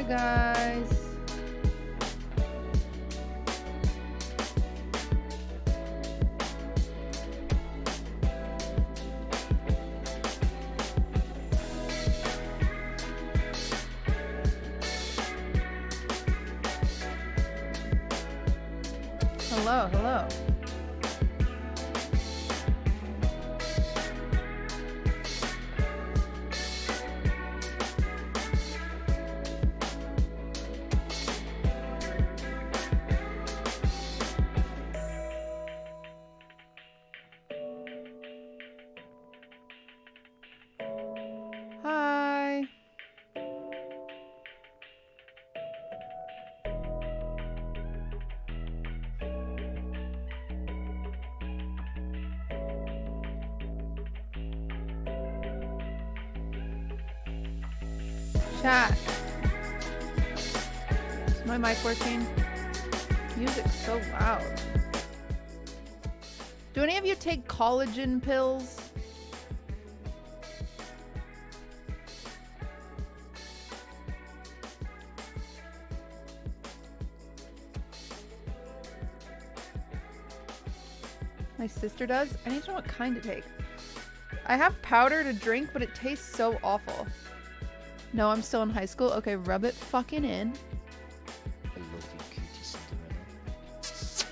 Hi guys. Hello, hello. Hi. Chat. Is my mic working? Music's so loud. Do any of you take collagen pills? My sister does. I need to know what kind to take. I have powder to drink, but it tastes so awful. No, I'm still in high school. Okay, rub it fucking in. I love you, QTCinderella.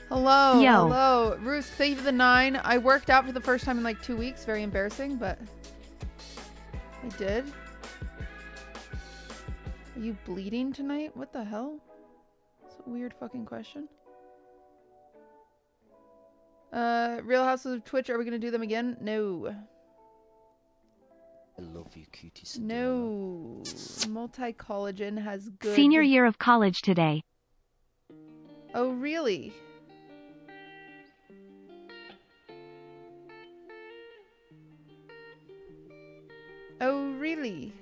Hello, Yo. hello. Roos, thank you for the 9. I worked out for the first time in like 2 weeks. Very embarrassing, but I did. Are you bleeding tonight? What the hell? That's a weird fucking question. Real Houses of Twitch, are we gonna do them again? No. I love you, QTCinderella. No. Multi-collagen has good... Senior year of college today. Oh, really? Oh, really?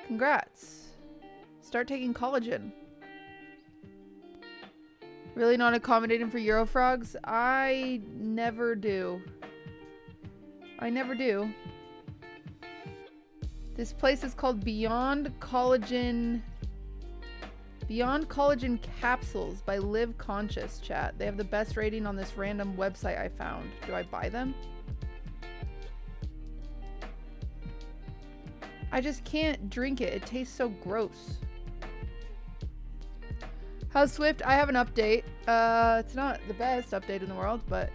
Congrats. Start taking collagen. Really not accommodating for Eurofrogs? I never do. I never do. This place is called Beyond Collagen Capsules by Live Conscious, chat. They have the best rating on this random website I found. Do I buy them? I just can't drink it. It tastes so gross. How's Swift? I have an update. It's not the best update in the world, but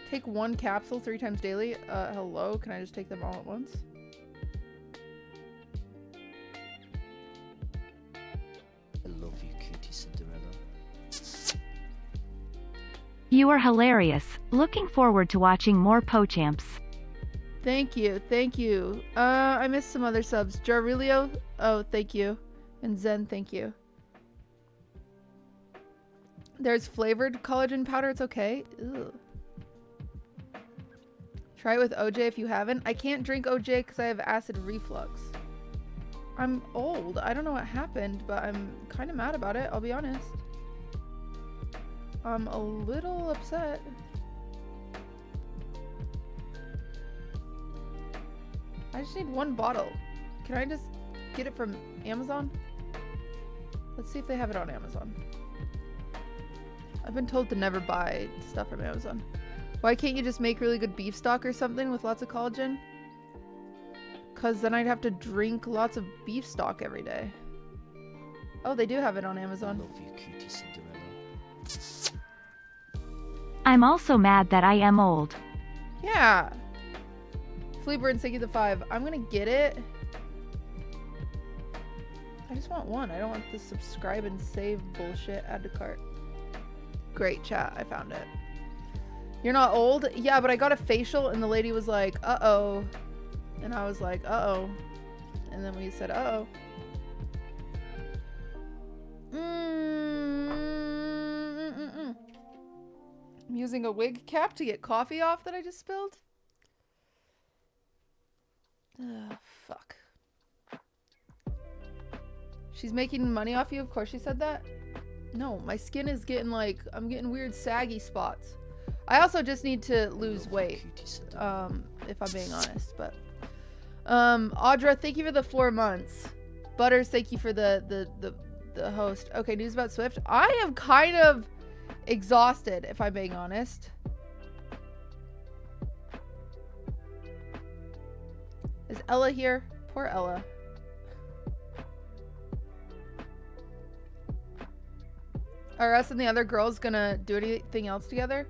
take 1 capsule 3 times daily. Hello, can I just take them all at once? I love you, QTCinderella. You are hilarious. Looking forward to watching more PoChamps. Thank you, thank you. I missed some other subs. Jarilio, oh, thank you. And Zen, thank you. There's flavored collagen powder, it's okay. Ew. Try it with OJ if you haven't. I can't drink OJ because I have acid reflux. I'm old. I don't know what happened, but I'm kind of mad about it, I'll be honest. I'm a little upset. I just need 1 bottle. Can I just get it from Amazon? Let's see if they have it on Amazon. I've been told to never buy stuff from Amazon. Why can't you just make really good beef stock or something with lots of collagen? Because then I'd have to drink lots of beef stock every day. Oh, they do have it on I Amazon. love you, QTCinderella. I'm also mad that I am old. Yeah. Fleabird, thank you the 5. I'm gonna get it. I just want 1. I don't want the subscribe and save bullshit. Add to cart. Great chat. I found it. You're not old? Yeah, but I got a facial and the lady was like, uh-oh. And I was like, uh-oh. And then we said, uh-oh. I'm using a wig cap to get coffee off that I just spilled. Ugh, fuck. She's making money off you? Of course she said that. No, my skin is getting like, I'm getting weird saggy spots. I also just need to lose Love weight, QTCinderella. if I'm being honest. But Audra, thank you for the 4 months. Butters, thank you for the host. Okay, news about Swift. I am kind of exhausted, if I'm being honest. Is Ella here? Poor Ella. Are us and the other girls gonna do anything else together?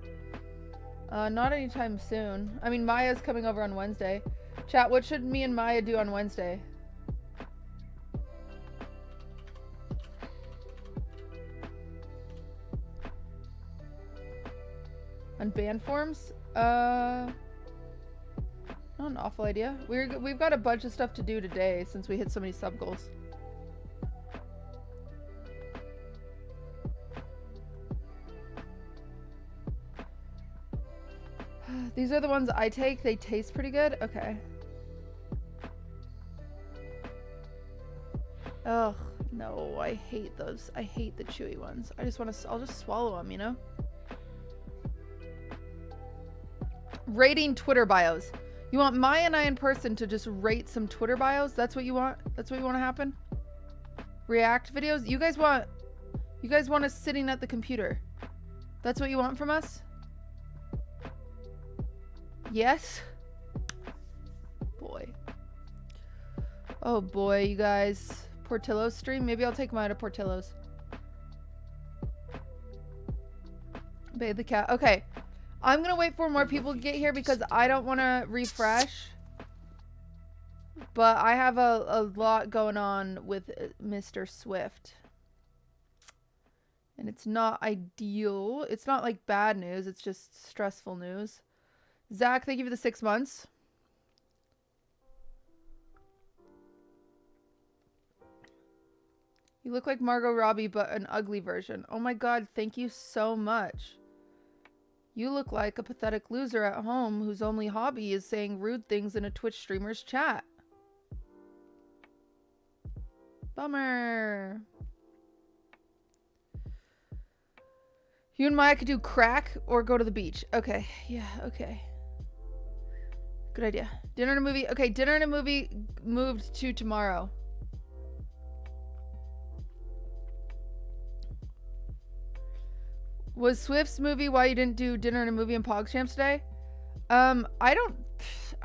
Not anytime soon. I mean, Maya's coming over on Wednesday. Chat, what should me and Maya do on Wednesday? Unban Forms? Not an awful idea. We've got a bunch of stuff to do today since we hit so many sub goals. These are the ones I take. They taste pretty good. Okay. Oh, no. I hate those. I hate the chewy ones. I just want to... I'll just swallow them, you know? Rating Twitter bios. You want Maya and I in person to just rate some Twitter bios? That's what you want? That's what you want to happen? React videos? You guys want us sitting at the computer. That's what you want from us? Yes? Boy. Oh boy, you guys. Portillo's stream? Maybe I'll take mine to Portillo's. Bathe the cat. Okay. I'm gonna wait for more people to get here because I don't want to refresh. But I have a lot going on with Mr. Swift. And it's not ideal. It's not like bad news. It's just stressful news. Zach, thank you for the 6 months. You look like Margot Robbie, but an ugly version. Oh my god, thank you so much. You look like a pathetic loser at home whose only hobby is saying rude things in a Twitch streamer's chat. Bummer. You and Maya could do crack or go to the beach. Okay, yeah, okay. Good idea. Dinner and a movie. Okay, dinner and a movie moved to tomorrow. Was Swift's movie why you didn't do dinner and a movie in PogChamps today? I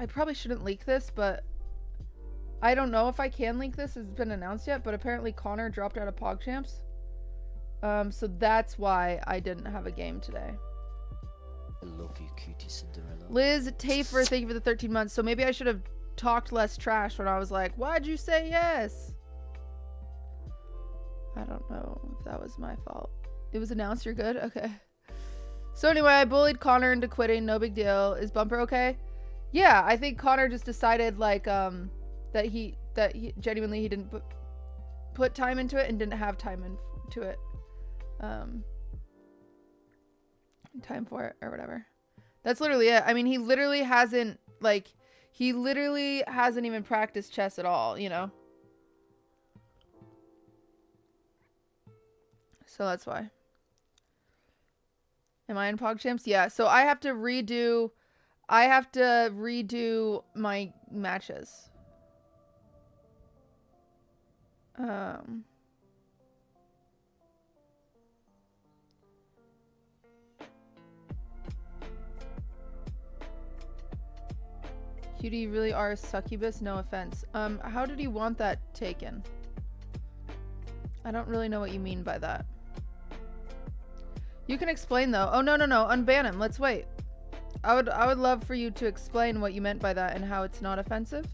probably shouldn't leak this, but I don't know if I can leak this. It's been announced yet, but apparently Connor dropped out of PogChamps. So that's why I didn't have a game today. I love you, QTCinderella. Liz Tafer, thank you for the 13 months. So maybe I should have talked less trash when I was like, why'd you say yes? I don't know if that was my fault. It was announced, you're good? Okay. So anyway, I bullied Connor into quitting. No big deal. Is Bumper okay? Yeah, I think Connor just decided like that he genuinely he didn't put time into it and didn't have time into it. Time for it or whatever. That's literally it. I mean, he literally hasn't even practiced chess at all, you know? So that's why. Am I in PogChamps? Yeah. So I have to redo my matches. Cutie, you really are a succubus? No offense. How did you want that taken? I don't really know what you mean by that. You can explain though. Oh, no. Unban him. Let's wait. I would love for you to explain what you meant by that and how it's not offensive.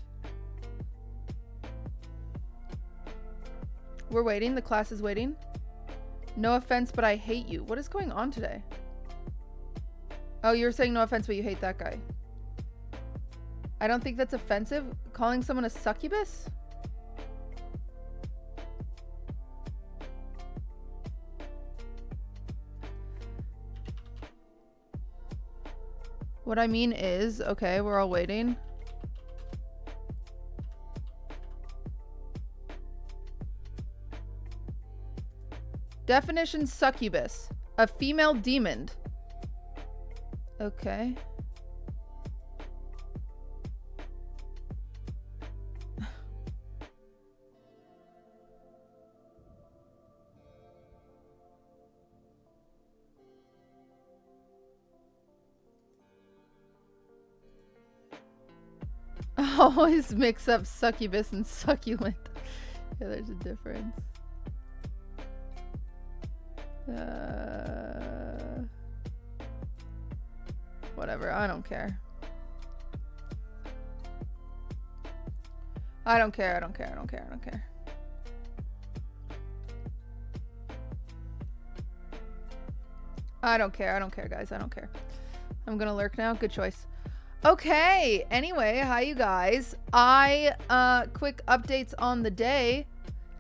We're waiting. The class is waiting. No offense, but I hate you. What is going on today? Oh, you're saying no offense, but you hate that guy. I don't think that's offensive. Calling someone a succubus? What I mean is, okay, we're all waiting. Definition succubus. A female demon. Okay. Always mix up succubus and succulent. Yeah, there's a difference. Whatever, I don't care. I don't care, I don't care, I don't care, I don't care. I don't care, I don't care, guys, I don't care. I'm gonna lurk now, good choice. Okay, anyway, hi you guys. Quick updates on the day.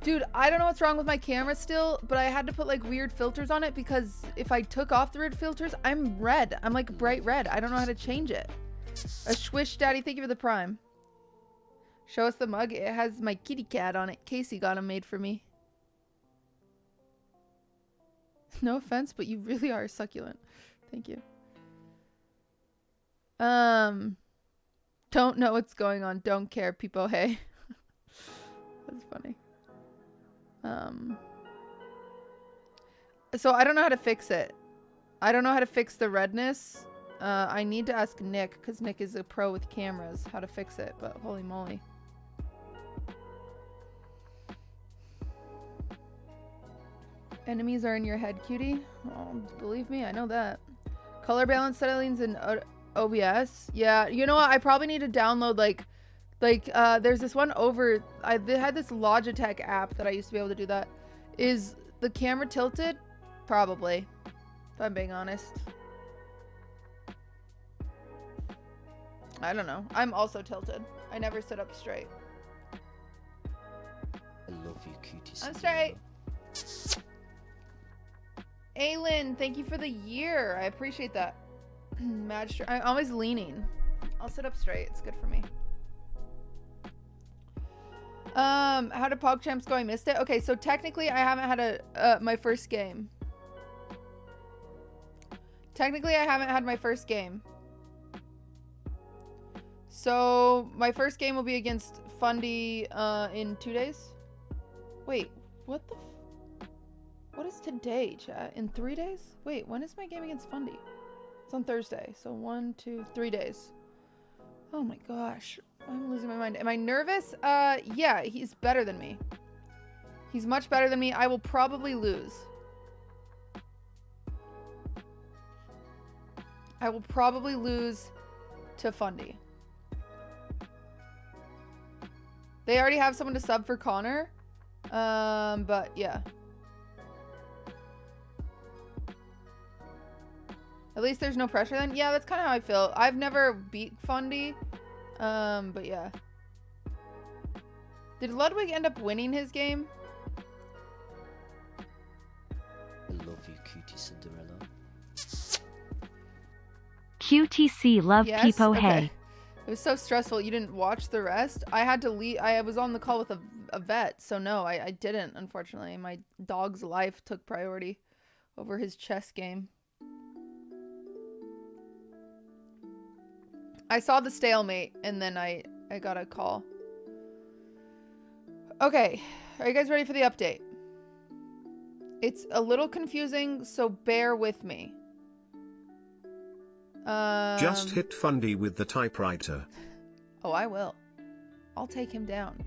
Dude, I don't know what's wrong with my camera still, but I had to put like weird filters on it because if I took off the red filters, I'm red. I'm like bright red. I don't know how to change it. A swish daddy, thank you for the prime. Show us the mug. It has my kitty cat on it. Casey got him made for me. No offense, but you really are succulent. Thank you. Don't know what's going on. Don't care. peepoHey. That's funny. So I don't know how to fix it. I don't know how to fix the redness. I need to ask Nick because Nick is a pro with cameras how to fix it, but holy moly. Enemies are in your head, cutie. Oh, believe me, I know that. Color balance settings in OBS. Yeah, you know what? I probably need to download there's this one over. I had this Logitech app that I used to be able to do that. Is the camera tilted? Probably, if I'm being honest. I don't know. I'm also tilted. I never sit up straight. I love you, QTCinderella. I'm straight. Aylin, thank you for the year. I appreciate that. I'm always leaning. I'll sit up straight. It's good for me. How did PogChamps go? I missed it. Okay, so technically I haven't had my first game. Technically I haven't had my first game. So my first game will be against Fundy in 2 days. Wait, what the what is today, chat? In 3 days? Wait, when is my game against Fundy? It's on Thursday. So 1, 2, 3 days. Oh my gosh. I'm losing my mind. Am I nervous? Yeah, he's better than me. He's much better than me. I will probably lose. I will probably lose to Fundy. They already have someone to sub for Connor. But yeah. At least there's no pressure then. Yeah, that's kind of how I feel. I've never beat Fundy. But yeah. Did Ludwig end up winning his game? I love you, QTCinderella. QTC love Yes? peepoHey. Okay. It was so stressful. You didn't watch the rest? I had to leave. I was on the call with a vet. So no, I didn't, unfortunately. My dog's life took priority over his chess game. I saw the stalemate and then I got a call. Okay, are you guys ready for the update? It's a little confusing, so bear with me. Just hit Fundy with the typewriter. Oh, I will. I'll take him down.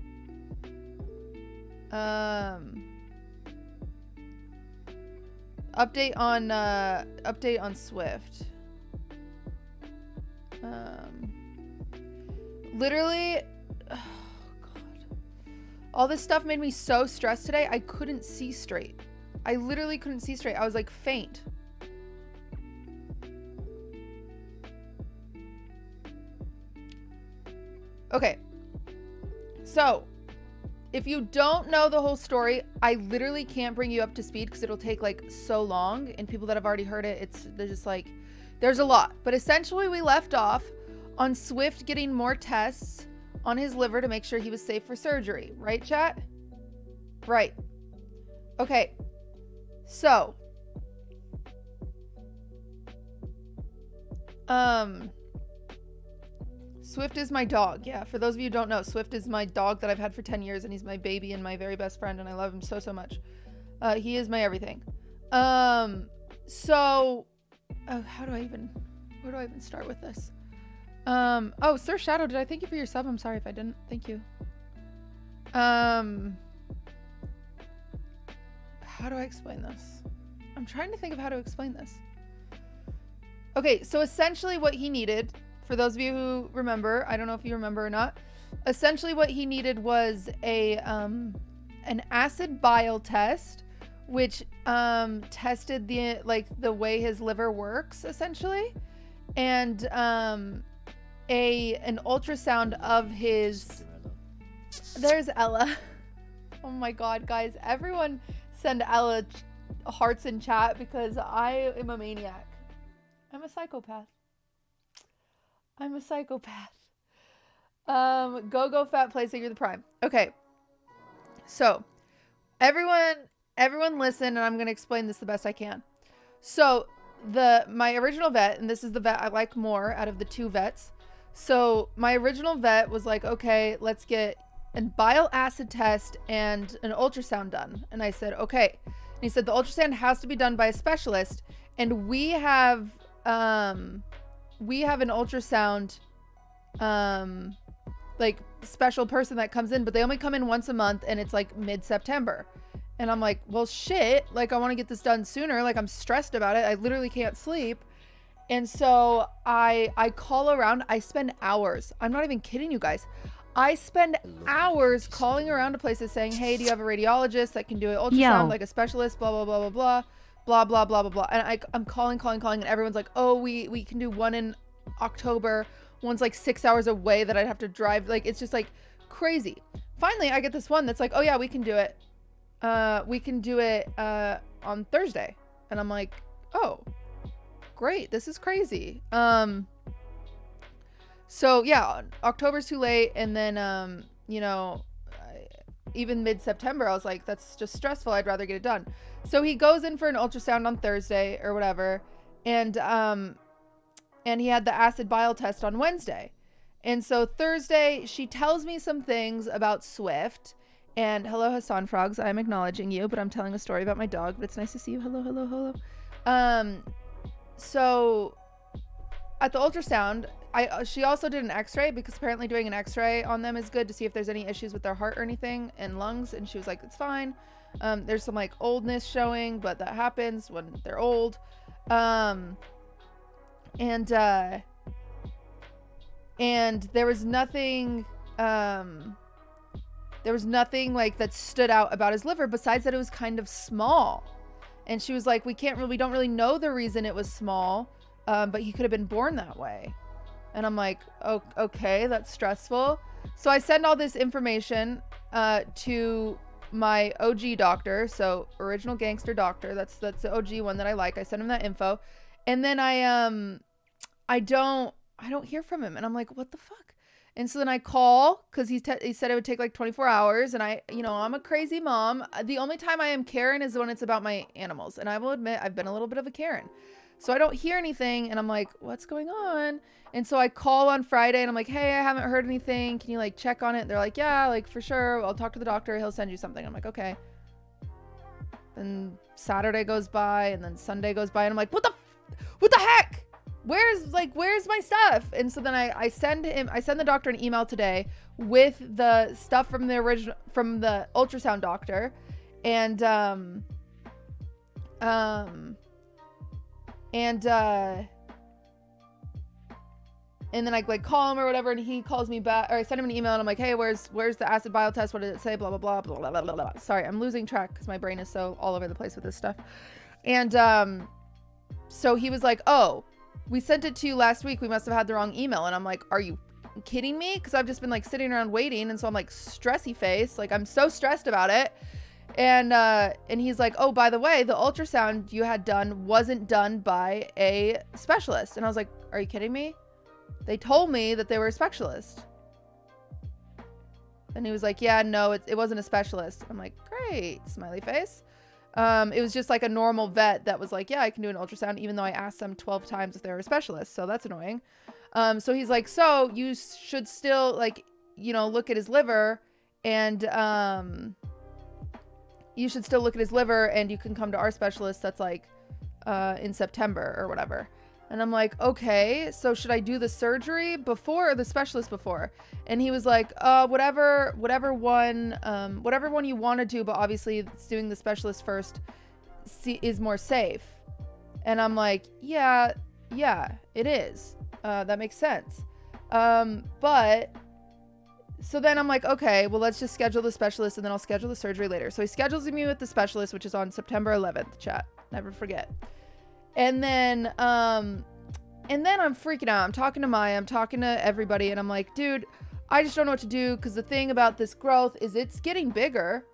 Update on Swift. Literally, oh god, all this stuff made me so stressed today. I couldn't see straight. I literally couldn't see straight. I was like faint. Okay, so if you don't know the whole story, I literally can't bring you up to speed because it'll take like so long, and people that have already heard it, they're just like, there's a lot. But essentially we left off on Swift getting more tests on his liver to make sure he was safe for surgery. Right, chat? Right. Okay. So Swift is my dog. Yeah, for those of you who don't know, Swift is my dog that I've had for 10 years, and he's my baby and my very best friend, and I love him so, so much. He is my everything. So, where do I even start with this? Oh, Sir Shadow, did I thank you for your sub? I'm sorry if I didn't. Thank you. How do I explain this? I'm trying to think of how to explain this. Okay, so essentially what he needed, for those of you who remember, I don't know if you remember or not, essentially what he needed was an acid bile test, which tested the way his liver works, essentially, and an ultrasound of his. There's Ella. Oh my god, guys, everyone send Ella hearts in chat because I am a maniac. I'm a psychopath. Go fat place that you're the prime. Okay. So, everyone listen, and I'm going to explain this the best I can. So, my original vet, and this is the vet I like more out of the two vets. So, my original vet was like, okay, let's get a bile acid test and an ultrasound done. And I said, okay. And he said the ultrasound has to be done by a specialist, and we have an ultrasound like special person that comes in, but they only come in once a month, and it's like mid-September. And I'm like, well, shit, like I want to get this done sooner. Like I'm stressed about it. I literally can't sleep. And so I call around. I spend hours. I'm not even kidding you guys. I spend hours calling around to places saying, hey, do you have a radiologist that can do an ultrasound, like a specialist, blah, blah, blah, blah, blah. Blah, blah, blah, blah, blah. And I'm calling, and everyone's like, oh, we can do one in October. One's like 6 hours away that I'd have to drive. Like, it's just like crazy. Finally, I get this one that's like, oh yeah, we can do it. We can do it on Thursday. And I'm like, oh, great. This is crazy. So yeah, October's too late. And then, you know, even mid-September, I was like, that's just stressful. I'd rather get it done. So he goes in for an ultrasound on Thursday or whatever. And he had the acid bile test on Wednesday. And so Thursday, she tells me some things about Swift. And hello, Hassan Frogs. I'm acknowledging you, but I'm telling a story about my dog. But it's nice to see you. Hello, hello, hello. So at the ultrasound, she also did an x-ray, because apparently doing an x-ray on them is good to see if there's any issues with their heart or anything and lungs. And she was like, it's fine. There's some like oldness showing, but that happens when they're old. And there was nothing like that stood out about his liver besides that it was kind of small. And she was like, we don't really know the reason it was small, but he could have been born that way. And I'm like, oh, okay, that's stressful. So I send all this information to my OG doctor, so original gangster doctor. That's the OG one that I like. I send him that info, and then I don't hear from him, and I'm like, what the fuck? And so then I call, because he said it would take like 24 hours, and I'm a crazy mom. The only time I am Karen is when it's about my animals, and I will admit I've been a little bit of a Karen. So I don't hear anything, and I'm like, what's going on? And so I call on Friday, and I'm like, hey, I haven't heard anything. Can you like check on it? They're like, yeah, like for sure. I'll talk to the doctor. He'll send you something. I'm like, okay. Then Saturday goes by, and then Sunday goes by, and I'm like, what the heck? Where's my stuff? And so then I send the doctor an email today with the stuff from the ultrasound doctor, and then I like call him or whatever, and he calls me back, or I send him an email, and I'm like, hey, where's the acid bile test? What did it say? Blah, blah, blah, blah, blah, blah, blah. Sorry, I'm losing track because my brain is so all over the place with this stuff. And so he was like, oh, we sent it to you last week. We must have had the wrong email. And I'm like, are you kidding me? Because I've just been like sitting around waiting. And so I'm like stressy face. Like I'm so stressed about it. And he's like, oh, by the way, the ultrasound you had done wasn't done by a specialist. And I was like, are you kidding me? They told me that they were a specialist. And he was like, yeah, no, it wasn't a specialist. I'm like, great, smiley face. It was just like a normal vet that was like, yeah, I can do an ultrasound, even though I asked them 12 times if they were a specialist. So that's annoying. So he's like, so you should still like, you know, look at his liver and, you should still look at his liver and you can come to our specialist. That's like, in September or whatever. And I'm like, okay, so should I do the surgery before or the specialist before? And he was like, whatever one you want to do, but obviously doing the specialist first is more safe. And I'm like, yeah, it is. That makes sense. But so then I'm like, okay, well, let's just schedule the specialist and then I'll schedule the surgery later. So he schedules me with the specialist, which is on September 11th, chat. Never forget. And then I'm freaking out. I'm talking to Maya, I'm talking to everybody, and I'm like, dude, I just don't know what to do, because the thing about this growth is it's getting bigger.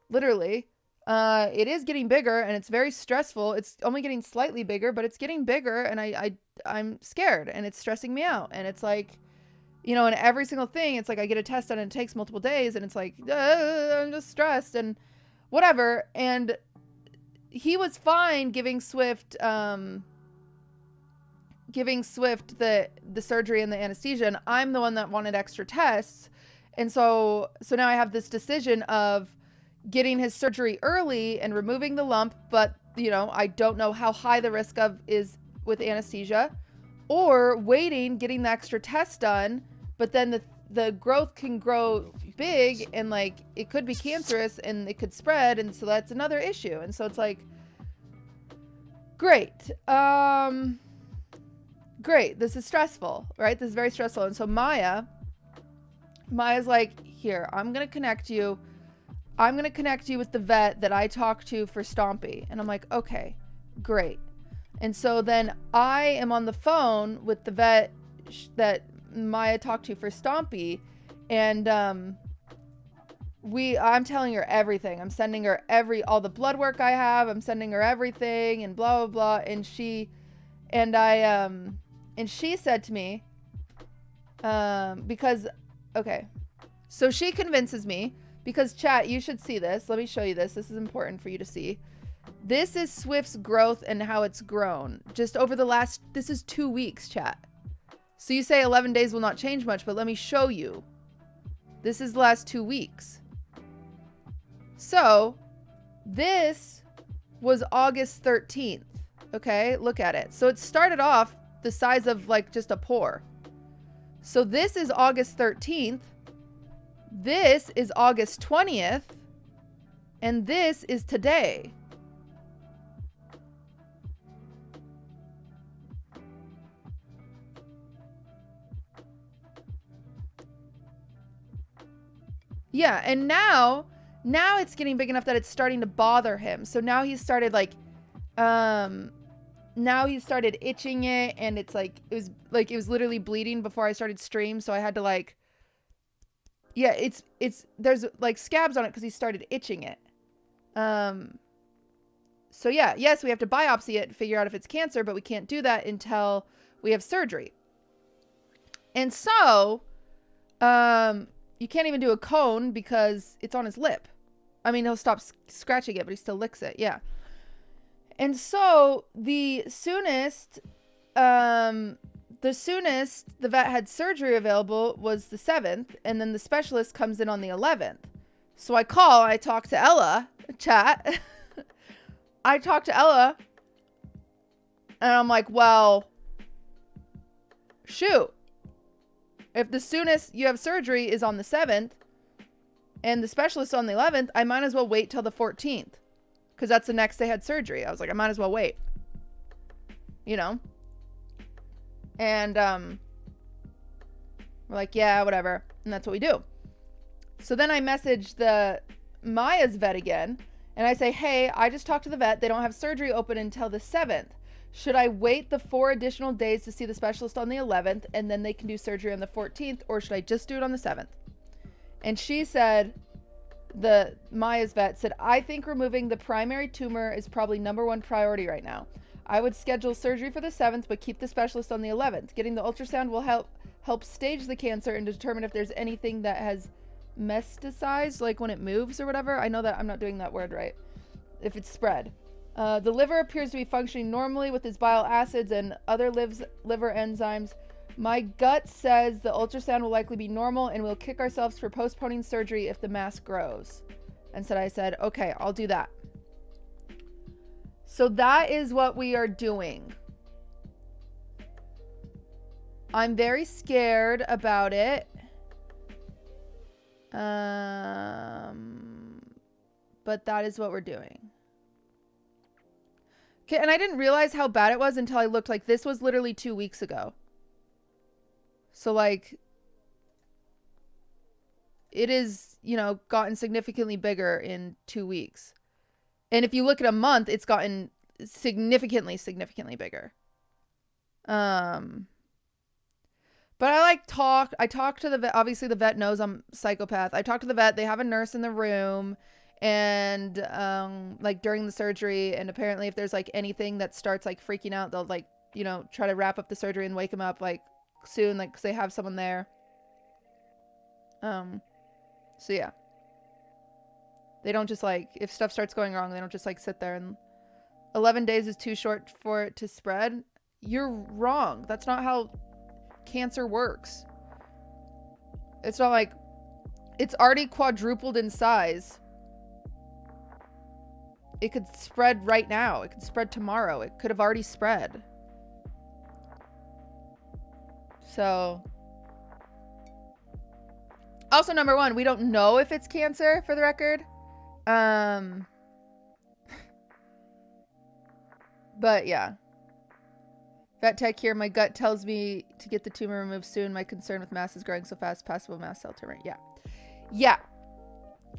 Literally. It is getting bigger, and it's very stressful. It's only getting slightly bigger, but it's getting bigger, and I'm scared, and it's stressing me out. And it's like, you know, and every single thing, it's like I get a test done, and it takes multiple days, and it's like, I'm just stressed, and whatever. And he was fine giving Swift the surgery and the anesthesia, and I'm the one that wanted extra tests. And so now I have this decision of getting his surgery early and removing the lump, but you know, I don't know how high the risk is with anesthesia, or waiting, getting the extra test done, but then the growth can grow big and like it could be cancerous and it could spread, and so that's another issue. And so it's like, great, this is stressful, right? This is very stressful. And so Maya's like, here, I'm gonna connect you with the vet that I talked to for Stompy. And I'm like, okay, great. And so then I am on the phone with the vet that Maya talked to for Stompy, and I'm telling her everything. I'm sending her all the blood work I have. I'm sending her everything and blah blah blah. And she said to me, because okay, so she convinces me, because chat, you should see this. Let me show you this. This is important for you to see. This is Swift's growth and how it's grown just over this is 2 weeks, chat. So you say 11 days will not change much, but let me show you. This is the last 2 weeks. So this was August 13th. Okay, look at it. So it started off the size of like just a pore. So this is August 13th. This is August 20th. And this is today. Yeah, and now it's getting big enough that it's starting to bother him. So now he's started like, now he started itching it, and it's like, it was literally bleeding before I started stream. So I had to like, yeah, there's like scabs on it because he started itching it. So yeah, yes, we have to biopsy it to figure out if it's cancer, but we can't do that until we have surgery. And so, you can't even do a cone because it's on his lip. I mean, he'll stop scratching it, but he still licks it. Yeah. And so the soonest the vet had surgery available was the 7th, and then the specialist comes in on the 11th. So I talk to Ella, chat. I talk to Ella, and I'm like, well, shoot. If the soonest you have surgery is on the 7th and the specialist on the 11th, I might as well wait till the 14th, because that's the next day I had surgery. I was like, I might as well wait, you know? And we're like, yeah, whatever. And that's what we do. So then I message Maya's vet again, and I say, hey, I just talked to the vet. They don't have surgery open until the 7th. Should I wait the 4 additional days to see the specialist on the 11th and then they can do surgery on the 14th, or should I just do it on the 7th? And she said, Maya's vet said, I think removing the primary tumor is probably #1 priority right now. I would schedule surgery for the 7th, but keep the specialist on the 11th. Getting the ultrasound will help stage the cancer and determine if there's anything that has metastasized, like when it moves or whatever. I know that I'm not doing that word right. if it's spread. The liver appears to be functioning normally with its bile acids and other liver enzymes. My gut says the ultrasound will likely be normal and we'll kick ourselves for postponing surgery if the mass grows. And I said, okay, I'll do that. So that is what we are doing. I'm very scared about it. But that is what we're doing. Okay, and I didn't realize how bad it was until I looked. Like, this was literally 2 weeks ago. So, like, it is, you know, gotten significantly bigger in 2 weeks. And if you look at a month, it's gotten significantly bigger. But I talked to the vet. Obviously the vet knows I'm a psychopath. I talked to the vet. They have a nurse in the room and like during the surgery, and apparently if there's like anything that starts like freaking out, they'll like, you know, try to wrap up the surgery and wake him up like soon, like 'cause they have someone there. So yeah. They don't just like, if stuff starts going wrong, they don't just like sit there and 11 days is too short for it to spread. You're wrong. That's not how cancer works. It's not like it's already quadrupled in size. It could spread right now. It could spread tomorrow. It could have already spread. So also, number one, we don't know if it's cancer, for the record. But yeah. Vet tech here, my gut tells me to get the tumor removed soon. My concern with mass is growing so fast, possible mast cell tumor. Yeah. Yeah.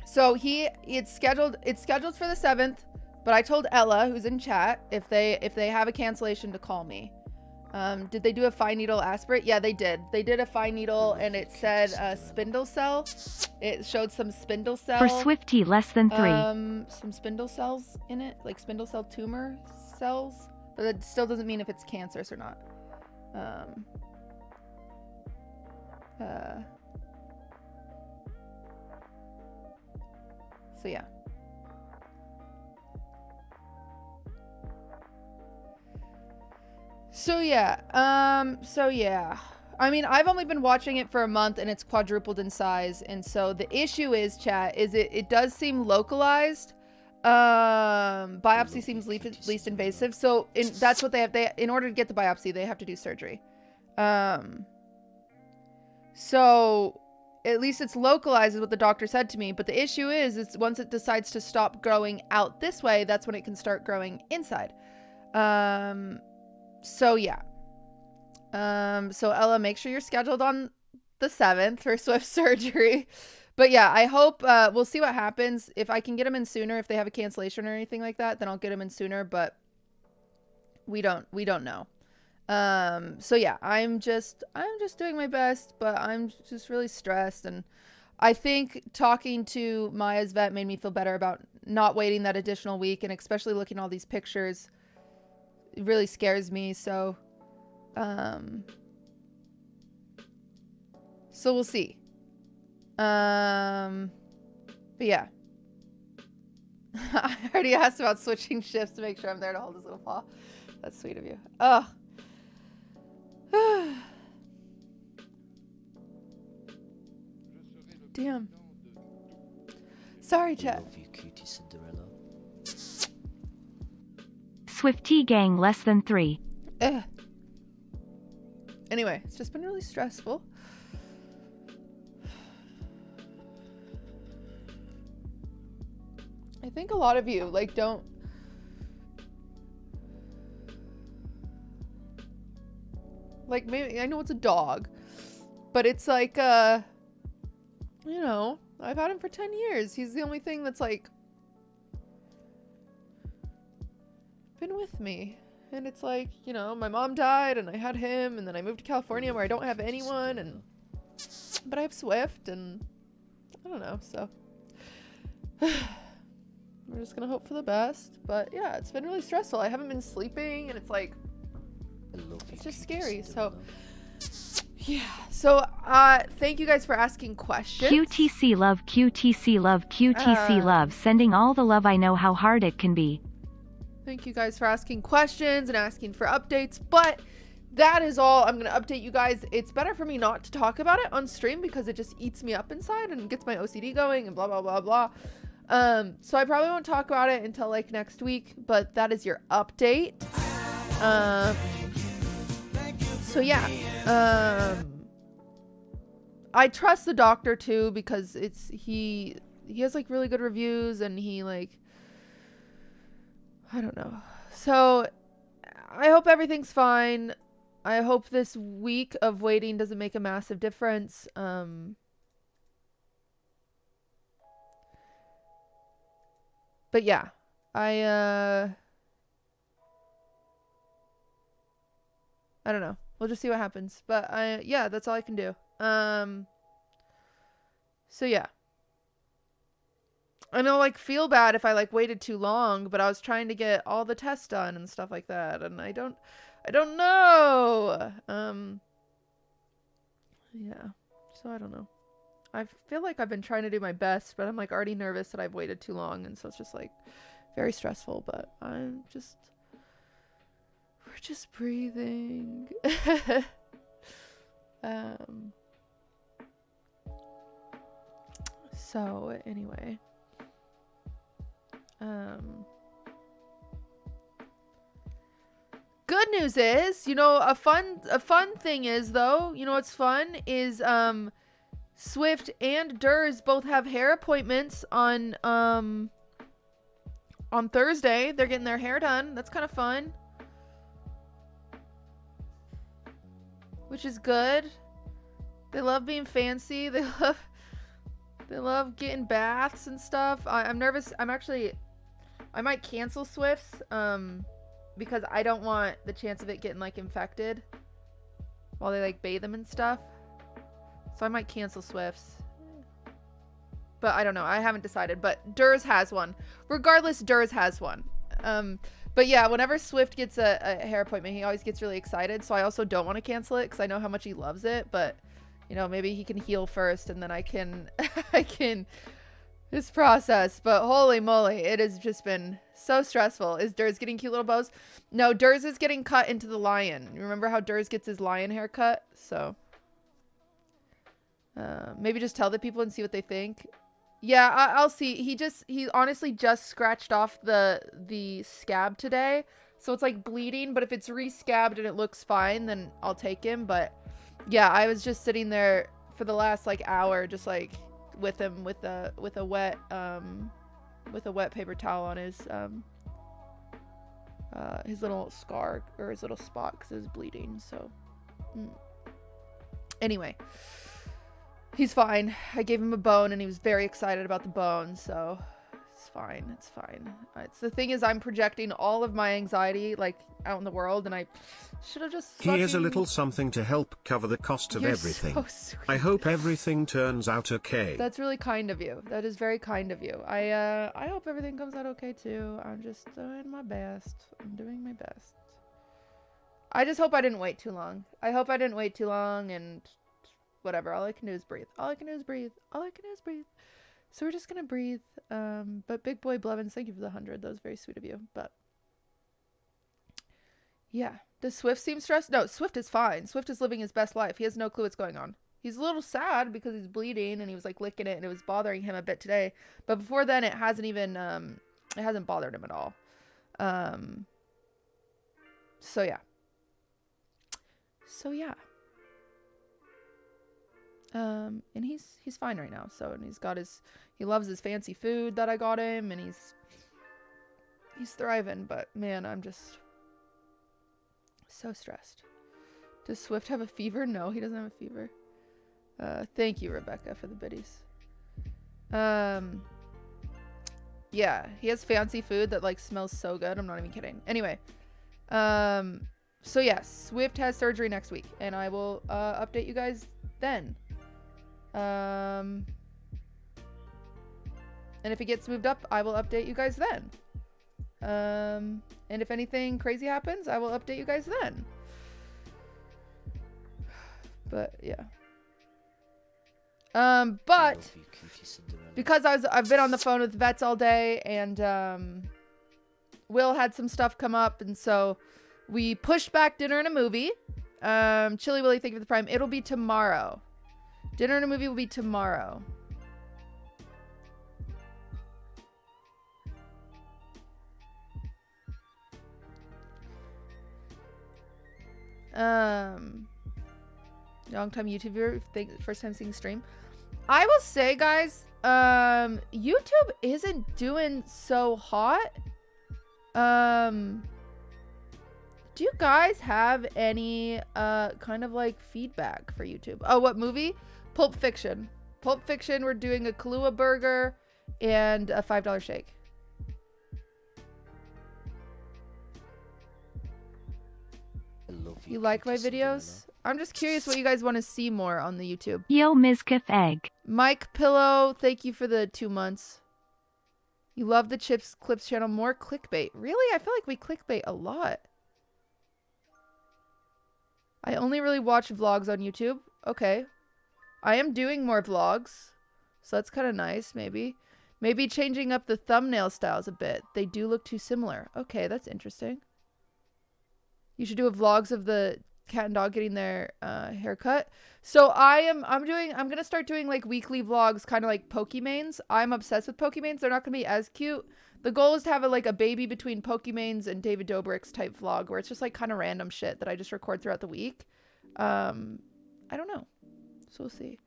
So it's scheduled for the 7th, but I told Ella, who's in chat, if they have a cancellation to call me. Did they do a fine needle aspirate? Yeah, they did. They did a fine needle and it said spindle cell. It showed some spindle cell. For Swifty, less than 3. Some spindle cells in it, like spindle cell tumor cells. But that still doesn't mean if it's cancerous or not. So yeah. So yeah. I mean, I've only been watching it for a month and it's quadrupled in size. And so the issue is, chat, is it does seem localized. Biopsy seems least invasive. So that's what they have. In order to get the biopsy, they have to do surgery. So at least it's localized is what the doctor said to me. But the issue is once it decides to stop growing out this way, that's when it can start growing inside. So yeah. So Ella, make sure you're scheduled on the 7th for Swift surgery. But yeah, I hope, we'll see what happens. If I can get them in sooner, if they have a cancellation or anything like that, then I'll get them in sooner, but we don't know. So yeah, I'm just doing my best, but I'm just really stressed. And I think talking to Maya's vet made me feel better about not waiting that additional week. And especially looking at all these pictures, it really scares me. So we'll see. But yeah. I already asked about switching shifts to make sure I'm there to hold his little paw. That's sweet of you. Oh. Damn. Sorry, chat. Love you, QTCinderella. Swifty gang, less than 3. Anyway, it's just been really stressful. I think a lot of you like don't like, maybe I know it's a dog, but it's like you know, I've had him for 10 years. He's the only thing that's like been with me. And it's like, you know, my mom died and I had him, and then I moved to California where I don't have anyone, but I have Swift, and I don't know, so we're just gonna hope for the best. But yeah, it's been really stressful. I haven't been sleeping, and it's like, it's just scary. So Yeah. So, thank you guys for asking questions. QTC love, QTC love, QTC love. Sending all the love. I know how hard it can be. Thank you guys for asking questions and asking for updates, but that is all I'm going to update you guys. It's better for me not to talk about it on stream because it just eats me up inside and gets my OCD going and blah, blah, blah, blah. So I probably won't talk about it until like next week, but that is your update. So yeah, I trust the doctor too because he has like really good reviews and he like, I don't know. So I hope everything's fine. I hope this week of waiting doesn't make a massive difference. But yeah, I don't know. We'll just see what happens. But yeah, that's all I can do. So yeah. I know, like, feel bad if I like waited too long, but I was trying to get all the tests done and stuff like that, and I don't know. Yeah. So I don't know. I feel like I've been trying to do my best, but I'm like already nervous that I've waited too long, and so it's just like very stressful, but we're just breathing. So anyway, good news is, you know, a fun thing is though, you know what's fun is Swift and Durs both have hair appointments on Thursday. They're getting their hair done. That's kind of fun. Which is good. They love being fancy. They love getting baths and stuff. I'm nervous. I might cancel Swift's because I don't want the chance of it getting like infected while they like bathe them and stuff. So I might cancel Swift's. But I don't know. I haven't decided. But Durs has one. Regardless, Durs has one. But yeah, whenever Swift gets a hair appointment, he always gets really excited. So I also don't want to cancel it because I know how much he loves it. But, you know, maybe he can heal first and then I can this process. But holy moly, it has just been so stressful. Is Durs getting cute little bows? No, Durs is getting cut into the lion. You remember how Durs gets his lion haircut? So maybe just tell the people and see what they think. Yeah, I'll see. He honestly just scratched off the scab today. So it's like bleeding, but if it's re-scabbed and it looks fine, then I'll take him. But yeah, I was just sitting there for the last like hour just like with him with a wet paper towel on his little scar or his little spot cuz it was bleeding. So anyway, he's fine. I gave him a bone and he was very excited about the bone, so it's fine. It's fine. It's the thing is I'm projecting all of my anxiety like out in the world and I should have just Here's a little something to help cover the cost of everything. So sweet. I hope everything turns out okay. That's really kind of you. That is very kind of you. I hope everything comes out okay too. I'm just doing my best. I'm doing my best. I just hope I didn't wait too long. I hope I didn't wait too long and whatever. All I can do is breathe. All I can do is breathe. All I can do is breathe. So we're just gonna breathe. But Big Boy Blevins, thank you for the 100. That was very sweet of you. But yeah. Does Swift seem stressed? No, Swift is fine. Swift is living his best life. He has no clue what's going on. He's a little sad because he's bleeding and he was like licking it and it was bothering him a bit today. But before then it hasn't even it hasn't bothered him at all. So yeah. And he's fine right now. So, and he loves his fancy food that I got him and he's thriving, but man, I'm just so stressed. Does Swift have a fever? No, he doesn't have a fever. Thank you, Rebecca, for the biddies. Yeah, he has fancy food that like smells so good. I'm not even kidding. Anyway, so yes, Swift has surgery next week and I will update you guys then. And if it gets moved up, I will update you guys then. And if anything crazy happens, I will update you guys then. But yeah. I But love you, QTCinderella. because I've been on the phone with vets all day, and Will had some stuff come up, and so we pushed back dinner and a movie. Chili Willy, thank you for the Prime. It'll be tomorrow. Dinner and a movie will be tomorrow. Long time YouTube viewer, first time seeing stream. I will say, guys, YouTube isn't doing so hot. Do you guys have any kind of like feedback for YouTube? Oh, what movie? Pulp Fiction. Pulp Fiction, we're doing a Kahlua burger and a $5 shake. I love You like my videos? I'm just curious what you guys want to see more on the YouTube. Yo Mizkif Egg. Mike Pillow, thank you for the 2 months. You love the Chips Clips channel. More clickbait. Really? I feel like we clickbait a lot. I only really watch vlogs on YouTube. Okay. I am doing more vlogs. So that's kind of nice, maybe. Maybe changing up the thumbnail styles a bit. They do look too similar. Okay, that's interesting. You should do a vlogs of the cat and dog getting their haircut. So I'm gonna start doing like weekly vlogs, kind of like Pokemains. I'm obsessed with Pokemains. They're not gonna be as cute. The goal is to have a baby between Pokemains and David Dobrik's type vlog, where it's just like kind of random shit that I just record throughout the week. I don't know, so we'll see.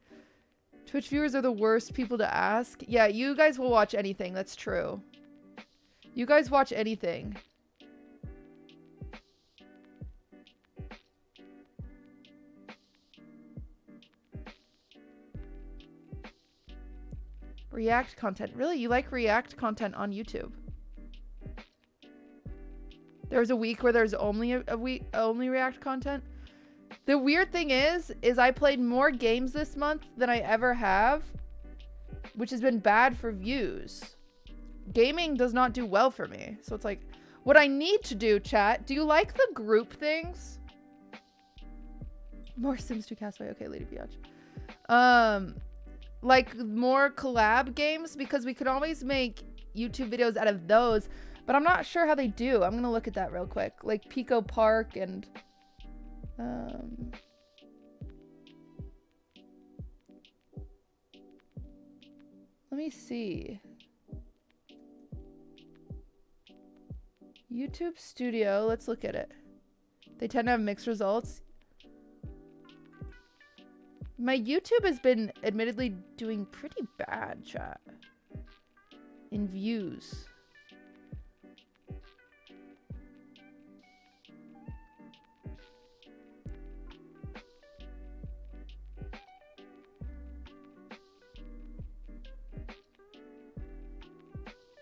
Twitch viewers are the worst people to ask. Yeah, you guys will watch anything. That's true. You guys watch anything. React content. Really? You like React content on YouTube? There's a week where there's only only React content. The weird thing is I played more games this month than I ever have, which has been bad for views. Gaming does not do well for me. So it's like, what I need to do, chat, do you like the group things? More Sims 2 Castaway. Okay, Lady Biatch. Like more collab games, because we could always make YouTube videos out of those, but I'm not sure how they do. I'm gonna look at that real quick. Like Pico Park and let me see. YouTube Studio, let's look at it. They tend to have mixed results. My YouTube has been admittedly doing pretty bad, chat. In views.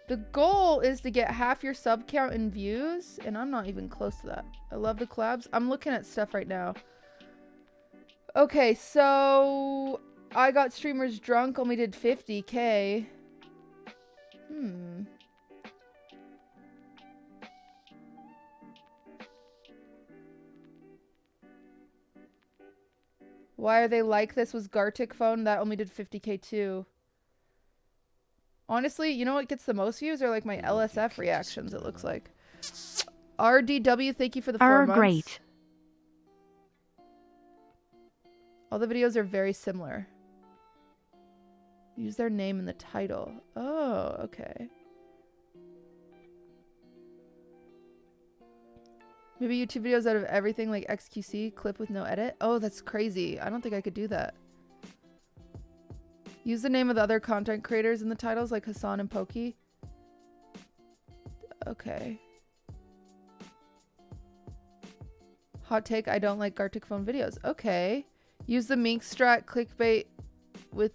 The goal is to get half your sub count in views, and I'm not even close to that. I love the collabs. I'm looking at stuff right now. Okay, so I Got Streamers Drunk only did 50K. Why Are They Like This was Gartic Phone. That only did 50K too. Honestly, you know what gets the most views are like my LSF reactions, it looks like. RDW, thank you for the 4 months. Great. All the videos are very similar. Use their name in the title. Oh, okay. Maybe YouTube videos out of everything like XQC, clip with no edit. Oh, that's crazy. I don't think I could do that. Use the name of the other content creators in the titles like Hassan and Pokey. Okay. Hot take, I don't like Gartic Phone videos. Okay. Use the Mink strat clickbait with...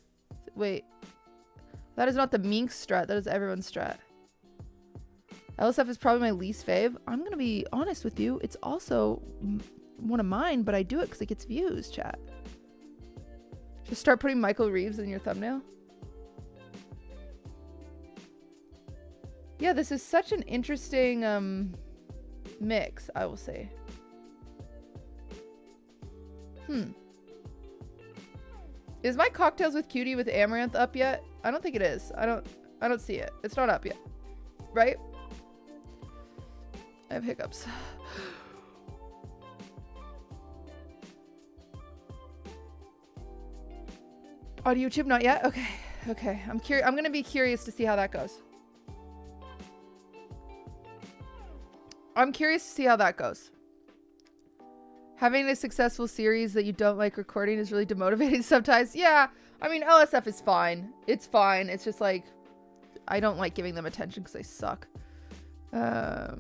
Wait. That is not the Mink strat. That is everyone's strat. LSF is probably my least fave. I'm going to be honest with you. It's also one of mine, but I do it because it gets views, chat. Just start putting Michael Reeves in your thumbnail. Yeah, this is such an interesting mix, I will say. Is my cocktails with cutie with amaranth up yet? I don't think it is. I don't see it. It's not up yet. Right? I have hiccups. On YouTube, not yet? Okay. Okay. I'm going to be curious to see how that goes. I'm curious to see how that goes. Having a successful series that you don't like recording is really demotivating sometimes. Yeah. I mean, LSF is fine. It's fine. It's just like, I don't like giving them attention because they suck. Are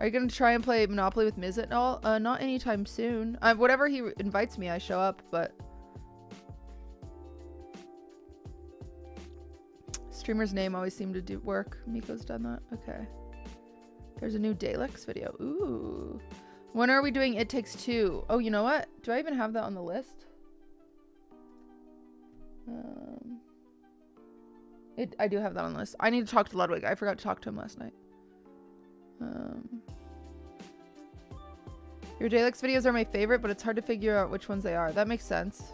you going to try and play Monopoly with Miz at all? Not anytime soon. Whatever he invites me, I show up, but... Streamer's name always seemed to do work. Miko's done that. Okay. There's a new Daleks video. Ooh. When are we doing It Takes Two? Oh, you know what? Do I even have that on the list? I do have that on the list. I need to talk to Ludwig. I forgot to talk to him last night. Your Daleks videos are my favorite, but it's hard to figure out which ones they are. That makes sense.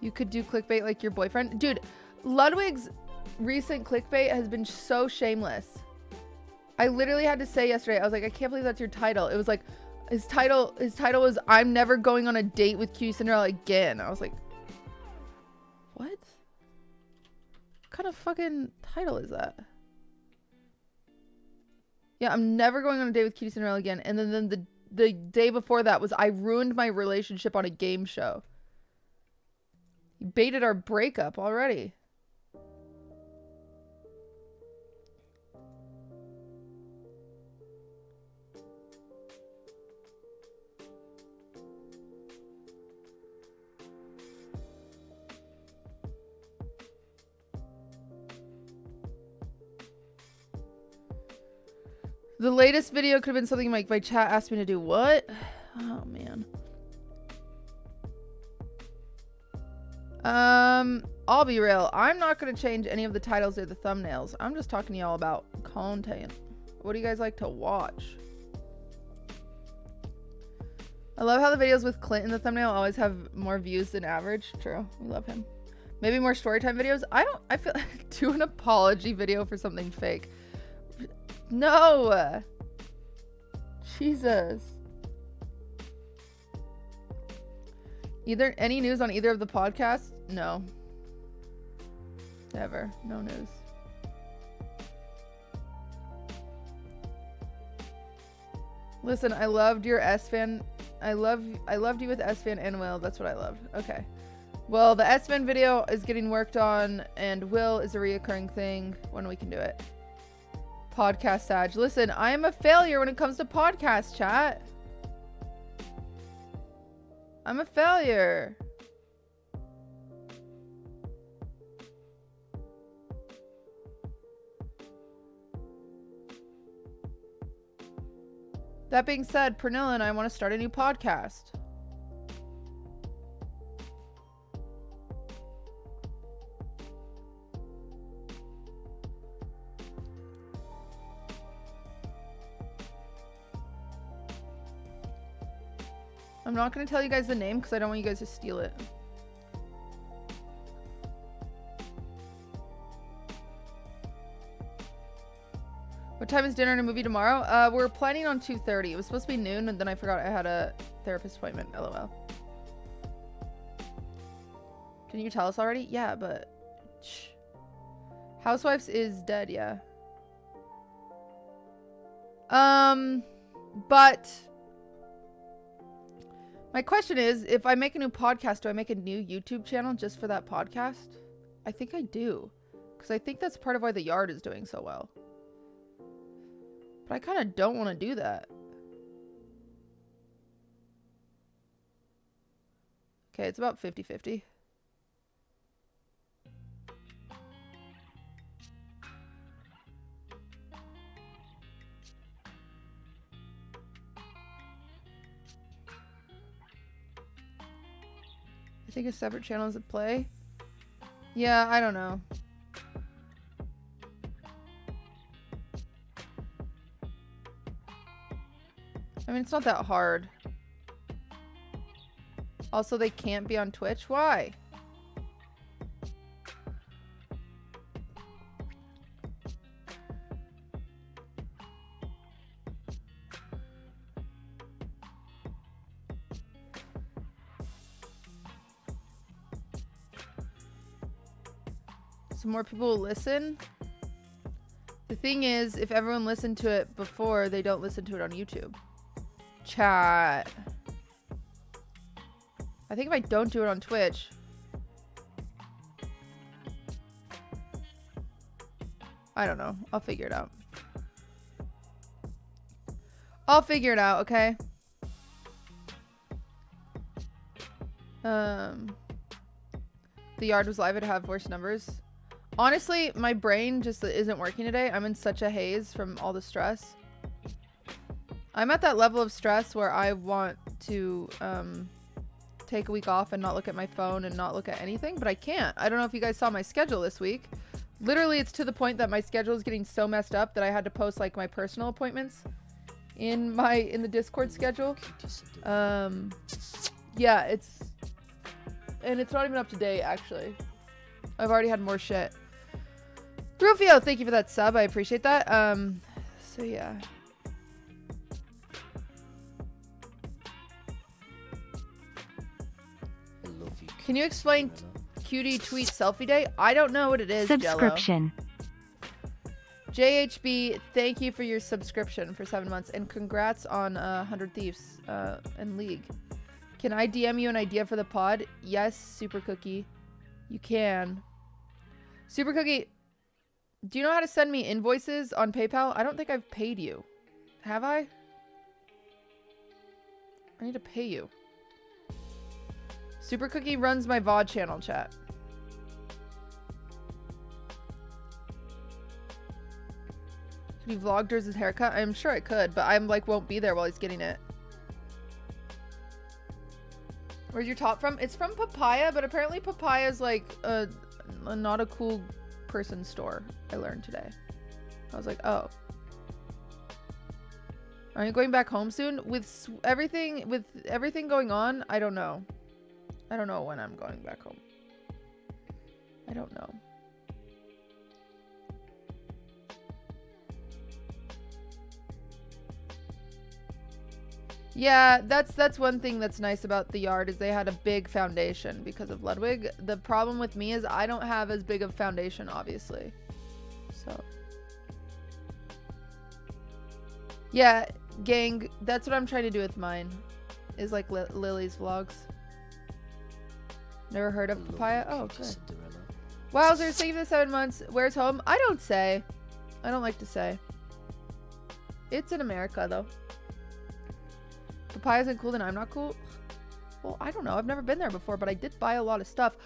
You could do clickbait like your boyfriend. Dude, Ludwig's recent clickbait has been so shameless. I literally had to say yesterday, I was like, I can't believe that's your title. It was like, his title was, I'm never going on a date with QTCinderella again. I was like, what? What kind of fucking title is that? Yeah, I'm never going on a date with QTCinderella again. And then the day before that was, I ruined my relationship on a game show. He baited our breakup already. The latest video could have been something like my chat asked me to do. What? Oh, man. I'll be real. I'm not going to change any of the titles or the thumbnails. I'm just talking to y'all about content. What do you guys like to watch? I love how the videos with Clint in the thumbnail always have more views than average. True. We love him. Maybe more storytime videos. I feel do an apology video for something fake. No. Jesus. Any news on either of the podcasts? No. Never. No news. Listen, I loved your S-Fan. I loved you with S-Fan and Will. That's what I loved. Okay. Well, the S-Fan video is getting worked on, and Will is a reoccurring thing when we can do it. Podcast Sag. Listen, I am a failure when it comes to podcast chat. I'm a failure. That being said, Pernilla and I want to start a new podcast. I'm not going to tell you guys the name because I don't want you guys to steal it. What time is dinner and a movie tomorrow? We're planning on 2:30. It was supposed to be noon, and then I forgot I had a therapist appointment. LOL. Can you tell us already? Yeah, but... Shh. Housewives is dead, yeah. But... My question is, if I make a new podcast, do I make a new YouTube channel just for that podcast? I think I do. Because I think that's part of why The Yard is doing so well. But I kind of don't want to do that. Okay, it's about 50-50. I think a separate channel is at play. Yeah, I don't know. I mean, it's not that hard. Also, they can't be on Twitch. Why? So more people will listen. The thing is, if everyone listened to it before, they don't listen to it on YouTube. Chat. I think if I don't do it on Twitch. I don't know. I'll figure it out. I'll figure it out, okay? The yard was live to have worse numbers. Honestly, my brain just isn't working today. I'm in such a haze from all the stress. I'm at that level of stress where I want to take a week off and not look at my phone and not look at anything, but I can't. I don't know if you guys saw my schedule this week. Literally, it's to the point that my schedule is getting so messed up that I had to post like my personal appointments in the Discord schedule. Yeah, it's not even up to date actually. I've already had more shit. Rufio, thank you for that sub. I appreciate that. So yeah. Can you explain QT tweet selfie day? I don't know what it is. Subscription. Jello. JHB, thank you for your subscription for 7 months and congrats on 100 Thieves and League. Can I DM you an idea for the pod? Yes, Super Cookie. You can. Super Cookie, do you know how to send me invoices on PayPal? I don't think I've paid you. Have I? I need to pay you. Super Cookie runs my VOD channel, chat. Can you vlog Durz's haircut? I'm sure I could, but I'm like won't be there while he's getting it. Where's your top from? It's from Papaya, but apparently Papaya is like a not a cool person store. I learned today. I was like, oh. Are you going back home soon? With everything going on, I don't know. I don't know when I'm going back home. I don't know. Yeah, that's one thing that's nice about the yard is they had a big foundation because of Ludwig. The problem with me is I don't have as big of foundation, obviously. So. Yeah, gang, that's what I'm trying to do with mine. Is like Lily's vlogs. Never heard of Papaya? Oh, good. Wowzer, thank you for the 7 months. Where's home? I don't say. I don't like to say. It's in America, though. Papaya isn't cool, then I'm not cool? Well, I don't know. I've never been there before, but I did buy a lot of stuff.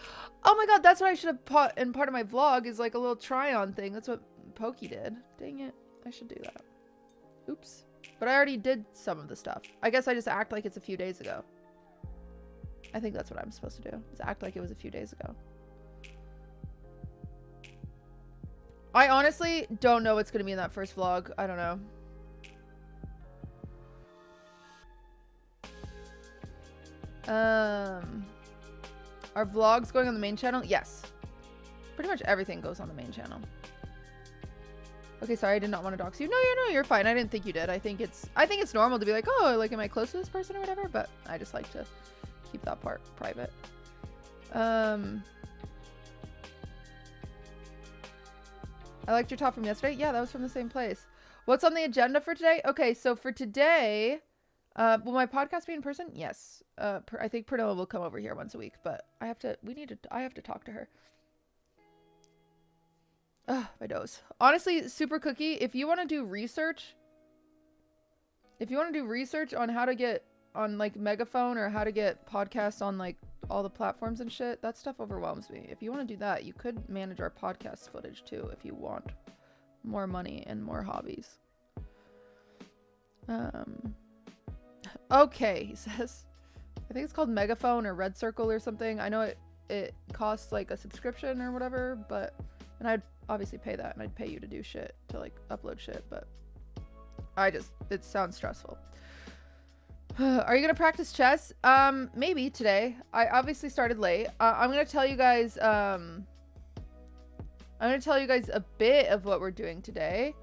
Oh my god, that's what I should have put in part of my vlog is like a little try-on thing. That's what Pokey did. Dang it. I should do that. Oops. But I already did some of the stuff. I guess I just act like it's a few days ago. I think that's what I'm supposed to do. Is act like it was a few days ago. I honestly don't know what's going to be in that first vlog. I don't know. Are vlogs going on the main channel? Yes. Pretty much everything goes on the main channel. Okay, sorry, I did not want to dox you. No, you're fine. I didn't think you did. I think it's normal to be like, oh, like, am I close to this person or whatever? But I just like to keep that part private. I liked your top from yesterday. Yeah, that was from the same place. What's on the agenda for today? Okay, so for today, will my podcast be in person? Yes. I think Pernilla will come over here once a week, but I have to talk to her. Ugh, my nose. Honestly, Super Cookie, if you want to do research on how to get on like Megaphone or how to get podcasts on like all the platforms and shit, that stuff overwhelms me. If you want to do that, you could manage our podcast footage too if you want more money and more hobbies. Okay, he says. I think it's called Megaphone or Red Circle or something. I know it costs like a subscription or whatever, but and I'd obviously pay that and I'd pay you to do shit, to like upload shit, but it sounds stressful. Are you gonna practice chess? Maybe today. I obviously started late. I'm gonna tell you guys. I'm gonna tell you guys a bit of what we're doing today.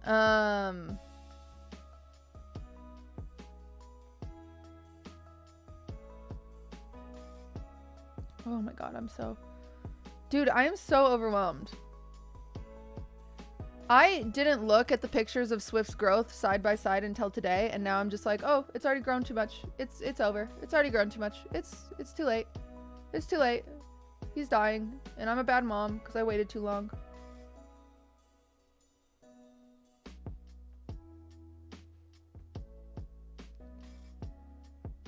Oh my god, dude, I am so overwhelmed. I didn't look at the pictures of Swift's growth side by side until today, and now I'm just like, oh, it's already grown too much. It's over. It's already grown too much. It's too late. It's too late. He's dying, and I'm a bad mom because I waited too long.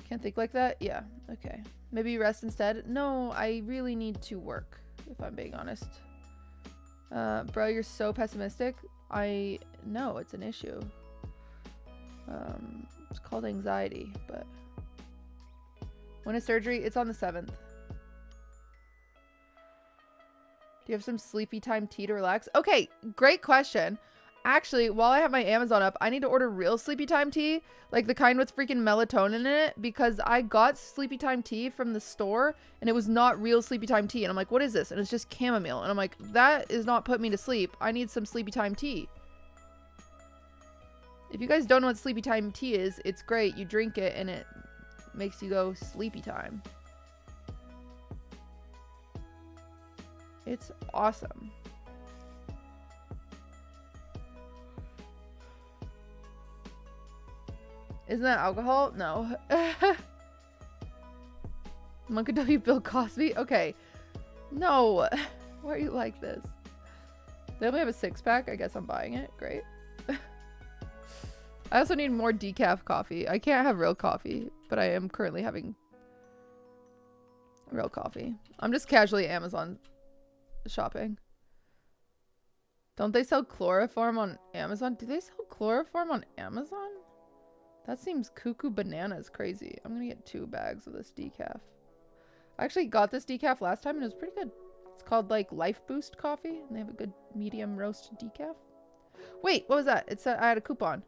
Can't think like that? Yeah, okay. Maybe rest instead? No, I really need to work, if I'm being honest. Bro, you're so pessimistic. I know it's an issue. It's called anxiety, but when is surgery? It's on the 7th. Do you have some sleepy time tea to relax? Okay, great question. Actually, while I have my Amazon up, I need to order real sleepy time tea, like the kind with freaking melatonin in it, because I got sleepy time tea from the store and it was not real sleepy time tea. And I'm like, what is this? And it's just chamomile. And I'm like, that is not put me to sleep. I need some sleepy time tea. If you guys don't know what sleepy time tea is, it's great. You drink it and it makes you go sleepy time. It's awesome. Isn't that alcohol? No. Monkey W. Bill Cosby? Okay. No. Why are you like this? They only have a 6-pack. I guess I'm buying it. Great. I also need more decaf coffee. I can't have real coffee, but I am currently having real coffee. I'm just casually Amazon shopping. Don't they sell chloroform on Amazon? Do they sell chloroform on Amazon? That seems cuckoo bananas crazy. I'm gonna get 2 bags of this decaf. I actually got this decaf last time and it was pretty good. It's called like Life Boost coffee and they have a good medium roast decaf. Wait, what was that? It said I had a coupon.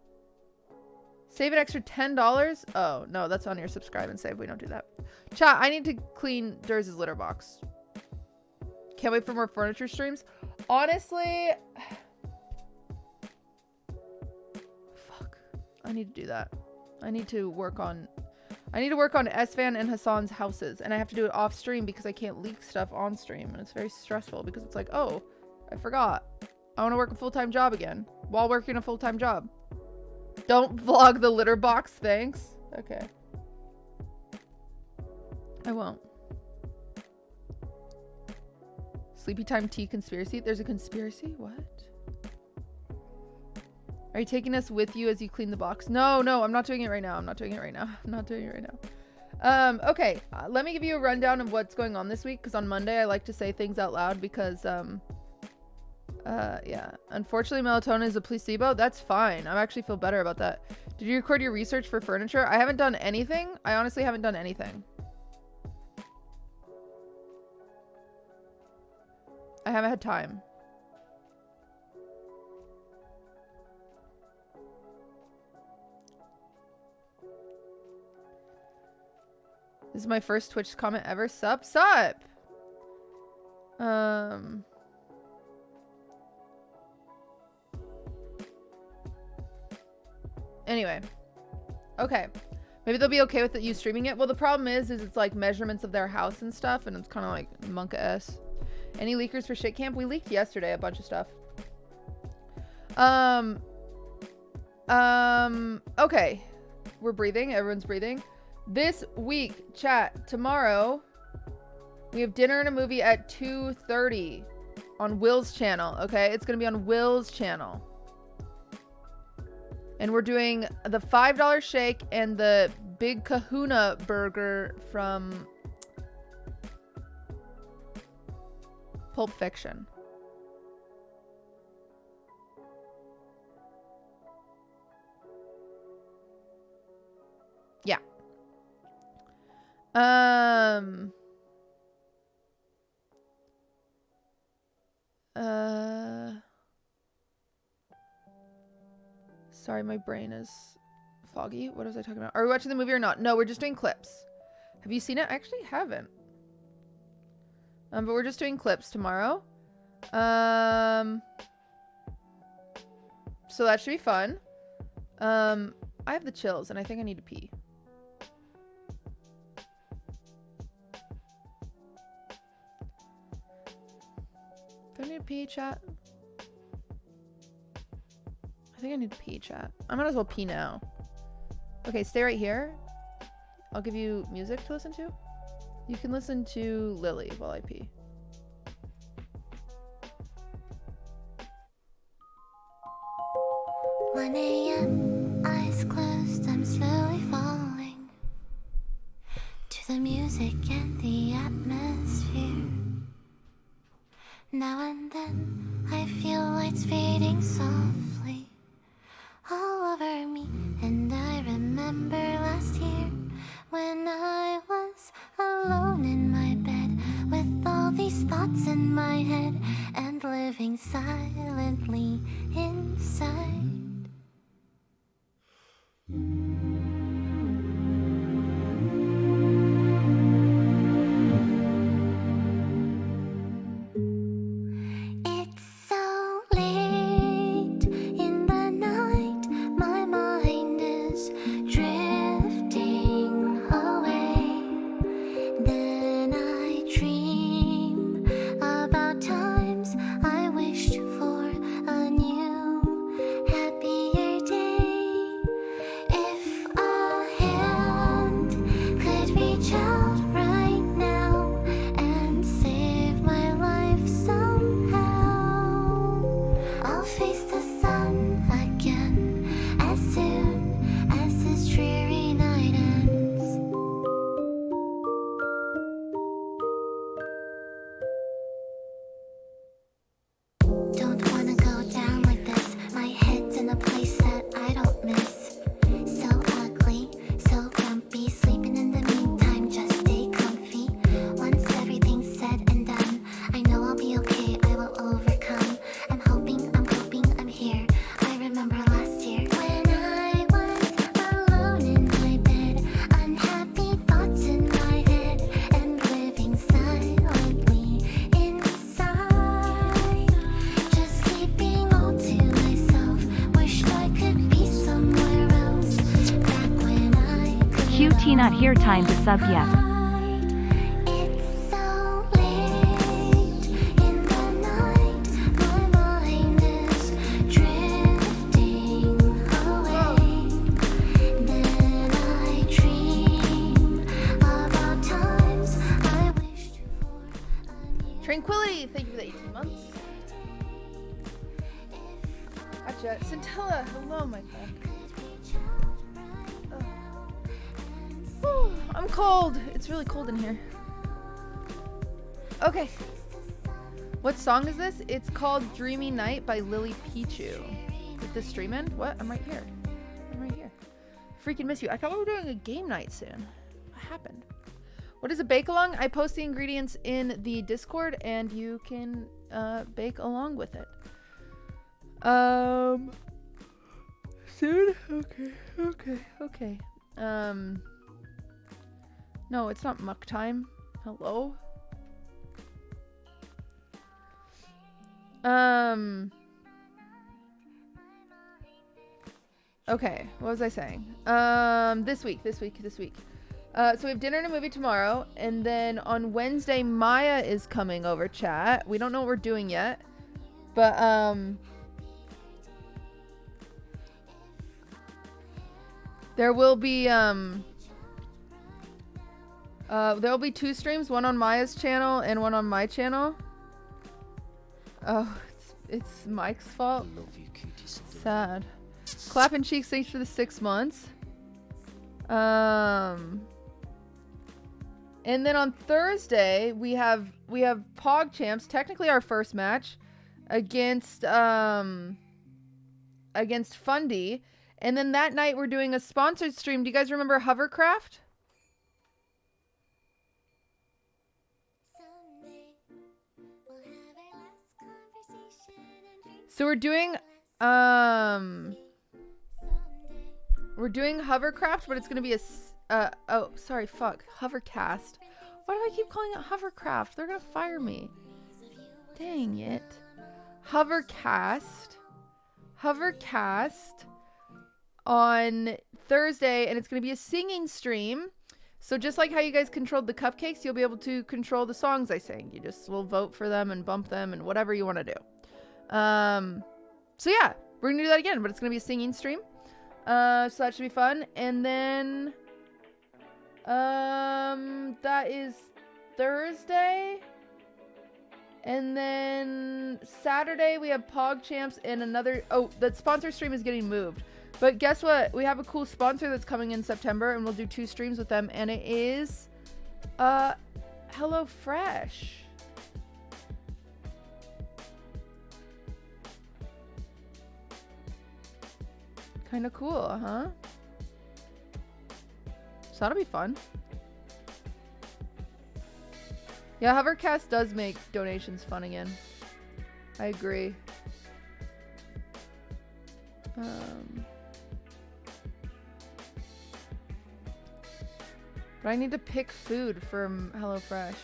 Save an extra $10? Oh, no, that's on your subscribe and save. We don't do that. Chat, I need to clean Durs's litter box. Can't wait for more furniture streams. Honestly, fuck. I need to do that. I need to work on Esvan and Hassan's houses, and I have to do it off stream because I can't leak stuff on stream, and it's very stressful because it's like, oh, I forgot. I want to work a full-time job again while working a full-time job. Don't vlog the litter box, thanks. Okay. I won't. Sleepy time tea conspiracy? There's a conspiracy? What? Are you taking us with you as you clean the box? No, I'm not doing it right now. I'm not doing it right now. Okay. Let me give you a rundown of what's going on this week, because on Monday I like to say things out loud because, yeah. Unfortunately, melatonin is a placebo. That's fine. I actually feel better about that. Did you record your research for furniture? I haven't done anything. I honestly haven't done anything. I haven't had time. This is my first Twitch comment ever. Sup. Anyway. Okay. Maybe they'll be okay with you streaming it. Well, the problem is it's like measurements of their house and stuff, and it's kind of like Monka-S. Any leakers for shit camp? We leaked yesterday a bunch of stuff. Okay. We're breathing. Everyone's breathing. This week, chat, tomorrow, we have dinner and a movie at 2:30 on Will's channel, okay? It's going to be on Will's channel. And we're doing the $5 shake and the Big Kahuna burger from Pulp Fiction. Yeah. Sorry, my brain is Foggy? What was I talking about? Are we watching the movie or not? No, we're just doing clips. Have you seen it? I actually haven't. But we're just doing clips tomorrow. So that should be fun. I have the chills and I think I need to pee. Do I need to pee, chat? I think I need to pee, chat. I might as well pee now. Okay, stay right here. I'll give you music to listen to. You can listen to Lily while I pee. 1 a.m., eyes closed, I'm slowly falling to the music and the atmosphere. Now and then, I feel lights fading softly all over me. And I remember last year when I was alone in my bed with all these thoughts in my head and living silently inside. It's so late in the night, my mind is drifting away. Then I dream about times I wished for a new, happier day. If a hand could reach out right now and save my life somehow, I'll face the sun again as soon as this dreary night ends. Don't wanna go down like this. My head's in a place that I don't miss. So ugly, so grumpy. Sleeping in the meantime, just stay comfy. Once everything's said and done, I know I'll be okay, I will overcome. I'm hoping, I'm here. I remember last year when I was alone in my bed, unhappy thoughts in my head, and living silently inside. Just keeping all to myself. Wished I could be somewhere else. Back when I could QT not here, time to sub yet. It's so late in the night, my mind is drifting away. Then I dream about times I wished for a new. Tranquility, thank you for the 18 months. Gotcha. Centella, hello, my friend. Whew, I'm cold. It's really cold in here. Okay. What song is this? It's called Dreamy Night by Lily Pichu. Did this stream end? What? I'm right here. I'm right here. Freaking miss you. I thought we were doing a game night soon. What happened? What is a bake along? I post the ingredients in the Discord and you can bake along with it. Soon? Okay. No, it's not muck time. Hello? Okay, what was I saying? This week. So we have dinner and a movie tomorrow, and then on Wednesday, Maya is coming over, chat. We don't know what we're doing yet, but, there will be 2 streams, one on Maya's channel and one on my channel. Oh, it's Mike's fault. Love you, QTCinderella. Sad. Clapping cheeks, thanks for the 6 months. And then on Thursday we have Pog Champs, technically our first match against Fundy. And then that night we're doing a sponsored stream. Do you guys remember Hovercraft? Someday we'll have our last conversation and dream. So we're doing Someday We're doing hovercraft, but it's gonna be a oh, sorry, fuck, hovercast. Why do I keep calling it hovercraft? They're gonna fire me. Dang it. Hovercast on Thursday, and it's gonna be a singing stream. So just like how you guys controlled the cupcakes, you'll be able to control the songs I sing. You just will vote for them and bump them and whatever you want to do. So yeah, we're gonna do that again, but it's gonna be a singing stream. So that should be fun. And then that is Thursday. And then Saturday we have PogChamps and another, oh, that sponsor stream is getting moved. But guess what? We have a cool sponsor that's coming in September, and we'll do 2 streams with them, and it is HelloFresh. Kind of cool, huh? So that'll be fun. Yeah, Hovercast does make donations fun again. I agree. But I need to pick food from HelloFresh.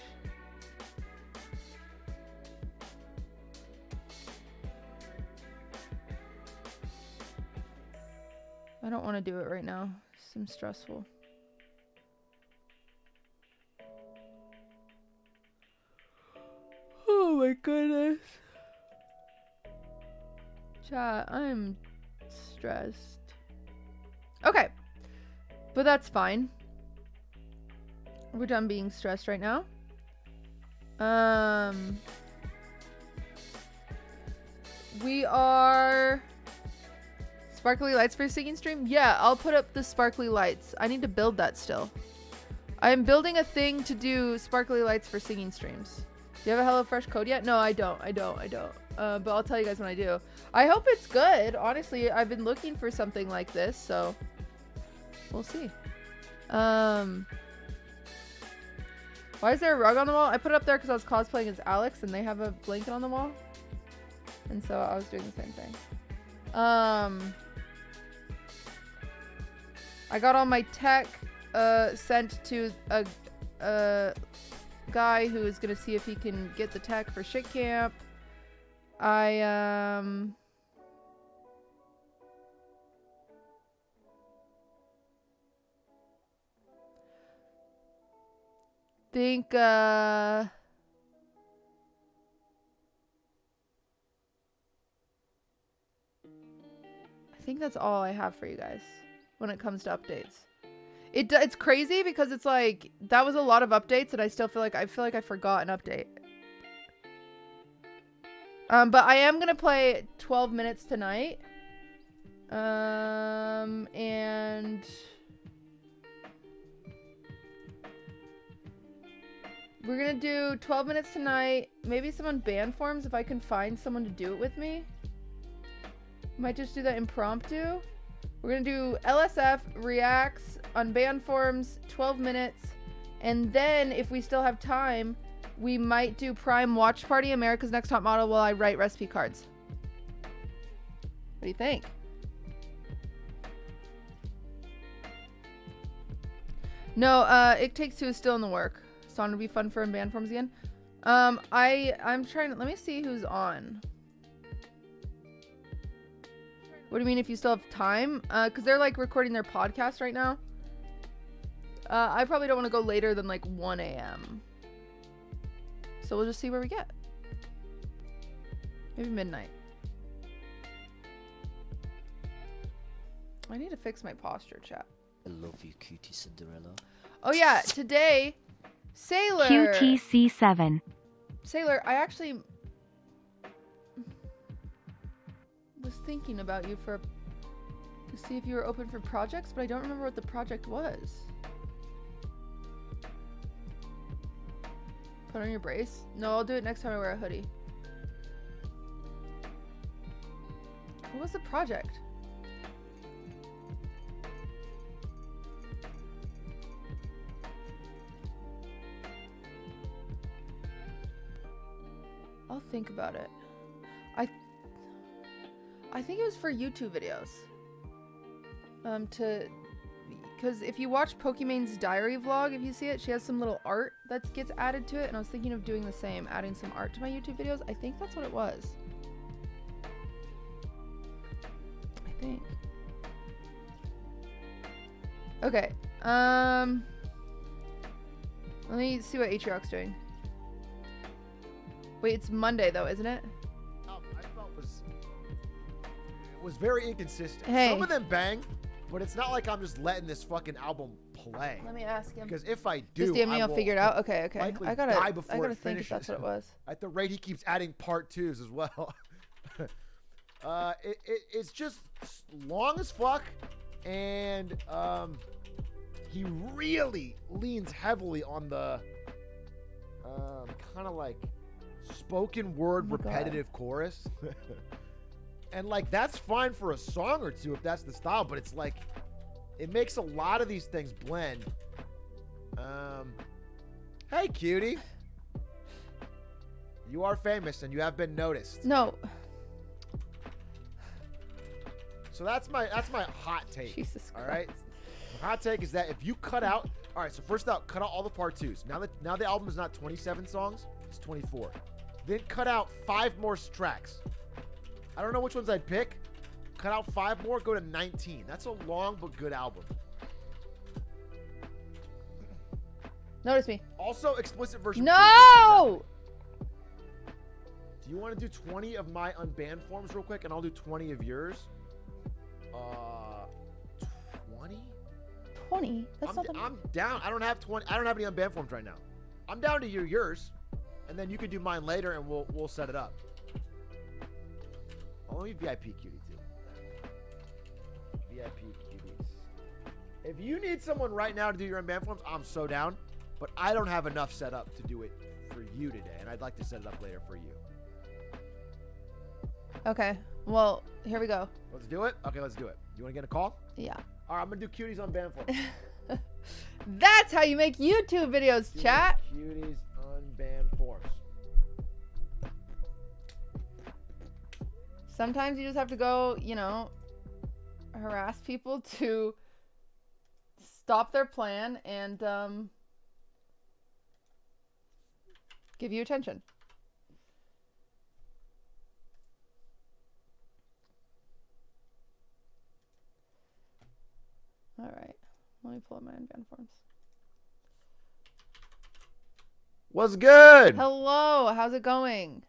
I don't want to do it right now. It seems stressful. Oh my goodness. Chat, I'm stressed. Okay. But that's fine. We're done being stressed right now. We are sparkly lights for a singing stream. Yeah, I'll put up the sparkly lights. I need to build that still. I'm building a thing to do sparkly lights for singing streams. Do you have a HelloFresh code yet? No, I don't. But I'll tell you guys when I do. I hope it's good. Honestly, I've been looking for something like this, so we'll see. Why is there a rug on the wall? I put it up there because I was cosplaying as Alex, and they have a blanket on the wall. And so I was doing the same thing. I got all my tech sent to a guy who is gonna see if he can get the tech for shit camp. I think I think that's all I have for you guys when it comes to updates. It's crazy because it's like that was a lot of updates, and I still feel like I forgot an update. But I am gonna play 12 minutes tonight. And we're gonna do 12 minutes tonight. Maybe some Unban Forms if I can find someone to do it with me. Might just do that impromptu. We're gonna do LSF, Reacts, Unban Forms, 12 minutes. And then if we still have time, we might do Prime Watch Party, America's Next Top Model, while I write recipe cards. What do you think? No, It Takes Two is still in the work. So it'll be fun for Unban Forms again. I'm trying to, let me see who's on. What do you mean if you still have time? Because they're like recording their podcast right now. I probably don't want to go later than like 1 a.m. So we'll just see where we get. Maybe midnight. I need to fix my posture, chat. I love you, QTCinderella. Oh yeah, today, Sailor. QTC7. Sailor, I actually was thinking about you to see if you were open for projects, but I don't remember what the project was. Put on your brace? No, I'll do it next time I wear a hoodie. What was the project? I'll think about it. I think it was for YouTube videos. Because if you watch Pokemon's diary vlog, if you see it, she has some little art that gets added to it, and I was thinking of doing the same, adding some art to my YouTube videos. I think that's what it was. I think. Okay. Let me see what Atrioc's doing. Wait, it's Monday though, isn't it? I felt was very inconsistent. Hey. Some of them bang, but it's not like I'm just letting this fucking album play. Let me ask him. Because if I do, Just DM me, I I'll will figure it out. Okay, okay. likely I die gotta before it think if that's what it was. At the rate he keeps adding part 2s as well. It's just long as fuck, and he really leans heavily on the kind of like spoken word repetitive chorus. And like that's fine for a song or two if that's the style, but it's like it makes a lot of these things blend. Hey cutie, you are famous and you have been noticed. No. So that's my hot take. Jesus Christ. All right. My hot take is that if you cut out, all right. So first out, cut out all the part 2s. Now the album is not 27 songs, it's 24. Then cut out 5 more tracks. I don't know which ones I'd pick. Cut out 5 more, go to 19. That's a long but good album. Notice me. Also, explicit version. No! Do you want to do 20 of my Unban forms real quick, and I'll do 20 of yours? 20? 20? That's not I'm down. I don't have 20. I don't have any Unban forms right now. I'm down to yours, and then you can do mine later, and we'll set it up. Oh, let me VIP cutie too. VIP cuties. If you need someone right now to do your Unban forms, I'm so down. But I don't have enough set up to do it for you today, and I'd like to set it up later for you. Okay. Well, here we go. Let's do it? Okay, let's do it. You want to get a call? Yeah. All right, I'm going to do cuties Unban forms. That's how you make YouTube videos, chat. Cuties Unban forms. Sometimes you just have to go, you know, harass people to stop their plan and give you attention. All right. Let me pull up my Unban forms. What's good? Hello. How's it going?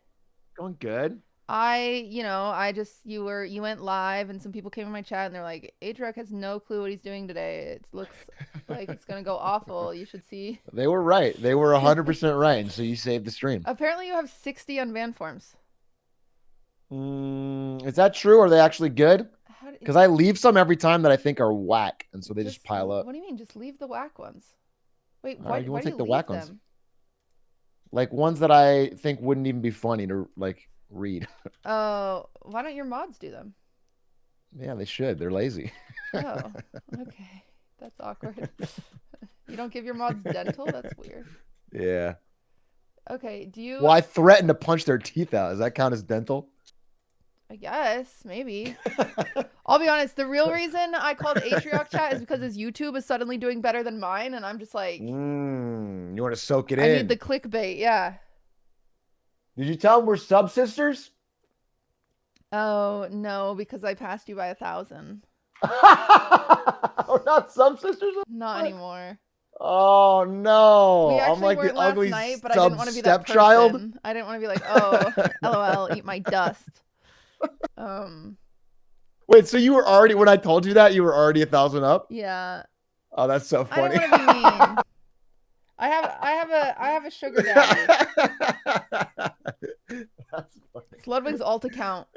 Going good. You went live and some people came in my chat and they're like, Atrioc has no clue what he's doing today. It looks like it's going to go awful. You should see. They were right. They were 100% right. And so you saved the stream. Apparently you have 60 Unban forms. Is that true? Are they actually good? Because I leave some every time that I think are whack. And so they just pile up. What do you mean? Just leave the whack ones. Wait, All why, right, you why want do to you take the leave whack them? ones? Like ones that I think wouldn't even be funny to like read. Oh, why don't your mods do them? Yeah, they should. They're lazy. Oh, okay. That's awkward. You don't give your mods dental? That's weird. Yeah. Okay, do you... Well, I threatened to punch their teeth out. Does that count as dental? I guess, maybe. I'll be honest, the real reason I called Atrioc chat is because his YouTube is suddenly doing better than mine, and I'm just like... You want to soak it in? I need the clickbait, yeah. Did you tell them we're sub-sisters? Oh, no, because I passed you by 1,000. We're not sub-sisters? Not anymore. Oh, no. We actually I'm like weren't the ugly last night, but I didn't want to be that stepchild. person. I didn't want to be like, oh, LOL, eat my dust. Wait, so you were already, when I told you that, you were already 1,000 up? Yeah. Oh, that's so funny. I don't want to be mean. I have a sugar daddy. That's funny. It's Ludwig's alt account.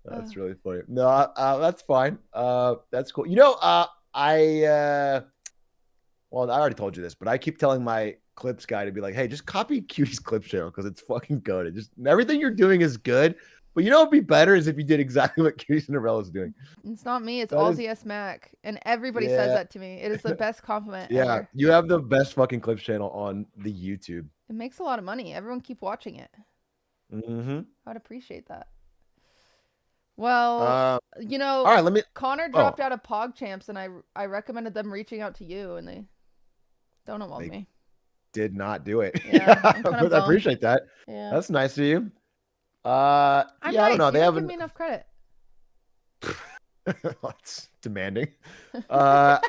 That's really funny. No, that's fine. That's cool. You know, well, I already told you this, but I keep telling my clips guy to be like, hey, just copy Cutie's clips channel because it's fucking good. Just everything you're doing is good. But you know what'd be better is if you did exactly what QTCinderella is doing. It's not me. It's Aussie S Mac, and everybody says that to me. It is the best compliment. Yeah, ever. you have the best fucking clips channel on the YouTube. It makes a lot of money. Everyone keep watching it. Mm-hmm. I'd appreciate that. Well, you know, all right, let me. Connor dropped out of PogChamps, and I recommended them reaching out to you, and they don't involve me. Did not do it. Yeah, I'm but kinda I appreciate that. Yeah. That's nice of you. I'm yeah, nice. I don't know. You They don't haven't. give me enough credit. That's demanding. I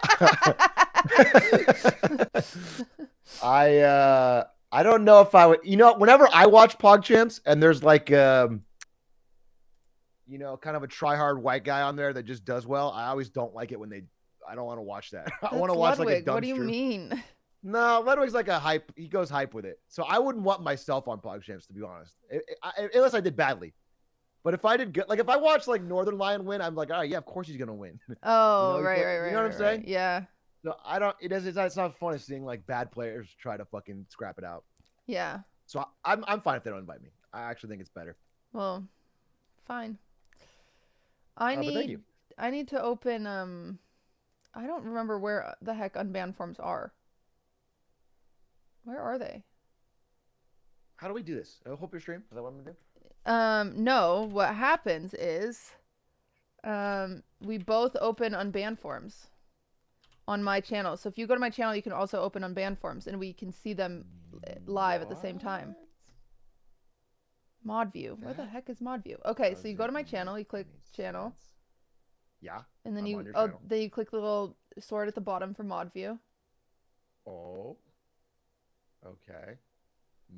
don't know if I would. You know, whenever I watch PogChamps and there's like you know, kind of a try-hard white guy on there that just does well, I always don't like it when they. I don't want to watch that. I want to watch Ludwig. like a dumpster. What do you mean? No, Ludwig's like a hype. He goes hype with it. So I wouldn't want myself on PogChamps, to be honest, unless I did badly. But if I did good, like if I watch like Northern Lion win, I'm like, all right, yeah, of course he's gonna win. Oh, you know, right. You know what I'm saying? Yeah. So I don't. It's not fun seeing like bad players try to fucking scrap it out. Yeah. So I'm fine if they don't invite me. I actually think it's better. Well, fine. But thank you. I need to open I don't remember where the heck Unban Forms are. Where are they? How do we do this? I hope your stream. Is that what I'm gonna do? No. What happens is, we both open Unban Forms on my channel. So if you go to my channel, you can also open Unban Forms, and we can see them live at the same time. Mod view. Where the heck is mod view? Okay, so you go to my channel, you click channel. Yeah. And then then you click the little sword at the bottom for mod view. Oh. Okay.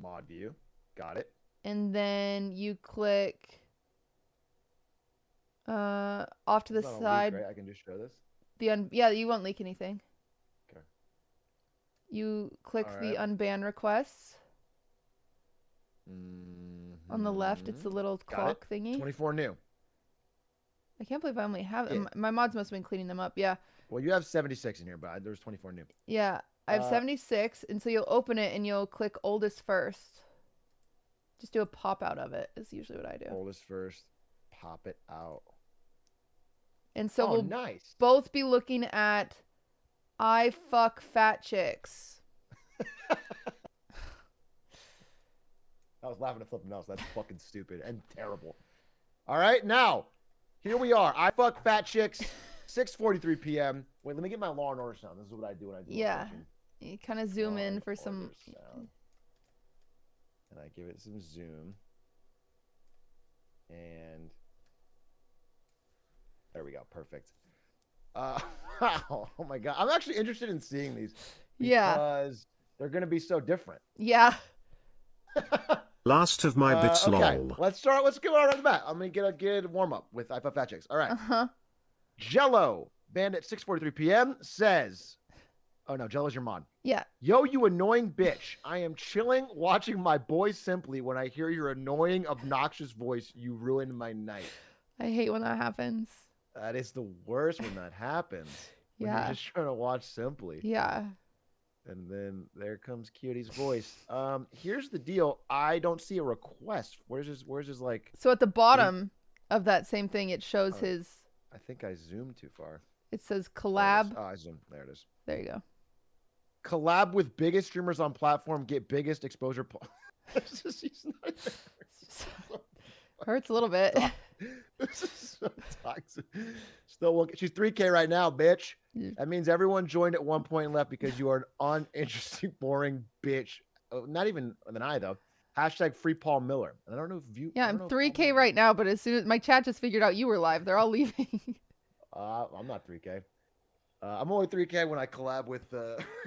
Mod view. Got it. And then you click off to the side. Leak, right? I can just show this. Yeah, you won't leak anything. Okay. You click the right. unban requests. On the left, it's the little clock thingy. 24 new. I can't believe I only have them. My mods must have been cleaning them up. Yeah. Well, you have 76 in here, but there's 24 new. Yeah, I have 76, and so you'll open it and you'll click oldest first. Just do a pop out of it is usually what I do. Oldest first, pop it out. And so we'll nice. both be looking at I fuck fat chicks. I was laughing at something else. That's fucking stupid and terrible. All right, now, here we are. I fuck fat chicks, 6:43 p.m. Wait, let me get my Law and Order sound. This is what I do when I do. Yeah, you kind of zoom in for some. Sound. And I give it some zoom. And there we go. Perfect. Wow. Oh my god. I'm actually interested in seeing these. Because they're gonna be so different. Yeah. Last of my bits, okay. lol. Let's go right off the bat. I'm gonna get a good warm up with I Fuck Fat Chicks. All right. Jello Bandit 6:43 p.m. says, "Oh no, Jello's your mod." Yeah. Yo, you annoying bitch! I am chilling, watching my boy Simply. When I hear your annoying, obnoxious voice, you ruin my night. I hate when that happens. That is the worst when that happens. When Yeah. you're just trying to watch Simply. Yeah. And then there comes Cutie's voice. Here's the deal. I don't see a request. Where's his like? So at the bottom of that same thing, it shows his. I think I zoomed too far. It says collab. Oh, I zoomed. There it is. There you go. Collab with biggest streamers on platform. Get biggest exposure. Hurts a little bit. This is so toxic. Still, she's 3K right now, bitch. That means everyone joined at one point left because you are an uninteresting, boring bitch. Oh, not even an I though. Hashtag free Paul Miller. And I don't know if you. Yeah, I'm 3K right now, but as soon as my chat just figured out you were live, they're all leaving. I'm not 3K. I'm only 3K when I collab with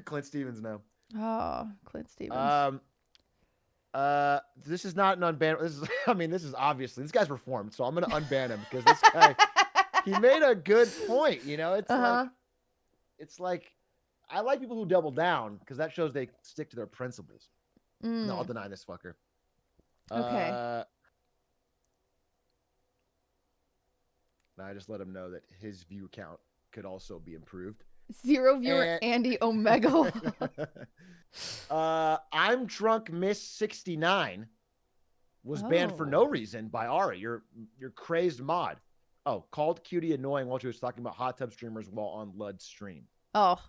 Clint Stevens now. Oh, Clint Stevens. This is not an unban. This is, I mean, this is obviously this guy's reformed, so I'm gonna unban him because this guy, he made a good point. You know, it's like I like people who double down because that shows they stick to their principles. No, I'll deny this fucker. Okay. I just let him know that his view count could also be improved. 0 viewer Andy Omega. I'm drunk Miss 69 was banned for no reason by Ari. You're crazed mod. Oh, called Cutie annoying while she was talking about hot tub streamers while on Lud's stream. Oh,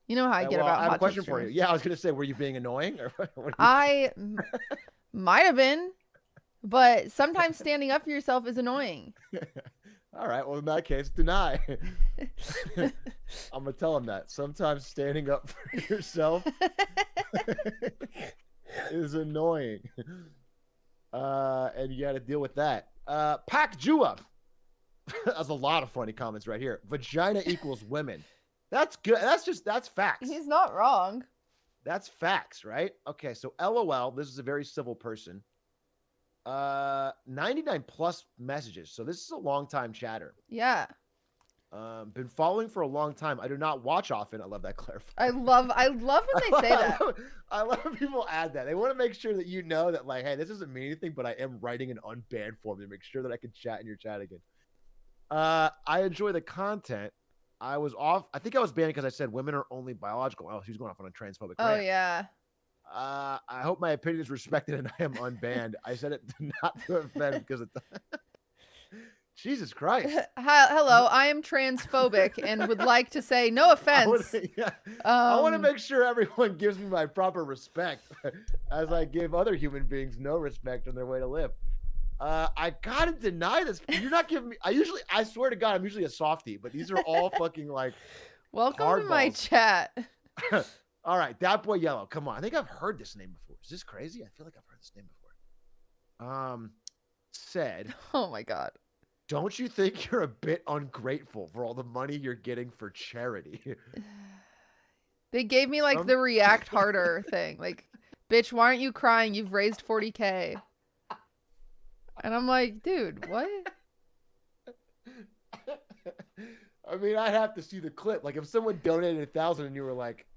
you know how I get about hot tub I have a question streamers. for you. Yeah, I was gonna say, were you being annoying? Or I might have been. But sometimes standing up for yourself is annoying. All right. Well, in that case, deny. I'm gonna tell him that. Sometimes standing up for yourself is annoying. And you got to deal with that. Pack Jua. That's a lot of funny comments right here. Vagina equals women. That's good. That's facts. He's not wrong. That's facts, right? Okay, so LOL, this is a very civil person. 99 plus messages. So this is a long time chatter. Yeah. Been following for a long time. I do not watch often. I love that clarification. I love when they say that. I love when people add that. They want to make sure that you know that, like, hey, this doesn't mean anything, but I am writing an unban form to make sure that I can chat in your chat again. I enjoy the content. I was off. I think I was banned because I said women are only biological. Oh, he was going off on a transphobic Oh, rant. yeah. I hope my opinion is respected and I am unbanned. I said it not to offend because of Jesus Christ. Hello, I am transphobic and would like to say no offense. I want to make sure everyone gives me my proper respect as I give other human beings no respect on their way to live. I gotta deny this. You're not giving me. I swear to God, I'm usually a softie, but these are all fucking like. Welcome to my chat. All right, that boy yellow. Come on, I think I've heard this name before. Is this crazy? I feel like I've heard this name before. Said. Oh my God. Don't you think you're a bit ungrateful for all the money you're getting for charity? They gave me like the react harder thing. Like, bitch, why aren't you crying? You've raised 40K. And I'm like, dude, what? I mean, I'd have to see the clip. Like, if someone donated 1,000 and you were like,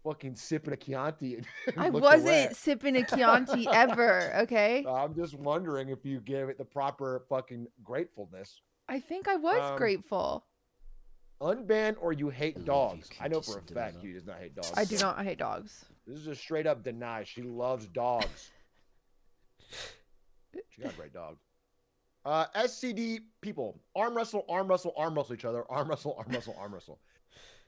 fucking sipping a Chianti. And I wasn't sipping a Chianti ever, okay? I'm just wondering if you gave it the proper fucking gratefulness. I think I was grateful. Unban or you hate dogs? I know for a fact you does not hate dogs. I do not. I hate dogs. This is a straight up deny. She loves dogs. She got a great dog. SCD people. Arm wrestle each other. Arm wrestle.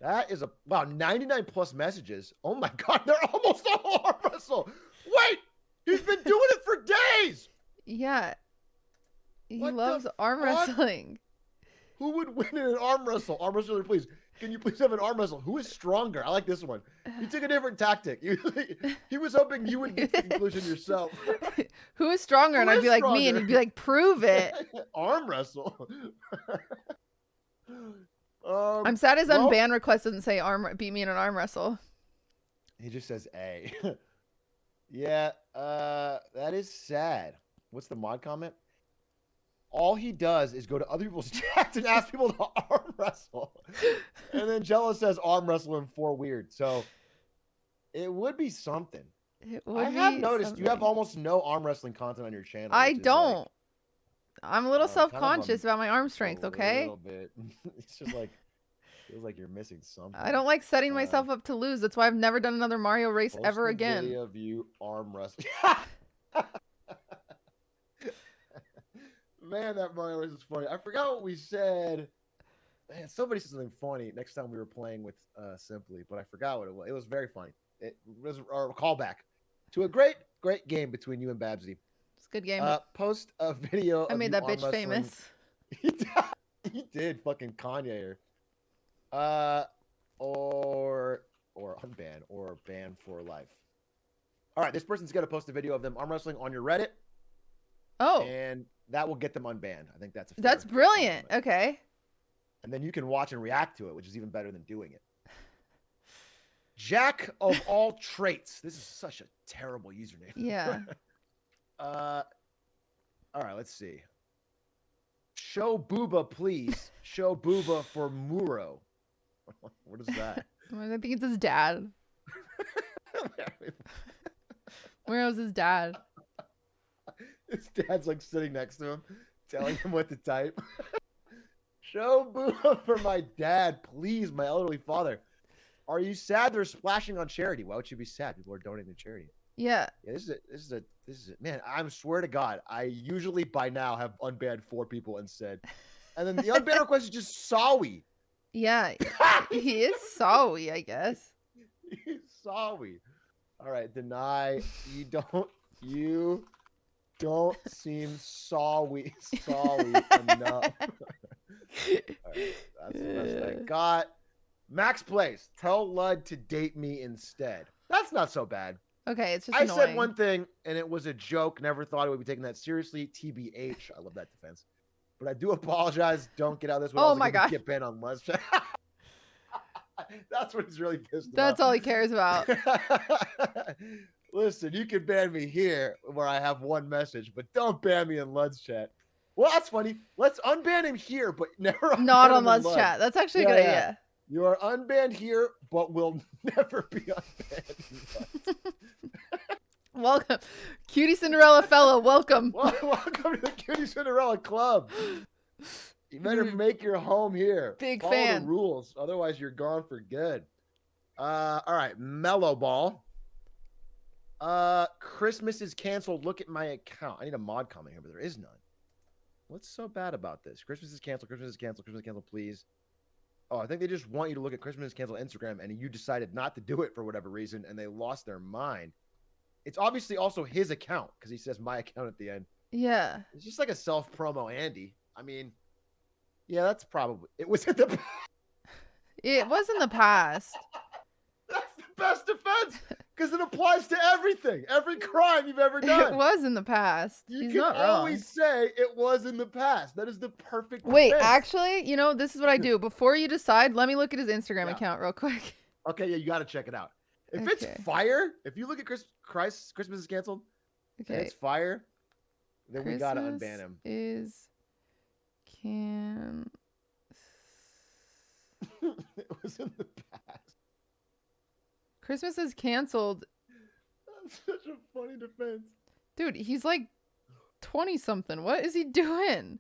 That is about 99 plus messages. Oh my God, they're almost all arm wrestle. Wait, he's been doing it for days. Yeah. He loves arm wrestling. Who would win in an arm wrestle? Arm wrestler, please. Can you please have an arm wrestle? Who is stronger? I like this one. He took a different tactic. He was hoping you would get the conclusion yourself. Who is stronger? And I'd be like, me. And he'd be like, prove it. Arm wrestle. I'm sad his unban request doesn't say beat me in an arm wrestle. He just says A. Yeah, that is sad. What's the mod comment? All he does is go to other people's chats and ask people to arm wrestle. And then Jello says arm wrestle and 4 weird. So it would be something. I have noticed you have almost no arm wrestling content on your channel. I don't. Like, I'm a little self-conscious about my arm strength, okay? A little bit. It's just like, feels like you're missing something. I don't like setting myself up to lose. That's why I've never done another Mario race ever again. Video of you arm wrestling. Man, that Mario race is funny. I forgot what we said. Man, somebody said something funny next time we were playing with Simply, but I forgot what it was. It was very funny. It was a callback to a great game between you and Babsy. It's a good game. Post a video. I made that bitch famous. He did, fucking Kanye her. Or unban or ban for life. All right, this person's got to post a video of them arm wrestling on your Reddit. Oh. And that will get them unbanned. I think that's that's brilliant. Okay. And then you can watch and react to it, which is even better than doing it. Jack of all traits. This is such a terrible username. Yeah. All right, let's see. Show booba, please. Show booba for Muro. What is that? I think it's his dad. Muro's his dad. His dad's like sitting next to him, telling him what to type. Show booba for my dad, please, my elderly father. Are you sad they're splashing on charity? Why would you be sad? People are donating to charity. Yeah. This is it. Man, I swear to God, I usually by now have unbanned 4 people and then the unbanned request is just Sawi. Yeah. He is Sawi, I guess. He's Sawi. All right, deny. You don't seem sorry enough. All right, that's the best I got. Max Place, tell Lud to date me instead. That's not so bad. Okay, it's just I annoying. said one thing and it was a joke. Never thought I would be taking that seriously. TBH. I love that defense. But I do apologize. Don't get out of this one. Oh Also, my God. Get banned on Let's Chat. That's what he's really pissed That's about. all he cares about. Listen, you can ban me here where I have one message, but don't ban me in Lud's chat. Well, that's funny. Let's unban him here, but never Not unban on him in Let's Lud. Chat. That's actually a good idea. You are unbanned here, but will never be unbanned in Lud. Welcome. QTCinderella fellow, welcome. Welcome to the QTCinderella Club. You better make your home here. Big Follow fan. the rules, otherwise you're gone for good. All right, Mellow Ball. Christmas is canceled. Look at my account. I need a mod comment here, but there is none. What's so bad about this? Christmas is canceled. Christmas is canceled. Christmas is canceled. Please. Oh, I think they just want you to look at Christmas is canceled Instagram, and you decided not to do it for whatever reason, and they lost their mind. It's obviously also his account because he says my account at the end. Yeah. It's just like a self promo, Andy. I mean, yeah, that's probably it. Was in the. It was in the past. That's the best defense because it applies to everything, every crime you've ever done. It was in the past. You He's can not always wrong. say it was in the past. That is the perfect. Wait, defense. actually, you know, this is what I do. Before you decide, let me look at his Instagram Yeah. account real quick. Okay, yeah, you got to check it out. If Okay. it's fire, if you look at Christmas is canceled, and Okay. it's fire, then we got to unban Christmas him. Is can It was in the past. Christmas is canceled. That's such a funny defense. Dude, he's like 20 something. What is he doing?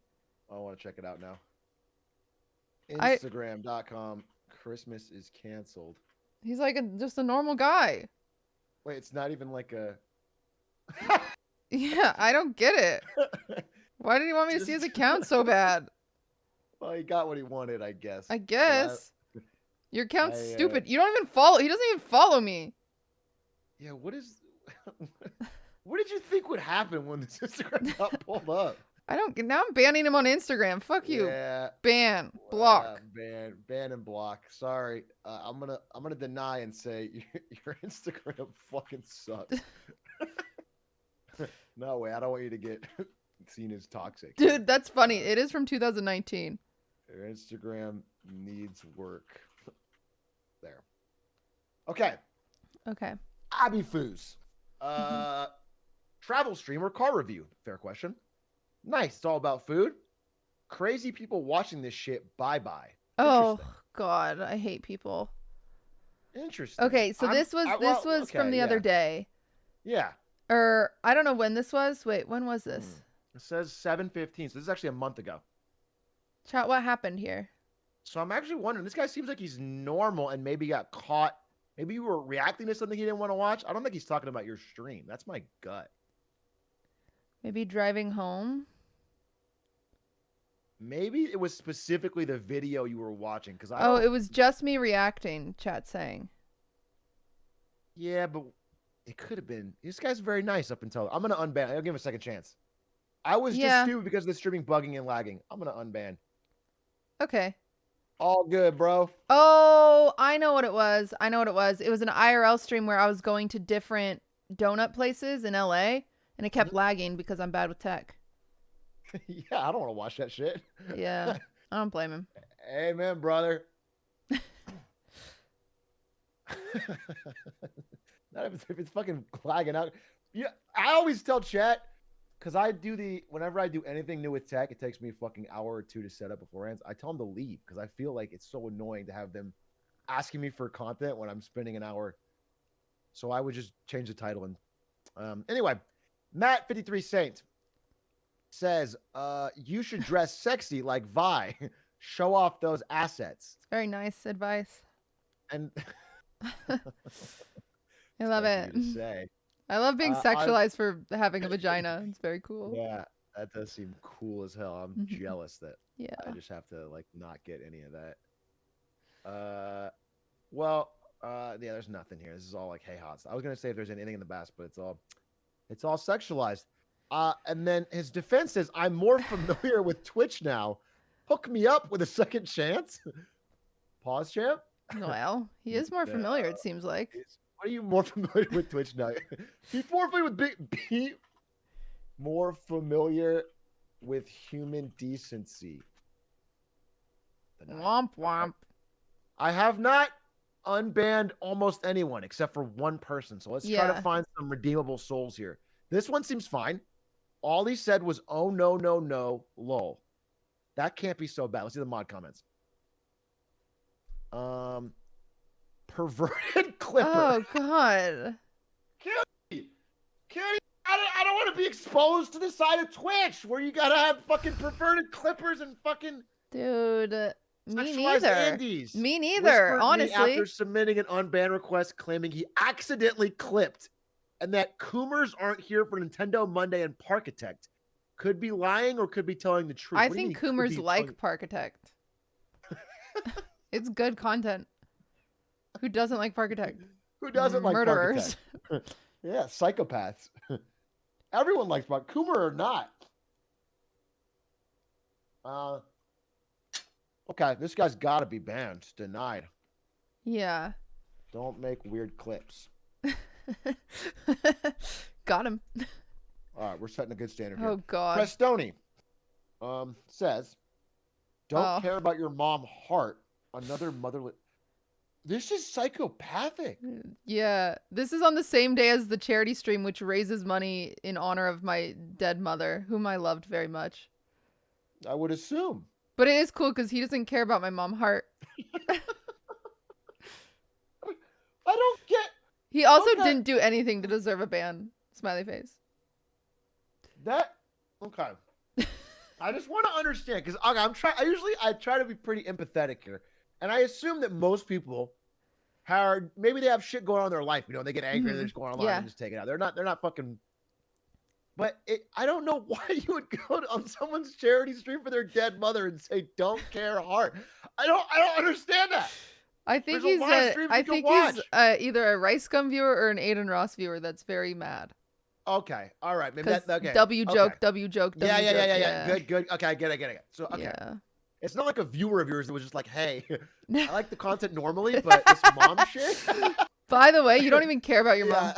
I want to check it out now. I- Instagram.com. Christmas is canceled. He's like just a normal guy. Wait, it's not even like a. Yeah, I don't get it. Why did he want me to see his account so bad? Well, he got what he wanted, I guess. I guess. Your account's I, stupid. You don't even follow. He doesn't even follow me. Yeah, what is. What did you think would happen when this Instagram got pulled up? I don't. Now I'm banning him on Instagram. Fuck you. Yeah. Ban. Block. Ban and block. Sorry, I'm gonna deny and say your Instagram fucking sucks. No way, I don't want you to get seen as toxic. Dude, that's funny. It is from 2019. Your Instagram needs work. There. Okay, Okay. Abby Foos. Travel stream or car review? Fair question. Nice. It's all about food. Crazy people watching this shit. Bye-bye. Oh God, I hate people. Interesting. Okay, so this was from the other day. Yeah. Or I don't know when this was. Wait, when was this? It says 7/15. So this is actually a month ago. Chat, what happened here? So I'm actually wondering, this guy seems like he's normal and maybe got caught. Maybe you were reacting to something he didn't want to watch. I don't think he's talking about your stream. That's my gut. Maybe driving home. Maybe it was specifically the video you were watching. Because Oh, it was just me reacting, chat saying. Yeah, but it could have been. This guy's very nice up until. I'm going to unban. I'll give him a second chance. I was just stupid because of the streaming bugging and lagging. I'm going to unban. Okay. All good, bro. Oh, I know what it was. I know what it was. It was an IRL stream where I was going to different donut places in LA and it kept lagging because I'm bad with tech. Yeah, I don't want to watch that shit. Yeah, I don't blame him. Amen, brother. Not if it's fucking lagging out. Yeah, I always tell chat because whenever I do anything new with tech, it takes me a fucking hour or two to set up beforehand. I tell them to leave because I feel like it's so annoying to have them asking me for content when I'm spending an hour. So I would just change the title. And anyway, Matt53 Saint says, you should dress sexy like Vi. Show off those assets. It's very nice advice. And I love it. Say. I love being sexualized for having a vagina. It's very cool. Yeah, that does seem cool as hell. I'm jealous that Yeah. I just have to like not get any of that. Well, yeah, there's nothing here. This is all like hey hots. I was gonna say if there's anything in the basket, but it's all sexualized. And then his defense says, I'm more familiar with Twitch now. Hook me up with a second chance. Pause, champ. Well, he is more familiar, it seems like. What are you more familiar with Twitch now? Be more familiar with be more familiar with human decency. Womp womp. I have not unbanned almost anyone except for one person. So let's try to find some redeemable souls here. This one seems fine. All he said was, oh, no, no, no, lol. That can't be so bad. Let's see the mod comments. Perverted clipper. Oh, God. Cutie, I don't want to be exposed to the side of Twitch where you got to have fucking perverted clippers and fucking... Dude, me neither. Andes. Me neither, Whispered honestly. Me after submitting an unban request claiming he accidentally clipped and that Coomers aren't here for Nintendo Monday and Parkitect. Could be lying or could be telling the truth. I think Coomers like Parkitect. It's good content. Who doesn't like Parkitect? Who doesn't like Murderers. Parkitect? Yeah, psychopaths. Everyone likes Parkitect. Coomer or not. Okay, this guy's got to be banned. Denied. Yeah. Don't make weird clips. Got him. All right, we're setting a good standard here. Oh, God. Prestoni says, don't care about your mom heart. Another motherless. This is psychopathic. Yeah. This is on the same day as the charity stream, which raises money in honor of my dead mother, whom I loved very much. I would assume. But it is cool because he doesn't care about my mom heart. I don't get... He also didn't do anything to deserve a ban. Smiley face. That... Okay. I just want to understand, because okay, I try to be pretty empathetic here. And I assume that most people maybe they have shit going on in their life. You know, they get angry and they just go online and just take it out. They're not fucking... But I don't know why you would go on someone's charity stream for their dead mother and say, don't care heart. I don't understand that. I think he's either a Rice Gum viewer or an Aiden Ross viewer that's very mad. Okay. All right. Maybe that's okay. W joke. Yeah. Good. Okay. I get it. So, okay. Yeah. It's not like a viewer of yours that was just like, hey, I like the content normally, but this mom shit. By the way, you don't even care about your mom.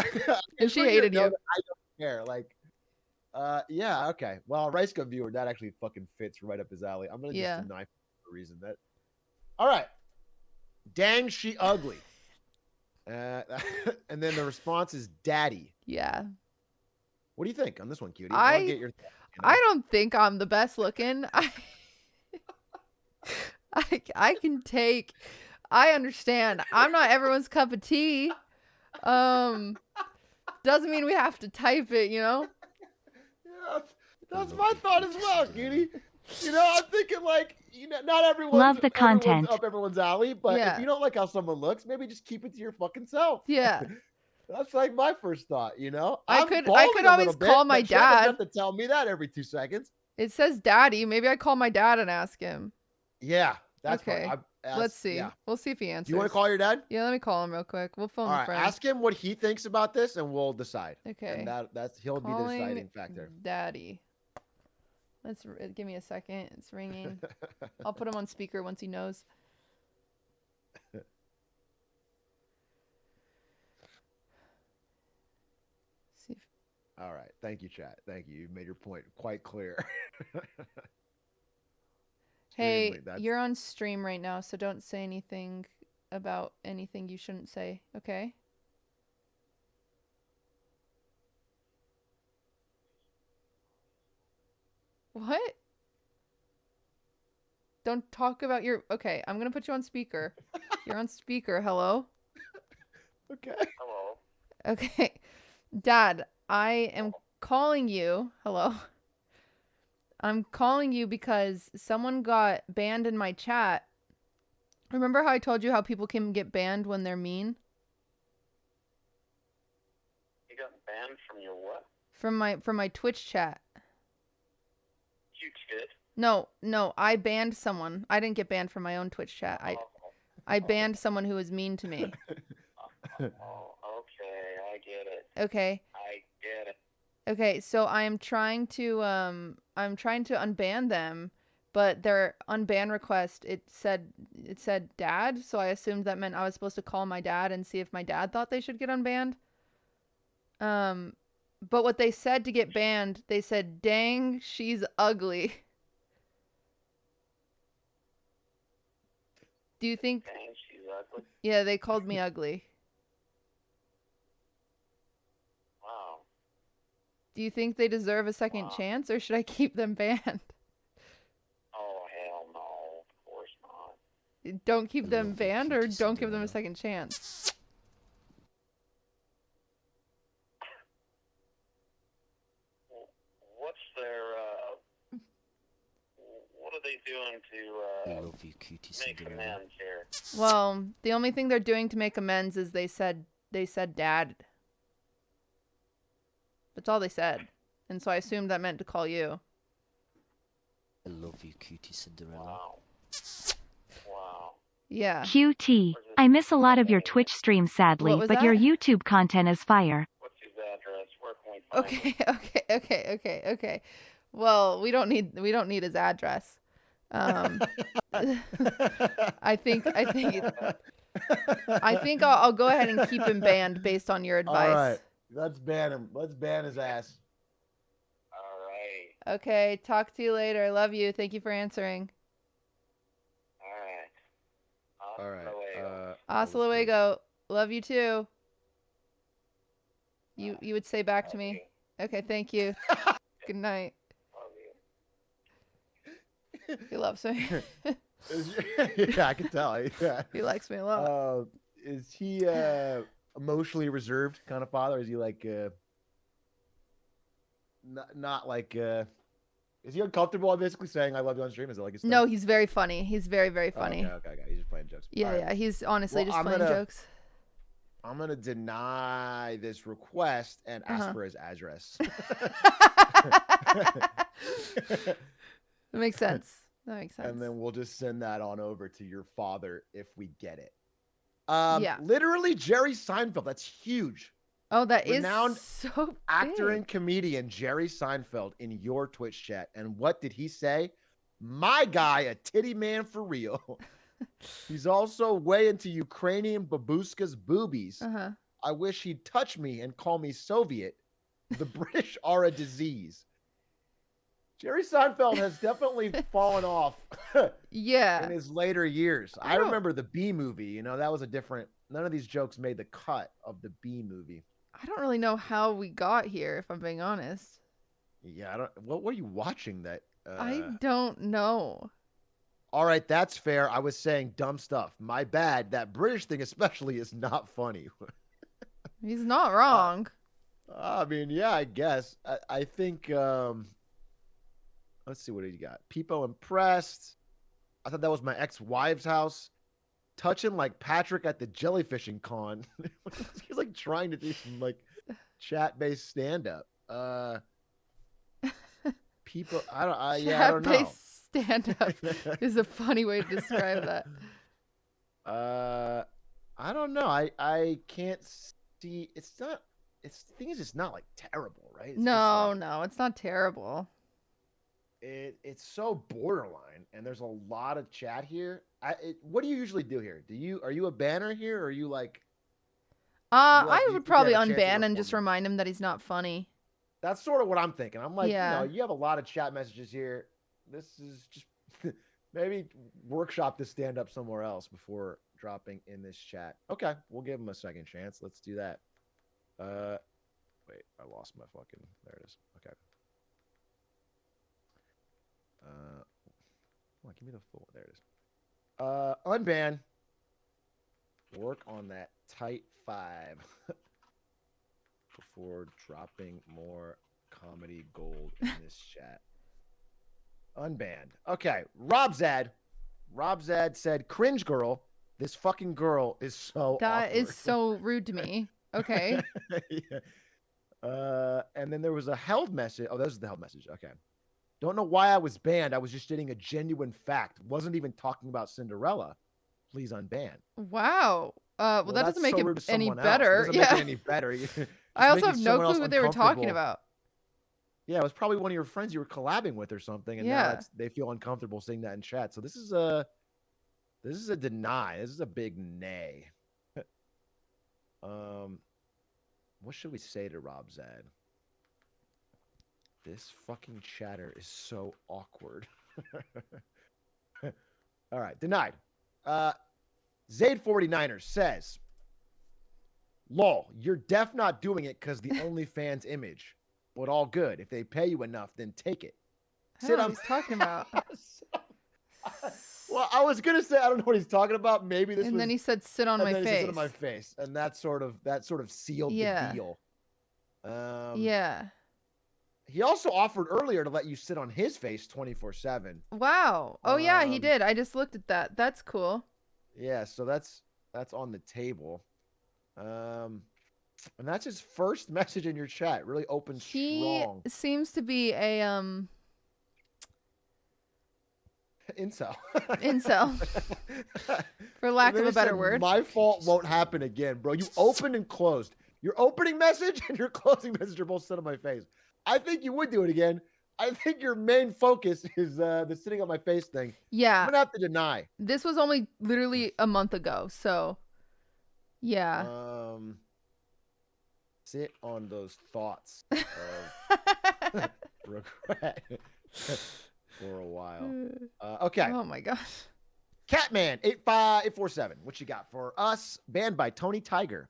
And she hated you. I don't care. Like, yeah. Okay. Well, Rice Gum viewer, that actually fucking fits right up his alley. I'm going to just deny for a reason that. All right. Dang, she ugly. And then the response is daddy. Yeah. What do you think on this one, Cutie? I get your I don't think I'm the best looking. I can take. I understand. I'm not everyone's cup of tea. Doesn't mean we have to type it, you know? Yeah, that's my thought as well, Cutie. You know, I'm thinking like, you know, not everyone's love the content up everyone's alley, but if you don't like how someone looks, maybe just keep it to your fucking self. Yeah. That's like my first thought, you know? I could always call my dad. Have to tell me that every 2 seconds. It says daddy. Maybe I call my dad and ask him. Yeah, that's okay. Let's see. Yeah. We'll see if he answers. Do you want to call your dad? Yeah, let me call him real quick. We'll phone the friend. Ask him what he thinks about this, and we'll decide. Okay. And he'll be the deciding factor. Daddy. Give me a second. It's ringing. I'll put him on speaker once he knows. All right. Thank you, chat. Thank you. You made your point quite clear. Hey, you're on stream right now, so don't say anything about anything you shouldn't say, okay? What? Don't talk about your... Okay, I'm going to put you on speaker. You're on speaker. Hello? Okay. Hello. Okay. Dad, I am calling you. Hello? I'm calling you because someone got banned in my chat. Remember how I told you how people can get banned when they're mean? You got banned from your what? From my Twitch chat. You did? No, I banned someone. I didn't get banned from my own Twitch chat. I banned someone who was mean to me. Oh, okay, I get it. Okay. I get it. Okay, so I'm trying to unban them, but their unban request it said dad, so I assumed that meant I was supposed to call my dad and see if my dad thought they should get unbanned. But what they said to get banned, they said, "Dang, she's ugly." Do you think? Dang, she's ugly. Yeah, they called me ugly. Wow. Do you think they deserve a second chance, or should I keep them banned? Oh, hell no. Of course not. Don't keep them Love banned, you, or don't give them a QTCinderella. second chance. What's their, what are they doing to, Love you, make QTCinderella. amends here? Well, the only thing they're doing to make amends is they said dad. That's all they said. And so I assumed that meant to call you. I love you, QTCinderella. Wow. Wow. Yeah. QT. I miss a lot of your Twitch streams sadly, What was but your that? YouTube content is fire. What's his address? Where can we find him? Okay. Well, we don't need his address. I think I'll go ahead and keep him banned based on your advice. All right, let's ban him. Let's ban his ass. All right. Okay, talk to you later. Love you. Thank you for answering. All right. All right. Luego. Hasta luego. Love you too. You would say back to me. Okay, thank you. Good night. Love you. He loves me. Yeah, I can tell. Yeah. He likes me a lot. Is he emotionally reserved kind of father? Is he like not like is he uncomfortable basically saying I love you on stream? Is it like his No, thing? he's very funny. He's very, very Oh, funny. okay. He's just playing jokes. Yeah, All right. yeah. He's honestly Well, just I'm playing gonna- jokes. I'm gonna deny this request and ask for his address. That makes sense. That makes sense. And then we'll just send that on over to your father if we get it. Yeah. Literally Jerry Seinfeld. That's huge. Oh, that is Renowned so Actor big. and comedian Jerry Seinfeld in your Twitch chat. And what did he say? My guy, a titty man for real. He's also way into Ukrainian babushka's boobies. Uh-huh. I wish he'd touch me and call me Soviet. The British are a disease. Jerry Seinfeld has definitely fallen off Yeah. in his later years. I I don't- remember the B movie. You know, that was a different. None of these jokes made the cut of the B movie. I don't really know how we got here, if I'm being honest. Yeah, I don't. What were you watching? That. I don't know. All right, that's fair. I was saying dumb stuff. My bad. That British thing, especially, is not funny. He's not wrong. I mean, yeah, I guess. I think. Let's see what he got. Peepo impressed. I thought that was my ex-wife's house. Touching like Patrick at the jellyfishing con. He's like trying to do some like chat-based stand-up. People, I don't know. Chat-based stand-up is a funny way to describe that. I don't know. I can't see. It's not. It's the thing is, it's not like terrible, right? It's just, No, like, no, it's not terrible. it's so borderline, and there's a lot of chat here. What do you usually do here? Are you a banner here, or are you like? I you would think you probably have a chance to unban and reform just it? remind him that he's not funny. That's sort of what I'm thinking. I'm like, Yeah. you have a lot of chat messages here. This is just maybe workshop this stand up somewhere else before dropping in this chat. Okay, we'll give him a second chance. Let's do that. Wait, I lost my fucking. There it is. Okay. Come on, give me the full. There it is. Unban. Work on that tight 5 before dropping more comedy gold in this chat. Unbanned. Okay, Rob Zad said, "Cringe girl. This fucking girl is so That is awkward." so rude to me. Okay. Yeah. And then there was a held message. Oh, that was the held message. Okay. Don't know why I was banned. I was just stating a genuine fact. Wasn't even talking about Cinderella. Please unban. Wow. Well, that that's doesn't make so it rude to any someone else. It better. doesn't make Yeah. it any better. I also have no clue what they were talking about. Yeah, it was probably one of your friends you were collabing with or something, and now they feel uncomfortable seeing that in chat. So this is a deny. This is a big nay. What should we say to Rob Zad? This fucking chatter is so awkward. All right, denied. Zaid 49ers says, lol, you're def not doing it because the OnlyFans image. But all good. If they pay you enough, then take it. I don't know what he's talking about. Well, I was gonna say I don't know what he's talking about. Maybe this. And was, then he said, "Sit on my then face." He said, "Sit on my face," and that sort of sealed the deal. Yeah. He also offered earlier to let you sit on his face 24/7. Wow. Oh yeah, he did. I just looked at that. That's cool. Yeah, so that's on the table. And that's his first message in your chat. Really open, strong. He seems to be a incel. Incel. For lack of a better word. My fault won't happen again, bro. You opened and closed. Your opening message and your closing message are both set on my face. I think you would do it again. I think your main focus is the sitting on my face thing. Yeah. I'm gonna have to deny. This was only literally a month ago, so yeah. Sit on those thoughts of regret for a while. Okay. Oh my gosh. Catman 85847. What you got for us? Banned by Tony Tiger.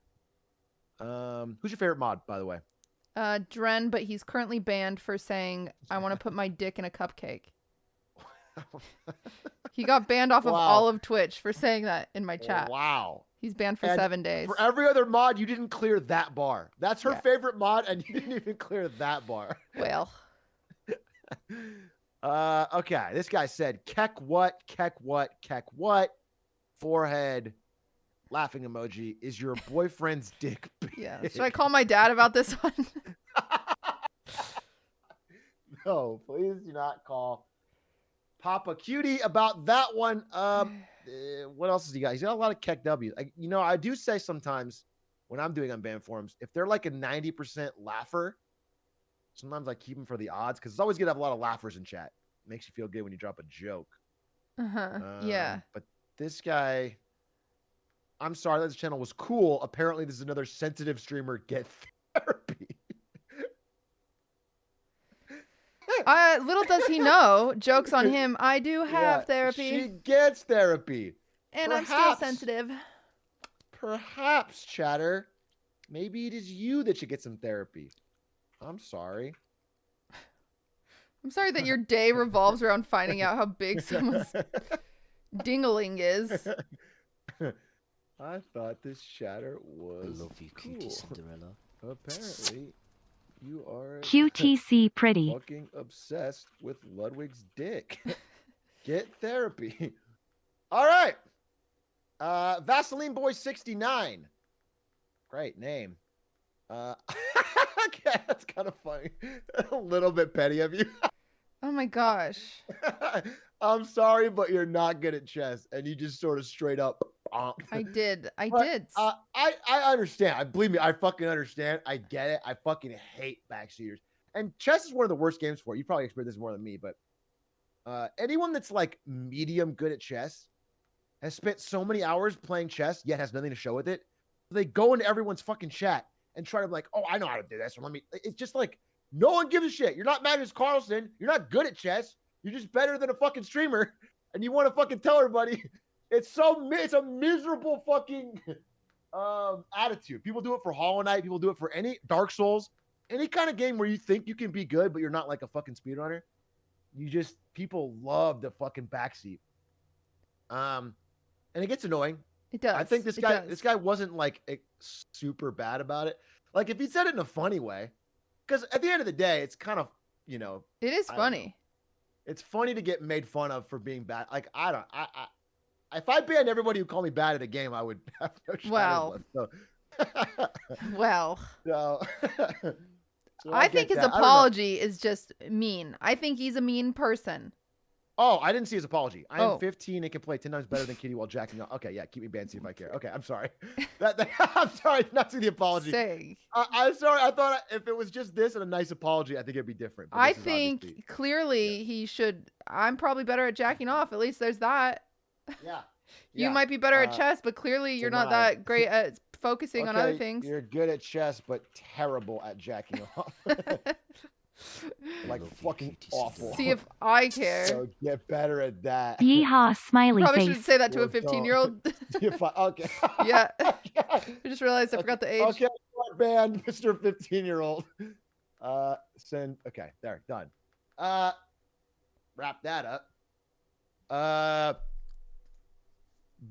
Who's your favorite mod, by the way? Dren, but he's currently banned for saying I want to put my dick in a cupcake. He got banned off of all of Twitch for saying that in my chat. Wow. He's banned for 7 days. For every other mod, you didn't clear that bar. That's her favorite mod, and you didn't even clear that bar. Well. Okay. This guy said, keck what, keck what, keck what. Forehead, laughing emoji. Is your boyfriend's dick big? Yeah. Should I call my dad about this one? No, please do not call Papa Cutie about that one. What else has he got? He's got a lot of keck W's. I do say sometimes when I'm doing Unban Forms, if they're like a 90% laugher, sometimes I keep them for the odds because it's always going to have a lot of laughers in chat. It makes you feel good when you drop a joke. Yeah. But this guy, I'm sorry that this channel was cool. Apparently, this is another sensitive streamer get therapy. Little does he know, joke's on him, I do have therapy. She gets therapy. And I'm still sensitive. Perhaps, chatter, maybe it is you that should get some therapy. I'm sorry. I'm sorry that your day revolves around finding out how big someone's dingling is. I thought this chatter was I love you, cool. QTCinderella. Apparently, you are QTC pretty. fucking obsessed with Ludwig's dick. Get therapy. All right. Vaseline Boy 69. Great name. Okay, that's kind of funny. A little bit petty of you. Oh my gosh. I'm sorry, but you're not good at chess, and you just sort of straight up. I did. I understand. Believe me, I fucking understand. I get it. I fucking hate backseaters. And chess is one of the worst games for it. You probably experienced this more than me, but anyone that's like medium good at chess has spent so many hours playing chess, yet has nothing to show with it. They go into everyone's fucking chat and try to be like, oh, I know how to do this. It's just like, no one gives a shit. You're not Magnus Carlsen. You're not good at chess. You're just better than a fucking streamer. And you want to fucking tell everybody it's a miserable fucking attitude. People do it for Hollow Knight. People do it for any Dark Souls, any kind of game where you think you can be good, but you're not like a fucking speedrunner. People love the fucking backseat. And it gets annoying. It does. I think this guy wasn't like super bad about it. Like if he said it in a funny way, because at the end of the day, it's kind of, it is funny. It's funny to get made fun of for being bad. Like if I banned everybody who called me bad at a game, I would have no shot. Well. So, I think his apology is just mean. I think he's a mean person. Oh, I didn't see his apology. I am Oh. 15 and can play 10 times better than Kitty while jacking off. Okay, yeah, keep me banned, see if I care. Okay, I'm sorry. I'm sorry, I did not see the apology. Say. I'm sorry. I thought if it was just this and a nice apology, I think it'd be different. But I this is think obviously- clearly he should. I'm probably better at jacking off. At least there's that. Yeah. You yeah. might be better at chess, but clearly you're not denied. that great at focusing on other Okay, things. You're good at chess, but terrible at jacking off. Like Love you, fucking QT awful. See if I care. So get better at that. Yeehaw, smiley Probably face. shouldn't say that to a Well, don't. 15-year-old. Okay. Yeah. Okay. I just realized I forgot the age. Okay, banned, Mr. 15-year-old. Send. Okay, there, done. Wrap that up.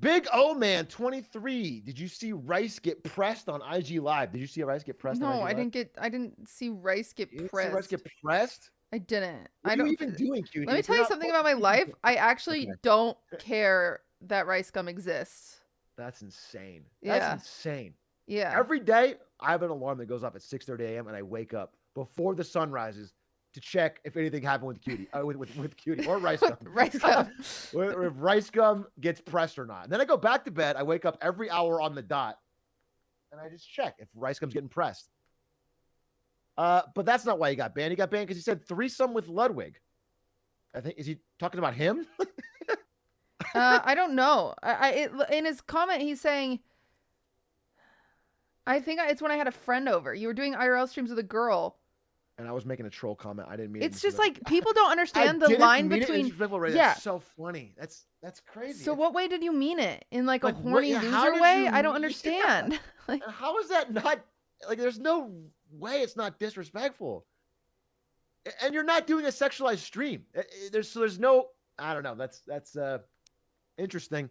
Big O Man 23. Did you see Rice get pressed on IG Live? Did you see Rice get pressed? on No, IG Live? I didn't see Rice get You didn't see pressed. Rice get pressed? I didn't. What I are don't you even doing, Cutie? Let me If tell you're you not something about my life. I actually Okay. don't care that Rice Gum exists. That's insane. That's Yeah. insane. Yeah. Every day, I have an alarm that goes off at 6:30 a.m. and I wake up before the sun rises to check if anything happened with Cutie, with Cutie or Rice Gum. Rice Gum. If Rice Gum gets pressed or not. And then I go back to bed. I wake up every hour on the dot, and I just check if Rice Gum's getting pressed. But that's not why he got banned. He got banned because he said threesome with Ludwig. I think, is he talking about him? I don't know. In his comment, he's saying, I think it's when I had a friend over. You were doing IRL streams with a girl. And I was making a troll comment. I didn't mean it. It's just like people don't I understand the didn't line mean it between. disrespectful, Ray. Yeah. That's so funny. That's crazy. So what way did you mean it? In like a Like, what- horny yeah, how loser did way? you I don't mean- understand. Like, How is that not like? There's no way it's not disrespectful. And you're not doing a sexualized stream. There's no. I don't know. That's interesting.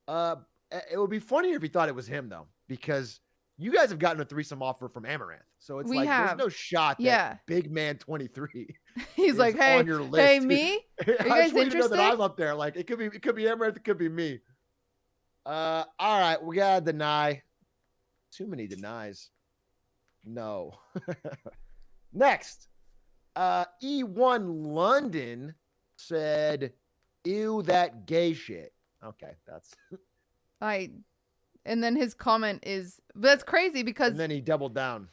It would be funnier if he thought it was him though, because you guys have gotten a threesome offer from Amaranth, so it's We like have. there's no shot that Yeah. Big Man 23. he's is like, hey, on your hey, list. me? I you just guys want you to know that interested? I'm up there. Like it could be Amaranth, it could be me. All right, we gotta deny. Too many denies. No. Next, E1 London said, "Ew, that gay shit." Okay, that's. And then his comment is, that's crazy because And then he doubled down.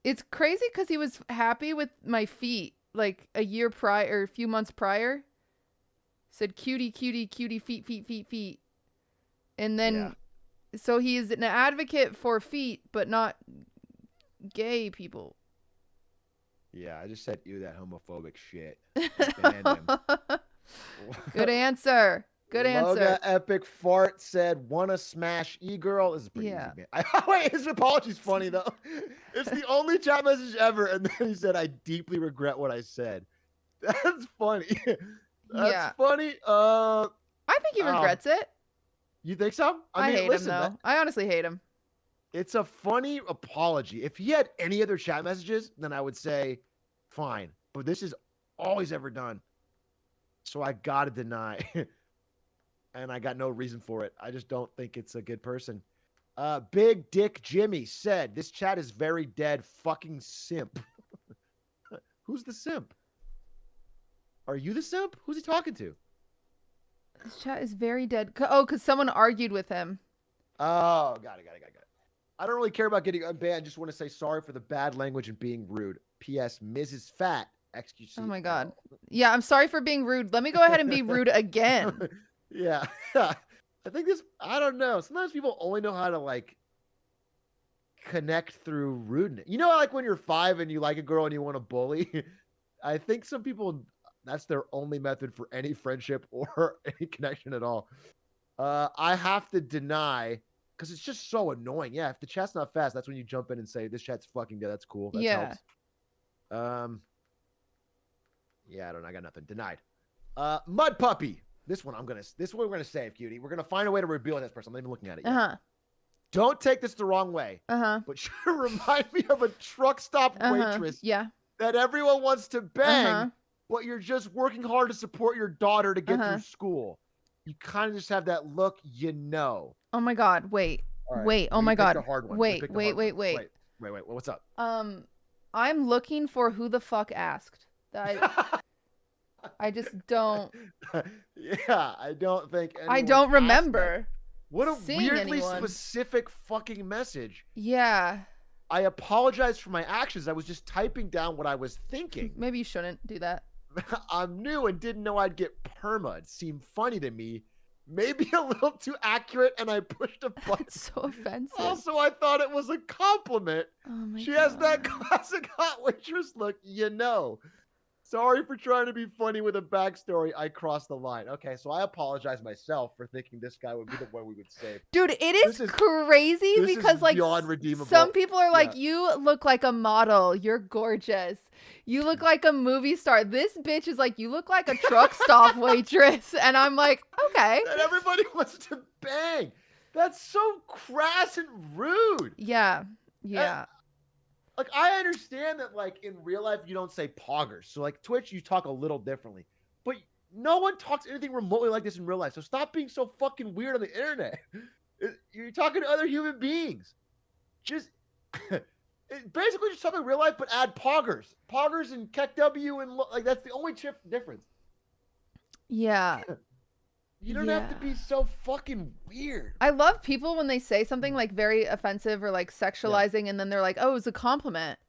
it's crazy because he was happy with my feet like a year prior, or a few months prior. Said cutie, cutie, cutie, feet, feet, feet, feet. And then, so he is an advocate for feet, but not gay people. Yeah, I just said, "Ew, that homophobic shit." Banned him. Good answer. Good answer. Loga Epic Fart said, "Wanna smash e-girl?" This is pretty Yeah. easy, man. Wait, his apology's funny though. It's the only chat message ever, and then he said, "I deeply regret what I said." That's funny. That's funny. I think he regrets it. You think so? I mean, hate listen, him though. I honestly hate him. it's a funny apology. If he had any other chat messages, then I would say, fine. But this is all he's ever done. So I gotta deny. And I got no reason for it. I just don't think it's a good person. Big Dick Jimmy said, "This chat is very dead. Fucking simp." Who's the simp? Are you the simp? Who's he talking to? This chat is very dead. Oh, because someone argued with him. Oh, got it. I don't really care about getting unbanned. I just want to say sorry for the bad language and being rude. P.S. Mrs. Fat. XQC. Oh my God. Yeah, I'm sorry for being rude. Let me go ahead and be rude again. Yeah. I think this, I don't know. Sometimes people only know how to like connect through rudeness. You know, like when you're 5 and you like a girl and you want to bully. I think some people, that's their only method for any friendship or any connection at all. I have to deny because it's just so annoying. Yeah, if the chat's not fast, that's when you jump in and say, "This chat's fucking dead." That's cool. That Yeah. helps. Yeah, I don't know. I got nothing. Denied. Mud Puppy. This one we're gonna save, Cutie. We're gonna find a way to reveal this person. I'm not even looking at it yet. Uh-huh. Don't take this the wrong way, Uh-huh. but you remind me of a truck stop waitress Yeah. that everyone wants to bang, Uh-huh. but you're just working hard to support your daughter to get Uh-huh. through school. You kind of just have that look, you know. Oh my God. Wait. All right, Wait. Oh we my picked God. a hard one. We Wait. picked a Wait. hard Wait. one. Wait. Wait. What's up? I'm looking for who the fuck asked. I just don't. Yeah, I don't think. I anyone don't asked that. remember. What a seeing weirdly anyone. specific fucking message. Yeah. I apologize for my actions. I was just typing down what I was thinking. Maybe you shouldn't do that. I'm new and didn't know I'd get perma. It seemed funny to me. Maybe a little too accurate, and I pushed a button. That's so offensive. Also, I thought it was a compliment. Oh my She God. has that classic hot waitress look, you know. Sorry for trying to be funny with a backstory. I crossed the line. Okay, so I apologize myself for thinking this guy would be the one we would save. Dude, it is This is- crazy this because is like beyond redeemable. some people are like, Yeah. you look like a model. You're gorgeous. You look like a movie star. This bitch is like, you look like a truck stop waitress. And I'm like, okay. And everybody wants to bang. That's so crass and rude. Yeah. Yeah. Like, I understand that, like, in real life, you don't say poggers. So, like, Twitch, you talk a little differently. But no one talks anything remotely like this in real life. So stop being so fucking weird on the internet. You're talking to other human beings. Just basically just talk in real life, but add poggers. Poggers and Keck W and, like, that's the only difference. Yeah. You don't have to be so fucking weird. I love people when they say something like very offensive or like sexualizing and then they're like, oh, it's a compliment.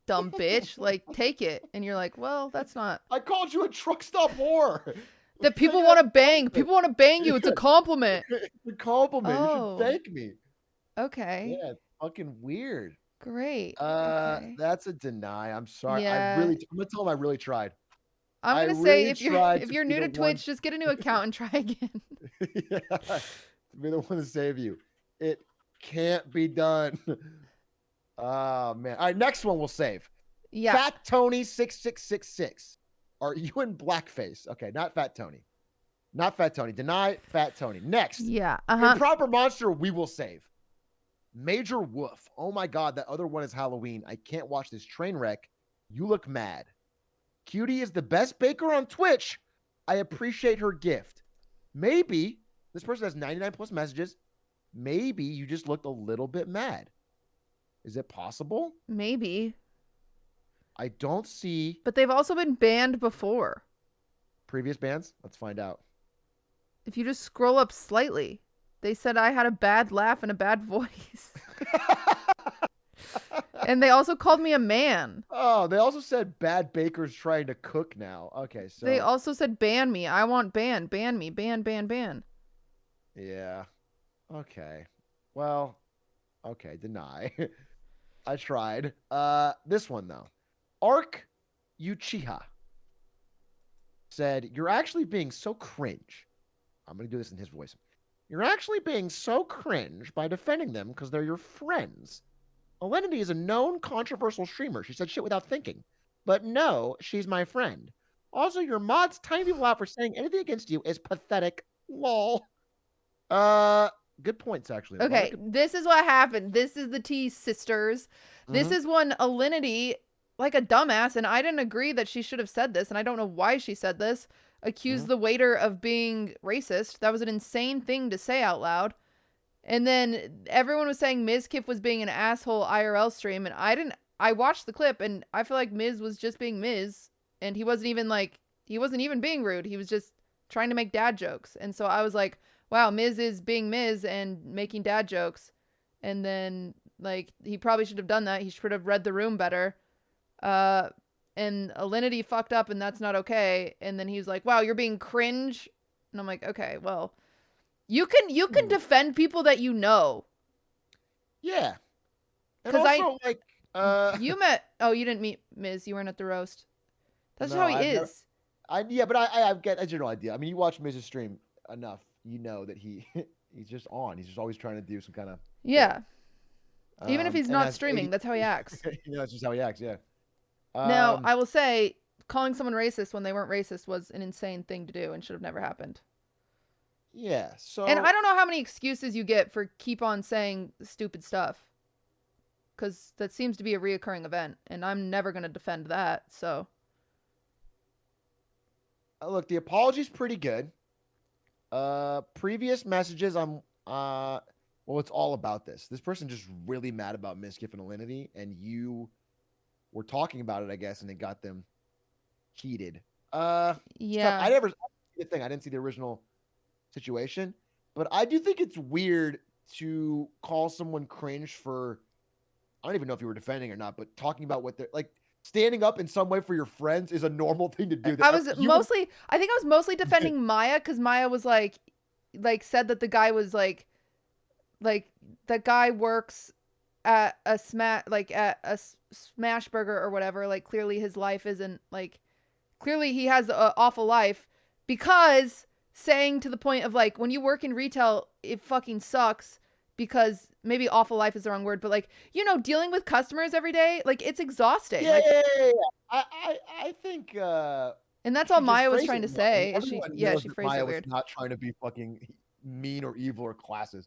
Dumb bitch. Like, take it. And you're like, well, that's not. I called you a truck stop whore. That people want to bang. People want to bang you. It's a compliment. It's a compliment. Oh. You should thank me. Okay. Yeah, it's fucking weird. Great. Okay. That's a deny. I'm sorry. Yeah. I'm gonna tell him I really tried. I'm gonna I say really if tried you're to new be to the one- Twitch, just get a new account and try again. Yeah, to be the one to save you. It can't be done. Oh man. All right, next one we'll save. Yeah. Fat Tony 6666. Are you in blackface? Okay, not Fat Tony. Not Fat Tony. Deny Fat Tony. Next. Yeah. Improper monster, we will save. Major Woof. Oh my God, that other one is Halloween. I can't watch this train wreck. You look mad. Cutie is the best baker on Twitch. I appreciate her gift. Maybe this person has 99 plus messages. Maybe you just looked a little bit mad. Is it possible? Maybe. I don't see But they've also been banned before. previous bans. Let's find out. If you just scroll up slightly, they said I had a bad laugh and a bad voice. And they also called me a man. Oh, they also said bad bakers trying to cook now. Okay, so They also said ban me. I want ban. Ban me. Ban, ban, ban. yeah. Okay. Well, okay, deny. I tried. This one though. Ark Uchiha said, "You're actually being so cringe." I'm going to do this in his voice. "You're actually being so cringe by defending them because they're your friends. Alenity is a known controversial streamer. She said shit without thinking. But no, she's my friend. Also, your mods time people out for saying anything against you is pathetic. Lol." Good points, actually. Okay, this is what happened. This is the tea, sisters. This is when Alinity, like a dumbass, and I didn't agree that she should have said this, and I don't know why she said this, accused the waiter of being racist. That was an insane thing to say out loud. And then everyone was saying Mizkif was being an asshole IRL stream, and I watched the clip, and I feel like Miz was just being Miz, and he wasn't even being rude. He was just trying to make dad jokes. And so I was like, wow, Miz is being Miz and making dad jokes. And then, like, he probably should have done that. He should have read the room better. And Alinity fucked up, and that's not okay. And then he was like, wow, you're being cringe. And I'm like, okay, well, you can defend people that you know. Yeah. And 'Cause also, you didn't meet Miz. You weren't at the roast. That's No, how he I've never- is. but I get a general idea. I mean, you watch Miz's stream enough, you know that he's just on. He's just always trying to do some kind of Yeah. Even if he's and not as streaming, 80 that's how he acts. that's just how he acts. Yeah. Now, I will say, calling someone racist when they weren't racist was an insane thing to do and should have never happened. Yeah. So. And I don't know how many excuses you get for keep on saying stupid stuff. Because that seems to be a reoccurring event. And I'm never going to defend that. So. Look, the apology's pretty good. Previous messages, well, it's all about this. This person just really mad about Mizkif and Alinity, and you were talking about it, I guess, and it got them heated. Yeah. I never the thing. I didn't see the original situation, but I do think it's weird to call someone cringe for. I don't even know if you were defending or not, but talking about what they're like. Standing up in some way for your friends is a normal thing to do. I think I was mostly defending Maya because Maya was like said that the guy was like that guy works at a smash burger or whatever. Like clearly his life isn't like, clearly he has an awful life, because saying to the point of like, when you work in retail, it fucking sucks. Because maybe awful life is the wrong word, but like, you know, dealing with customers every day, like it's exhausting. Yeah, like, yeah. I think and that's all Maya was phrased trying it to wrong. say. Everyone She knows that phrased Maya it weird. was not trying to be fucking mean or evil or classes.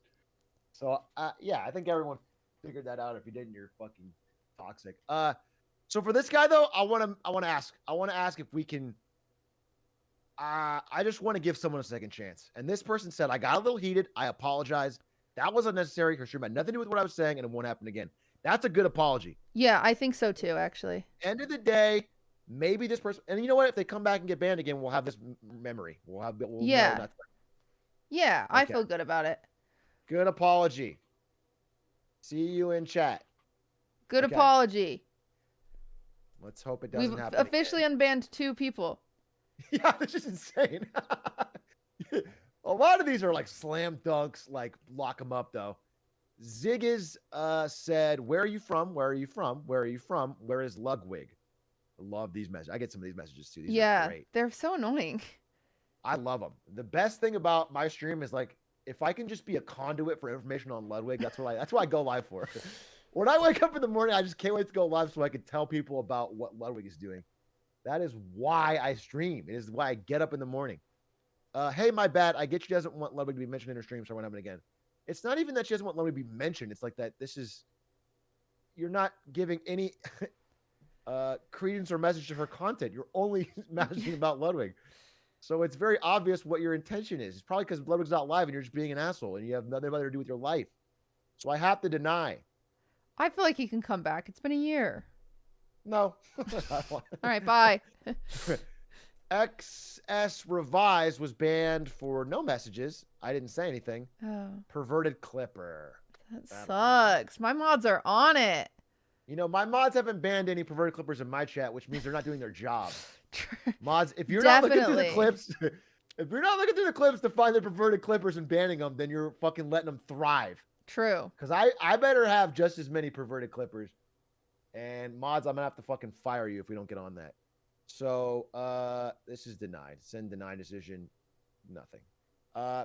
So yeah, I think everyone figured that out. If you didn't, you're fucking toxic. So for this guy though, I want to ask if we can. I just want to give someone a second chance. And this person said, I got a little heated. I apologize. That was unnecessary. Her stream had nothing to do with what I was saying, and it won't happen again. That's a good apology. Yeah, I think so too, actually. End of the day, maybe this person, and you know what? If they come back and get banned again, we'll have this memory. We'll yeah. know that. Yeah, okay. I feel good about it. Good apology. See you in chat. Good apology. Let's hope it doesn't happen. We've officially unbanned 2 people. Yeah, this is insane. A lot of these are like slam dunks, like lock them up though. Ziggiz said, where are you from? Where are you from? Where are you from? Where is Ludwig? I love these messages. I get some of these messages too. These are great. They're so annoying. I love them. The best thing about my stream is like, if I can just be a conduit for information on Ludwig, that's what I go live for. When I wake up in the morning, I just can't wait to go live so I can tell people about what Ludwig is doing. That is why I stream. It is why I get up in the morning. Hey, my bad. I get she doesn't want Ludwig to be mentioned in her stream, so I won't happen again. It's not even that she doesn't want Ludwig to be mentioned. It's like that. You're not giving any credence or message to her content. You're only messaging about Ludwig. So it's very obvious what your intention is. It's probably because Ludwig's not live and you're just being an asshole and you have nothing better to do with your life. So I have to deny. I feel like he can come back. It's been a year. No. All right, bye. XS Revise was banned for no messages. I didn't say anything. Oh. Perverted Clipper. That sucks. My mods are on it. You know, my mods haven't banned any perverted clippers in my chat, which means they're not doing their job. Mods, if you're not looking through the clips, if you're not looking through the clips to find the perverted clippers and banning them, then you're fucking letting them thrive. True. Because I better have just as many perverted clippers. And mods, I'm gonna have to fucking fire you if we don't get on that. So this is denied. Send denied decision. Nothing.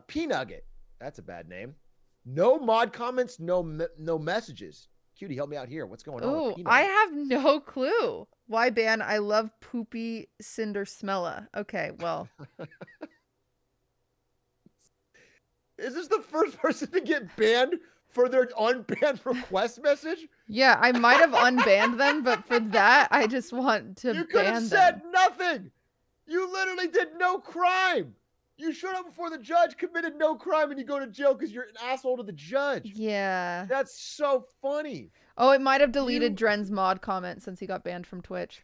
P-Nugget. That's a bad name. No mod comments, no messages. Cutie, help me out here. What's going on? Ooh, I have no clue. Why ban? I love peepoCinderella. Okay, well. Is this the first person to get banned for their unbanned request message? Yeah, I might have unbanned them, but for that, I just want to ban them. You could have said nothing. You literally did no crime. You showed up before the judge, committed no crime, and you go to jail because you're an asshole to the judge. Yeah. That's so funny. Oh, it might have deleted Dren's mod comment since he got banned from Twitch.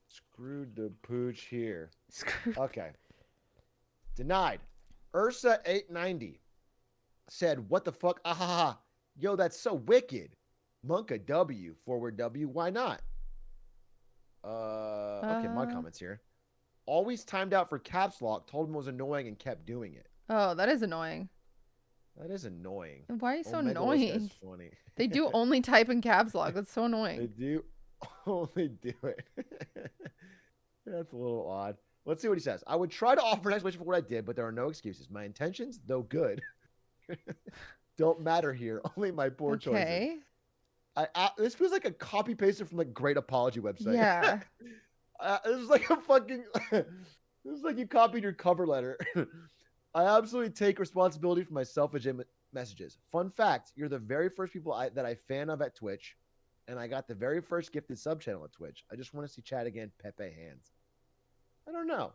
Screwed the pooch here. Okay. Denied. Ursa890 said, what the fuck? Ah, yo, that's so wicked. Monka W, forward W, why not? Okay, mod comments here. Always timed out for caps lock, told him it was annoying and kept doing it. Oh, that is annoying. That is annoying. And why are you so Omega annoying? Funny. They do only type in caps lock. That's so annoying. They do only do it. That's a little odd. Let's see what he says. I would try to offer an explanation for what I did, but there are no excuses. My intentions, though good, don't matter here. Only my poor choices. This feels like a copy pasted from like Great Apology website. Yeah. This is like a fucking. This is like you copied your cover letter. I absolutely take responsibility for my selfish messages. Fun fact: you're the very first people that I fan of at Twitch, and I got the very first gifted sub channel at Twitch. I just want to see chat again. Pepe hands. I don't know.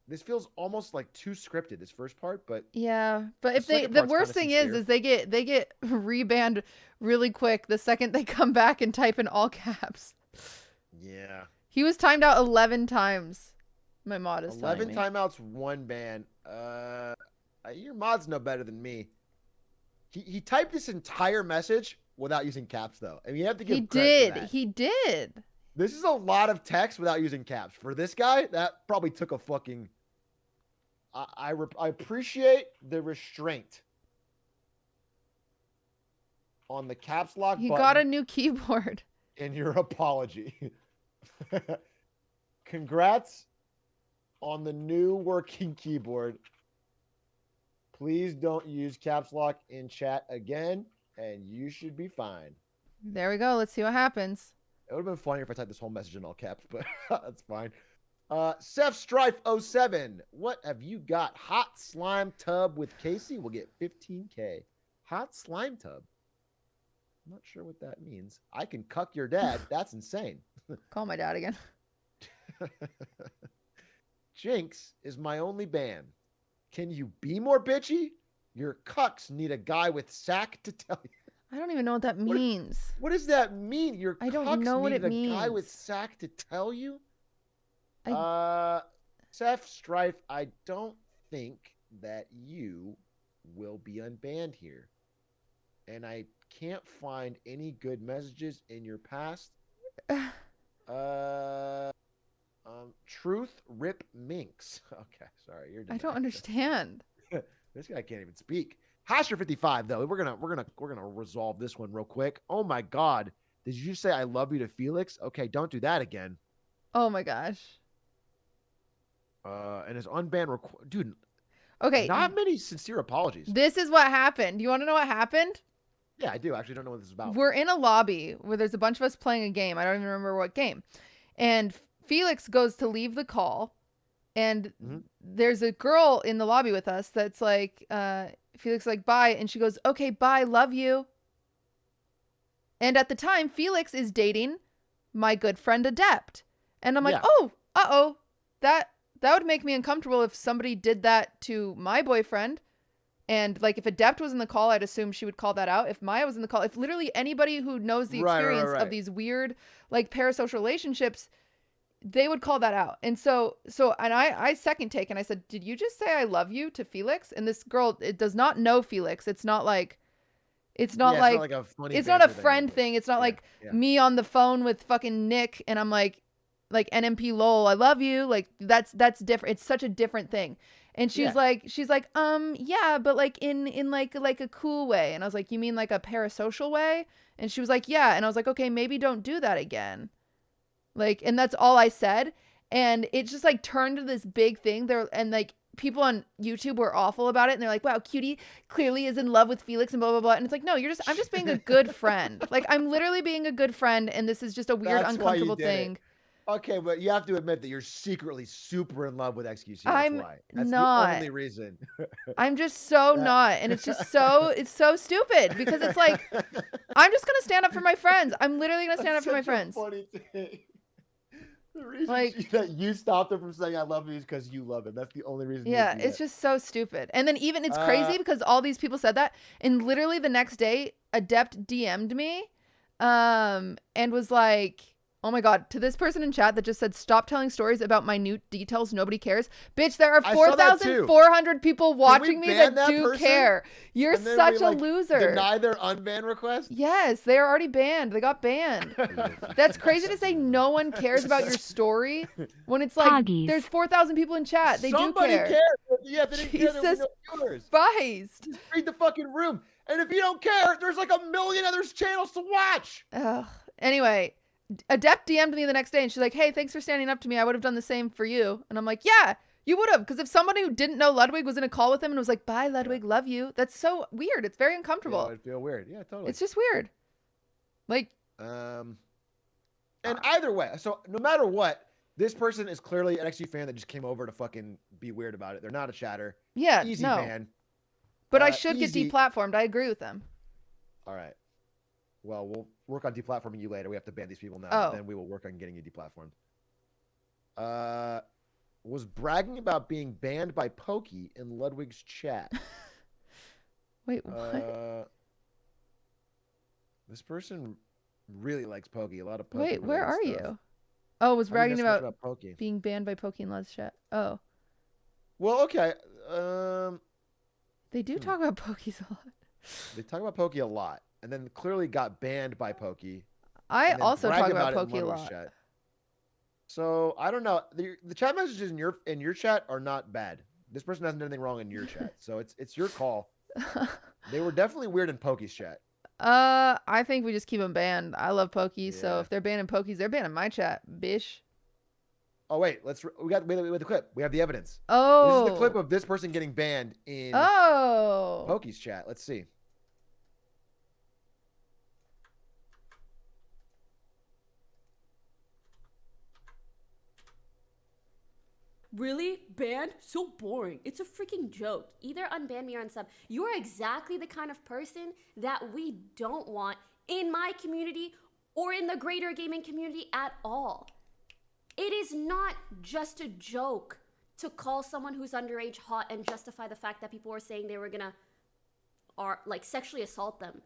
This feels almost like too scripted. This first part, but yeah. But if the worst thing is they get rebanned really quick the second they come back and type in all caps. Yeah. He was timed out 11 times. My mod is 11 telling me. timeouts, 1 ban. Your mod's no better than me. He typed this entire message without using caps, though. I mean, you have to give He credit for did. that. He did. This is a lot of text without using caps. For this guy, that probably took a fucking... I appreciate the restraint on the caps lock He button got a new keyboard. in your apology. Congrats on the new working keyboard. Please don't use caps lock in chat again, and you should be fine. There we go. Let's see what happens. It would have been funnier if I typed this whole message in all caps, but that's fine. Seth Strife 07. What have you got? Hot slime tub with Casey will get 15K. Hot slime tub. I'm not sure what that means. I can cuck your dad. That's insane. Call my dad again. Jinx is my only ban. Can you be more bitchy? Your cucks need a guy with sack to tell you. I don't even know what that means. What does that mean? Your I don't cucks know what need it a guy with means. sack to tell you? I- Seth Strife, I don't think that you will be unbanned here. And I can't find any good messages in your past. Truth Rip Minx. Okay, sorry, you're I denied. don't understand. This guy can't even speak. Hasher 55 though. We're gonna resolve this one real quick. Oh my god. Did you just say I love you to Felix? Okay, don't do that again. Oh my gosh. And his unbanned dude. Okay. Not many sincere apologies. This is what happened. You want to know what happened? Yeah, I do. I actually don't know what this is about. We're in a lobby where there's a bunch of us playing a game. I don't even remember what game. And Felix goes to leave the call. And there's a girl in the lobby with us that's like, Felix is like, bye. And she goes, okay, bye. Love you. And at the time, Felix is dating my good friend Adept. And I'm like, Yeah. oh, uh-oh. That would make me uncomfortable if somebody did that to my boyfriend. And like if Adept was in the call, I'd assume she would call that out. If Maya was in the call, if literally anybody who knows the experience of these weird like parasocial relationships, they would call that out. And so and I second take and I said, did you just say I love you to Felix? And this girl, it does not know Felix. It's not like a funny it's not a friend thing. It's not like me on the phone with fucking Nick and I'm like NMP lol, I love you. Like that's different. It's such a different thing. And she's like, yeah, but like in like a cool way. And I was like, you mean like a parasocial way? And she was like, yeah. And I was like, okay, maybe don't do that again. Like, and that's all I said. And it just like turned to this big thing there. And like people on YouTube were awful about it. And they're like, wow, Cutie clearly is in love with Felix and blah, blah, blah. And it's like, no, I'm just being a good friend. Like I'm literally being a good friend. And this is just a weird, uncomfortable thing. Okay, but you have to admit that you're secretly super in love with XQC. That's not. The only reason. I'm just so not. And it's just it's so stupid because it's like, I'm just going to stand up for my friends. I'm literally going to stand up for my friends. Funny thing. The reason that you stopped him from saying I love you is because you love him. That's the only reason. Yeah, it's just so stupid. And then even it's crazy because all these people said that. And literally the next day, Adept DM'd me and was like, oh my God, to this person in chat that just said, stop telling stories about minute details. Nobody cares. Bitch, there are 4,400 people watching me that do care. You're such a loser. Deny their unban request? Yes, they are already banned. They got banned. That's crazy to say no one cares about your story when it's like, there's 4,000 people in chat. They do care. Somebody cares. Yeah, they didn't care that we know yours. Christ. Just read the fucking room. And if you don't care, there's like a million other channels to watch. Ugh. Anyway. Adept DM'd me the next day and she's like, hey, thanks for standing up to me. I would have done the same for you. And I'm like, yeah, you would have. Because if somebody who didn't know Ludwig was in a call with him and was like, bye, Ludwig, love you. That's so weird. It's very uncomfortable. Yeah, it would feel weird. Yeah, totally. It's just weird. Like. And either way, so no matter what, this person is clearly an XG fan that just came over to fucking be weird about it. They're not a chatter. Yeah, Easy no. ban. But I should get deplatformed. I agree with them. All right. Well, we'll work on deplatforming you later. We have to ban these people now. Oh. Then we will work on getting you deplatformed. Was bragging about being banned by Pokey in Ludwig's chat. Wait, what? This person really likes Pokey. A lot of Pokey. Wait, where are stuff. you? Oh, was How do you bragging know so much about Pokey? being banned by Pokey in Let's Chat. Oh. Well, okay. They do talk about Pokeys a lot. They talk about Pokey a lot, and then clearly got banned by Pokey. I and then also bragged talk about it in Pokey a Ludwig's lot. Chat. So I don't know. The chat messages in your chat are not bad. This person hasn't done anything wrong in your chat, so it's your call. They were definitely weird in Pokey's chat. I think we just keep them banned. I love Pokeys, so Yeah. if they're banning Pokeys, they're banning my chat, bish. Oh wait, we got the clip. We have the evidence. Oh. This is the clip of this person getting banned in Pokey's chat. Let's see. Really? Banned? So boring. It's a freaking joke. Either unban me or unsub. You are exactly the kind of person that we don't want in my community or in the greater gaming community at all. It is not just a joke to call someone who's underage hot and justify the fact that people were saying they were gonna sexually assault them.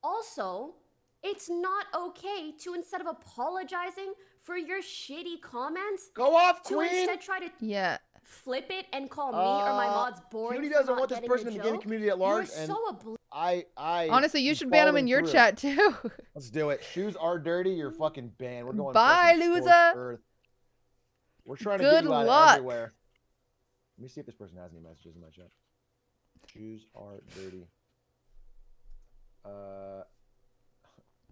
Also, it's not okay to, instead of apologizing for your shitty comments, go off, to Queen. instead try to flip it and call me or my mods boring. Cutie for doesn't not want this getting person the in the joke. gaming community at large, You're and so I honestly, you am should ban them in following your through. chat too. Let's do it. Shoes are dirty. You're fucking banned. We're going. Bye, fucking loser. scorched earth. We're trying to Good get you out luck. of everywhere. Let me see if this person has any messages in my chat. Shoes are dirty.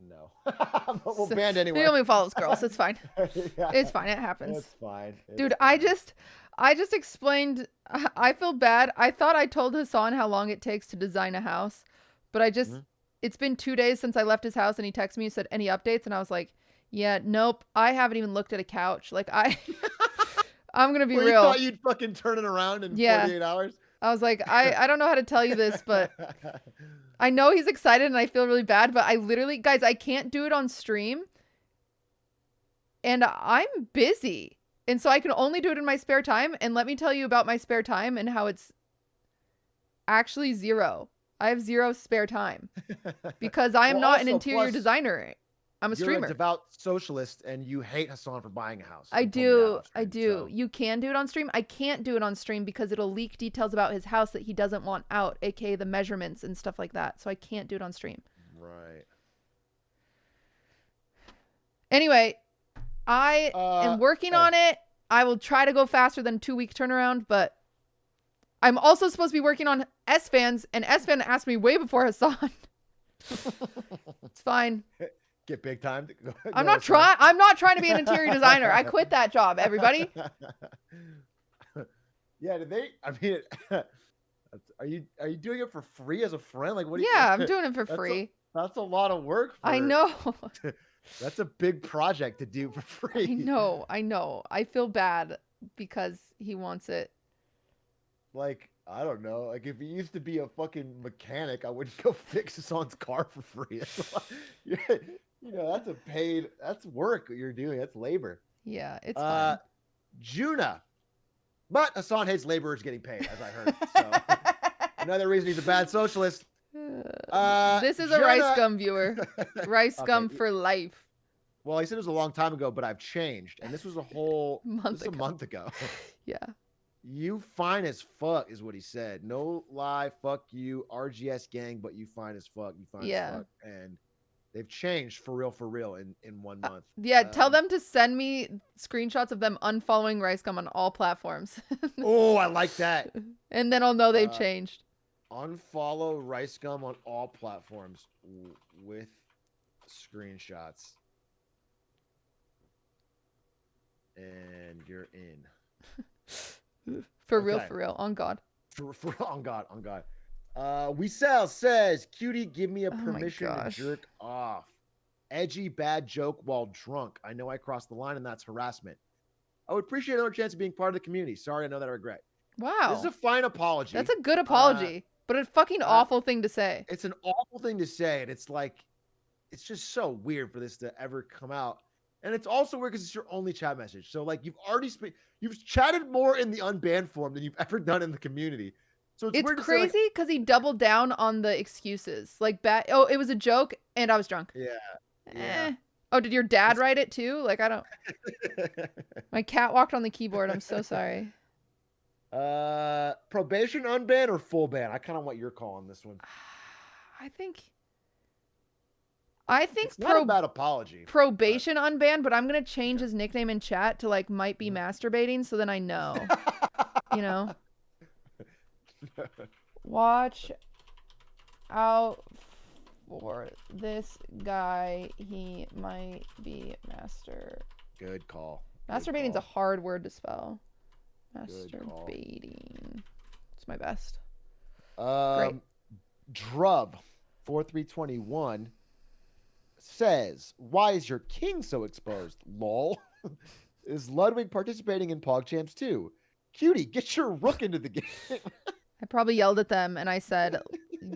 No. But we'll ban anyway. He only follows girls. It's fine. Yeah. It's fine. It happens. It's fine. Dude, I just explained. I feel bad. I thought I told Hassan how long it takes to design a house, but I just it's been 2 days since I left his house, and he texted me and said any updates, and I was like, yeah, nope. I haven't even looked at a couch. Like I'm gonna be Well, real. You thought you'd fucking turn it around in 48 hours? I was like, I don't know how to tell you this, but I know he's excited and I feel really bad, but I literally, guys, I can't do it on stream. And I'm busy. And so I can only do it in my spare time. And let me tell you about my spare time and how it's actually zero. I have zero spare time because I am not an interior designer. I'm a streamer. You're a devout socialist and you hate Hassan for buying a house. I You told me that do. off stream, I do. so- You can do it on stream. I can't do it on stream because it'll leak details about his house that he doesn't want out, aka the measurements and stuff like that. So I can't do it on stream. Right. Anyway, I am working on it. I will try to go faster than 2-week turnaround, but I'm also supposed to be working on S-Fans, and S-Fan asked me way before Hassan. It's fine. Get big time. I'm not trying to be an interior designer. I quit that job, everybody. Yeah, did they? I mean, are you doing it for free as a friend? Like, what? Yeah, I'm doing it for free. That's a lot of work. I know. That's a big project to do for free. I know. I feel bad because he wants it. Like, I don't know. Like, if he used to be a fucking mechanic, I wouldn't go fix Hassan's car for free. That's a lot. You know, that's work you're doing. That's labor. Yeah, it's fine. Juna. But Hassan hates laborers getting paid, as I heard. So another reason he's a bad socialist. This is a Rice Gum viewer. Rice Gum for life. Well, he said it was a long time ago, but I've changed. And this was a whole month ago. Yeah. You fine as fuck is what he said. No lie, fuck you, RGS gang, but you fine as fuck. You fine as fuck. And they've changed for real in 1 month. Yeah, tell them to send me screenshots of them unfollowing Rice Gum on all platforms. Oh, I like that. And then I'll know they've changed. Unfollow Rice Gum on all platforms with screenshots. And you're in. For real, on God. On God. Weasel says, "Cutie, give me a permission to jerk off. Edgy bad joke while drunk. I know I crossed the line and that's harassment. I would appreciate another chance of being part of the community. Sorry, I know that I regret." Wow. This is a fine apology. That's a good apology, but a fucking awful thing to say. It's an awful thing to say, and it's like, it's just so weird for this to ever come out. And it's also weird because it's your only chat message. So like, you've chatted more in the Unban forum than you've ever done in the community. So it's weird crazy because he doubled down on the excuses. Like, it was a joke and I was drunk. Yeah. Oh, did your dad write it too? Like, I don't. My cat walked on the keyboard. I'm so sorry. Probation, unban, or full ban? I kind of want your call on this one. I think It's not a bad apology. probation unbanned, but I'm gonna change his nickname in chat to like might be masturbating, so then I know. You know. Watch out for this guy. He might be Good call. masturbating's a hard word to spell. Good call. Masturbating. It's my best. Great. Drub 4321 says, "Why is your king so exposed? Lol." Is Ludwig participating in PogChamps too? Cutie, get your rook into the game. I probably yelled at them and I said,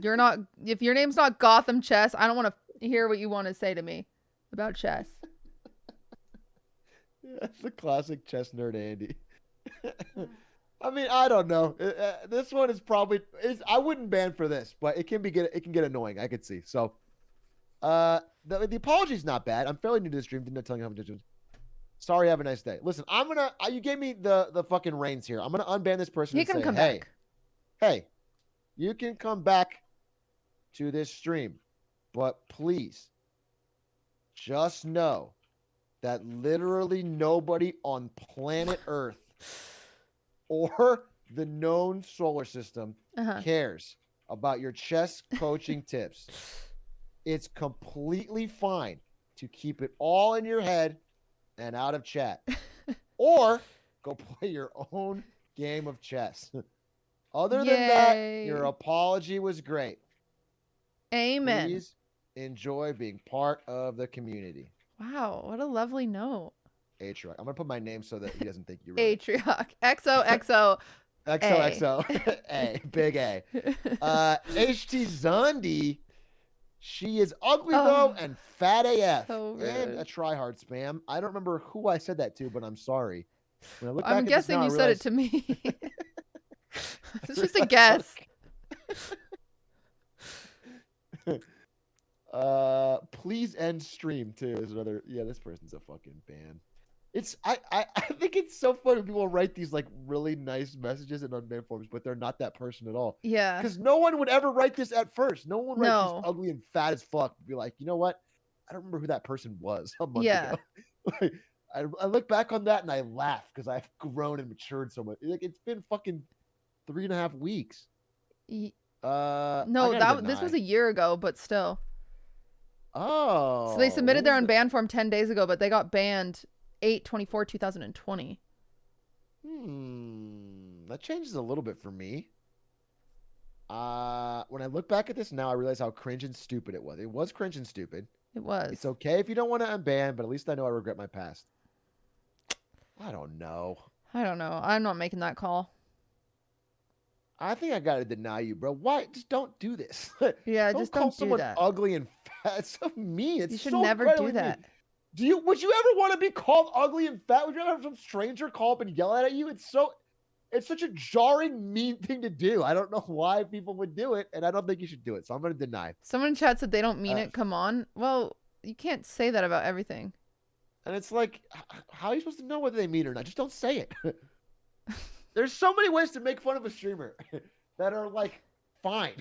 "You're not. If your name's not Gotham Chess, I don't want to hear what you want to say to me about chess." That's the classic chess nerd, Andy. I mean, I don't know. This one is probably I wouldn't ban for this, but it can get annoying. I could see. So, the apology's not bad. I'm fairly new to the stream. Didn't know telling you how much. Sorry. Have a nice day. Listen, I'm gonna. You gave me the fucking reins here. I'm gonna unban this person. He can come back. Hey, you can come back to this stream, but please, just know that literally nobody on planet Earth or the known solar system cares about your chess coaching tips. It's completely fine to keep it all in your head and out of chat. Or go play your own game of chess. Other than that, your apology was great. Amen. Please enjoy being part of the community. Wow, what a lovely note. Atrioc. I'm going to put my name so that he doesn't think you wrote it. Atrioc. XOXO. XOXO. A. Big A. HT Zundi. She is ugly, though, and fat AF. So and a tryhard spam. I don't remember who I said that to, but I'm sorry. When I look I'm back guessing at this now, you said it to me. It's just a guess. Please end stream too is another. Yeah, this person's a fucking ban. It's I think it's so funny when people write these like really nice messages in Unban Forms, but they're not that person at all. Yeah. Because no one would ever write this at first. No one writes No. she's ugly and fat as fuck. Be like, you know what? I don't remember who that person was a month Yeah. ago. Like, I look back on that and I laugh because I've grown and matured so much. Like it's been fucking 3.5 weeks. No, I this was a year ago, but still. Oh. So they submitted their what was Unban form 10 days ago, but they got banned 8/24/2020. That changes a little bit for me. When I look back at this now, I realize how cringe and stupid it was. It was cringe and stupid. It was. It's okay if you don't want to unban, but at least I know I regret my past. I don't know. I'm not making that call. I think I gotta deny you, bro. Why? Just don't do this. Yeah, don't just call don't do someone that. ugly and fat. It's so mean. It's You should so never incredibly do that. mean. Would you ever want to be called ugly and fat? Would you ever have some stranger call up and yell at you? It's such a jarring, mean thing to do. I don't know why people would do it, and I don't think you should do it. So I'm gonna deny. Someone in chat said they don't mean it. Come on. Well, you can't say that about everything. And it's like, how are you supposed to know whether they mean it or not? Just don't say it. There's so many ways to make fun of a streamer that are like fine.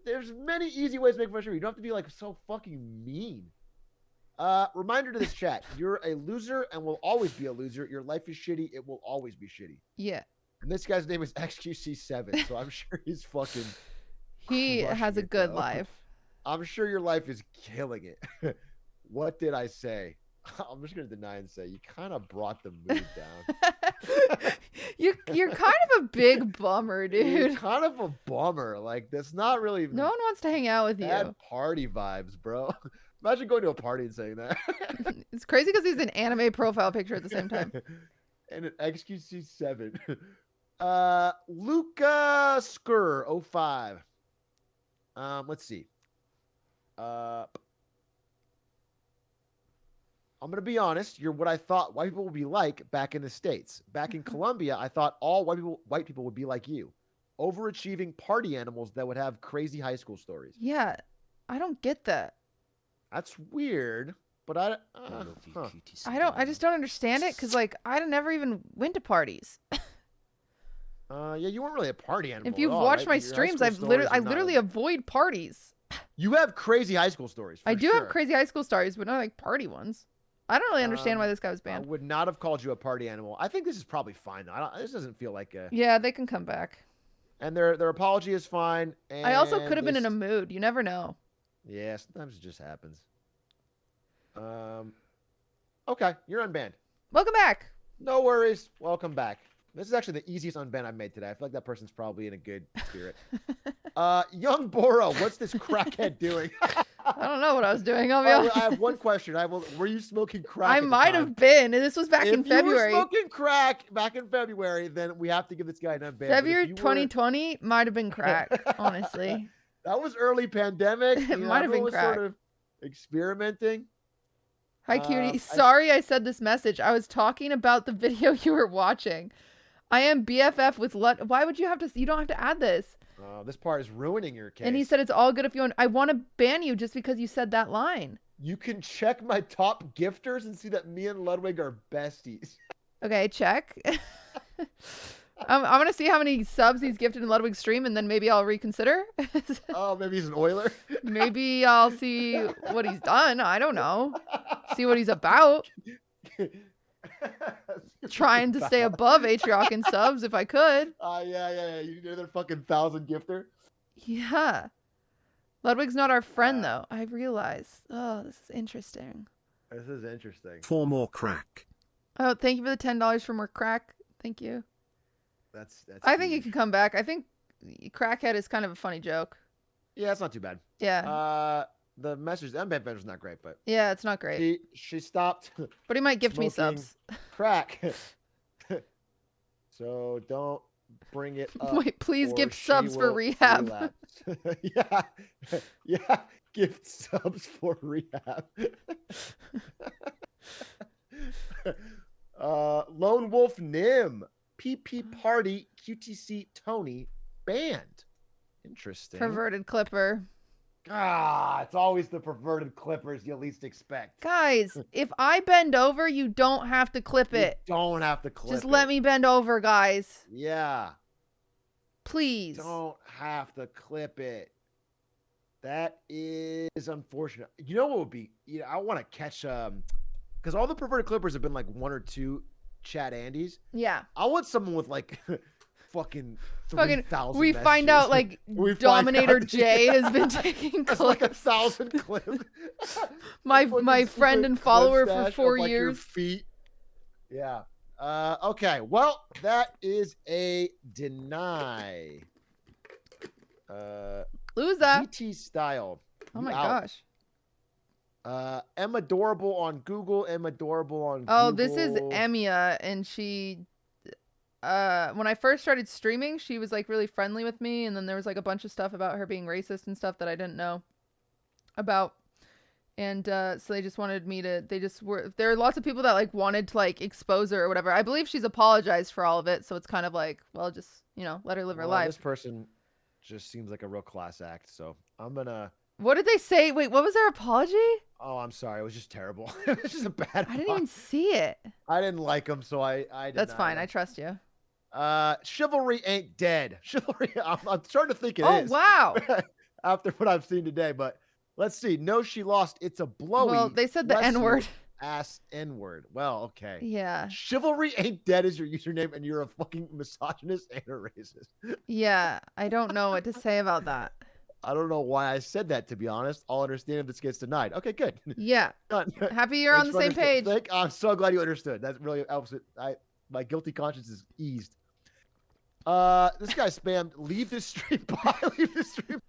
There's many easy ways to make fun of a streamer. You don't have to be like so fucking mean. Reminder to this chat: you're a loser and will always be a loser. Your life is shitty. It will always be shitty. Yeah. And this guy's name is XQC7, so I'm sure he's fucking. He has a good life. I'm sure your life is killing it. What did I say? I'm just gonna deny and say you kind of brought the mood down. You're kind of a big bummer, dude. You're kind of a bummer. Like that's not really. No one wants to hang out with bad you. Party vibes, bro. Imagine going to a party and saying that. It's crazy because he's an anime profile picture at the same time. And an XQC7. Luca Skur 05. Let's see. I'm gonna be honest. You're what I thought white people would be like back in the States. Back in Colombia, I thought all white people would be like you, overachieving party animals that would have crazy high school stories. Yeah, I don't get that. That's weird. but I love you, huh. QTCinderella. I just don't understand it because like I never even went to parties. Yeah, you weren't really a party animal. If you've at all, watched right? my Your high streams, school I stories are not literally like- avoid parties. You have crazy high school stories. I for do sure. have crazy high school stories, but not like party ones. I don't really understand why this guy was I banned. would not have called you a party animal. I think this is probably fine though. This doesn't feel like a. Yeah, they can come back. And their apology is fine. And I also could have been they in a mood. You never know. Yeah, sometimes it just happens. Okay, you're unbanned. Welcome back. No worries. Welcome back. This is actually the easiest unban I've made today. I feel like that person's probably in a good spirit. Young Boro, what's this crackhead doing? I don't know what I was doing. I have one question. Were you smoking crack? I at the might time? have been. This was back in February. If you were smoking crack back in February, then we have to give this guy an unban. February 2020 might have been crack, honestly. That was early pandemic. It might have been was crack. sort of experimenting. Hi, cutie. Sorry I said this message. I was talking about the video you were watching. I am BFF with Why would you have to? You don't have to add this. This part is ruining your case. And he said it's all good if you want. I want to ban you just because you said that line. You can check my top gifters and see that me and Ludwig are besties. Okay, check. I'm gonna see how many subs he's gifted in Ludwig's stream, and then maybe I'll reconsider. Oh, maybe he's an Oiler. Maybe I'll see what he's done. I don't know. See what he's about. Trying to stay above Atrioc in subs if I could. Yeah. You need another fucking 1,000 gifter. Yeah. Ludwig's not our friend, though. I realize. Oh, this is interesting. This is interesting. For more crack. Oh, thank you for the $10 for more crack. Thank you. That's I think you huge. can come back. I think crackhead is kind of a funny joke. Yeah, it's not too bad. Yeah. The message, the unbanned is not great, but Yeah, it's not great. she stopped But he might gift me smoking subs. crack. So don't bring it up. Wait, please or gift she subs for will rehab. relapse. yeah, gift subs for rehab. Lone Wolf Nim, PP Party, QTC Tony, banned. Interesting. Perverted clipper. It's always the perverted clippers you least expect. Guys, if I bend over, you don't have to clip You it. don't have to clip Just it. let me bend over, guys. Yeah. Please. Don't have to clip it. That is unfortunate. You know what would be? I want to catch because all the perverted clippers have been like 1 or 2 Chad Andys. Yeah. I want someone with like fucking 3,000. We find out like We find Dominator out- J has been taking That's like clips. 1,000 clips. My Fucking friend stupid and follower clip for stash 4 of, like, your years. feet. Yeah. Okay. Well, that is a deny. Lose that. DT style. Oh You my out. gosh. M Adorable on Google. M Adorable on Oh, Google. this is Emia, and she when I first started streaming, she was like really friendly with me, and then there was like a bunch of stuff about her being racist and stuff that I didn't know about. And so they just wanted me to there are lots of people that like wanted to like expose her or whatever. I believe she's apologized for all of it, so it's kind of like, well, just, let her live her Well, life. This person just seems like a real class act, so I'm gonna. What did they say? Wait, what was their apology? Oh, I'm sorry. It was just terrible. It was just a bad. I didn't even see it. I didn't like him, so I. That's fine. I trust you. Chivalry ain't dead. Chivalry. I'm starting to think it is. Oh, wow. After what I've seen today, but let's see. No, she lost. It's a blowy. Well, they said the bless you, N-word. Ass N-word. Well, okay. Yeah. Chivalry ain't dead is your username, and you're a fucking misogynist and a racist. Yeah. I don't know what to say about that. I don't know why I said that, to be honest. I'll understand if this gets denied. Okay, good. Yeah. Done. Happy you're on the same page. I'm so glad you understood. That really helps it. My guilty conscience is eased. This guy spammed, leave this stream, bye, leave this stream.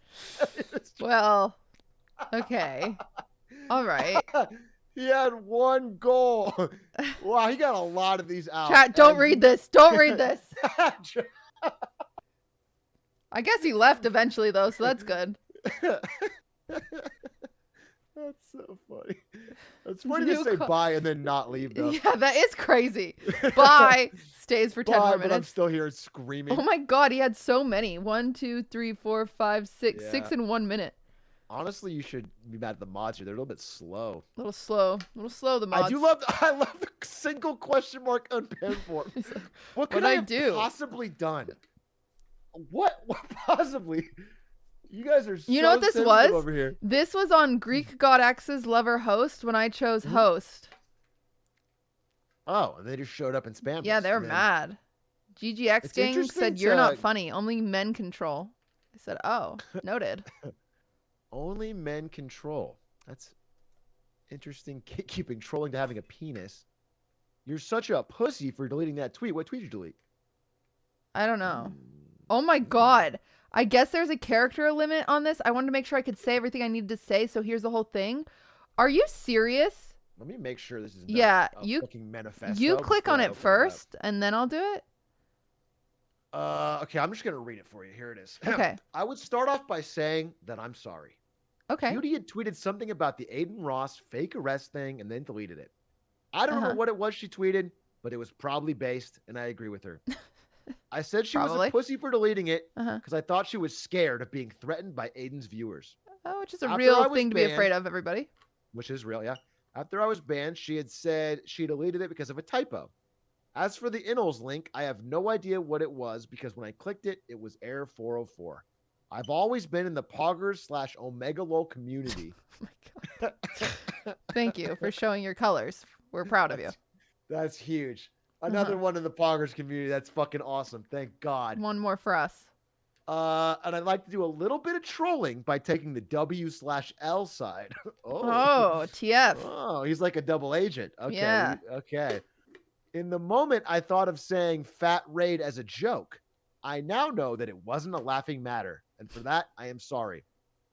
Well, okay. All right. He had 1 goal. Wow, he got a lot of these out. Chat, don't And- read this. Don't read this. I guess he left eventually, though, so that's good. That's so funny. It's funny to say bye and then not leave, though. Yeah, that is crazy. Bye. Stays for 10 Bye, more but I'm minutes. still here screaming. Oh my god, he had so many. 1, 2, 3, 4, 5, 6. 6 Yeah. in 1 minute. Honestly, you should be mad at the mods here. They're a little bit slow. A little slow. The mods. I love the single question mark unban form. What could What'd I I have do? possibly done? What possibly? You guys are so You know what this sensitive was? over here. This was on Greek God X's lover host when I chose host. Oh, and they just showed up and spammed Yeah, us, they were and then- mad. GGX It's gang interesting said you're not to- funny. Only men control. I said, oh, noted. Only men control. That's interesting. Keeping trolling to having a penis. You're such a pussy for deleting that tweet. What tweet did you delete? I don't know. Oh my god. I guess there's a character limit on this. I wanted to make sure I could say everything I needed to say, so here's the whole thing. Are you serious? Let me make sure this is not Yeah, a you fucking manifesto. You click before on I it open up. first, and then I'll do it? Okay, I'm just gonna read it for you. Here it is. Okay. I would start off by saying that I'm sorry. Okay. Cutie had tweeted something about the Aiden Ross fake arrest thing and then deleted it. I don't Uh-huh. remember what it was she tweeted, but it was probably based, and I agree with her. I said she was Probably. a pussy for deleting it Uh-huh. because I thought she was scared of being threatened by Aiden's viewers, Oh, which is a After I real was thing to be banned- afraid of, everybody. which is real, yeah. After I was banned, she had said she deleted it because of a typo. As for the Innels link, I have no idea what it was because when I clicked it, it was error 404. I've always been in the Poggers/Omega community. Oh my god. Thank you for showing your colors. We're proud of you. That's huge. Another one in the Poggers community. That's fucking awesome. Thank God. One more for us. And I'd like to do a little bit of trolling by taking the W/L side. Oh, TF. Oh, he's like a double agent. Okay. Yeah. Okay. In the moment, I thought of saying fat raid as a joke. I now know that it wasn't a laughing matter. And for that, I am sorry.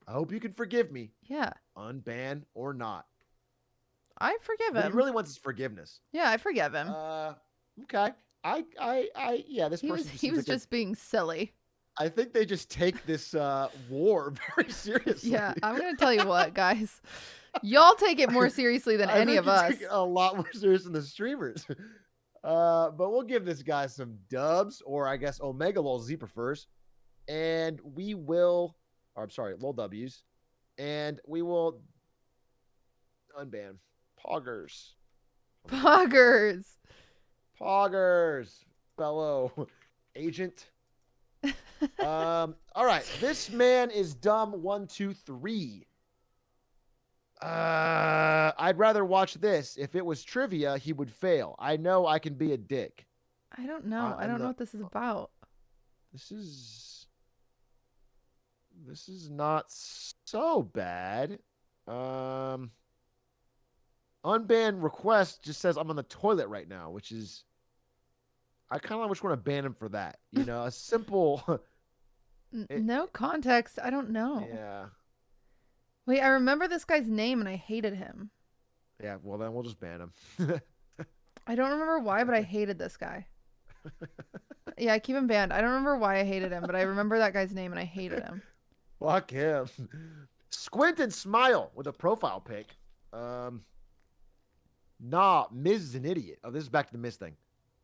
I hope you can forgive me, Yeah. unban or not. I forgive But he him. really wants his forgiveness. Yeah, I forgive him. Okay. Yeah, this he person was, seems like just being silly. I think they just take this war very seriously. Yeah, I'm going to tell you what, guys. Y'all take it more seriously than I any think of you us. take it a lot more serious than the streamers. But we'll give this guy some dubs, or I guess Omega lol Z prefers. And we will, or I'm sorry, lol W's. And we will unban Poggers. Poggers. Fellow agent. All right. This man is dumb 1, 2, 3. I'd rather watch this. If it was trivia, he would fail. I know I can be a dick. I don't know. I don't know what this is about. This is not so bad. Unban request just says I'm on the toilet right now, which is I kind of just want to ban him for that. You know, a simple No context. I don't know. yeah. Wait, I remember this guy's name and I hated him. Yeah, well then we'll just ban him. I don't remember why, but I hated this guy. Yeah, I keep him banned. I don't remember why I hated him, but I remember that guy's name and I hated him. Fuck him. Squint and smile with a profile pic. Nah, Miz is an idiot. Oh, this is back to the Miz thing.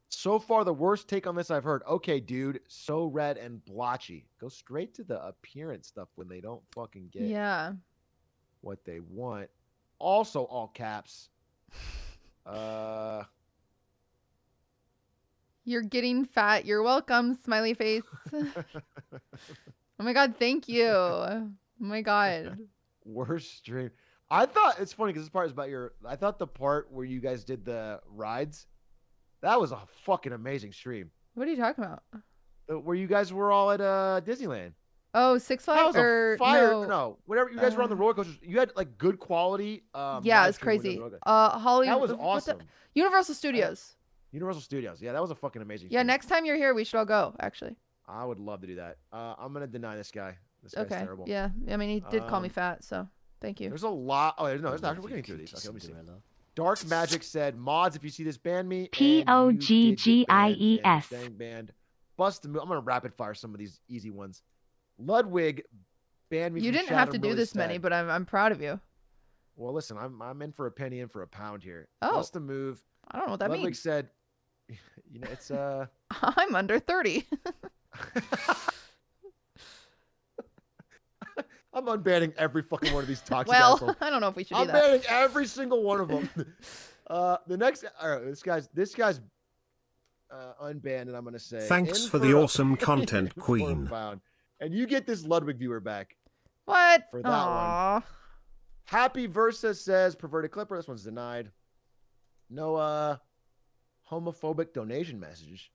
So far, the worst take on this I've heard. Okay, dude, so red and blotchy. Go straight to the appearance stuff when they don't fucking get Yeah. what they want. Also, all caps. You're getting fat. You're welcome, smiley face. Oh my god, thank you. Oh my god. Worst stream. I thought it's funny because this part is about I thought the part where you guys did the rides, that was a fucking amazing stream. What are you talking about? Where you guys were all at Disneyland. Oh, Six That Flags was or a fire. no? No, whatever. You guys were on the roller coasters. You had like good quality. Yeah, live it's stream when crazy. you were on the roller coaster. Hollywood. That was what the- awesome. Universal Studios. Universal Studios. Yeah, that was a fucking amazing. Yeah, stream. next time you're here, we should all go. Actually. I would love to do that. I'm gonna deny this guy. This guy's Okay. terrible. Yeah. I mean, he did call me Um, fat, so thank you. There's a lot. Oh, no, there's actually. We're getting through these. Okay, let me see. Dark Magic said, "Mods, if you see this, ban me." and you did get banned, and you're POGGIES. staying banned. Bust the move. I'm gonna rapid fire some of these easy ones. Ludwig banned me. You from didn't chat. have to I'm do really this many, sad. but I'm proud of you. Well, listen, I'm in for a penny, in for a pound here. Oh. Bust the move. I don't know what that Ludwig means. said, "You know, it's I'm under 30. I'm I'm unbanning every fucking one of these toxic Well, assholes. I don't know if we should do I'm that. banning every single one of them. The next, all right, this guy's unbanned, and I'm gonna say Thanks in for the a- awesome content, in for a Queen. pound. And you get this Ludwig viewer back. What? For that one. Aww. Happy Versa says perverted clipper. This one's denied. No homophobic donation message.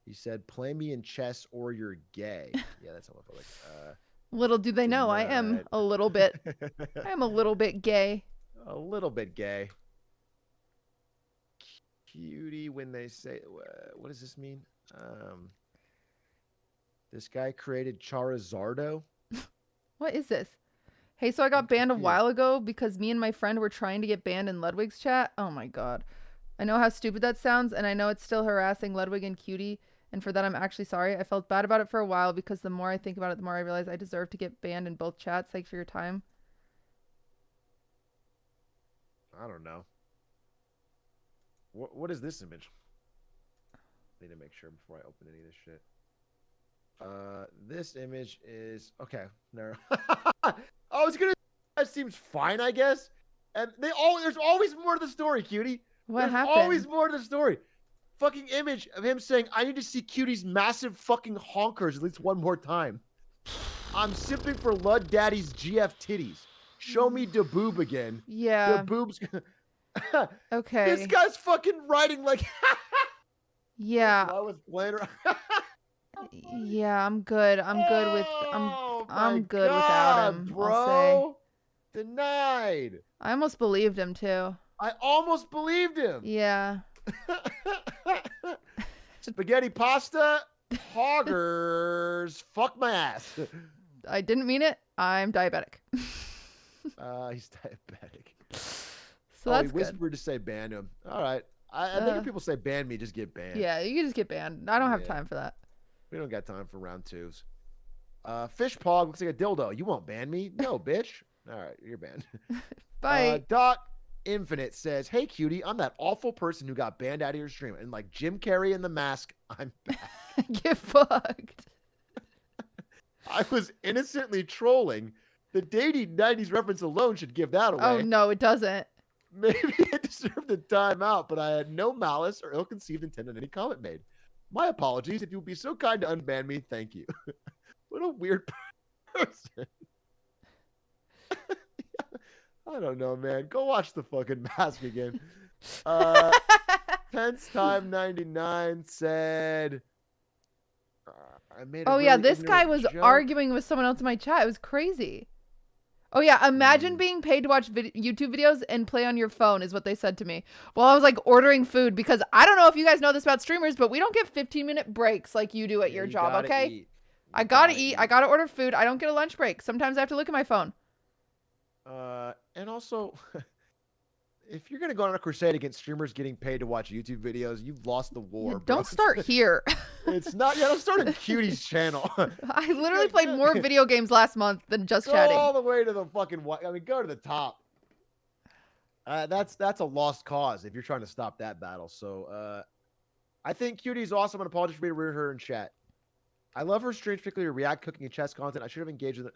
He said, "Play me in chess or you're gay." Yeah, that's homophobic. Little do they know, I am denied. a little bit. I am a little bit gay. A little bit gay. Cutie when they say, what does this mean? This guy created Charizardo. What is this? Hey, so I got banned a confused. while ago because me and my friend were trying to get banned in Ludwig's chat. Oh my god. I know how stupid that sounds, and I know it's still harassing Ludwig and Cutie, and for that I'm actually sorry. I felt bad about it for a while because the more I think about it, the more I realize I deserve to get banned in both chats. Thanks for your time. I don't know. What is this image? I need to make sure before I open any of this shit. This image is okay. No, I was gonna. That seems fine, I guess. And there's always more to the story, Cutie. What There's happened? always more to the story. Fucking image of him saying, "I need to see Cutie's massive fucking honkers at least one more time." I'm simping for Lud Daddy's GF titties. Show me da boob again. Yeah. The boobs. Okay. This guy's fucking writing like. Yeah. I was playing around. Yeah, I'm good. I'm good with Oh my I'm good without him, God, I'll say. bro. Denied. I almost believed him too. I almost believed him. Yeah. Spaghetti pasta, hoggers, fuck my ass. I didn't mean it. I'm diabetic. He's diabetic. So He that's good. whispered to say ban him. All right. I think if people say ban me, just get banned. Yeah, you can just get banned. I don't have Yeah. time for that. We don't got time for round twos. Fish Pog looks like a dildo. You won't ban me? No, bitch. All right, you're banned. Bye. Doc Infinite says, "Hey, cutie, I'm that awful person who got banned out of your stream. And like Jim Carrey in The Mask, I'm back. Get fucked. I was innocently trolling. The dating 90s reference alone should give that away. Oh no, it doesn't. Maybe I deserved a timeout, but I had no malice or ill-conceived intent in any comment made. My apologies. If you'll be so kind to unban me, thank you." What a weird person. I don't know, man. Go watch The fucking Mask again. Tense Time 99 said, I made a Oh yeah, really this guy ignorant was joke. arguing with someone else in my chat. It was crazy. Oh yeah, imagine being paid to watch YouTube videos and play on your phone is what they said to me while I was like ordering food, because I don't know if you guys know this about streamers, but we don't get 15-minute breaks like you do at your you job, gotta okay? eat. I gotta eat. I gotta order food. I don't get a lunch break. Sometimes I have to look at my phone. And also, if you're gonna go on a crusade against streamers getting paid to watch YouTube videos, you've lost the war. Yeah, bro. don't start here. It's not. Yeah, don't start in Cutie's channel. I literally played more video games last month than just Go chatting. all the way to the fucking. I mean, go to the top. That's a lost cause if you're trying to stop that battle. So, I think Cutie's awesome. I'm gonna apologize for being rude to her in chat. I love her streams, particularly her React, cooking, and chess content. I should have engaged with it.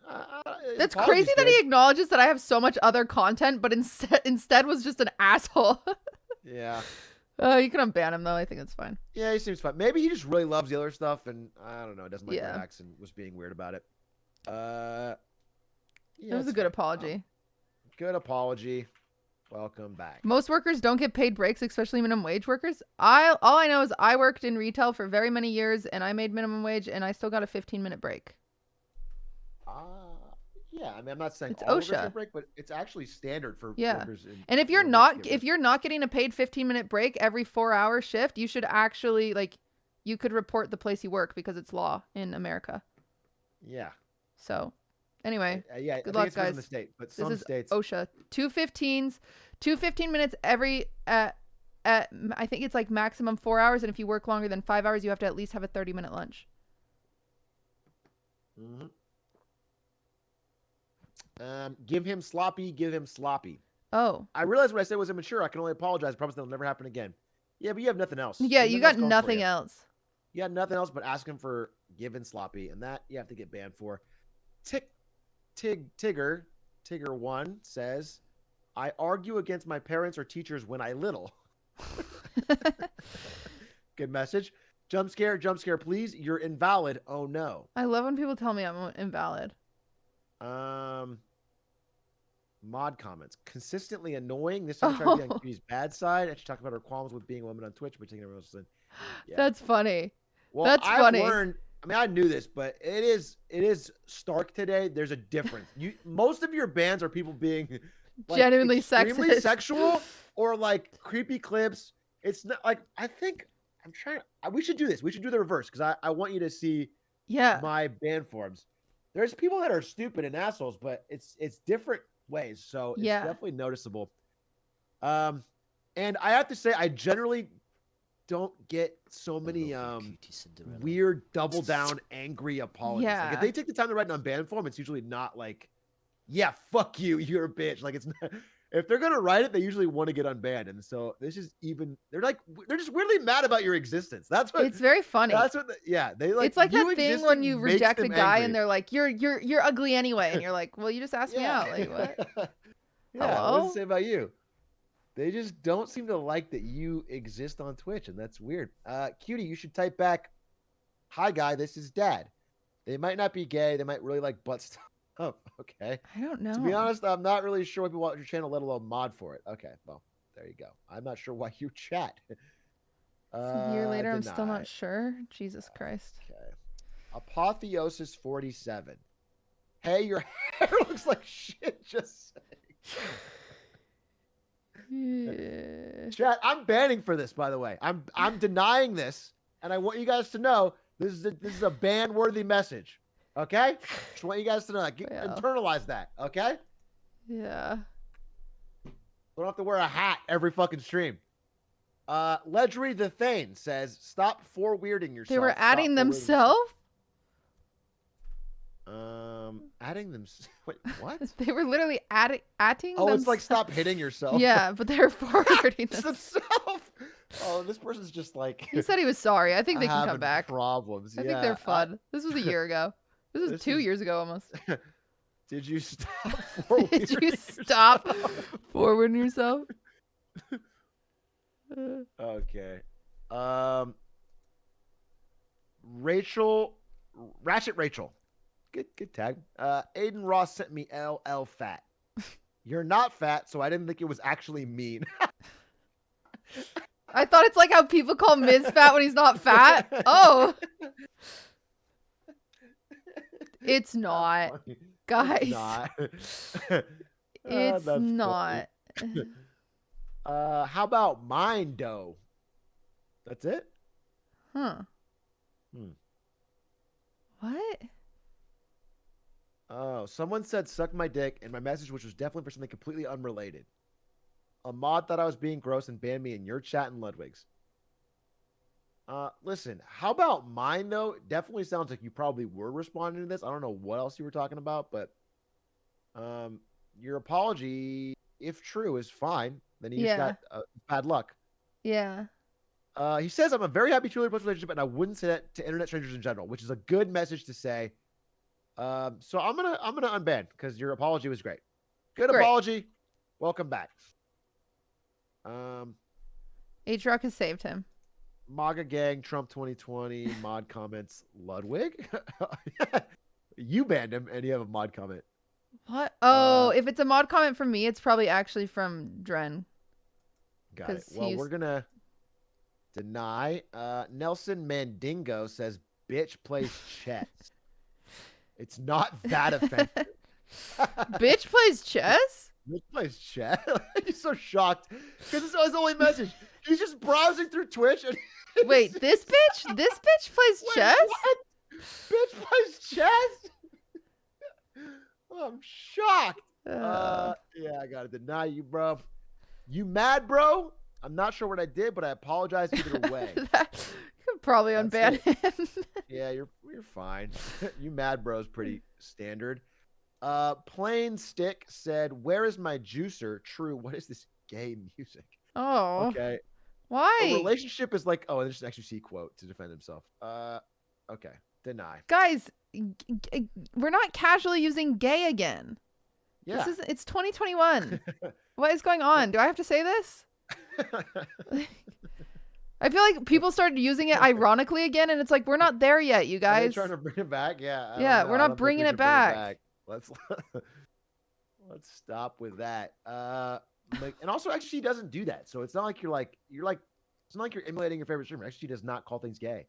That's crazy that he acknowledges that I have so much other content, but instead was just an asshole. Yeah. You can unban him though. I think it's fine. Yeah, he seems fine. Maybe he just really loves the other stuff, and I don't know, doesn't like Yeah. Reacts and was being weird about it. It Yeah, was a it's good fine. apology. Good apology. Welcome back. Most workers don't get paid breaks, especially minimum wage workers. All I know is I worked in retail for very many years, and I made minimum wage, and I still got a 15-minute break. Yeah, I mean, I'm not saying It's all workers OSHA. get a break, but it's actually standard for Yeah. workers. And if you're in not work getting a paid 15-minute break every 4-hour shift, you should actually you could report the place you work because it's law in America. Yeah. So, anyway, Yeah. good I luck, think it's in guys. the state, but This some is states. OSHA. 2 15 minutes every I think it's like maximum 4 hours, and if you work longer than 5 hours, you have to at least have a 30-minute lunch. Mhm. Give him sloppy. Give him sloppy. Oh. I realized what I said was immature. I can only apologize. I promise that'll never happen again. Yeah, but you have nothing else. Yeah, There's you nothing got else going for nothing you. else. You got nothing else but asking for giving sloppy, and that you have to get banned for. Tigger1 says, I argue against my parents or teachers when I little. Good message. Jump scare, please. You're invalid. Oh no. I love when people tell me I'm invalid. Mod comments. Consistently annoying. This time trying to be on Q's bad side. And she talked about her qualms with being a woman on Twitch, but taking everyone else in. Yeah. That's funny. Well, That's I've funny. learned, I mean, I knew this, but it is stark today. There's a difference. Most of your bans are people being like, genuinely extremely sexist. sexual or like creepy clips. It's not like, I think we should do this. We should do the reverse because I want you to see my ban forms. There's people that are stupid and assholes, but it's different ways. So it's definitely noticeable. And I have to say, I generally don't get so many weird double down angry apologies. Like if they take the time to write an unban form, it's usually not like, yeah, fuck you, you're a bitch. Like it's not, if they're gonna write it, they usually want to get unbanned. And so this is even they're just weirdly mad about your existence. That's what it's very funny. That's what they like. It's like that thing when you reject a guy angry. and they're like, you're ugly anyway, and you're like, well, you just asked me out. Like what? Yeah, what does it say about you? They just don't seem to like that you exist on Twitch, and that's weird. Cutie, you should type back, hi guy, this is dad. They might not be gay, they might really like butt stuff. Oh, okay. I don't know. To be honest, I'm not really sure what people want your channel, let alone mod for it. Okay, well, there you go. I'm not sure why you chat. A year later, I'm still not sure. Jesus Christ. Okay. Apotheosis 47. Hey, your hair looks like shit. Just saying. Chat, I'm banning for this, by the way. I'm denying this, and I want you guys to know this is a ban-worthy message. Okay? Just want you guys to know that. Internalize that, okay? Yeah. Don't have to wear a hat every fucking stream. Ledgery the Thane says, stop weirding yourself. They were adding themselves? Adding them. Wait, what? They were literally adding Oh, it's like stop hitting yourself. Yeah, but they're forwarding themselves. Oh, this person's just like. He said he was sorry. I think they can come back. Problems. I think they're fun. This was a year ago. This was 2 years ago almost. Did you stop forwarding Did you stop forwarding yourself? Okay. Ratchet Rachel. Good tag. Aiden Ross sent me LL fat. You're not fat, so I didn't think it was actually mean. I thought it's like how people call Miz fat when he's not fat. Oh. It's not. Guys. It's not. It's not. How about mine, though? That's it? Huh. What? Oh, someone said suck my dick in my message, which was definitely for something completely unrelated. A mod thought I was being gross and banned me in your chat in Ludwig's. Listen, how about mine, though? It definitely sounds like you probably were responding to this. I don't know what else you were talking about, but your apology, if true, is fine. Then he just got bad luck. Yeah. He says, I'm a very happy truly relationship, and I wouldn't say that to internet strangers in general, which is a good message to say. So I'm gonna unban because your apology was great. Good apology. Welcome back. Atrioc has saved him. MAGA gang, Trump 2020, mod comments, Ludwig. You banned him, and you have a mod comment. What? Oh, if it's a mod comment from me, it's probably actually from Dren. Got it. Well, we're gonna deny. Nelson Mandingo says, "Bitch plays chess." It's not that offensive. Bitch plays chess? Bitch plays chess? He's so shocked because it's his only message. He's just browsing through Twitch and wait, this bitch? This bitch plays chess? What? Bitch plays chess? I'm shocked. Yeah, I gotta deny you, bro. You mad, bro? I'm not sure what I did, but I apologize either way. You could probably unban him. Yeah, you're fine. You mad, bro, is pretty standard. Plain Stick said, "Where is my juicer?" True. What is this gay music? Oh. Okay. Why? A relationship is like, oh, and there's an XQC quote to defend himself. Okay. Deny. Guys, we're not casually using gay again. Yeah. It's 2021. What is going on? Do I have to say this? I feel like people started using it ironically again, and it's like, we're not there yet, you Are they guys. trying to bring it back? Yeah. I Yeah, don't know. we're I not don't think bringing we it should bring back. Let's stop with that. And also, actually, she doesn't do that, so it's not like it's not like you're emulating your favorite streamer. Actually, she does not call things gay.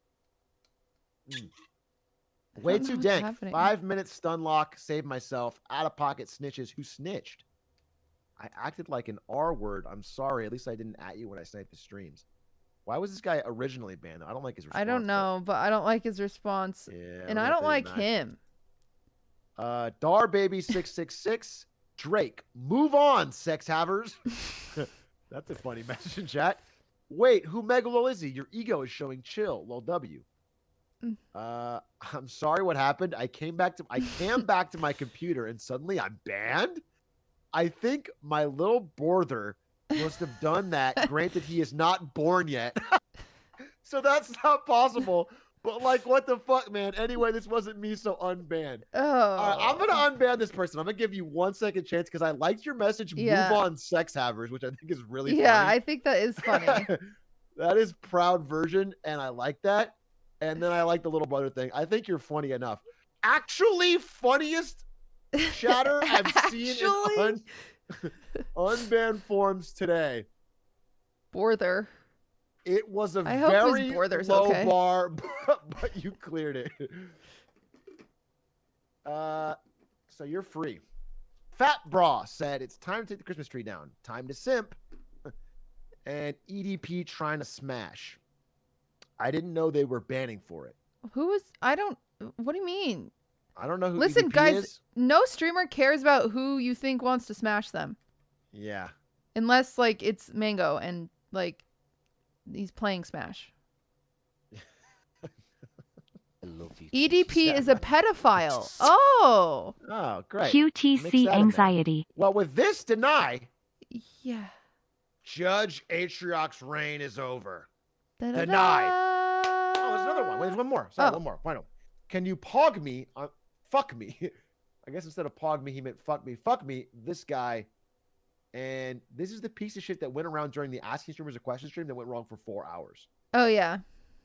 Way too dank. Happening. 5 minutes stun lock. Save myself. Out of pocket snitches. Who snitched? I acted like an R word. I'm sorry. At least I didn't at you when I sniped the streams. Why was this guy originally banned? I don't like his response. I don't know, but I don't like his response. Yeah, And I don't like him. Darbaby666. Drake. Move on, sex havers. That's a funny message in chat. Wait, who Megalol is he? Your ego is showing chill. Lol W. I'm sorry what happened. I came back to my computer and suddenly I'm banned. I think my little brother must have done that. Granted, he is not born yet. So that's not possible. But like, what the fuck, man? Anyway, this wasn't me, so unbanned. Oh. All right, I'm gonna unban this person. I'm gonna give you 1 second chance because I liked your message. Yeah. Move on, sex havers, which I think is really Yeah, funny. I think that is funny. That is proud version, and I like that. And then I like the little brother thing. I think you're funny enough. Actually, funniest chatter I've seen in Unban Forms today. Borther. It was a I hope very his Borther's low okay. bar, but you cleared it. So you're free. Fat Bra said it's time to take the Christmas tree down. Time to simp. And EDP trying to smash. I didn't know they were banning for it. What do you mean? I don't know who Listen, EDP guys, is. no streamer cares about who you think wants to smash them. Yeah. Unless, like, it's Mango and, like, he's playing Smash. I love you. EDP is a pedophile. Oh. Oh, great. Mix QTC that in there. anxiety. Well, with this deny, Yeah. Judge Atrioc's reign is over. Da-da-da. Denied. Oh, there's another one. Wait, there's one more. Sorry, Oh. one more. Final. Can you pog me? Fuck me. I guess instead of pog me, he meant fuck me. Fuck me. This guy. And this is the piece of shit that went around during the Asking Streamers a Question stream that went wrong for 4 hours. Oh, yeah.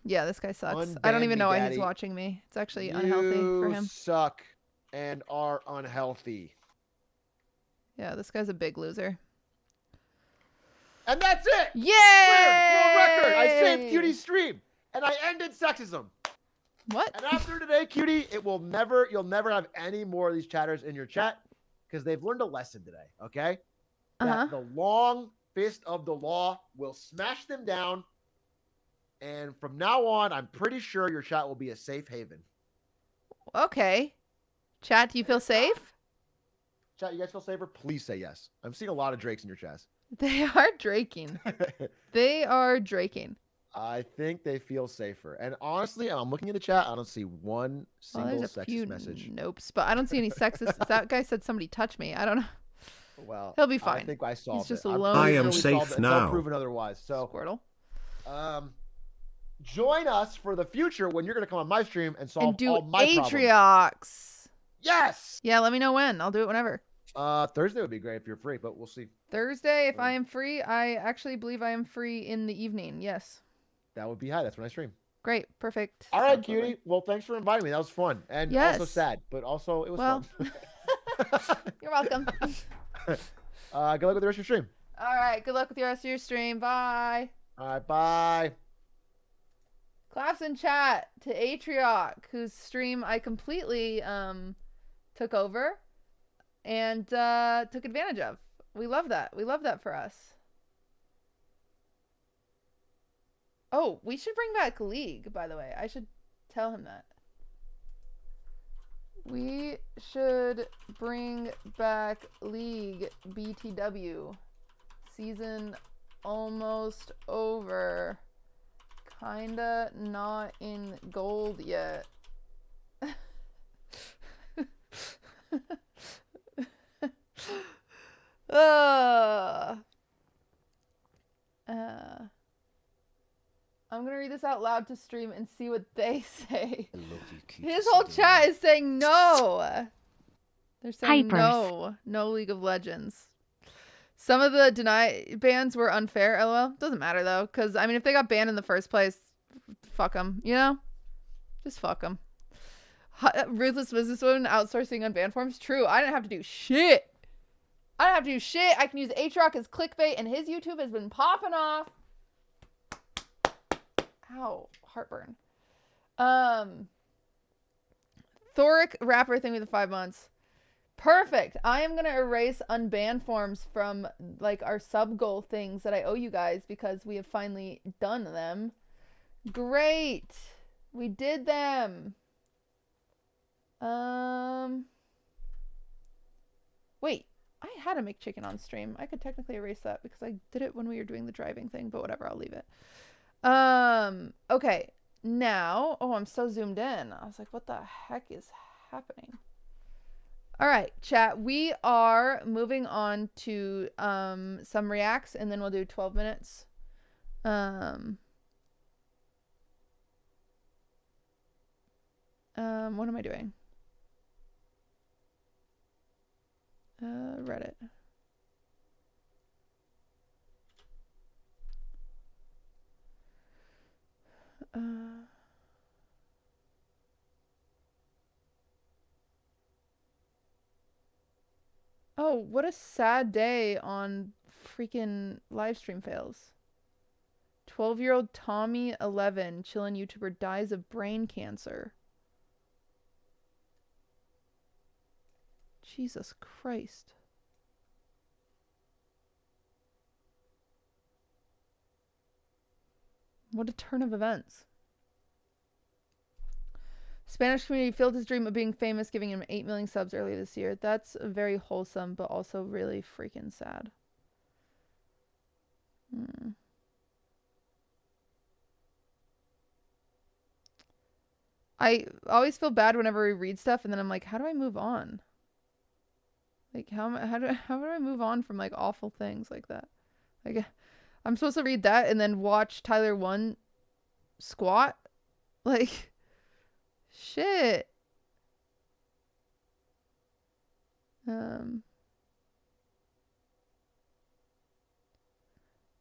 Yeah, this guy sucks. I don't Unban even me, know why daddy. he's watching me. It's actually unhealthy for him. You suck and are unhealthy. Yeah, this guy's a big loser. And that's it. Yay! World record. I saved Cutie's stream and I ended sexism. What? And after today, Cutie, you'll never have any more of these chatters in your chat because they've learned a lesson today. Okay, that the long fist of the law will smash them down. And from now on, I'm pretty sure your chat will be a safe haven. Okay. Chat, do you feel safe? Chat, you guys feel safer? Please say yes. I'm seeing a lot of Drakes in your chats. They are draking. They are draking. I think they feel safer. And honestly, I'm looking at the chat. I don't see one Well, single there's a sexist few message. nopes, but I don't see any sexist. That guy said somebody touched me. I don't know. Well, He'll be fine. I think I solved He's just it. I'm alone. pretty I am we solved safe it until now. proven otherwise. So, Squirtle. join us for the future when you're going to come on my stream and solve And do all my problems. Atriocs. Yes. Yeah, let me know when. I'll do it whenever. Thursday would be great if you're free, but we'll see. Thursday, if I am free. I actually believe I am free in the evening. Yes. That would be high. That's when I stream. Good. Perfect. All right, Sounds Cutie. lovely. Well, thanks for inviting me. That was fun and Yes. also sad, but also it was Well, fun. You're welcome. Good luck with the rest of your stream. All right. Good luck with the rest of your stream. Bye. All right, bye. Claps in chat to Atrioc, whose stream I completely took over and took advantage of. We love that. We love that for us. Oh, we should bring back League, by the way. I should tell him that. We should bring back League BTW. Season almost over. Kinda not in gold yet. I'm gonna read this this out loud to stream and see what they say. I love you, His whole chat is saying no. They're saying Hypers. no. No League of Legends. Some of the deny bans were unfair. LOL. Doesn't matter though, because I mean, if they got banned in the first place, fuck them. You know, just fuck them. Ruthless businesswoman outsourcing Unban Forms. True. I didn't have to do shit. I don't have to do shit. I can use Atrioc as clickbait, and his YouTube has been popping off. Ow, heartburn. Thoric rapper thing with the 5 months. Perfect. I am gonna erase Unban Forms from like our sub goal things that I owe you guys because we have finally done them. Great. We did them. Wait. I had a McChicken on stream. I could technically erase that because I did it when we were doing the driving thing, but whatever, I'll leave it. Okay. Now, oh, I'm so zoomed in. I was like, what the heck is happening? All right, chat. We are moving on to some reacts, and then we'll do 12 minutes. What am I doing? Reddit. Oh, what a sad day on freaking live stream fails. 12-year-old Tommy 11 chillin' YouTuber dies of brain cancer. Jesus Christ. What a turn of events. Spanish community filled his dream of being famous, giving him 8 million subs earlier this year. That's very wholesome, but also really freaking sad. I always feel bad whenever we read stuff, and then I'm like, how do I move on? Like, how do I move on from like awful things like that? Like, I'm supposed to read that and then watch Tyler 1 squat? Like, shit. All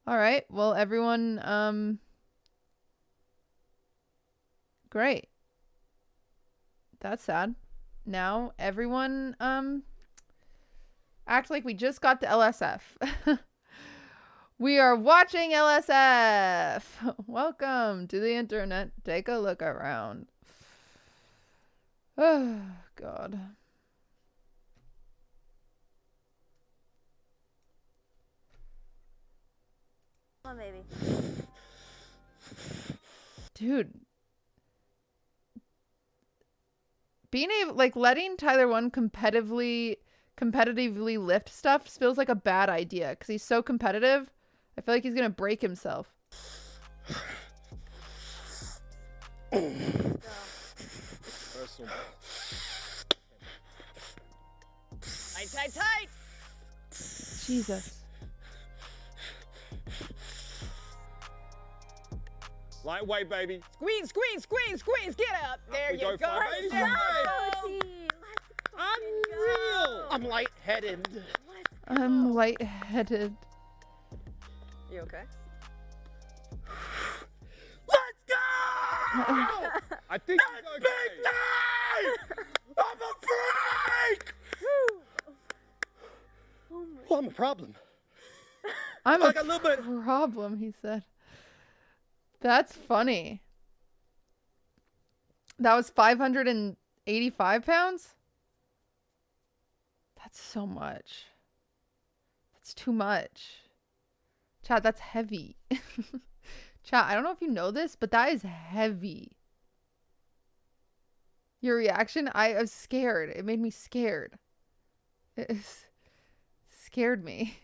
right. Well, everyone, great. That's sad. Now, everyone, act like we just got to LSF. We are watching LSF. Welcome to the internet. Take a look around. Oh, God. Come on, baby. Dude. Being able, like, letting Tyler 1 competitively lift stuff feels like a bad idea because he's so competitive. I feel like he's gonna break himself. Tight. Jesus. Lightweight, baby. Squeeze. Get up. There we you go. go. 585. Unreal. I'm lightheaded. I'm lightheaded. You okay? Let's go! I think he's okay. I'm a freak! Well, I'm a problem. I'm Like a a little bit. problem, he said. That's funny. That was 585 pounds? That's so much. That's too much. Chat, that's heavy. Chat, I don't know if you know this, but that is heavy. Your reaction? I was scared. It made me scared. It scared me.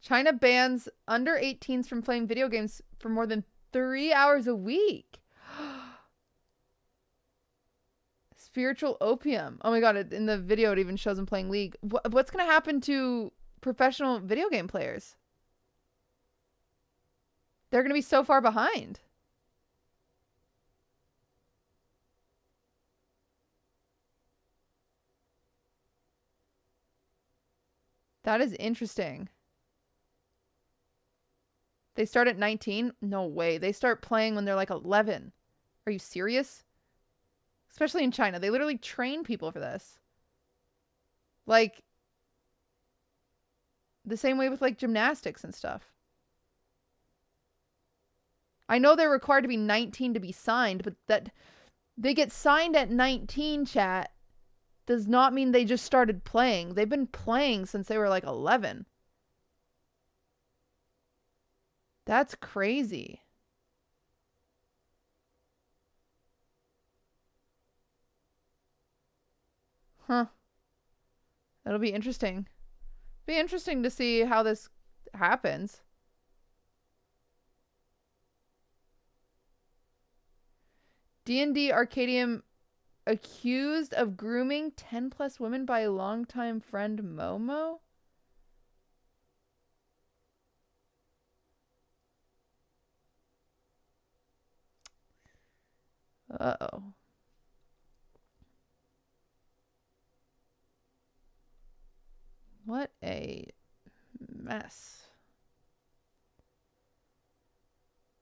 China bans under 18s from playing video games for more than 3 hours a week. Spiritual opium. Oh my god, in the video it even shows him playing League. What's going to happen to professional video game players? They're going to be so far behind. That is interesting. They start at 19? No way. They start playing when they're like 11. Are you serious? Especially in China. They literally train people for this. Like, the same way with like gymnastics and stuff. I know they're required to be 19 to be signed, but that they get signed at 19, chat, does not mean they just started playing. They've been playing since they were like 11. That's crazy. Huh. That'll be interesting. Be interesting to see how this happens. D&D Arcadium accused of grooming 10 plus women by a longtime friend Momo? Uh-oh. What a mess.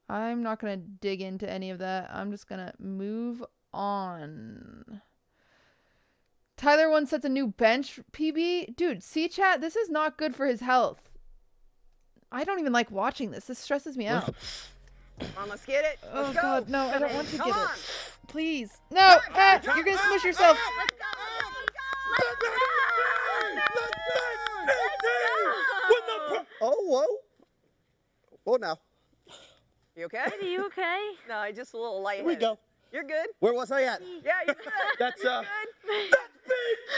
I'm not going to dig into any of that. I'm just going to move on. Tyler once sets a new bench PB. Dude, see chat, this is not good for his health. I don't even like watching this. This stresses me out. Come on, let's get it. Oh Let's go. god, no, I don't want to Come get on. it. Please. No, you're gonna smush yourself. Let's go. Oh, whoa. Whoa now. You okay? Are you okay? No, I just a little lightheaded. Here we go. You're good. Where was I at? Yeah, you're good. That's You're good. That's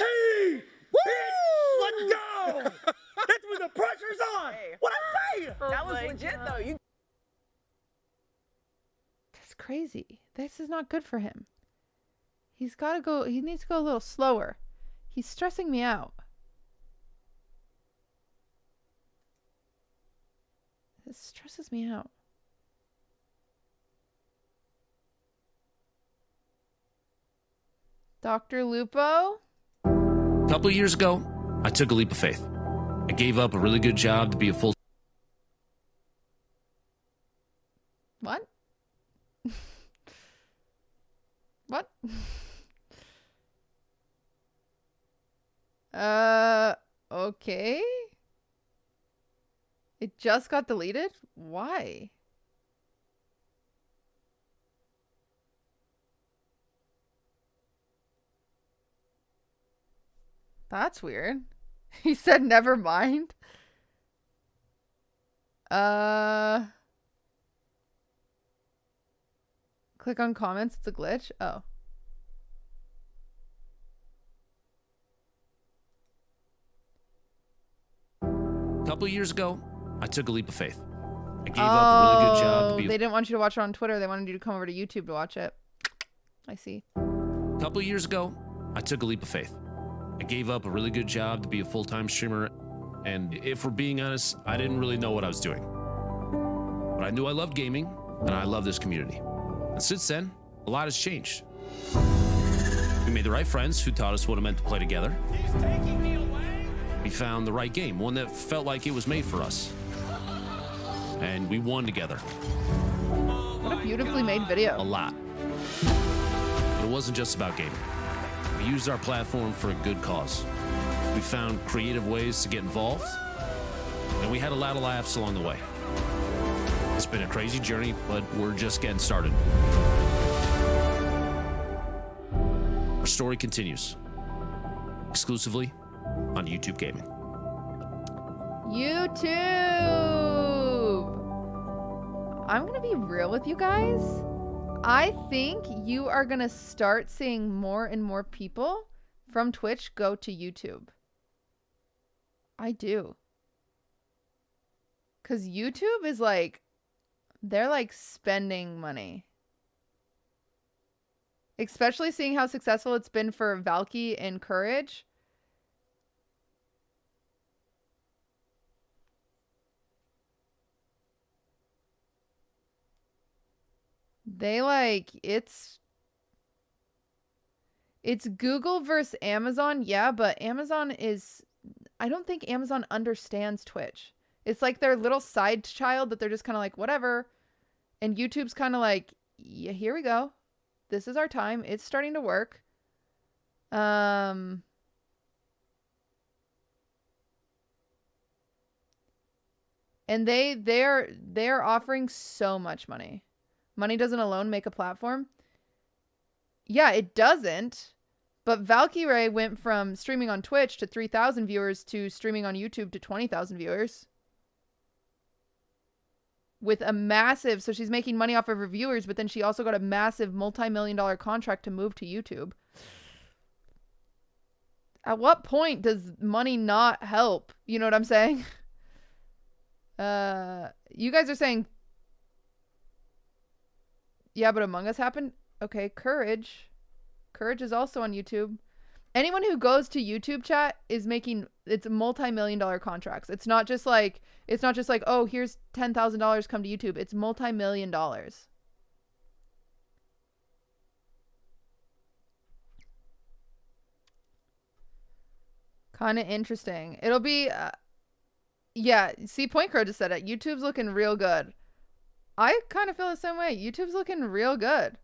peepoHey! Woo! Let's go! That's when the pressure's on. Hey. What I say? That was legit though. You That's crazy. This is not good for him. He's got to go. He needs to go a little slower. He's stressing me out. This stresses me out. Dr. Lupo? A couple of years ago, I took a leap of faith. I gave up a really good job to be a full. What? What? Okay. It just got deleted? Why? That's weird. He said never mind. Click on comments. It's a glitch. Oh. A couple of years ago, I took a leap of faith. I gave up a really good job to be. They didn't want you to watch it on Twitter. They wanted you to come over to YouTube to watch it. I see. A couple of years ago, I took a leap of faith. I gave up a really good job to be a full-time streamer, and if we're being honest, I didn't really know what I was doing. But I knew I loved gaming, and I love this community. And since then, a lot has changed. We made the right friends who taught us what it meant to play together. He's taking me away. We found the right game, one that felt like it was made for us. And we won together. What a beautifully made video. A lot. But it wasn't just about gaming. We used our platform for a good cause. We found creative ways to get involved, and we had a lot of laughs along the way. It's been a crazy journey, but we're just getting started. Our story continues, exclusively on YouTube Gaming. YouTube! I'm gonna be real with you guys. I think you are gonna start seeing more and more people from Twitch go to YouTube. I do. Because YouTube is like, they're like spending money. Especially seeing how successful it's been for Valky and Courage. They like it's Google versus Amazon. Yeah, but I don't think Amazon understands Twitch. It's like their little side child that they're just kind of like, whatever. And YouTube's kind of like, yeah, here we go. This is our time. It's starting to work. And they're offering so much money. Money doesn't alone make a platform. Yeah, it doesn't. But Valkyrie went from streaming on Twitch to 3,000 viewers to streaming on YouTube to 20,000 viewers. With a massive, so she's making money off of her viewers, but then she also got a massive multi-million-dollar contract to move to YouTube. At what point does money not help? You know what I'm saying? You guys are saying, yeah, but Among Us happened? Okay, Courage. Courage is also on YouTube. Anyone who goes to YouTube chat is making, it's multi-million-dollar contracts. It's not just like, oh, here's $10,000, come to YouTube. It's multi-million dollars. Kind of interesting. It'll be, yeah, see, Point Crow just said it. YouTube's looking real good. I kind of feel the same way. YouTube's looking real good.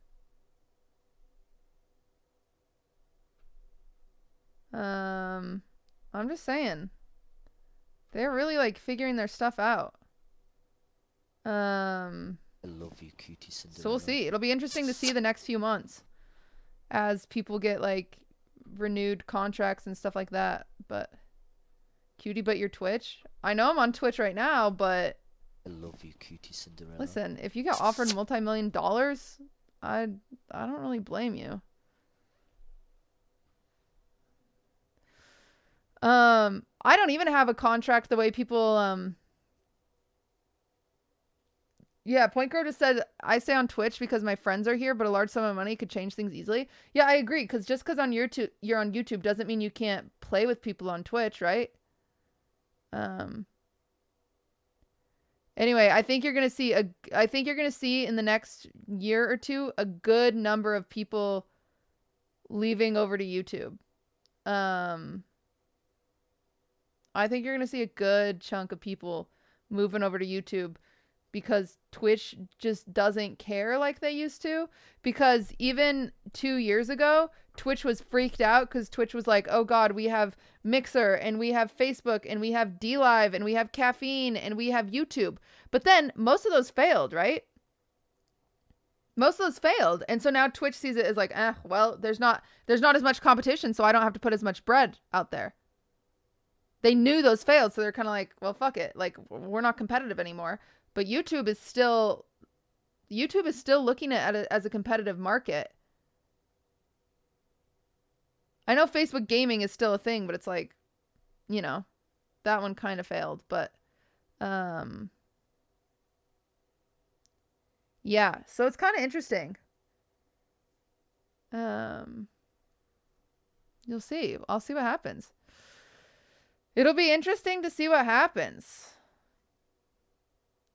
I'm just saying. They're really like figuring their stuff out. I love you, QTCinderella. So we'll see. It'll be interesting to see the next few months as people get like renewed contracts and stuff like that. But Cutie, but your Twitch? I know I'm on Twitch right now, but I love you, QTCinderella. listen, if you get offered multi-million dollars, I don't really blame you. I don't even have a contract the way people, yeah, Point Crow just said, I stay on Twitch because my friends are here, but a large sum of money could change things easily. Yeah, I agree, because just because you're on YouTube doesn't mean you can't play with people on Twitch, right? Anyway, I think you're gonna see in the next year or two a good number of people leaving over to YouTube. I think you're going to see a good chunk of people moving over to YouTube because Twitch just doesn't care like they used to. Because even 2 years ago, Twitch was freaked out because Twitch was like, oh God, we have Mixer and we have Facebook and we have DLive and we have Caffeine and we have YouTube. But then most of those failed, right? Most of those failed. And so now Twitch sees it as like, well, there's not as much competition, so I don't have to put as much bread out there. They knew those failed, so they're kind of like, well, fuck it. Like, we're not competitive anymore. But YouTube is still looking at it as a competitive market. I know Facebook gaming is still a thing, but it's like, you know, that one kind of failed. But, yeah, so it's kind of interesting. You'll see. I'll see what happens. It'll be interesting to see what happens.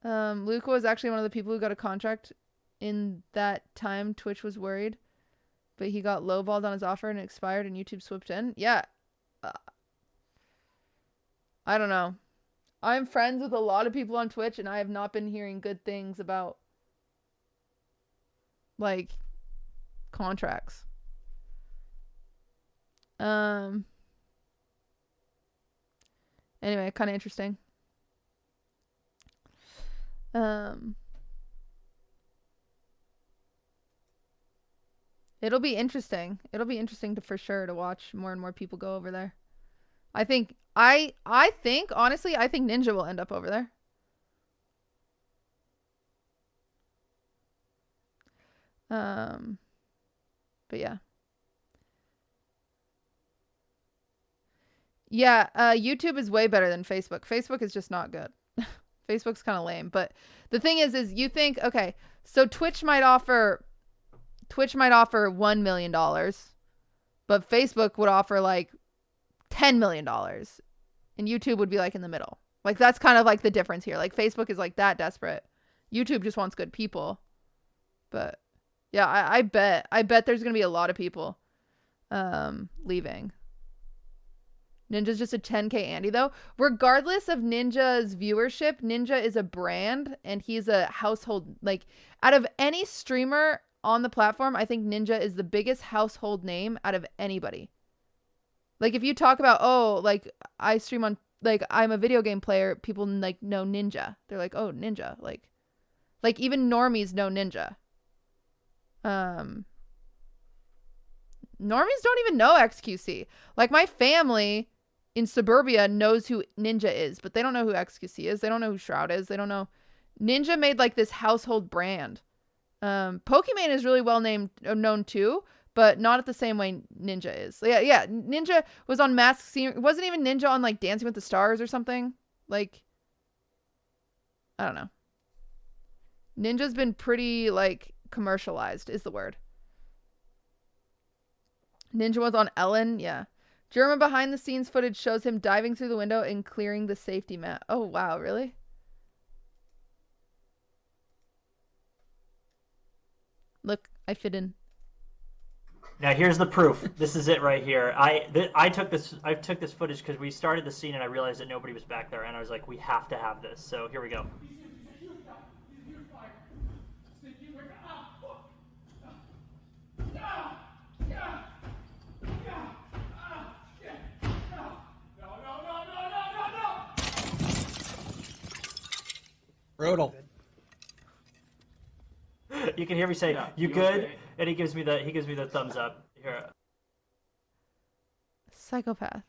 Luca was actually one of the people who got a contract in that time. Twitch was worried, but he got lowballed on his offer and it expired and YouTube swooped in. Yeah. I don't know. I'm friends with a lot of people on Twitch and I have not been hearing good things about like contracts. Anyway, kind of interesting. It'll be interesting. It'll be interesting for sure to watch more and more people go over there. I think honestly, I think Ninja will end up over there. But yeah. Yeah, YouTube is way better than Facebook. Facebook is just not good. Facebook's kind of lame. But the thing is you think, okay, so Twitch might offer $1 million, but Facebook would offer like $10 million, and YouTube would be like in the middle. Like that's kind of like the difference here. Like Facebook is like that desperate. YouTube just wants good people, but Yeah, I bet. I bet there's gonna be a lot of people leaving. Ninja's just a 10K Andy though. Regardless of Ninja's viewership, Ninja is a brand and he's a household, like out of any streamer on the platform, I think Ninja is the biggest household name out of anybody. Like if you talk about, oh, like I stream on, like I'm a video game player, people like know Ninja. They're like, oh, Ninja. Like even normies know Ninja. Normies don't even know XQC. Like my family in suburbia knows who Ninja is, but they don't know who XQC is. They don't know who Shroud is. They don't know. Ninja made like this household brand. Pokimane is really well known too, but not at the same way Ninja is. Yeah. Ninja was on Masked Singer. Wasn't even Ninja on like Dancing with the Stars or something? Like, I don't know. Ninja's been pretty like commercialized is the word. Ninja was on Ellen, yeah. German behind the scenes footage shows him diving through the window and clearing the safety mat. Oh wow, really? Look, I fit in. Now here's the proof. This is it right here. I took this footage because we started the scene and I realized that nobody was back there and I was like, we have to have this. So here we go. Brutal. You can hear me say, "You good?" And he gives me the thumbs up. Here. Psychopath.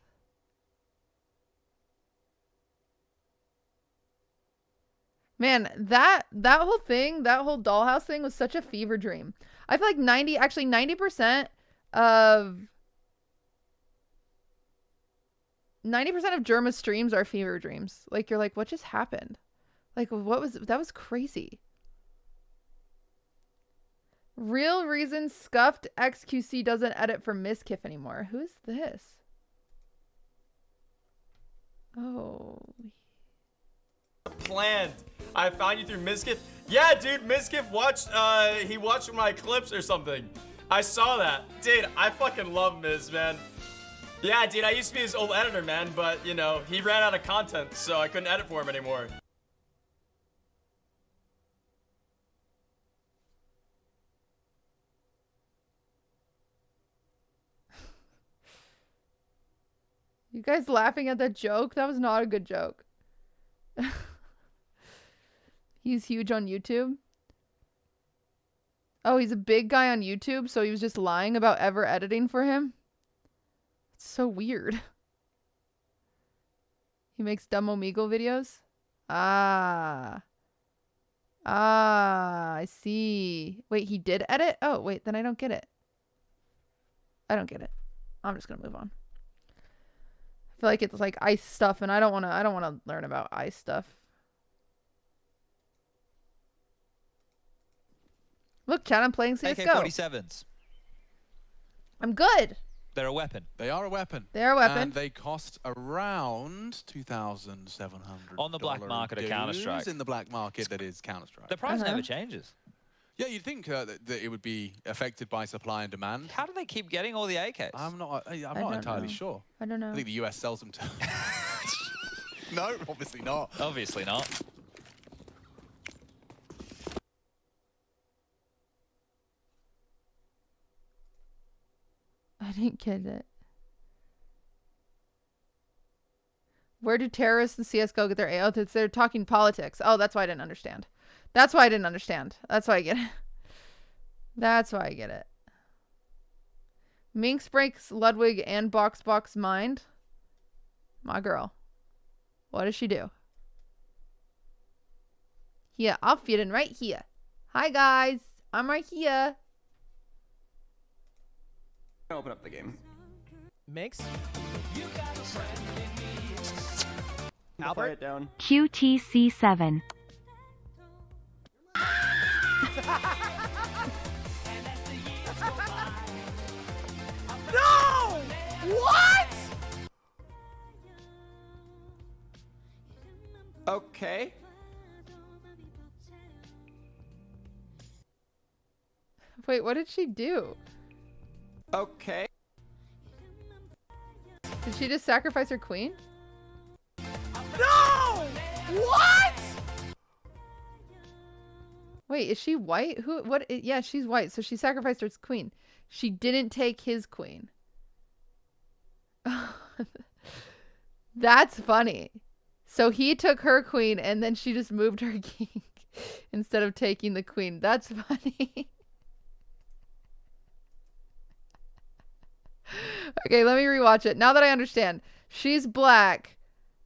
Man, that whole thing, that whole dollhouse thing was such a fever dream. I feel like 90% of Germa streams are fever dreams. Like you're like, what just happened? Like that was crazy. Real reason scuffed XQC doesn't edit for Miskiff anymore. Who is this? Oh. Planned. I found you through Miskiff. Yeah, dude, Miskiff watched he watched my clips or something. I saw that. Dude, I fucking love Miz, man. Yeah, dude, I used to be his old editor, man, but you know, he ran out of content, so I couldn't edit for him anymore. You guys laughing at that joke? That was not a good joke. He's huge on YouTube. Oh, he's a big guy on YouTube, so he was just lying about ever editing for him? It's so weird. He makes dumb Omegle videos? Ah, I see. Wait, he did edit? Oh, wait, then I don't get it. I don't get it. I'm just gonna move on. I feel like it's like ice stuff, and I don't wanna learn about ice stuff. Look, Chad, I'm playing CSGO. AK-47s. I'm good. They're a weapon. They are a weapon. They are a weapon. And they cost around 2,700 on the black market of Counter-Strike. In the black market, that is Counter-Strike. The price never changes. Yeah, you'd think that it would be affected by supply and demand. How do they keep getting all the AKs? I'm not entirely sure. I don't know. I think the US sells them to. No, obviously not. Obviously not. I didn't get it. Where do terrorists in CSGO get their AO? They're talking politics. Oh, that's why I didn't understand. That's why I didn't understand. That's why I get it. That's why I get it. Minx breaks Ludwig and Box mind. My girl. What does she do? Yeah, I'll fit in right here. Hi, guys. I'm right here. Open up the game. Mix. Albert it down. QTC7. No! What? Okay. Wait, what did she do? Okay. Did she just sacrifice her queen? No! What? Wait, is she white? Who? What? Yeah, she's white. So she sacrificed her queen. She didn't take his queen. That's funny. So he took her queen and then she just moved her king instead of taking the queen. That's funny. Okay, let me rewatch it. Now that I understand. She's black.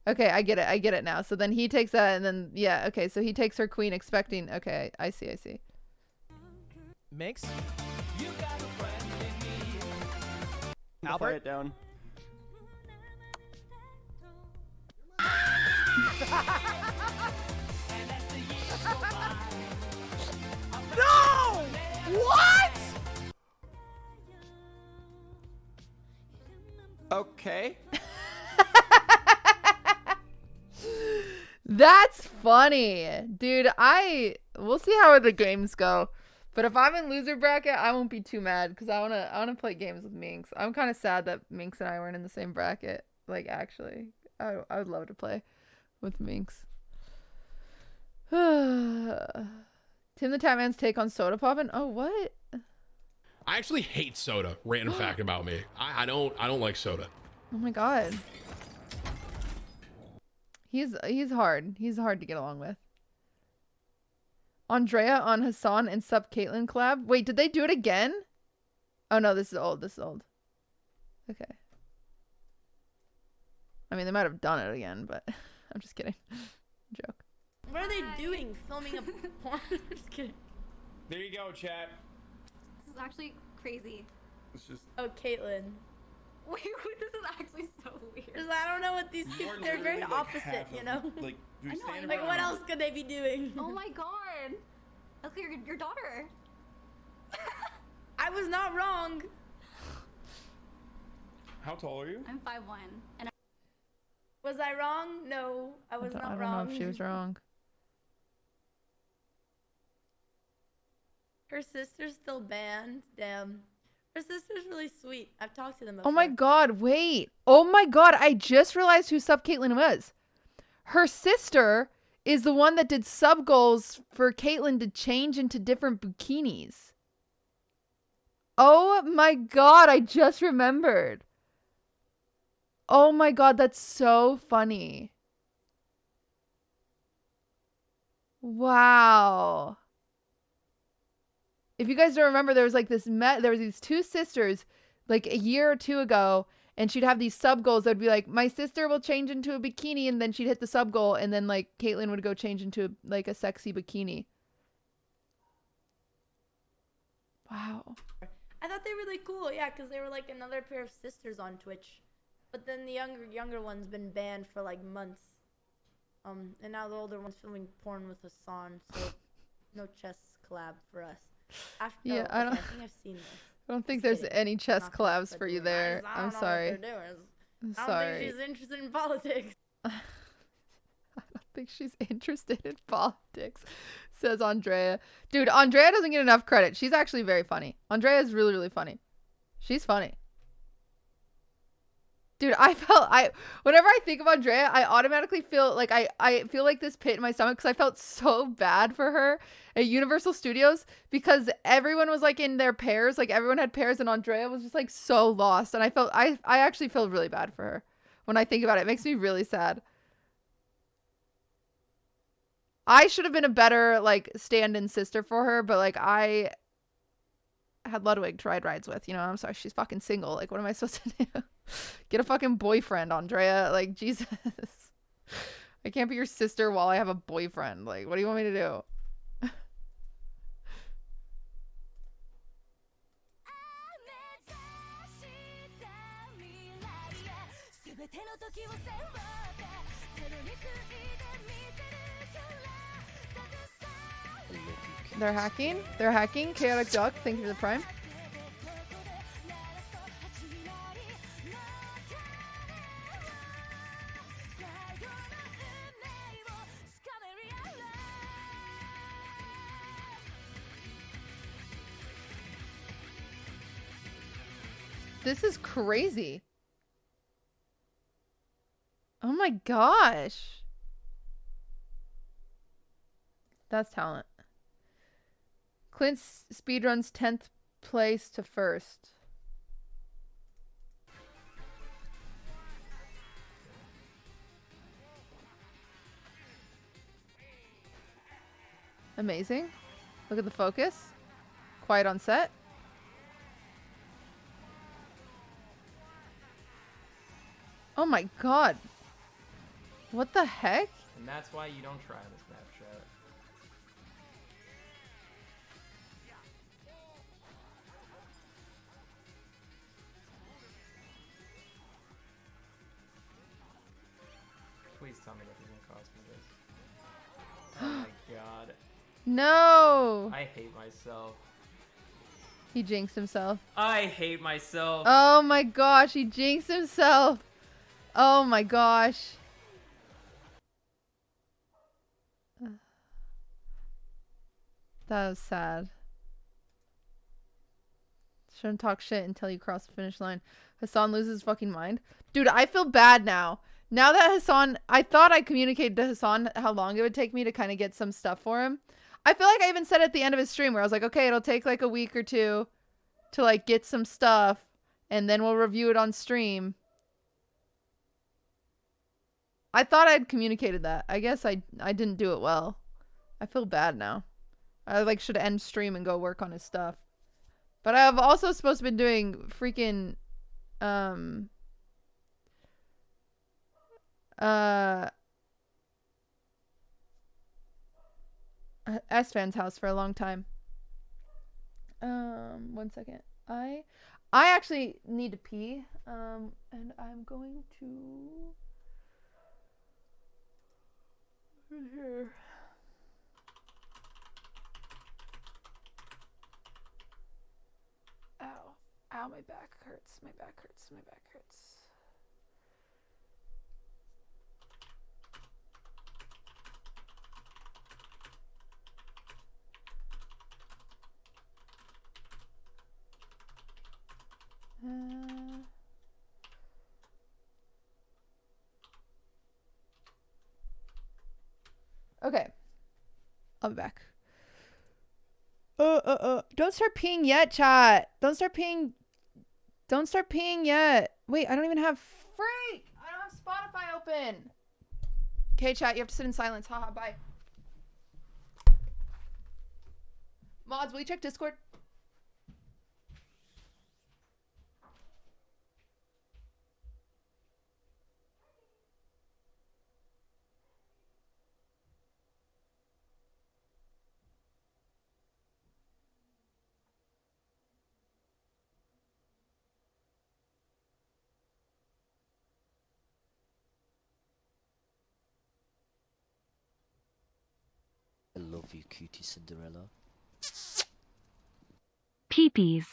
Okay, I get it. I get it now. So then he takes that and then, yeah, okay. So he takes her queen expecting, okay, I see, I see. Mix? Albert? Play it down. No! What? Okay. That's funny. Dude, we'll see how the games go. But if I'm in loser bracket, I won't be too mad because I wanna play games with Minx. I'm kind of sad that Minx and I weren't in the same bracket. Like, actually, I would love to play with Minx. Tim the Tatman's take on soda poppin'. Oh, what? I actually hate soda. Random fact about me. I don't like soda. Oh my god. He's hard. He's hard to get along with. Andrea on Hassan and Sup Caitlyn collab. Wait, did they do it again? Oh no, this is old. This is old. Okay. I mean, they might have done it again, but I'm just kidding. Joke. What are they doing? Filming a porn? Just kidding. There you go, chat. This is actually crazy. It's just. Oh, Caitlyn. Wait, this is actually so weird. 'Cause I don't know what these people. They're very opposite, you know. Like, I know, I Like, know. what else could they be doing? Oh my god. Look at your daughter. I was not wrong. How tall are you? I'm 5'1", and Was I wrong? No, I was I not don't wrong. know if she was wrong. Her sister's still banned. Damn. Her sister's really sweet. I've talked to them Oh before. my god, wait. Oh my god, I just realized who Sup Caitlyn was. Her sister is the one that did sub goals for Caitlyn to change into different bikinis. Oh my god, I just remembered. Oh my god, that's so funny. Wow. If you guys don't remember, there was like there was these two sisters like a year or two ago, and she'd have these sub goals that would be like, my sister will change into a bikini, and then she'd hit the sub goal, and then like Caitlyn would go change into like a sexy bikini. Wow. I thought they were really cool. Yeah, because they were like another pair of sisters on Twitch. But then the younger one's been banned for like months. And now the older one's filming porn with Hassan, so no chess collab for us. Yeah, I don't. I think I've seen this. I don't think there's any chess collabs for you there. I I'm don't know sorry. what they're doing. I'm I don't sorry. think she's interested in politics. I don't think she's interested in politics, says Andrea. Dude, Andrea doesn't get enough credit. She's actually very funny. Andrea is really, really funny. She's funny. Dude, whenever I think of Andrea, I automatically feel like I feel like this pit in my stomach because I felt so bad for her at Universal Studios because everyone was like in their pairs, like everyone had pairs, and Andrea was just like so lost, and I actually feel really bad for her when I think about it. It makes me really sad. I should have been a better like stand-in sister for her, but like I had Ludwig to ride rides with, you know. I'm sorry, she's fucking single. Like, what am I supposed to do? Get a fucking boyfriend, Andrea. Like, Jesus. I can't be your sister while I have a boyfriend. Like, what do you want me to do? They're hacking. They're hacking. Chaotic Duck, thank you for the prime. This is crazy. Oh my gosh. That's talent. Clint speedruns 10th place to 1st. Amazing. Look at the focus. Quiet on set. Oh my god. What the heck? And that's why you don't try on the Snapchat. Please tell me that doesn't cost me this. Oh my god. No. I hate myself. He jinxed himself. I hate myself. Oh my gosh, he jinxed himself. Oh my gosh. That was sad. Shouldn't talk shit until you cross the finish line. Hassan loses his fucking mind. Dude, I feel bad now. Now that Hassan... I thought I communicated to Hassan how long it would take me to kind of get some stuff for him. I feel like I even said at the end of his stream where I was like, okay, it'll take like a week or two to like get some stuff and then we'll review it on stream. I thought I'd communicated that. I guess I didn't do it well. I feel bad now. I like should end stream and go work on his stuff. But I've also supposed to been doing freaking S-Fan's house for a long time. 1 second. I actually need to pee. And I'm going to here. Ow. Ow, my back hurts. My back hurts. My back hurts. Okay. I'll be back. Don't start peeing yet, chat. Don't start peeing yet. Wait, I don't even have freak. I don't have Spotify open. Okay, chat, you have to sit in silence. Haha, bye. Mods, will you check Discord? I love you, QTCinderella. Peepees.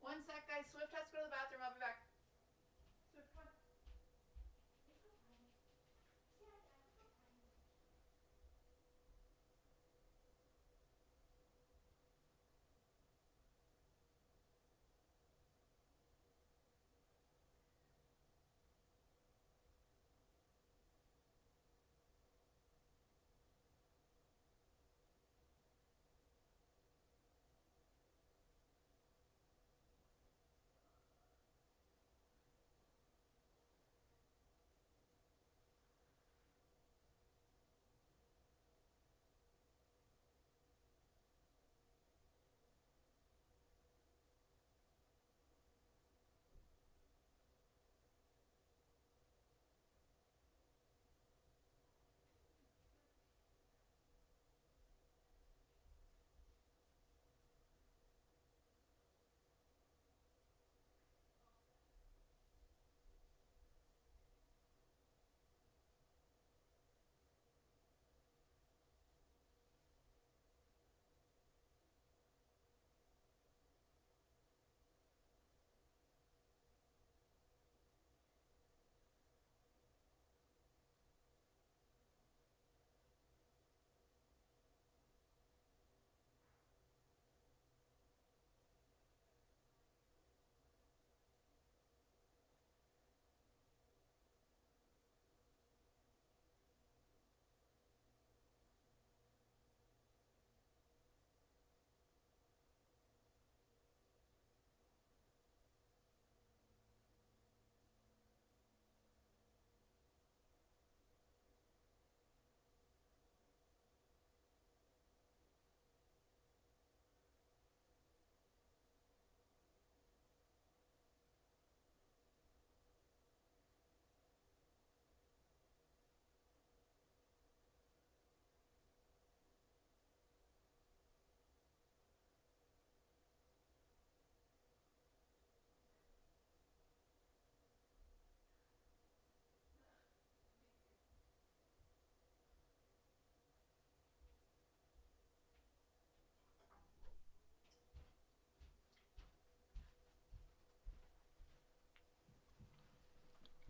One sec, guys. Swift has to go to the bathroom. I'll be back. Swift, come on.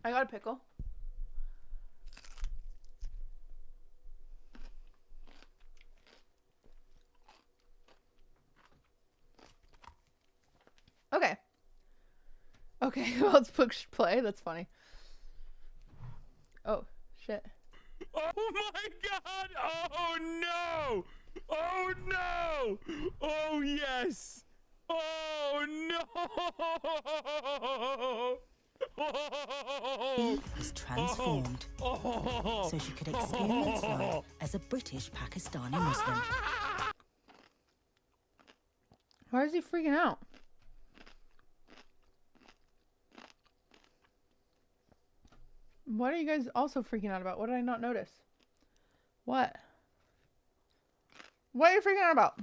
I got a pickle. Okay. Okay, who else push play? That's funny. Oh, shit. Oh my god! Oh no! Oh no! Oh yes! Oh no! Was transformed so she could experience life as a British Pakistani Muslim. Why is he freaking out? What are you guys also freaking out about? What did I not notice? What? What are you freaking out about?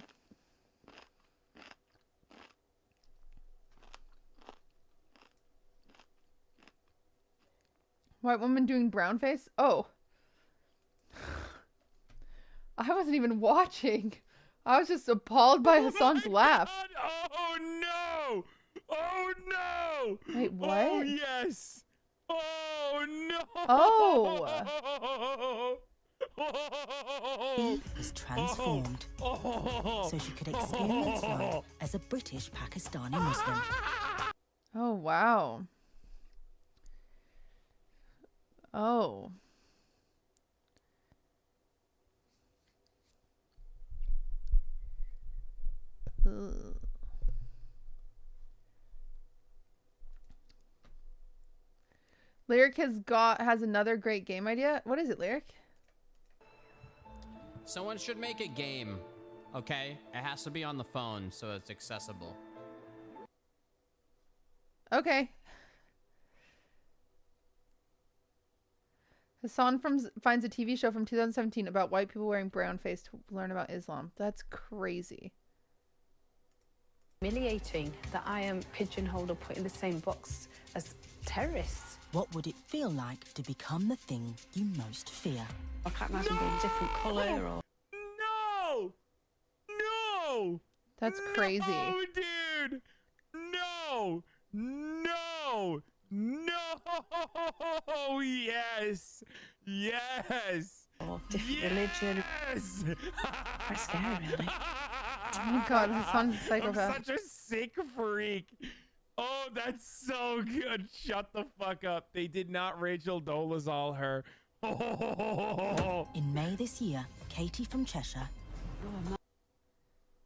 White woman doing brown face? Oh. I wasn't even watching. I was just appalled by Hassan's laugh. Oh no! Oh no! Wait, what? Oh yes! Oh no! Oh! Was transformed so she could experience life as a British Pakistani Muslim. Oh, wow. Oh. Ugh. Lyric has another great game idea. What is it, Lyric? Someone should make a game, okay? It has to be on the phone so it's accessible. Okay. Hassan finds a TV show from 2017 about white people wearing brown face to learn about Islam. That's crazy. Humiliating that I am pigeonholed or put in the same box as terrorists. What would it feel like to become the thing you most fear? I can't imagine being a different colour or... No! No! That's crazy. No, dude! No! No! No! Yes! Yes! Or different religion. Yes! Quite scary, really. Oh my god, Hassan's a psychopath. I'm such a sick freak. Oh, that's so good. Shut the fuck up. They did not Rachel Dolezal her. In May this year, Katie from Cheshire.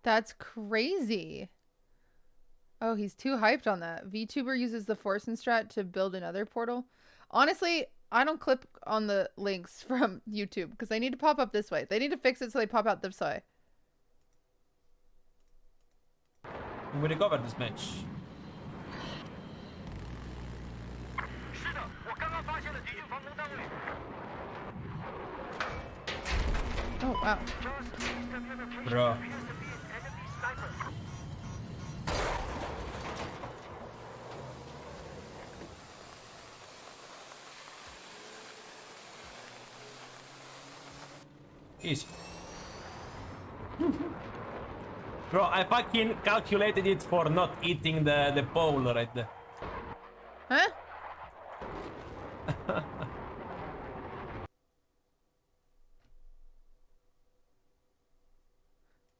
That's crazy. Oh, he's too hyped on that. VTuber uses the Forsen strat to build another portal. Honestly, I don't click on the links from YouTube because they need to pop up this way. They need to fix it so they pop out this way. We recover this match. Oh, wow. Bro. Easy. Bro, I fucking calculated it for not eating the pole right there. Huh?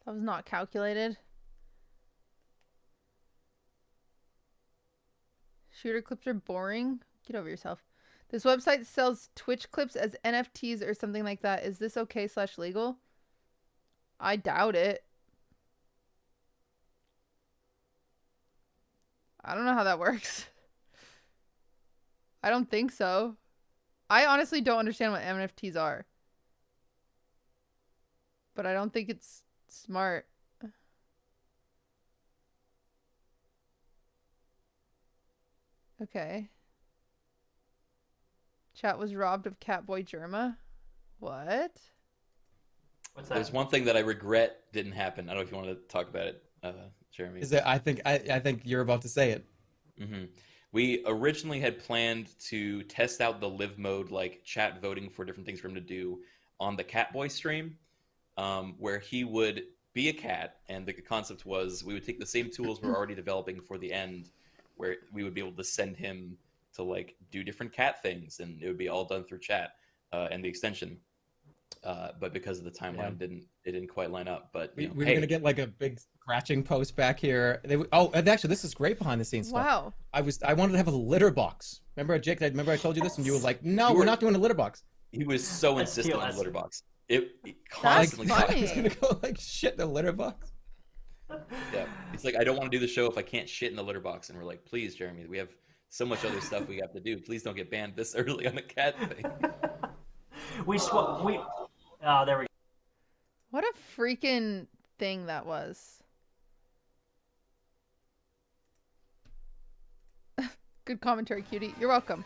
That was not calculated. Shooter clips are boring. Get over yourself. This website sells Twitch clips as NFTs or something like that. Is this okay/legal? I doubt it. I don't know how that works. I don't think so. I honestly don't understand what NFTs are. But I don't think it's smart. Okay. Chat was robbed of Catboy Germa. What? What's that? There's one thing that I regret didn't happen. I don't know if you want to talk about it, Jeremy. Is that I think you're about to say it. Mm-hmm. We originally had planned to test out the live mode, like chat voting for different things for him to do on the Catboy stream, where he would be a cat, and the concept was we would take the same tools we're already developing for the end, where we would be able to send him to like do different cat things, and it would be all done through chat and the extension. But because of the timeline, it didn't quite line up. But We know, were hey, gonna get like a big scratching post back here. And actually, this is great behind the scenes stuff. Wow. I wanted to have a litter box. Remember, Jake? Remember I told you this, and you were like, "No, we're not doing a litter box." He was so That's insistent on POS. the litter box. It constantly. Like, I was gonna go like shit in the litter box. Yeah, it's like I don't want to do the show if I can't shit in the litter box, and we're like, please, Jeremy, we have so much other stuff we have to do. Please don't get banned this early on the cat thing. Oh, there we go. What a freaking thing that was. Good commentary, cutie. You're welcome.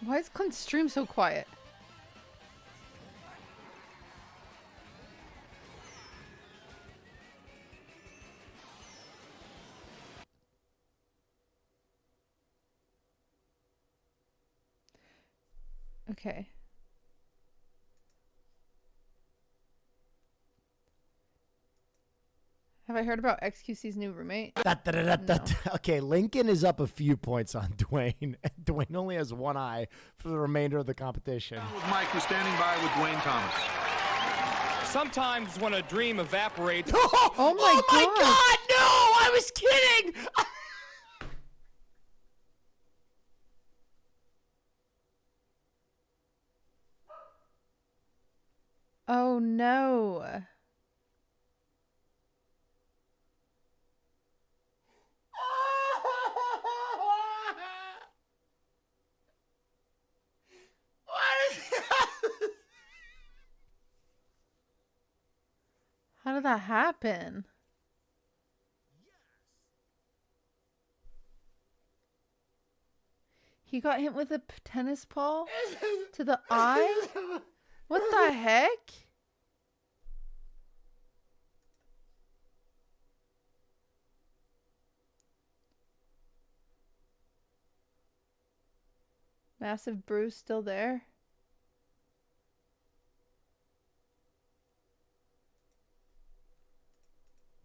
Why is Clint's stream so quiet? Okay. Have I heard about XQC's new roommate? No. Okay, Lincoln is up a few points on Dwayne. Dwayne only has one eye for the remainder of the competition. Mike was standing by with Dwayne Thomas. Sometimes when a dream evaporates. Oh my God! No, I was kidding. Oh no. How did that happen? He got hit with a tennis ball to the eye? What the heck? Massive bruise still there?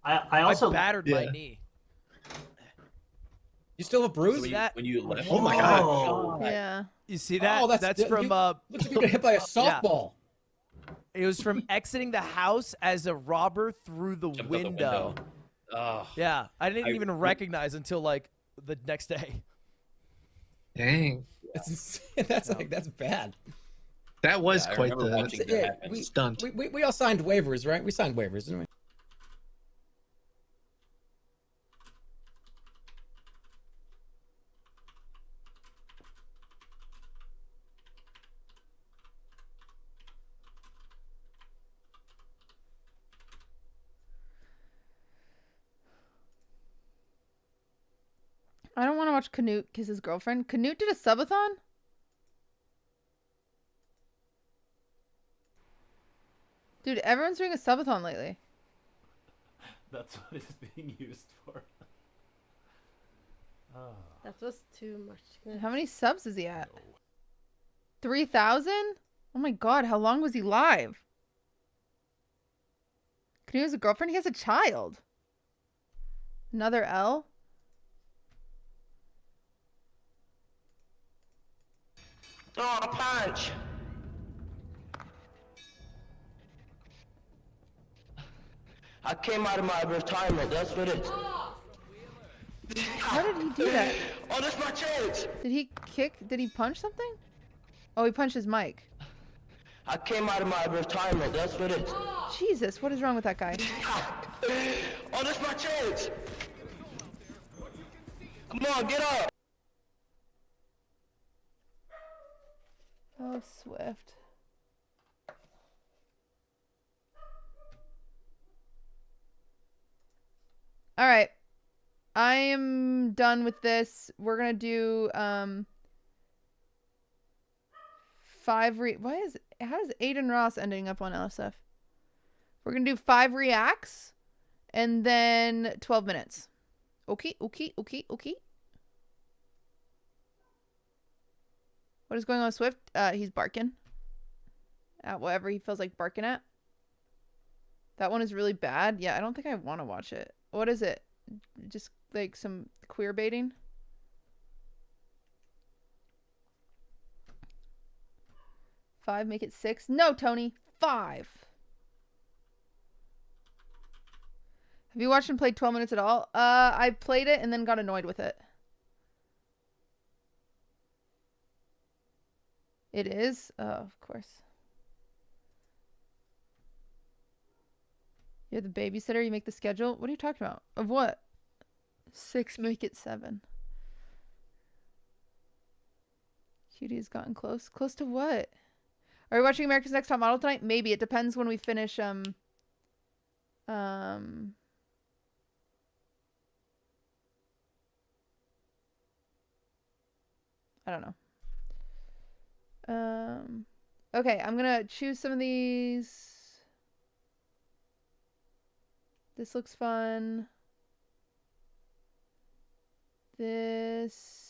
I also battered my knee. You still have a bruise? When you left. Oh my god. Yeah. You see that? Oh, that's from looks like you got hit by a softball. Yeah. It was from exiting the house as a robber through the window. Yeah, I didn't even recognize until like the next day. Dang. That's bad. That was Yeah, quite the stunt. We all signed waivers, right? We signed waivers, didn't we? I don't want to watch Canute kiss his girlfriend. Canute did a subathon? Dude, everyone's doing a subathon lately. That's what it's being used for. That was too much. How many subs is he at? 3,000? Oh my god, how long was he live? Canute has a girlfriend? He has a child. Another L? Oh, a punch! I came out of my retirement, that's what it is. How did he do that? Oh, that's my chance! Did he punch something? Oh, he punched his mic. I came out of my retirement, that's what it is. Jesus, what is wrong with that guy? Oh, that's my chance! Come on, get up! Oh, Swift. All right. I am done with this. We're going to do 5 how is Aiden Ross ending up on LSF? We're going to do 5 reacts and then 12 minutes. Okay. What is going on with Swift? He's barking at whatever he feels like barking at. That one is really bad. Yeah, I don't think I want to watch it. What is it? Just like some queer baiting? Five, make it 6. No, Tony. 5. Have you watched and played 12 minutes at all? I played it and then got annoyed with it. It is? Oh, of course. You're the babysitter, you make the schedule? What are you talking about? Of what? 6, make it 7. Cutie has gotten close. Close to what? Are we watching America's Next Top Model tonight? Maybe. It depends when we finish, I don't know. Okay, I'm gonna choose some of these. This looks fun. This.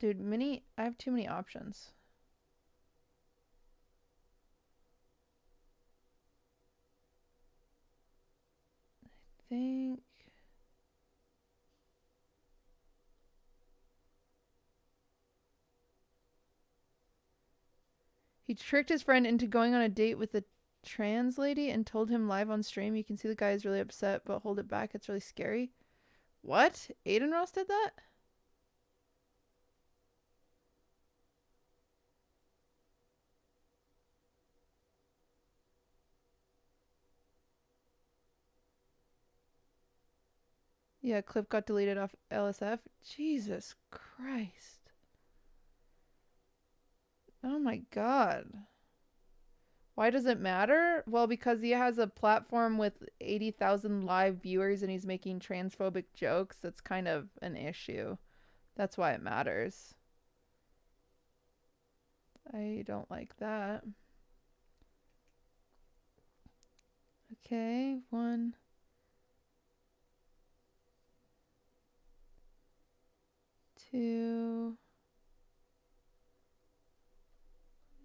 Dude, I have too many options. I think. He tricked his friend into going on a date with a trans lady and told him live on stream. You can see the guy is really upset, but hold it back. It's really scary. What? Aiden Ross did that? Yeah, clip got deleted off LSF. Jesus Christ. Oh my God. Why does it matter? Well, because he has a platform with 80,000 live viewers and he's making transphobic jokes. That's kind of an issue. That's why it matters. I don't like that. Okay, 1. Two.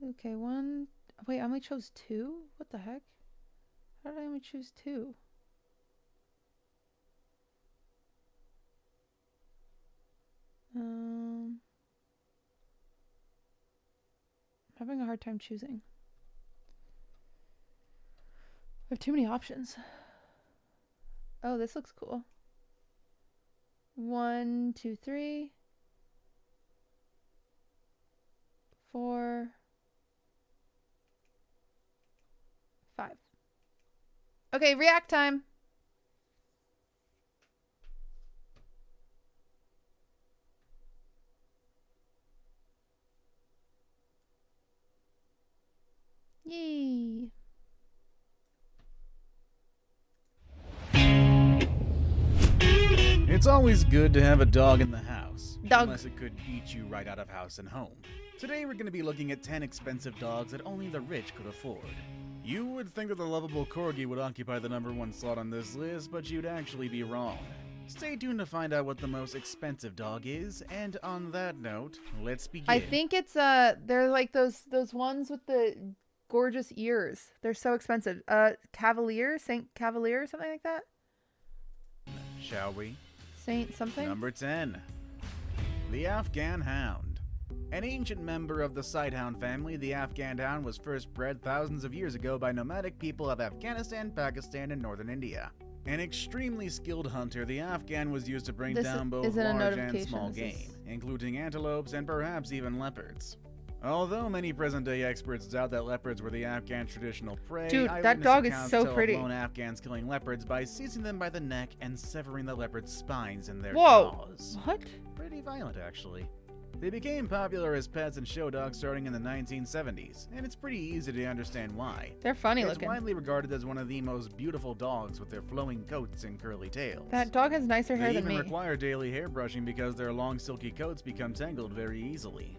Okay, 1. Wait, I only chose 2? What the heck? How did I only choose 2? I'm having a hard time choosing. I have too many options. Oh, this looks cool. 1, 2, 3. 4, 5. Okay, react time. Yay. It's always good to have a dog in the house. Dog. Unless it could eat you right out of house and home. Today we're going to be looking at 10 expensive dogs that only the rich could afford. You would think that the lovable Corgi would occupy the #1 slot on this list, but you'd actually be wrong. Stay tuned to find out what the most expensive dog is, and on that note, let's begin. I think it's they're like those ones with the gorgeous ears. They're so expensive. Cavalier, Saint Cavalier, something like that. Shall we? Saint something. Number 10. The Afghan Hound. An ancient member of the Sighthound family, the Afghan Hound was first bred thousands of years ago by nomadic people of Afghanistan, Pakistan, and northern India. An extremely skilled hunter, the Afghan was used to bring down both large and small game, including antelopes and perhaps even leopards. Although many present-day experts doubt that leopards were the Afghan traditional prey, dude, that dog is so tell pretty. Of lone Afghans killing leopards by seizing them by the neck and severing the leopard's spines in their Whoa. jaws. What? Pretty violent, actually. They became popular as pets and show dogs starting in the 1970s, and it's pretty easy to understand why. They're funny It's looking. widely regarded as one of the most beautiful dogs with their flowing coats and curly tails. That dog has nicer hair They than even me. require daily hair brushing because their long silky coats become tangled very easily.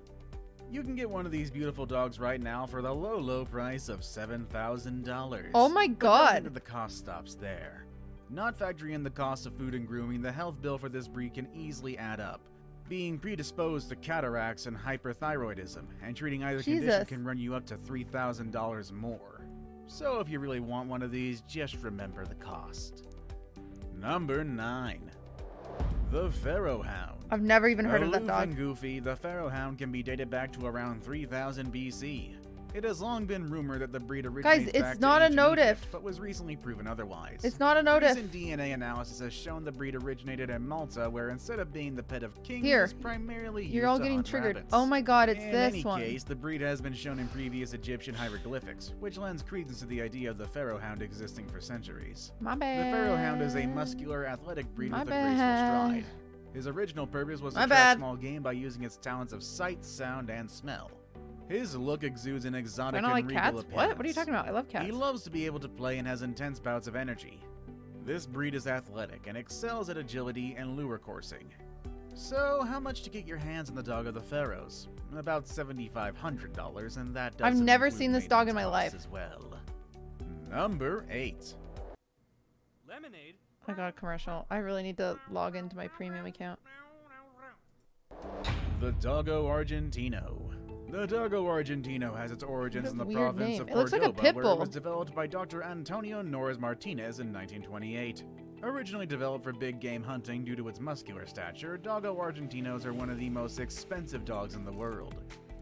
You can get one of these beautiful dogs right now for the low price of $7,000. Oh my god. But the cost stops there. Not factoring in the cost of food and grooming, the health bill for this breed can easily add up. Being predisposed to cataracts and hyperthyroidism, and treating either condition can run you up to $3,000 more. So if you really want one of these, just remember the cost. Number 9. The Pharaoh Hound. I've never even heard of that Aloof dog. and goofy, the Pharaoh Hound can be dated back to around 3000 BC. It has long been rumored that the breed originates Guys, back it's to not a ancient notif. Egypt, but was recently proven otherwise. It's not a notif. Recent DNA analysis has shown the breed originated in Malta, where instead of being the pet of kings, Here, it's primarily used you're all to getting hunt triggered. rabbits. Oh my god, it's in this any one. case, the breed has been shown in previous Egyptian hieroglyphics, which lends credence to the idea of the Pharaoh Hound existing for centuries. My bad. The Pharaoh Hound is a muscular, athletic breed My with a graceful bad. stride. His original purpose was to My track bad. small game by using its talents of sight, sound, and smell. His look exudes an exotic I don't and like regal cats? appearance. What are you talking about? I love cats. He loves to be able to play and has intense bouts of energy. This breed is athletic and excels at agility and lure coursing. So, how much to get your hands on the dog of the Pharaohs? About $7,500, and that doesn't I've never include seen this dog in my maintenance life. costs as well. Number 8. Lemonade. I got a commercial. I really need to log into my premium account. The Doggo Argentino. The Doggo Argentino has its origins in the weird province name. of It looks like a Cordoba, pit where it bull. was developed by Dr. Antonio Norris Martinez in 1928. Originally developed for big game hunting due to its muscular stature, Doggo Argentinos are one of the most expensive dogs in the world.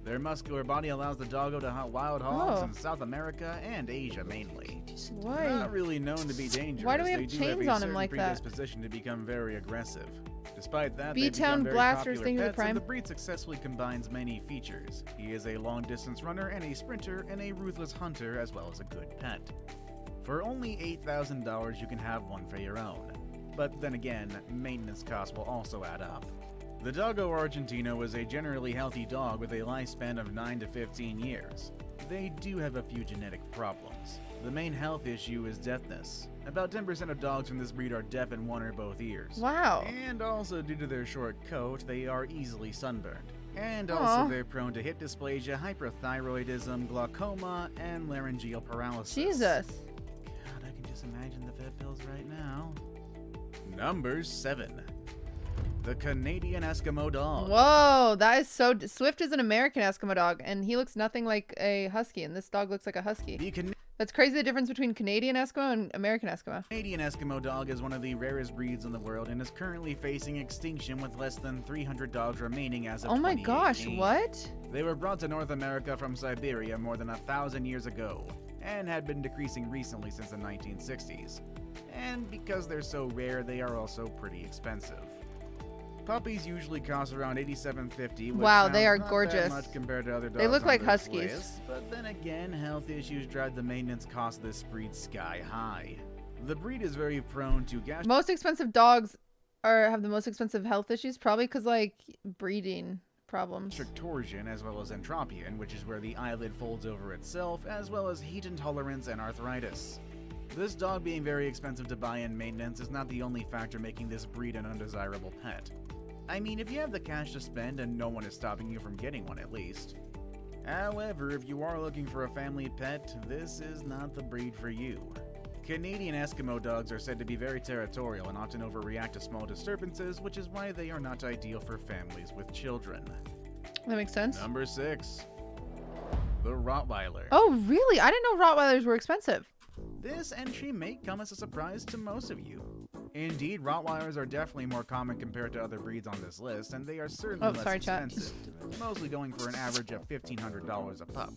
Their muscular body allows the doggo to hunt wild hogs Oh. in South America and Asia mainly. Why? Not really known to be dangerous, Why do we have they do chains have a on him certain like that? predisposition to become very aggressive. Despite that, they B-Town become very Blasters, popular thank you for the pets, Prime. and the breed successfully combines many features. He is a long-distance runner and a sprinter, and a ruthless hunter, as well as a good pet. For only $8,000, you can have one for your own. But then again, maintenance costs will also add up. The Doggo Argentino is a generally healthy dog with a lifespan of 9 to 15 years. They do have a few genetic problems. The main health issue is deafness. About 10% of dogs from this breed are deaf in one or both ears. Wow. And also due to their short coat, they are easily sunburned. And Aw. also they're prone to hip dysplasia, hyperthyroidism, glaucoma, and laryngeal paralysis. Jesus. God, I can just imagine the vet bills right now. Number 7. The Canadian Eskimo Dog. Whoa, that is so... Swift is an American Eskimo dog, and he looks nothing like a husky, and this dog looks like a husky. That's crazy, the difference between Canadian Eskimo and American Eskimo. Canadian Eskimo Dog is one of the rarest breeds in the world and is currently facing extinction with less than 300 dogs remaining as of Oh my gosh, 2018. what? They were brought to North America from Siberia more than 1,000 years ago, and had been decreasing recently since the 1960s. And because they're so rare, they are also pretty expensive. Puppies usually cost around $87.50. Wow, they are not gorgeous. That much compared to other dogs They look on like this huskies. list, but then again, health issues drive the maintenance cost of this breed sky high. The breed is very prone to Most expensive dogs have the most expensive health issues, probably because, like, breeding problems. gastric torsion as well as entropion, which is where the eyelid folds over itself, as well as heat intolerance and arthritis. This dog being very expensive to buy and maintenance is not the only factor making this breed an undesirable pet. I mean, if you have the cash to spend and no one is stopping you from getting one at least. However, if you are looking for a family pet, this is not the breed for you. Canadian Eskimo dogs are said to be very territorial and often overreact to small disturbances, which is why they are not ideal for families with children. That makes sense. Number 6. The Rottweiler. Oh, really? I didn't know Rottweilers were expensive. This entry may come as a surprise to most of you. Indeed, Rottweilers are definitely more common compared to other breeds on this list, and they are certainly less expensive, mostly going for an average of $1,500 a pup.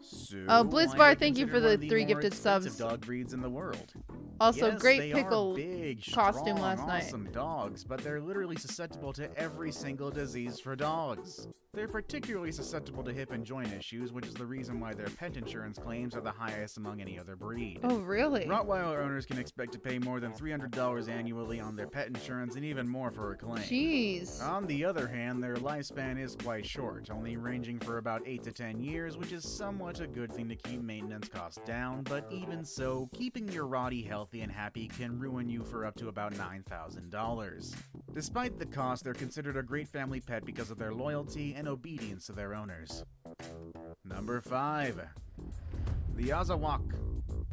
So, Oh, why Blizzbar, are they thank you for considered one the of 3 more gifted expensive subs. dog breeds in the world. Also, Yes, great they pickle are big, costume strong, last night. awesome dogs, but they're literally susceptible to every single disease for dogs. They're particularly susceptible to hip and joint issues, which is the reason why their pet insurance claims are the highest among any other breed. Oh, really? Rottweiler owners can expect to pay more than $300 annually on their pet insurance and even more for a claim. Jeez. On the other hand, their lifespan is quite short, only ranging for about 8 to 10 years, which is somewhat a good thing to keep maintenance costs down, but even so, keeping your Rottie healthy healthy and happy can ruin you for up to about $9,000. Despite the cost, they're considered a great family pet because of their loyalty and obedience to their owners. Number 5. The Azawak.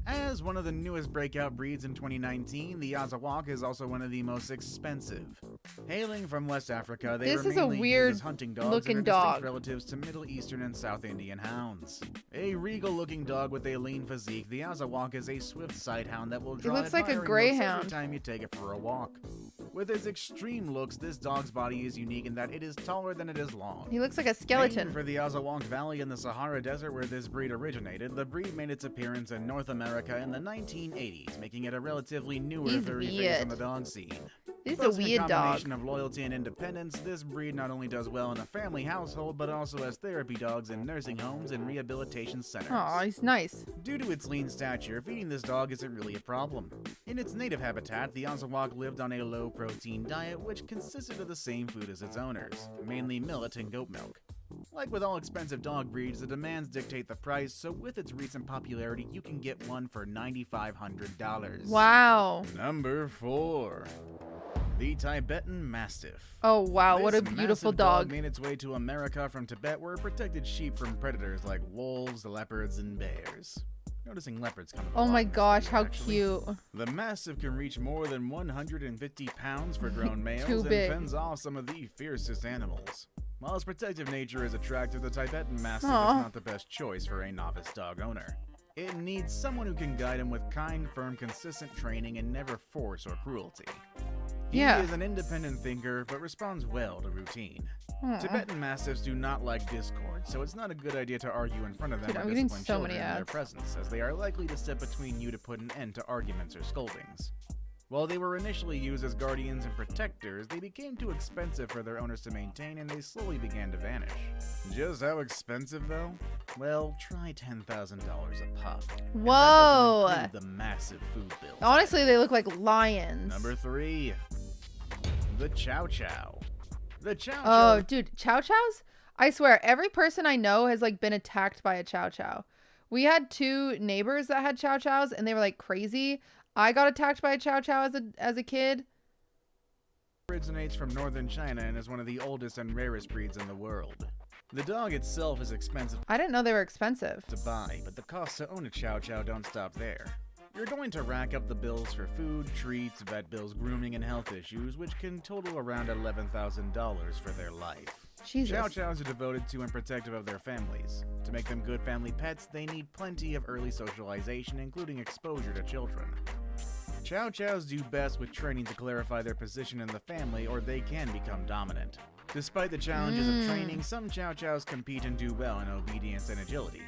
As one of the newest breakout breeds in 2019, the Azawak is also one of the most expensive. Hailing from West Africa, they This were is a mainly weird used as hunting dogs looking and are distinct dog. relatives to Middle Eastern and South Indian hounds. A regal-looking dog with a lean physique, the Azawak is a swift sighthound that will draw looks like a admiring looks greyhound. every time you take it for a walk. With its extreme looks, this dog's body is unique in that it is taller than it is long. He looks like a skeleton. Named for the Azawak Valley in the Sahara Desert where this breed originated, the breed made its appearance in North America in the 1980s, making it a relatively newer He's furry face weird. on the dog scene. This is a Boasting weird dog. combination of loyalty and independence, this breed not only does well in a family household, but also as therapy dogs in nursing homes and rehabilitation centers. Aw, he's nice. Due to its lean stature, feeding this dog isn't really a problem. In its native habitat, the Azawak lived on a low-protein diet which consisted of the same food as its owners, mainly millet and goat milk. Like with all expensive dog breeds, the demands dictate the price, so with its recent popularity, you can get one for $9,500. Wow. Number 4. The Tibetan Mastiff. Oh wow, what a This beautiful massive dog. made its way to America from Tibet, where it protected sheep from predators like wolves, leopards, and bears. Noticing leopards come. Oh my gosh, how cute. The Mastiff can reach more than 150 pounds for grown males Too and big. fends off some of the fiercest animals. While its protective nature is attractive, the Tibetan Mastiff Aw. is not the best choice for a novice dog owner. It needs someone who can guide him with kind, firm, consistent training and never force or cruelty. He Yeah. is an independent thinker, but responds well to routine. Aw. Tibetan Mastiffs do not like discord, so it's not a good idea to argue in front of them Dude, or I'm getting discipline so many children in their ads. presence, as they are likely to step between you to put an end to arguments or scoldings. While they were initially used as guardians and protectors, they became too expensive for their owners to maintain and they slowly began to vanish. Just how expensive though? Well, try $10,000 a pop. And that Whoa. doesn't include the massive food bills. Honestly, they look like lions. Number 3. The Chow Chow. The Chow Oh, Chow. dude, chow chows? I swear, every person I know has like been attacked by a chow chow. We had 2 neighbors that had chow chows, and they were like crazy. I got attacked by a chow chow as a kid. Originates from northern China and is one of the oldest and rarest breeds in the world. The dog itself is expensive I didn't know they were expensive. to buy, but the costs to own a Chow Chow don't stop there. You're going to rack up the bills for food, treats, vet bills, grooming, and health issues, which can total around $11,000 for their life. Jesus. Chow Chows are devoted to and protective of their families. To make them good family pets, they need plenty of early socialization, including exposure to children. Chow Chows do best with training to clarify their position in the family, or they can become dominant. Despite the challenges of training, some Chow Chows compete and do well in obedience and agility.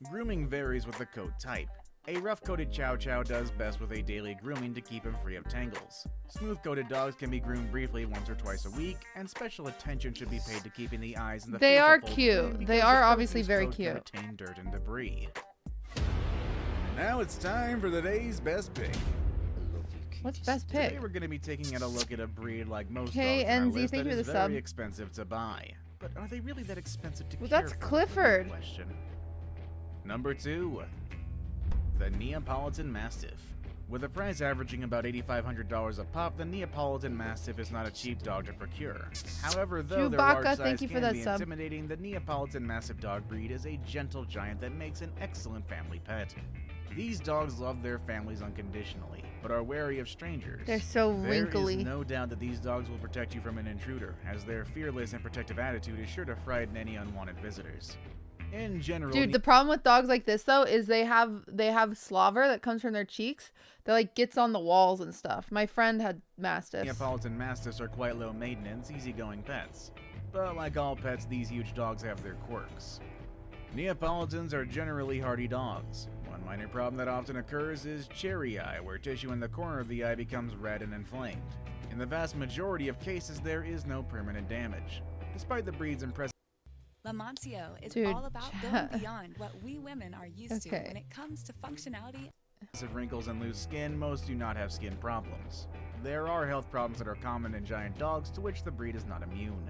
Grooming varies with the coat type. A rough-coated Chow Chow does best with a daily grooming to keep him free of tangles. Smooth-coated dogs can be groomed briefly once or twice a week, and special attention should be paid to keeping the eyes and the They facial are folds cute. clean They because are the obviously coat very can cute. retain dirt and debris. Now it's time for the day's best pick. What's best Today pick? we're going to be taking a look at a breed like most dogs on our KNZ, list thank that you for is the very sub. expensive to buy. But are they really that expensive to Well, care that's for? Clifford. Question. Number 2. The Neapolitan Mastiff. With a price averaging about $8,500 a pop, the Neapolitan Mastiff is not a cheap dog to procure. However, though their large Chewbacca, size thank you for can that be sub. intimidating, the Neapolitan Mastiff dog breed is a gentle giant that makes an excellent family pet. These dogs love their families unconditionally, but are wary of strangers. They're so wrinkly. There is no doubt that these dogs will protect you from an intruder, as their fearless and protective attitude is sure to frighten any unwanted visitors. In general, Dude, the problem with dogs like this though is they have slobber that comes from their cheeks that like gets on the walls and stuff. My friend had mastiffs. Neapolitan Mastiffs are quite low maintenance, easygoing pets. But like all pets, these huge dogs have their quirks. Neapolitans are generally hardy dogs. One minor problem that often occurs is cherry eye, where tissue in the corner of the eye becomes red and inflamed. In the vast majority of cases, there is no permanent damage. Despite the breed's impressive Lamancio is Dude, all about going beyond what we women are used to Okay. when it comes to functionality. wrinkles and loose skin, most do not have skin problems. There are health problems that are common in giant dogs to which the breed is not immune.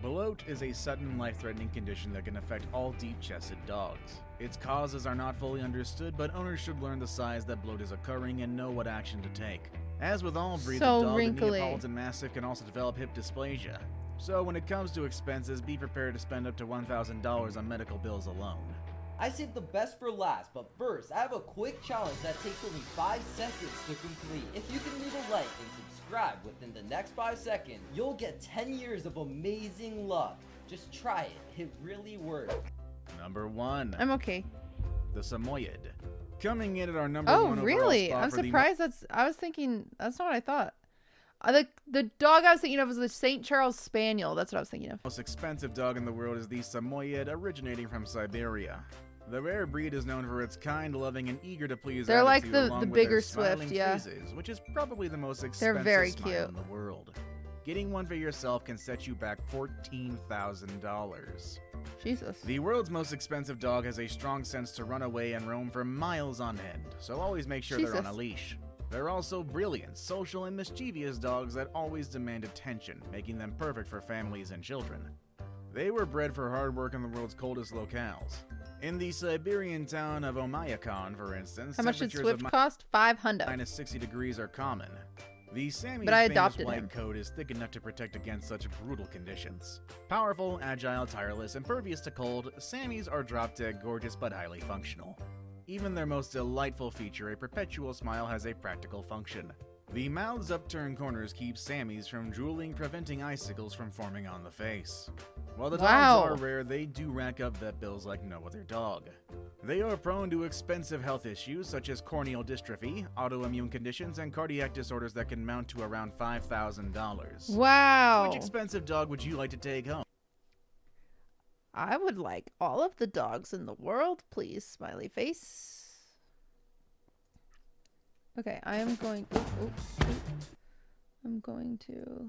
Bloat is a sudden life-threatening condition that can affect all deep-chested dogs. Its causes are not fully understood, but owners should learn the signs that bloat is occurring and know what action to take. As with all breeds of dog, the Neapolitan Mastiff can also develop hip dysplasia. So when it comes to expenses, be prepared to spend up to $1,000 on medical bills alone. I saved the best for last, but first, I have a quick challenge that takes only 5 seconds to complete. If you can leave a like and subscribe within the next 5 seconds, you'll get 10 years of amazing luck. Just try it. It really works. Number 1. I'm okay. The Samoyed. Coming in at our number 1 overall really? spot I'm for the surprised. I was thinking that's not what I thought. The dog I was thinking of was the St. Charles Spaniel. That's what I was thinking of. The most expensive dog in the world is the Samoyed, originating from Siberia. The rare breed is known for its kind, loving, and eager to please They're like attitude, the along with bigger their Swift, smiling yeah. faces, which is probably the most They're expensive very smile cute. in the world. Getting one for yourself can set you back $14,000. Jesus. The world's most expensive dog has a strong sense to run away and roam for miles on end, so always make sure they're on a leash. They're also brilliant, social, and mischievous dogs that always demand attention, making them perfect for families and children. They were bred for hard work in the world's coldest locales. In the Siberian town of Oymyakon, for instance, How much did temperatures Swift of cost? $500. minus 60 degrees are common. The Sammy's But I famous adopted white him. coat is thick enough to protect against such brutal conditions. Powerful, agile, tireless, impervious to cold, Sammys are drop-dead gorgeous but highly functional. Even their most delightful feature, a perpetual smile, has a practical function. The mouth's upturned corners keep Sammys from drooling, preventing icicles from forming on the face. While the dogs are rare, they do rack up vet bills like no other dog. They are prone to expensive health issues such as corneal dystrophy, autoimmune conditions, and cardiac disorders that can mount to around $5,000. Wow. Which expensive dog would you like to take home? I would like all of the dogs in the world, please. Smiley face. Okay, I am going. I'm going to.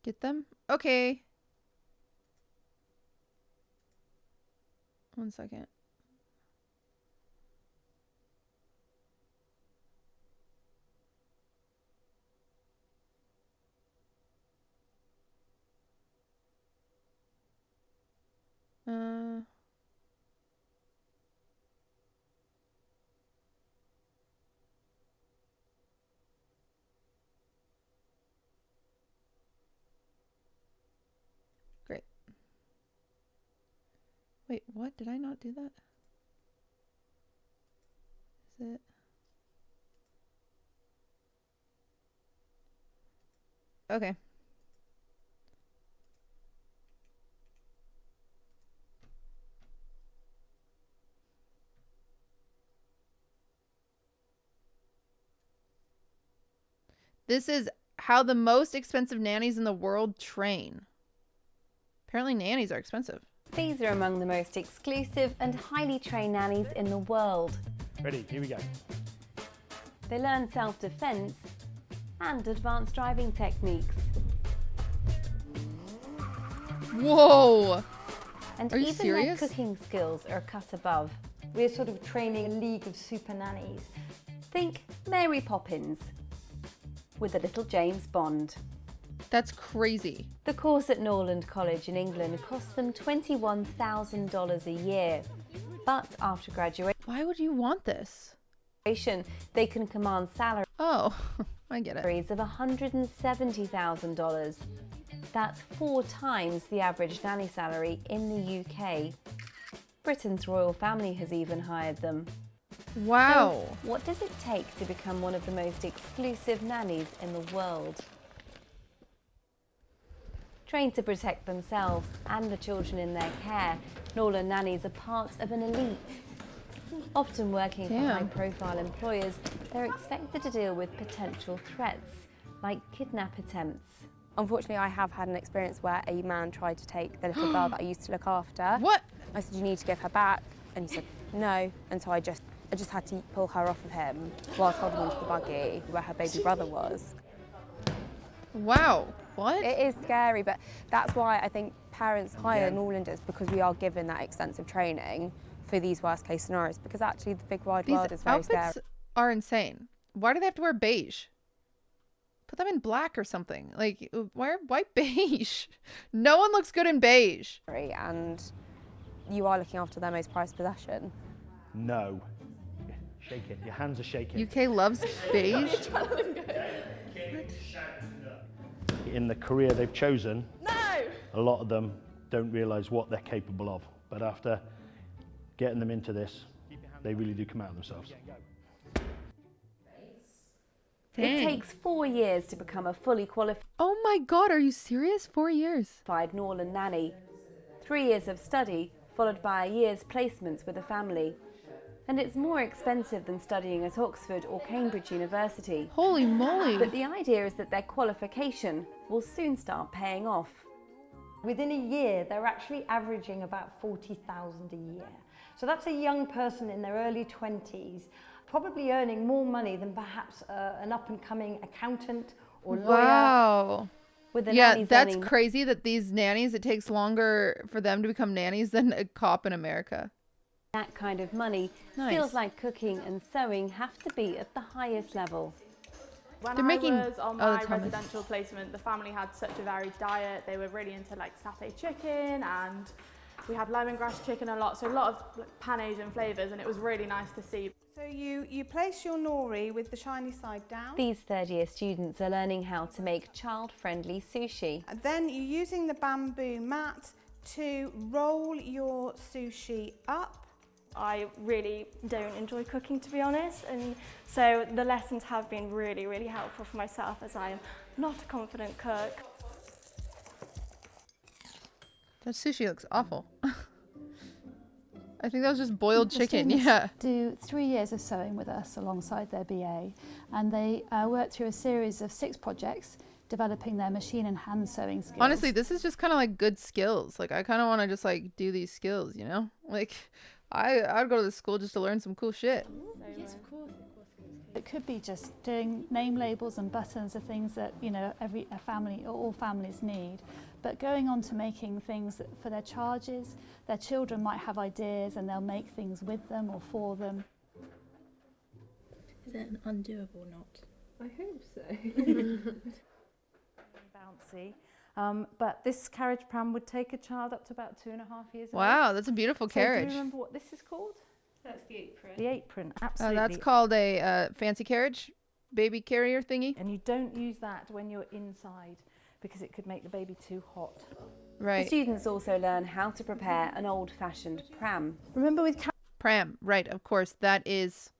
Get them? Okay. 1 second. Great. Wait, what? Did I not do that? Is it? Okay. This is how the most expensive nannies in the world train. Apparently nannies are expensive. These are among the most exclusive and highly trained nannies in the world. Ready, here we go. They learn self-defense and advanced driving techniques. Whoa! And Are you even serious? their cooking skills are a cut above. We're sort of training a league of super nannies. Think Mary Poppins with a little James Bond. That's crazy. The course at Norland College in England cost them $21,000 a year. But after graduation, why would you want this? They can command salaries. Oh, I get it. Of $170,000. That's 4 times the average nanny salary in the UK. Britain's royal family has even hired them. Wow. So, what does it take to become one of the most exclusive nannies in the world? Trained to protect themselves and the children in their care, Norland nannies are part of an elite. Often working for high-profile employers, they're expected to deal with potential threats, like kidnap attempts. Unfortunately, I have had an experience where a man tried to take the little girl that I used to look after. What? I said, you need to give her back. And he said, no. And so I just had to pull her off of him whilst holding onto the buggy where her baby brother was. Wow. What? It is scary, but that's why I think parents hire Norlanders because we are given that extensive training for these worst case scenarios, because actually the big wide world is very scary. Outfits are insane. Why do they have to wear beige? Put them in black or something. Like, wear white beige. No one looks good in beige. And you are looking after their most prized possession. No. Shaking. Your hands are shaking. UK loves beige. In the career they've chosen, a lot of them don't realise what they're capable of. But after getting them into this, they really do come out of themselves. It takes 4 years to become a fully qualified. Oh my God, are you serious? 4 years? Norland nanny. 3 years of study, followed by a year's placements with a family. And it's more expensive than studying at Oxford or Cambridge University. Holy moly! But the idea is that their qualification will soon start paying off. Within a year, they're actually averaging about 40,000 a year. So that's a young person in their early 20s, probably earning more money than perhaps an up-and-coming accountant or lawyer. Wow. With the Yeah, nannies that's earning... crazy that these nannies, it takes longer for them to become nannies than a cop in America. That kind of money, Nice. skills like cooking and sewing have to be at the highest level. When They're making- I was on oh, my that's how much- residential placement, the family had such a varied diet. They were really into like satay chicken, and we had lemongrass chicken a lot, so a lot of like, Pan-Asian flavours, and it was really nice to see. So you place your nori with the shiny side down. These third-year students are learning how to make child-friendly sushi. And then you're using the bamboo mat to roll your sushi up. I really don't enjoy cooking, to be honest, and so the lessons have been really, really helpful for myself, as I am not a confident cook. That sushi looks awful. I think that was just boiled The chicken, students yeah. do 3 years of sewing with us alongside their BA, and they work through a series of 6 projects developing their machine and hand sewing skills. Honestly, this is just kind of like good skills. Like, I kind of want to just like do these skills, you know? Like, I'd go to this school just to learn some cool shit. Yes, of course. It could be just doing name labels and buttons are things that, you know, a family or all families need. But going on to making things that for their charges, their children might have ideas and they'll make things with them or for them. Is it an undoable knot? I hope so. Bouncy. But this carriage pram would take a child up to about 2.5 years old. Wow, that's a beautiful carriage. Do you remember what this is called? That's the apron. The apron, Oh, absolutely. that's called a fancy carriage, baby carrier thingy. And you don't use that when you're inside because it could make the baby too hot. The students also learn how to prepare an old-fashioned pram. Remember with pram, right? Of course, that is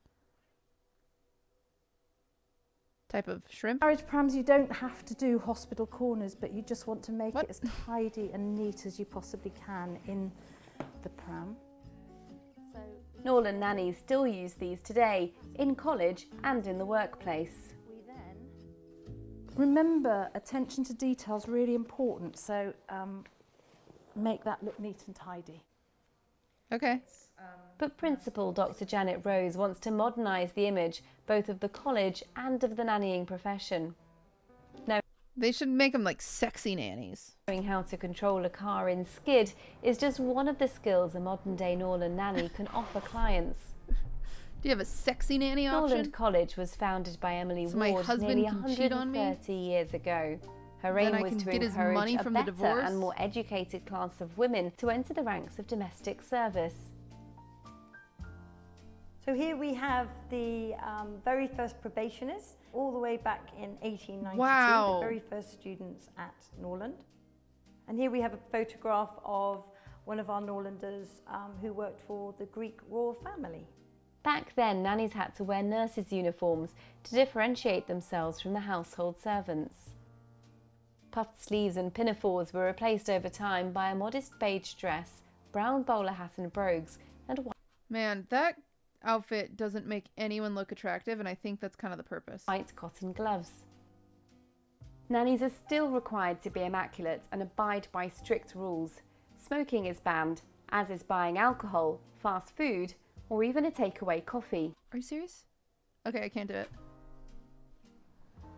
type of shrimp. Carriage prams, you don't have to do hospital corners, but you just want to make it as tidy and neat as you possibly can in the pram. Norland nannies still use these today, in college and in the workplace. Remember, attention to detail is really important, so make that look neat and tidy. Okay. But Principal Dr. Janet Rose wants to modernise the image both of the college and of the nannying profession. Now, they should make them like sexy nannies. Knowing how to control a car in skid is just one of the skills a modern-day Norland nanny can offer clients. Do you have a sexy nanny option? Norland College was founded by Emily So my Ward husband nearly can cheat on me? 130 years ago. Her Then I aim was can to get his encourage money a from the better divorce? and more educated class of women to enter the ranks of domestic service. So here we have the very first probationers, all the way back in 1892, Wow. the very first students at Norland. And here we have a photograph of one of our Norlanders who worked for the Greek royal family. Back then, nannies had to wear nurses' uniforms to differentiate themselves from the household servants. Puffed sleeves and pinafores were replaced over time by a modest beige dress, brown bowler hat and brogues, and white. Man, that outfit doesn't make anyone look attractive, and I think that's kind of the purpose. White cotton gloves. Nannies are still required to be immaculate and abide by strict rules. Smoking is banned, as is buying alcohol, fast food, or even a takeaway coffee. Are you serious? Okay, I can't do it.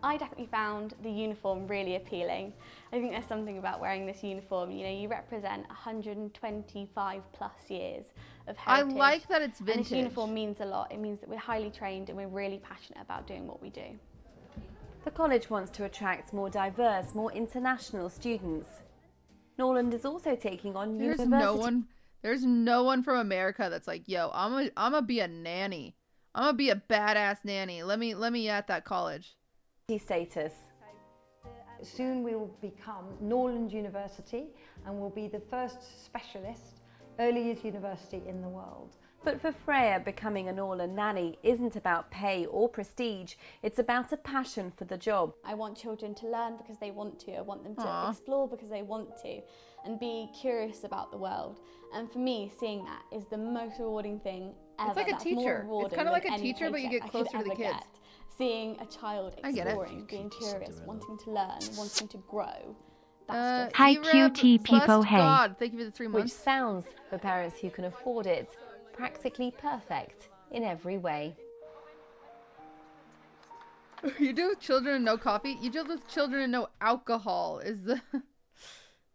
I definitely found the uniform really appealing. I think there's something about wearing this uniform, you know, you represent 125 plus years of heritage. I like that it's vintage. And this uniform means a lot. It means that we're highly trained and we're really passionate about doing what we do. The college wants to attract more diverse, more international students. Norland is also taking on university. There's no one from America that's like, yo, I'm gonna be a nanny. I'm gonna be a badass nanny. Let me at that college. Status. Soon we will become Norland University and will be the first specialist early years university in the world. But for Freya, becoming a Norland nanny isn't about pay or prestige, it's about a passion for the job. I want children to learn because they want to. I want them to explore because they want to and be curious about the world. And for me, seeing that is the most rewarding thing ever. It's like a That's teacher. more It's kind of like a rewarding than any teacher, but you get paycheck I could closer to the ever kids. get. Seeing a child I get it. exploring, being curious, wanting to learn, wanting to grow. Hi QT peepoHey. God, thank you for the 3 months. Which sounds, for parents who can afford it, practically perfect in every way. You do with children and no coffee. You do with children and no alcohol is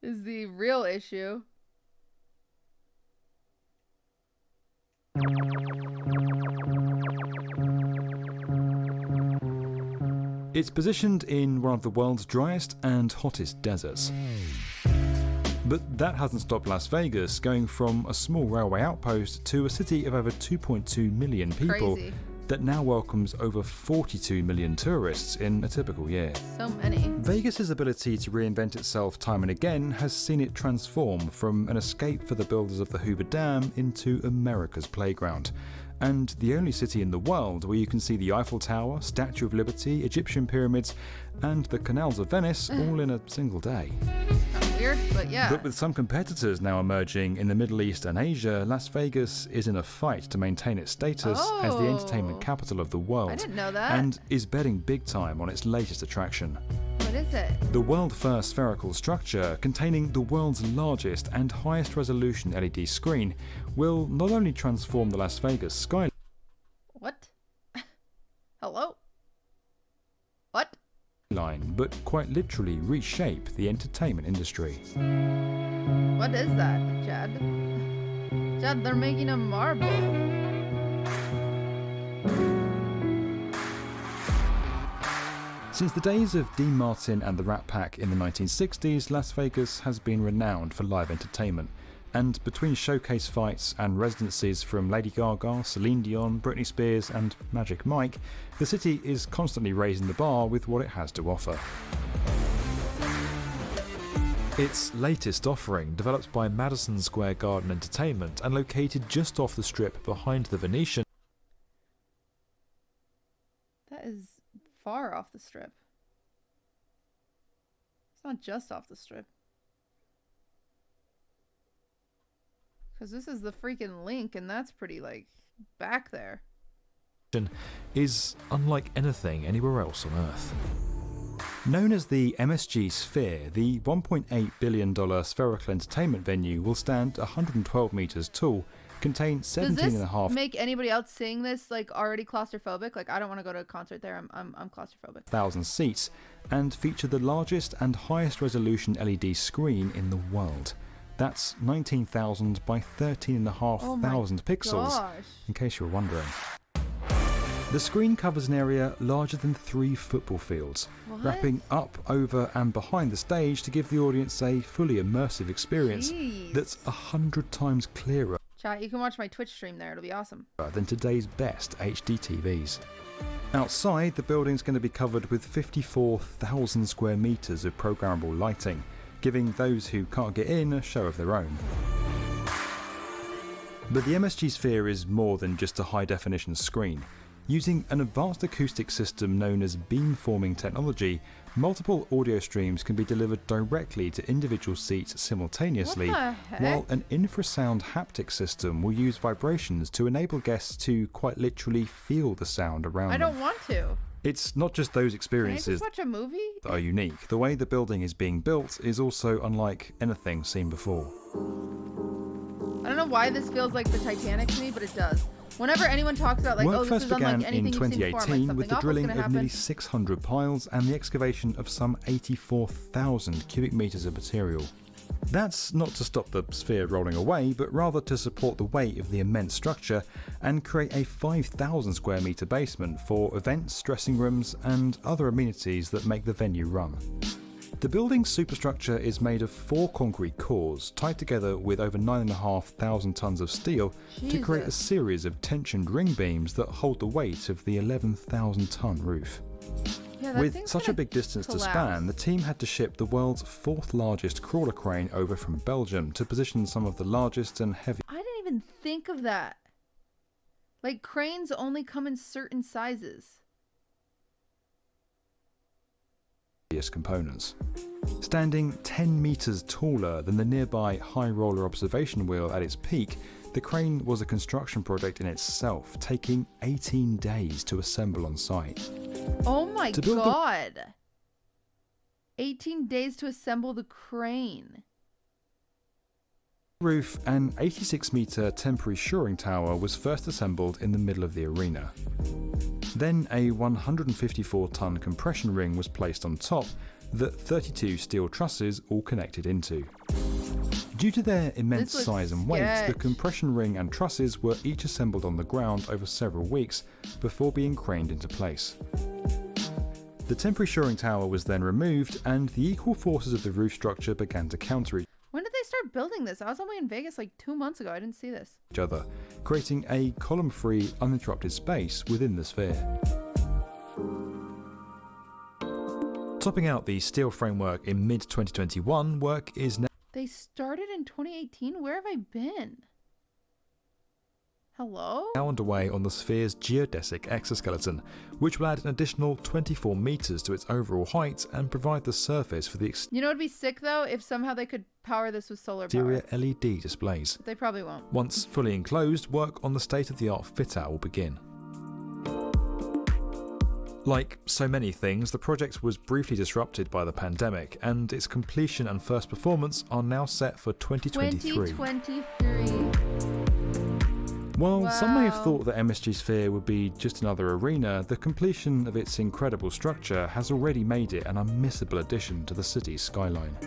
the real issue. It's positioned in one of the world's driest and hottest deserts. But that hasn't stopped Las Vegas going from a small railway outpost to a city of over 2.2 million people that now welcomes over 42 million tourists in a typical year. So many. Vegas's ability to reinvent itself time and again has seen it transform from an escape for the builders of the Hoover Dam into America's playground. And the only city in the world where you can see the Eiffel Tower, Statue of Liberty, Egyptian pyramids, and the canals of Venice all in a single day. Weird, but yeah. But with some competitors now emerging in the Middle East and Asia, Las Vegas is in a fight to maintain its status as the entertainment capital of the world. I didn't know that. And is betting big time on its latest attraction. What is it? The world-first spherical structure, containing the world's largest and highest resolution LED screen, will not only transform the Las Vegas skyline. What? Hello? What? But quite literally reshape the entertainment industry. What is that, Chad? Chad, they're making a marble. Since the days of Dean Martin and the Rat Pack in the 1960s, Las Vegas has been renowned for live entertainment. And between showcase fights and residencies from Lady Gaga, Celine Dion, Britney Spears and Magic Mike, the city is constantly raising the bar with what it has to offer. Its latest offering, developed by Madison Square Garden Entertainment and located just off the strip behind the Venetian. That is far off the strip. It's not just off the strip. Because this is the freaking link, and that's pretty, like, back there. Is unlike anything anywhere else on Earth. Known as the MSG Sphere, the $1.8 billion spherical entertainment venue will stand 112 meters tall, contain 17.5. Does this make anybody else seeing this like already claustrophobic? Like, I don't want to go to a concert there. I'm claustrophobic. 1,000 seats, and feature the largest and highest resolution LED screen in the world. That's 19,000 by 13,500 pixels, in case you were wondering. The screen covers an area larger than 3 football fields, wrapping up, over and behind the stage to give the audience a fully immersive experience that's 100 times clearer Chat, you can watch my Twitch stream there. It'll be awesome. than today's best HD TVs. Outside, the building's going to be covered with 54,000 square meters of programmable lighting, giving those who can't get in a show of their own. But the MSG Sphere is more than just a high-definition screen. Using an advanced acoustic system known as beamforming technology, multiple audio streams can be delivered directly to individual seats simultaneously, while an infrasound haptic system will use vibrations to enable guests to quite literally feel the sound around them. I don't want to. It's not just those experiences Can I just watch a movie? that are unique. The way the building is being built is also unlike anything seen before. I don't know why this feels like the Titanic to me, but it does. Whenever anyone talks about like, Work oh, this first is unlike began in anything you've seen before, I'm like, 2018 something with the awful's drilling gonna of happen. nearly 600 piles and the excavation of some 84,000 cubic meters of material. That's not to stop the sphere rolling away, but rather to support the weight of the immense structure and create a 5,000 square metre basement for events, dressing rooms and other amenities that make the venue run. The building's superstructure is made of 4 concrete cores tied together with over 9,500 tonnes of steel to create a series of tensioned ring beams that hold the weight of the 11,000 tonne roof. Yeah, with such a big distance to span, the team had to ship the world's 4th largest crawler crane over from Belgium to position some of the largest and heaviest I didn't even think of that. Like, cranes only come in certain sizes. components. Standing 10 metres taller than the nearby high roller observation wheel at its peak, the crane was a construction project in itself, taking 18 days to assemble on site. Oh my god! 18 days to assemble the crane. Roof, an 86-metre temporary shoring tower was first assembled in the middle of the arena. Then a 154-tonne compression ring was placed on top that 32 steel trusses all connected into. Due to their immense size and weight, the compression ring and trusses were each assembled on the ground over several weeks before being craned into place. The temporary shoring tower was then removed and the equal forces of the roof structure began to counter When did they start building this? I was only in Vegas like 2 months ago. I didn't see this. each other, creating a column-free, uninterrupted space within the sphere. Topping out the steel framework in mid-2021, work is now They started in 2018? Where have I been? Hello? underway on the sphere's geodesic exoskeleton, which will add an additional 24 metres to its overall height and provide the surface for the You know what would be sick though? If somehow they could power this with solar power. exterior LED displays. But they probably won't. Once fully enclosed, work on the state-of-the-art fit-out will begin. Like so many things, the project was briefly disrupted by the pandemic, and its completion and first performance are now set for 2023. 2023. While some may have thought that MSG Sphere would be just another arena, the completion of its incredible structure has already made it an unmissable addition to the city's skyline.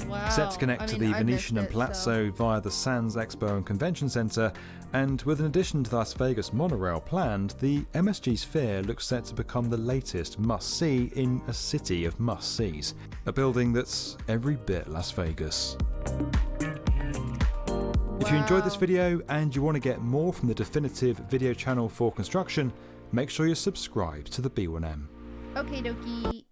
Wow. Set to connect to the I Venetian and missed it, Palazzo via the Sands Expo and Convention Centre, and with an addition to the Las Vegas monorail planned, the MSG Sphere looks set to become the latest must-see in a city of must-sees, a building that's every bit Las Vegas. If you enjoyed this video and you want to get more from the definitive video channel for construction, make sure you're subscribed to the B1M. Okay, dokie.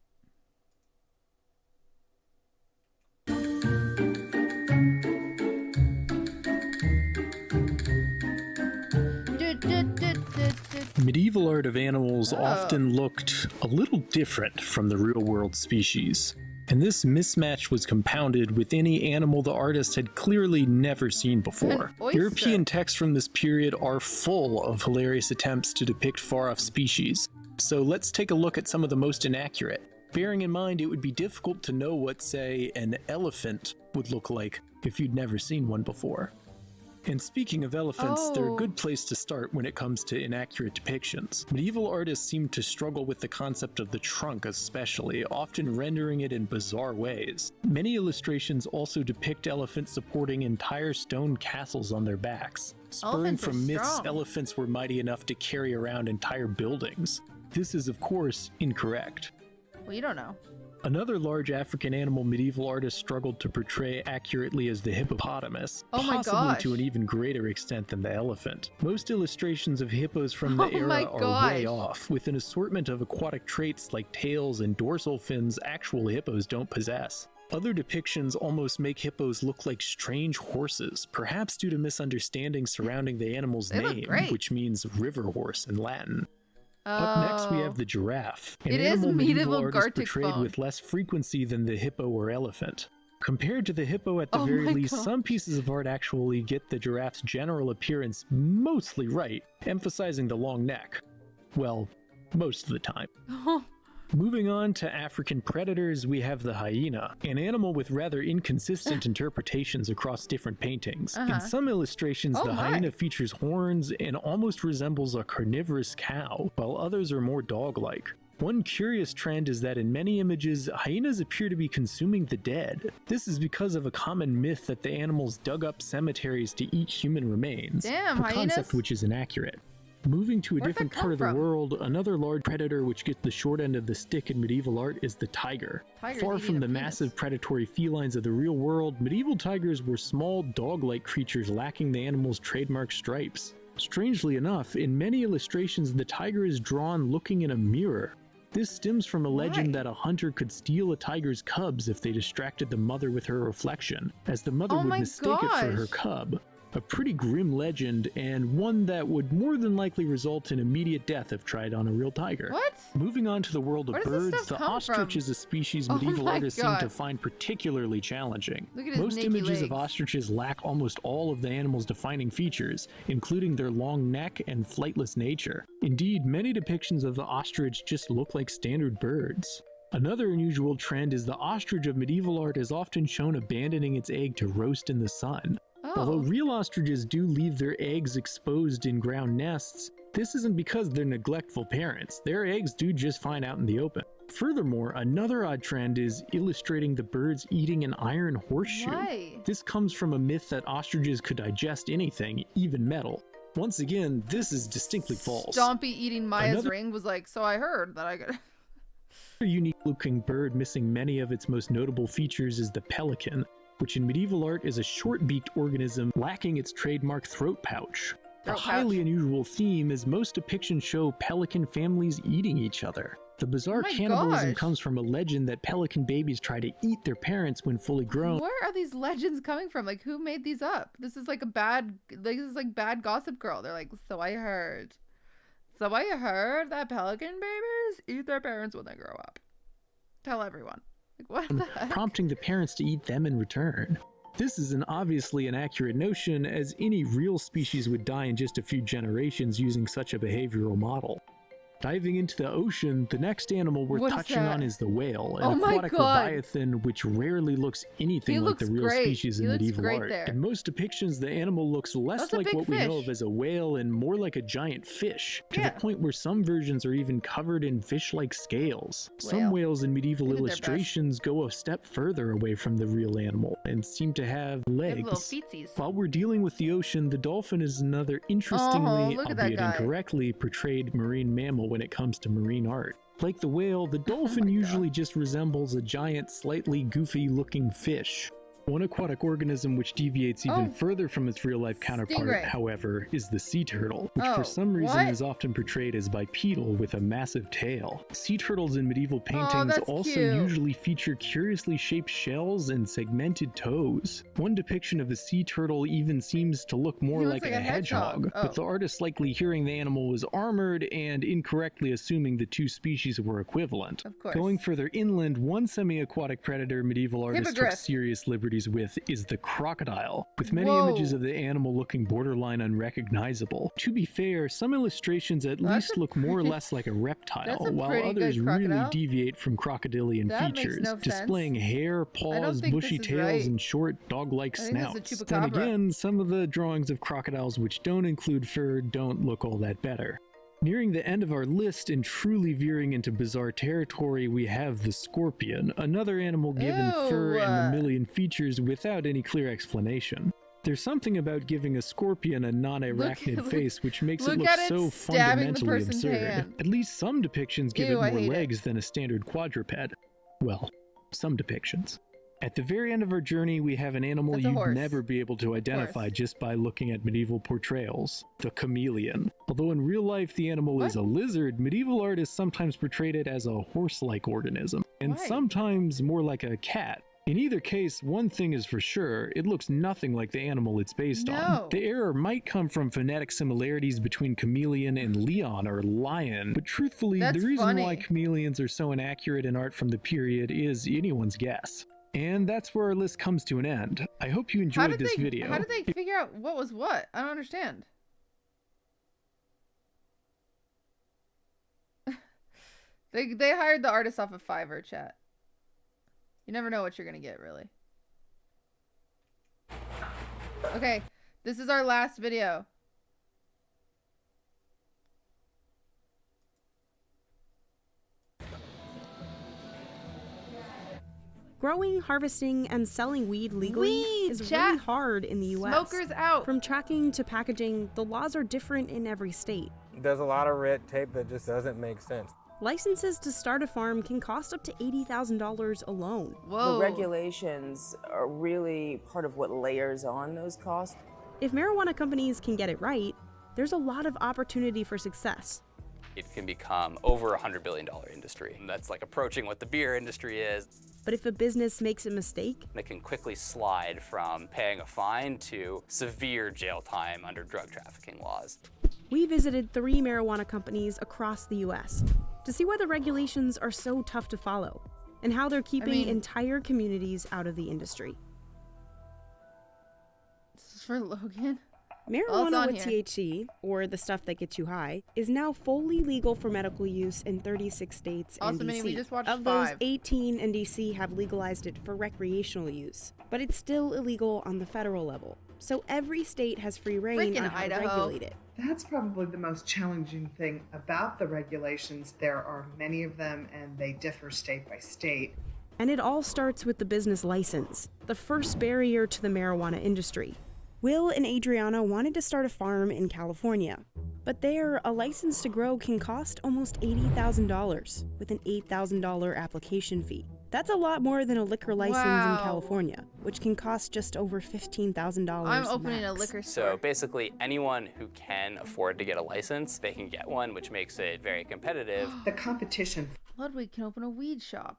Medieval art of animals often looked a little different from the real-world species, and this mismatch was compounded with any animal the artist had clearly never seen before. European texts from this period are full of hilarious attempts to depict far-off species, so let's take a look at some of the most inaccurate, bearing in mind it would be difficult to know what, say, an elephant would look like if you'd never seen one before. And speaking of elephants, they're a good place to start when it comes to inaccurate depictions. Medieval artists seem to struggle with the concept of the trunk especially, often rendering it in bizarre ways. Many illustrations also depict elephants supporting entire stone castles on their backs. Spurring from myths, elephants were mighty enough to carry around entire buildings. This is, of course, incorrect. Well, you don't know. Another large African animal medieval artist struggled to portray accurately as the hippopotamus, possibly to an even greater extent than the elephant. Most illustrations of hippos from the era are way off, with an assortment of aquatic traits like tails and dorsal fins actual hippos don't possess. Other depictions almost make hippos look like strange horses, perhaps due to misunderstandings surrounding the animal's name, which means river horse in Latin. Up next we have the giraffe, an animal medieval artist portrayed with less frequency than the hippo or elephant. Compared to the hippo at the very least, some pieces of art actually get the giraffe's general appearance mostly right, emphasizing the long neck. Well, most of the time. Moving on to African predators, we have the hyena, an animal with rather inconsistent interpretations across different paintings. In some illustrations, the hyena features horns and almost resembles a carnivorous cow, while others are more dog-like. One curious trend is that in many images, hyenas appear to be consuming the dead. This is because of a common myth that the animals dug up cemeteries to eat human remains, Damn, a hyenas? concept which is inaccurate. Moving to a different part of the world, another large predator which gets the short end of the stick in medieval art is the tiger. Tiger's Far eating from a the penis. massive predatory felines of the real world, medieval tigers were small dog-like creatures lacking the animal's trademark stripes. Strangely enough, in many illustrations the tiger is drawn looking in a mirror. This stems from a legend that a hunter could steal a tiger's cubs if they distracted the mother with her reflection, as the mother would mistake it for her cub. A pretty grim legend, and one that would more than likely result in immediate death if tried on a real tiger. What? Moving on to the world of Where does this birds, stuff the come ostrich from? is a species Oh medieval my artists seem God. to find particularly challenging. Look at his Most naked images of legs. ostriches lack almost all of the animal's defining features, including their long neck and flightless nature. Indeed, many depictions of the ostrich just look like standard birds. Another unusual trend is the ostrich of medieval art is often shown abandoning its egg to roast in the sun. Although real ostriches do leave their eggs exposed in ground nests, this isn't because they're neglectful parents. Their eggs do just fine out in the open. Furthermore, another odd trend is illustrating the birds eating an iron horseshoe. Why? This comes from a myth that ostriches could digest anything, even metal. Once again, this is distinctly false. Stompy eating Maya's Another- ring was like, so I heard that I could. Another unique-looking bird missing many of its most notable features is the pelican, which in medieval art is a short-beaked organism lacking its trademark throat pouch. A highly unusual theme is most depictions show pelican families eating each other. The bizarre my cannibalism gosh. comes from a legend that pelican babies try to eat their parents when fully grown. Where are these legends coming from? Like, who made these up? This is like this is like bad Gossip Girl. They're like, so I heard that pelican babies eat their parents when they grow up. Tell everyone. Like, what the heck? Prompting the parents to eat them in return. This is obviously an accurate notion, as any real species would die in just a few generations using such a behavioral model. Diving into the ocean, the next animal we're What is touching that? on is the whale, Oh an my aquatic God. leviathan which rarely looks anything He like the looks real great. species He in looks medieval great art. there. In most depictions, the animal looks less That's a like big what we know fish. of as a whale and more like a giant fish, to the point where some versions are even covered in fish-like scales. Some Whale. whales in medieval They did their best. illustrations go a step further away from the real animal and seem to have legs. little feetsies. While we're dealing with the ocean, the dolphin is another interestingly, look at that albeit guy. incorrectly, portrayed marine mammal when it comes to marine art. Like the whale, the dolphin usually just resembles a giant, slightly goofy-looking fish. One aquatic organism which deviates even further from its real-life counterpart, Stingray. however, is the sea turtle, which Oh, for some reason what? is often portrayed as bipedal with a massive tail. Sea turtles in medieval paintings that's also cute. usually feature curiously shaped shells and segmented toes. One depiction of a sea turtle even seems to look more He like looks a hedgehog, Oh. with the artist likely hearing the animal was armored and incorrectly assuming the two species were equivalent. Of course. Going further inland, one semi-aquatic predator medieval artists took Hippogriff. serious liberties with is the crocodile, with many Whoa. images of the animal looking borderline unrecognizable. To be fair, some illustrations at least look more or less like a reptile, That's a while pretty others good really crocodile. deviate from crocodilian That makes features, no sense. displaying hair, paws, think bushy this is tails, right. and short dog-like I think this is a snouts. chupacabra. Then again, some of the drawings of crocodiles which don't include fur don't look all that better. Nearing the end of our list and truly veering into bizarre territory, we have the scorpion, another animal given fur and mammalian features without any clear explanation. There's something about giving a scorpion a non-arachnid Look- face which makes it look look at it so stabbing the fundamentally person's absurd. hand. At least some depictions give Ew, I it more hate it. legs than a standard quadruped. Well, some depictions. At the very end of our journey, we have an animal That's a you'd horse. never be able to identify just by looking at medieval portrayals, the chameleon. Although in real life the animal is a lizard, medieval artists sometimes portrayed it as a horse-like organism, and Why? sometimes more like a cat. In either case, one thing is for sure, it looks nothing like the animal it's based No. on. The error might come from phonetic similarities between chameleon and leon or lion, but truthfully, That's the reason why funny. chameleons are so inaccurate in art from the period is anyone's guess. And that's where our list comes to an end. I hope you enjoyed this video. How did they figure out what was what? I don't understand. They hired the artist off of Fiverr, chat. You never know what you're gonna get, really. Okay, this is our last video. Growing, harvesting, and selling weed legally is really hard in the U.S. Smokers out. From tracking to packaging, the laws are different in every state. There's a lot of red tape that just doesn't make sense. Licenses to start a farm can cost up to $80,000 alone. The regulations are really part of what layers on those costs. If marijuana companies can get it right, there's a lot of opportunity for success. It can become over a $100 billion industry. That's like approaching what the beer industry is. But if a business makes a mistake, it can quickly slide from paying a fine to severe jail time under drug trafficking laws. We visited 3 marijuana companies across the U.S. to see why the regulations are so tough to follow and how they're keeping entire communities out of the industry. This is for Logan. Marijuana with THC, or the stuff that gets you high, is now fully legal for medical use in 36 states and DC. We just watched of 5. those, 18 in DC have legalized it for recreational use, but it's still illegal on the federal level. So every state has free reign on how to regulate it. That's probably the most challenging thing about the regulations. There are many of them and they differ state by state. And it all starts with the business license, the first barrier to the marijuana industry. Will and Adriana wanted to start a farm in California, but there, a license to grow can cost almost $80,000 with an $8,000 application fee. That's a lot more than a liquor license in California, which can cost just over $15,000. I'm opening a liquor store. So basically anyone who can afford to get a license, they can get one, which makes it very competitive. The competition. Ludwig can open a weed shop.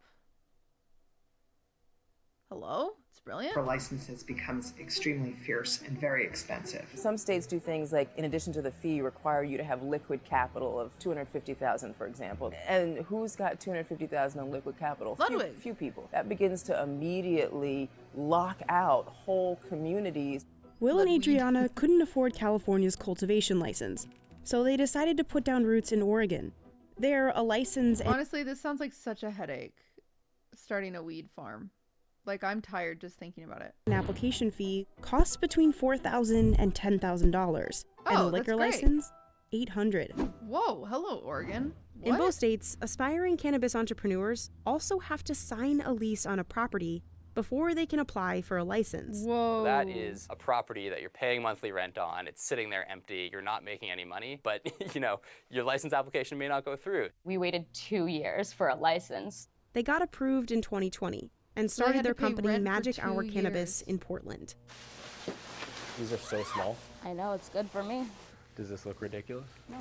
Hello? It's brilliant. For licenses becomes extremely fierce and very expensive. Some states do things like, in addition to the fee, require you to have liquid capital of $250,000, for example. And who's got $250,000 in liquid capital? Few people. That begins to immediately lock out whole communities. Will and Adriana couldn't afford California's cultivation license, so they decided to put down roots in Oregon. There, a license. Honestly, this sounds like such a headache. Starting a weed farm. Like, I'm tired just thinking about it. An application fee costs between $4,000 and $10,000, and a liquor license, $800. Whoa, hello, Oregon. What? In both states, aspiring cannabis entrepreneurs also have to sign a lease on a property before they can apply for a license. Whoa. That is a property that you're paying monthly rent on. It's sitting there empty. You're not making any money, but you know, your license application may not go through. We waited 2 years for a license. They got approved in 2020 and started their company Magic Hour Cannabis in Portland. These are so small. I know, it's good for me. Does this look ridiculous? No.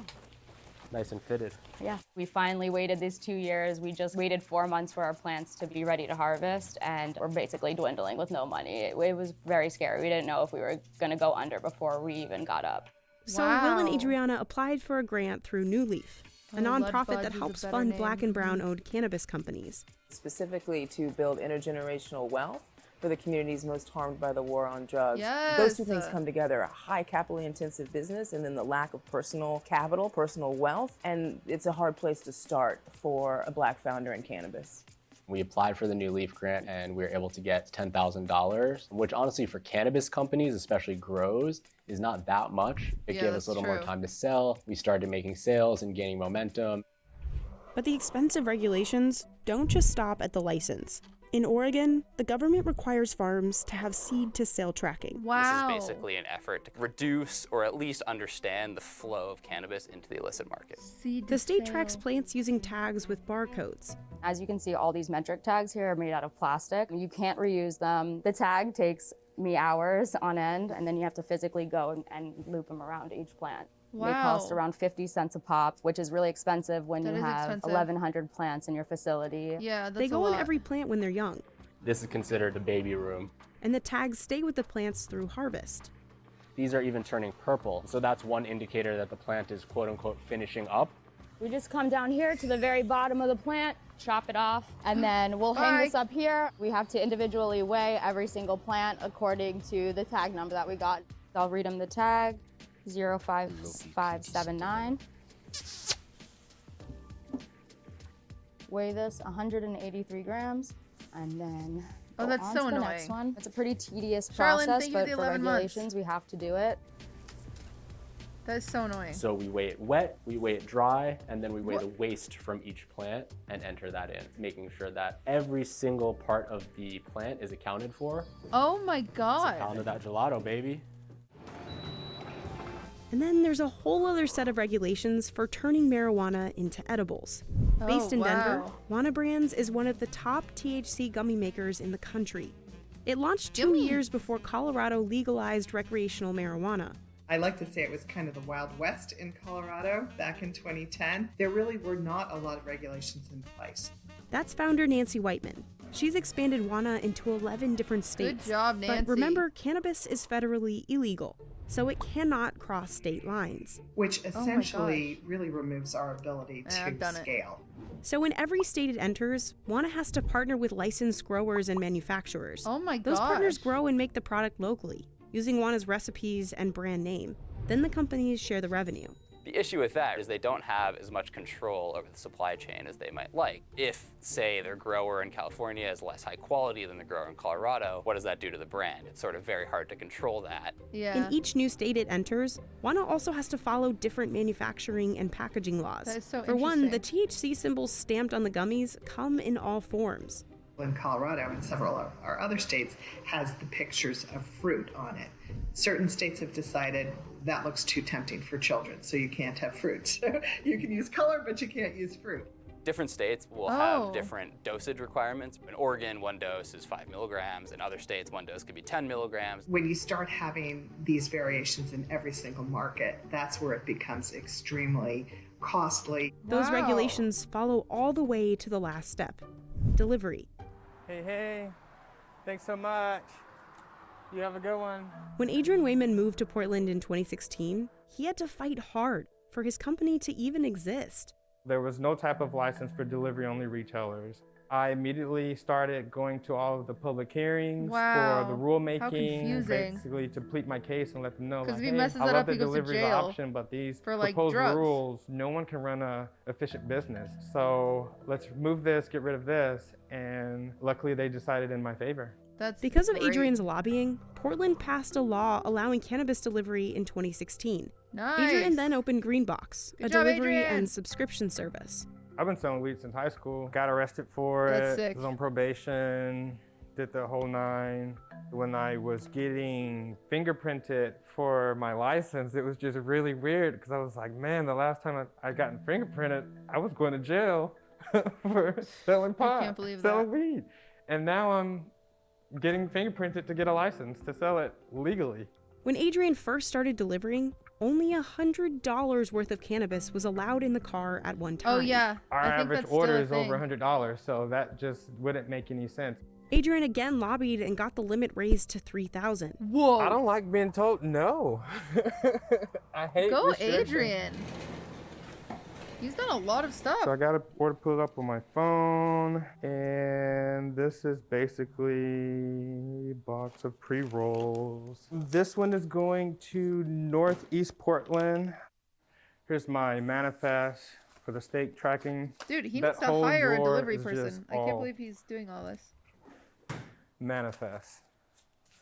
Nice and fitted. Yeah, we finally waited these 2 years. We just waited 4 months for our plants to be ready to harvest, and we're basically dwindling with no money. It was very scary. We didn't know if we were gonna go under before we even got up. So Will and Adriana applied for a grant through New Leaf, a nonprofit that helps fund Black and brown-owned cannabis companies. Specifically to build intergenerational wealth for the communities most harmed by the war on drugs. Yes. Those two things come together, a high capitally intensive business and then the lack of personal capital, personal wealth, and it's a hard place to start for a Black founder in cannabis. We applied for the New Leaf grant and we were able to get $10,000, which honestly for cannabis companies, especially grows, is not that much. It gave us a little more time to sell. We started making sales and gaining momentum. But the expensive regulations don't just stop at the license. In Oregon, the government requires farms to have seed-to-sale tracking. Wow. This is basically an effort to reduce or at least understand the flow of cannabis into the illicit market. The state tracks plants using tags with barcodes. As you can see, all these metric tags here are made out of plastic. You can't reuse them. The tag takes me hours on end, and then you have to physically go and loop them around each plant. Wow. They cost around 50 cents a pop, which is really expensive when That you is have expensive. 1,100 plants in your facility. Yeah, that's They go a on lot. every plant when they're young, This is considered the baby room. and the tags stay with the plants through harvest. These are even turning purple. So that's one indicator that the plant is quote unquote finishing up. We just come down here to the very bottom of the plant, chop it off, and then we'll hang this up here. We have to individually weigh every single plant according to the tag number that we got. I'll read them the tag, 05579. weigh this 183 grams, and then Oh, that's so the annoying. next one. It's a pretty tedious Charlene, process, thank you for but the for 11 regulations, months. we have to do it. That is so annoying. So we weigh it wet, we weigh it dry, and then we weigh the waste from each plant and enter that in, making sure that every single part of the plant is accounted for. Oh my God. It's a pound of that gelato, baby. And then there's a whole other set of regulations for turning marijuana into edibles. Based in Denver, Wana Brands is one of the top THC gummy makers in the country. It launched 2 years before Colorado legalized recreational marijuana. I like to say it was kind of the Wild West in Colorado back in 2010. There really were not a lot of regulations in place. That's founder Nancy Whiteman. She's expanded Wana into 11 different states. Good job, Nancy. But remember, cannabis is federally illegal, so it cannot cross state lines. Which essentially really removes our ability to scale. So in every state it enters, Wana has to partner with licensed growers and manufacturers. Oh my Those gosh. partners grow and make the product locally, using Wana's recipes and brand name. Then the companies share the revenue. The issue with that is they don't have as much control over the supply chain as they might like. If, say, their grower in California is less high quality than the grower in Colorado, what does that do to the brand? It's sort of very hard to control that. In each new state it enters, Wana also has to follow different manufacturing and packaging laws. That is so For one, the THC symbols stamped on the gummies come in all forms. In Colorado and several of our other states has the pictures of fruit on it. Certain states have decided that looks too tempting for children, so you can't have fruit. So you can use color, but you can't use fruit. Different states will have different dosage requirements. In Oregon, 1 dose is 5 milligrams. In other states, 1 dose could be 10 milligrams. When you start having these variations in every single market, that's where it becomes extremely costly. Those regulations follow all the way to the last step, delivery. Hey, thanks so much. You have a good one. When Adrian Wayman moved to Portland in 2016, he had to fight hard for his company to even exist. There was no type of license for delivery-only retailers. I immediately started going to all of the public hearings for the rulemaking, basically to plead my case and let them know, like, if he hey, messes I that love up, the he goes to delivery jail option, but these for, like, proposed drugs. rules, no one can run a efficient business. So let's remove this, get rid of this, and luckily they decided in my favor. Because of Adrian's lobbying, Portland passed a law allowing cannabis delivery in 2016. Adrian then opened Greenbox, a delivery and subscription service. I've been selling weed since high school. Got arrested for it. Was on probation. Did the whole 9. When I was getting fingerprinted for my license, it was just really weird because I was like, man, the last time I gotten fingerprinted, I was going to jail for selling pot, can't believe selling weed. And now I'm getting fingerprinted to get a license to sell it legally. When Adrian first started delivering, only $100 worth of cannabis was allowed in the car at one time. Oh yeah, Our I think average that's still order a is thing. over $100, so that just wouldn't make any sense. Adrian again lobbied and got the limit raised to $3,000. Whoa! I don't like being told no. I hate Go, restrictions. Adrian. He's done a lot of stuff. So I got an order pulled up on my phone, and this is basically a box of pre-rolls. This one is going to Northeast Portland. Here's my manifest for the state tracking. Dude, he That needs to whole hire a drawer delivery is just person. I can't all believe he's doing all this. manifest.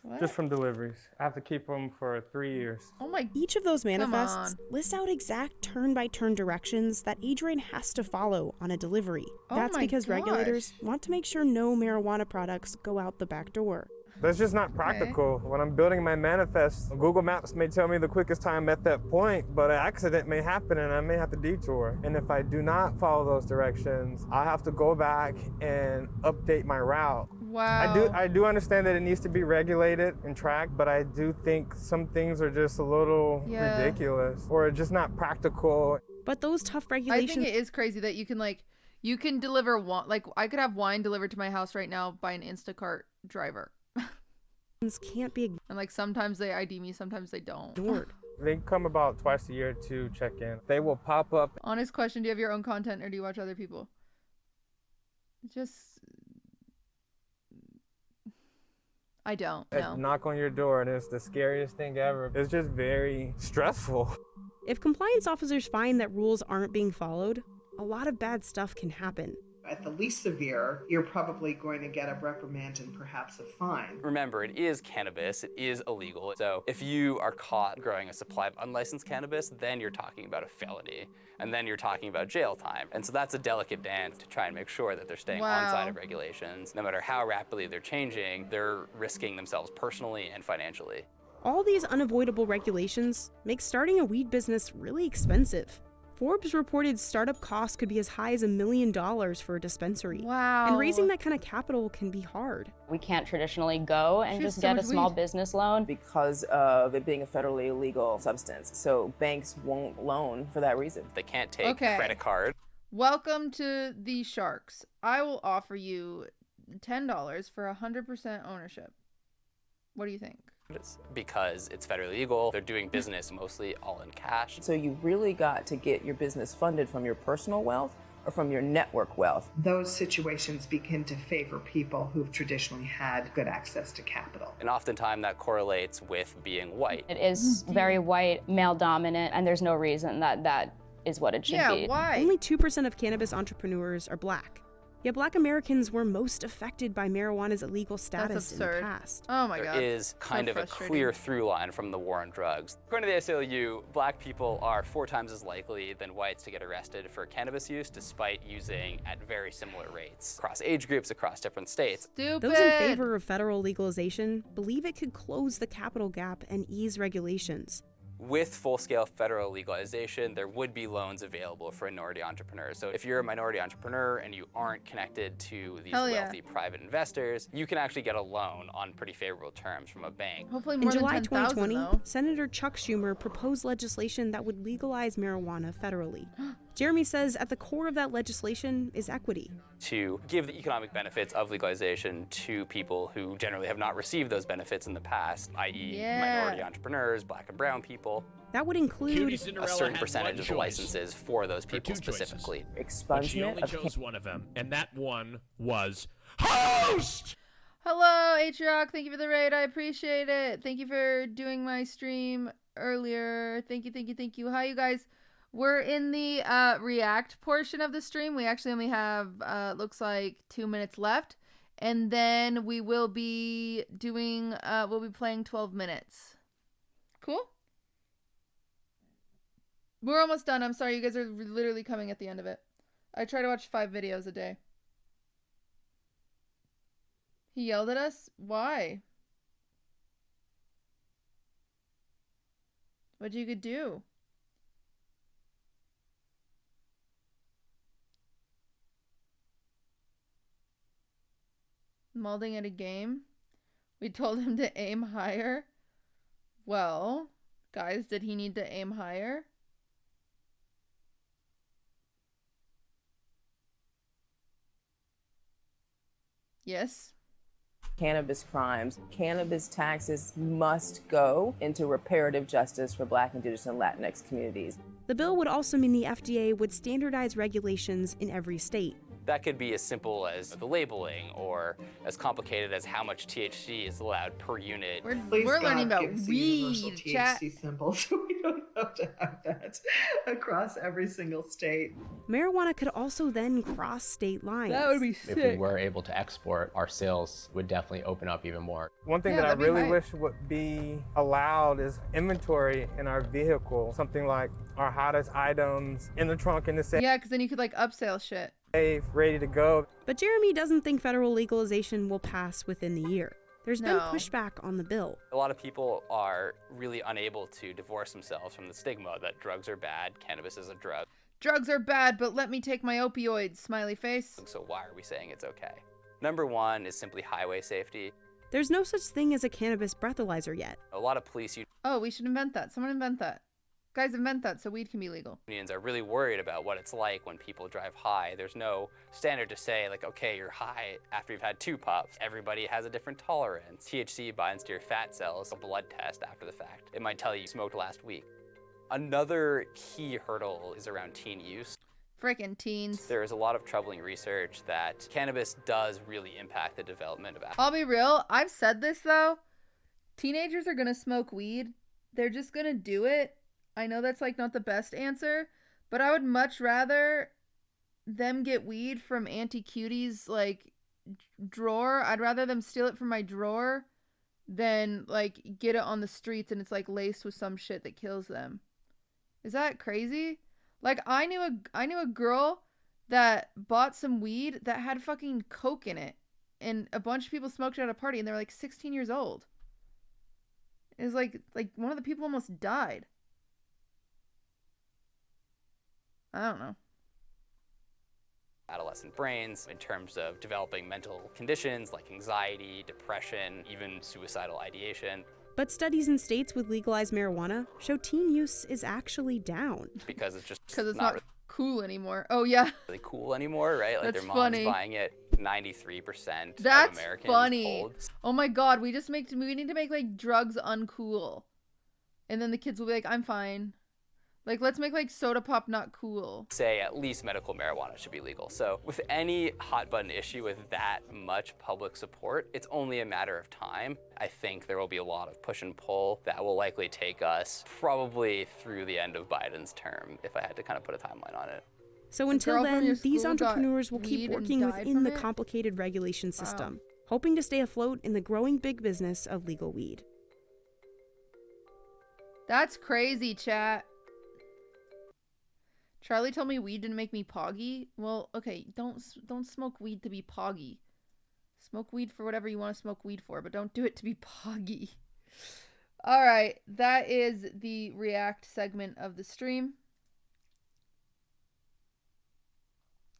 What? Just from deliveries. I have to keep them for 3 years. Oh my. Each of those Come manifests on. lists out exact turn-by-turn directions that Adrian has to follow on a delivery. Oh That's my because gosh. regulators want to make sure no marijuana products go out the back door. That's just not practical. When I'm building my manifest, Google Maps may tell me the quickest time at that point, but an accident may happen and I may have to detour. And if I do not follow those directions, I have to go back and update my route. Wow. I do understand that it needs to be regulated and tracked, but I do think some things are just a little ridiculous or just not practical. But those tough I regulations... think it is crazy that you can deliver wine. Like, I could have wine delivered to my house right now by an Instacart driver. can't be And like sometimes they ID me, sometimes they don't. ignored. They come about twice a year to check in. They will pop up. Honest question, do you have your own content or do you watch other people? I don't. No. Knock on your door and it's the scariest thing ever. It's just very stressful. If compliance officers find that rules aren't being followed, a lot of bad stuff can happen. At the least severe, you're probably going to get a reprimand and perhaps a fine. Remember, it is cannabis, it is illegal. So if you are caught growing a supply of unlicensed cannabis, then you're talking about a felony. And then you're talking about jail time. And so that's a delicate dance to try and make sure that they're staying on side of regulations. No matter how rapidly they're changing, they're risking themselves personally and financially. All these unavoidable regulations make starting a weed business really expensive. Forbes reported startup costs could be as high as $1 million for a dispensary. Wow. And raising that kind of capital can be hard. We can't traditionally go and just get a small business loan because of it being a federally illegal substance. So banks won't loan for that reason. They can't take credit card. Welcome to the Sharks. I will offer you $10 for 100% ownership. What do you think? Because it's federally legal, they're doing business mostly all in cash. So you've really got to get your business funded from your personal wealth or from your network wealth. Those situations begin to favor people who've traditionally had good access to capital. And oftentimes that correlates with being white. It is very white, male dominant, and there's no reason that is what it should be. Yeah, why? Only 2% of cannabis entrepreneurs are Black. Yet Black Americans were most affected by marijuana's illegal status in the past. Oh my God. There is kind of a clear through line from the war on drugs. According to the ACLU, Black people are 4 times as likely than whites to get arrested for cannabis use, despite using at very similar rates across age groups, across different states. Stupid. Those in favor of federal legalization believe it could close the capital gap and ease regulations. With full-scale federal legalization, there would be loans available for minority entrepreneurs. So if you're a minority entrepreneur and you aren't connected to these wealthy private investors, you can actually get a loan on pretty favorable terms from a bank. Hopefully In more July than 10,000 2020, Senator Chuck Schumer proposed legislation that would legalize marijuana federally. Jeremy says at the core of that legislation is equity. To give the economic benefits of legalization to people who generally have not received those benefits in the past, i.e. minority entrepreneurs, Black and brown people. That would include a certain percentage of the licenses for those people specifically. Expungement she only chose one of them, and that one was host! Hello, Atrioc. Thank you for the raid. I appreciate it. Thank you for doing my stream earlier. Thank you, thank you, thank you. Hi, you guys. We're in the react portion of the stream. We actually only have, looks like 2 minutes left. And then we will be doing, we'll be playing 12 minutes. Cool? We're almost done. I'm sorry. You guys are literally coming at the end of it. I try to watch 5 videos a day. He yelled at us? Why? What you could do? Molding at a game. We told him to aim higher. Well, guys, did he need to aim higher? Yes. Cannabis crimes. Cannabis taxes must go into reparative justice for Black, Indigenous, and Latinx communities. The bill would also mean the FDA would standardize regulations in every state. That could be as simple as the labeling or as complicated as how much THC is allowed per unit. We're learning about weed, chat. THC symbol, so we don't have to have that across every single state. Marijuana could also then cross state lines. That would be sick. If we were able to export, our sales would definitely open up even more. One thing that I really wish would be allowed is inventory in our vehicle. Something like our hottest items in the trunk in the safe. Yeah, because then you could like upsell shit. Ready to go. But Jeremy doesn't think federal legalization will pass within the year. There's been pushback on the bill. A lot of people are really unable to divorce themselves from the stigma that drugs are bad, cannabis is a drug. Drugs are bad, but let me take my opioids, smiley face. So why are we saying it's okay? Number one is simply highway safety. There's no such thing as a cannabis breathalyzer yet. A lot of police Oh, we should invent that. Someone invent that. Guys, invent that so weed can be legal. unions are really worried about what it's like when people drive high. There's no standard to say, like, okay, you're high after you've had 2 puffs. Everybody has a different tolerance. THC binds to your fat cells, a blood test after the fact. It might tell you smoked last week. Another key hurdle is around teen use. Frickin' teens. There is a lot of troubling research that cannabis does really impact the development of I'll be real. I've said this, though. Teenagers are gonna smoke weed. They're just gonna do it. I know that's like not the best answer, but I would much rather them get weed from Auntie Cutie's like drawer. I'd rather them steal it from my drawer than like get it on the streets and it's like laced with some shit that kills them. Is that crazy? Like I knew a girl that bought some weed that had fucking coke in it, and a bunch of people smoked it at a party, and they were like 16 years old. It was like one of the people almost died. I don't know. Adolescent brains in terms of developing mental conditions like anxiety, depression, even suicidal ideation. But studies in states with legalized marijuana show teen use is actually down. Because it's just not cool anymore. Oh yeah. Really cool anymore, right? Like That's their mom's funny. buying it. 93% That's of Americans funny. told. Oh my god, we need to make like drugs uncool. And then the kids will be like, I'm fine. Like, let's make like soda pop not cool. Say at least medical marijuana should be legal. So with any hot button issue with that much public support, it's only a matter of time. I think there will be a lot of push and pull that will likely take us probably through the end of Biden's term, if I had to kind of put a timeline on it. So until then, these entrepreneurs will keep working within the complicated regulation system, hoping to stay afloat in the growing big business of legal weed. That's crazy, chat. Charlie told me weed didn't make me poggy. Well, okay, don't smoke weed to be poggy. Smoke weed for whatever you want to smoke weed for, but don't do it to be poggy. All right, that is the React segment of the stream.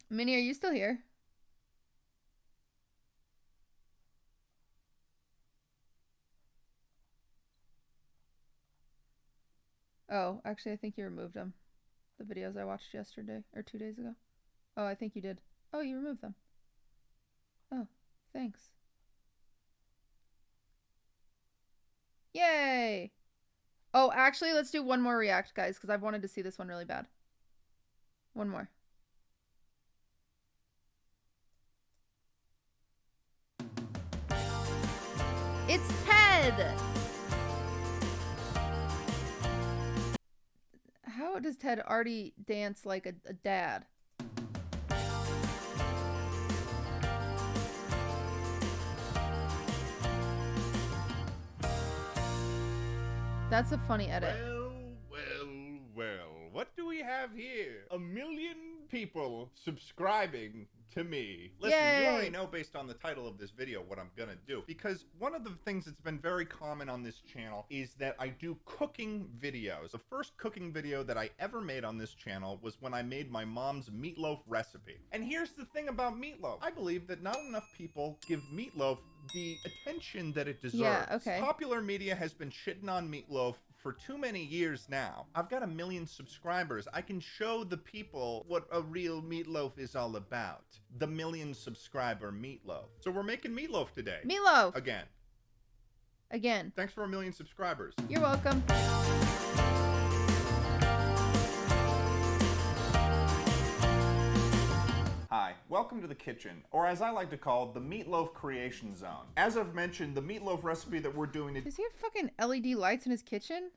Minnie, are you still here? Oh, actually, I think you removed them. The videos I watched yesterday or 2 days ago. Oh, I think you did. Oh, you removed them. Oh, thanks. Yay! Oh, actually, let's do one more react, guys, because I've wanted to see this one really bad. One more. It's Ted! How does Ted already dance like a dad? That's a funny edit. Well, what do we have here? 1 million people subscribing to me. Listen, you already know based on the title of this video what I'm gonna do, because one of the things that's been very common on this channel is that I do cooking videos. The first cooking video that I ever made on this channel was when I made my mom's meatloaf recipe. And here's the thing about meatloaf. I believe that not enough people give meatloaf the attention that it deserves. Yeah, okay. Popular media has been shitting on meatloaf for too many years now. I've got 1 million subscribers. I can show the people what a real meatloaf is all about. The 1 million subscriber meatloaf. So we're making meatloaf today. Meatloaf! Again. Thanks for 1 million subscribers. You're welcome. Hi, welcome to the kitchen, or as I like to call it, the Meatloaf Creation Zone. As I've mentioned, the meatloaf recipe that we're doing Does he have fucking LED lights in his kitchen?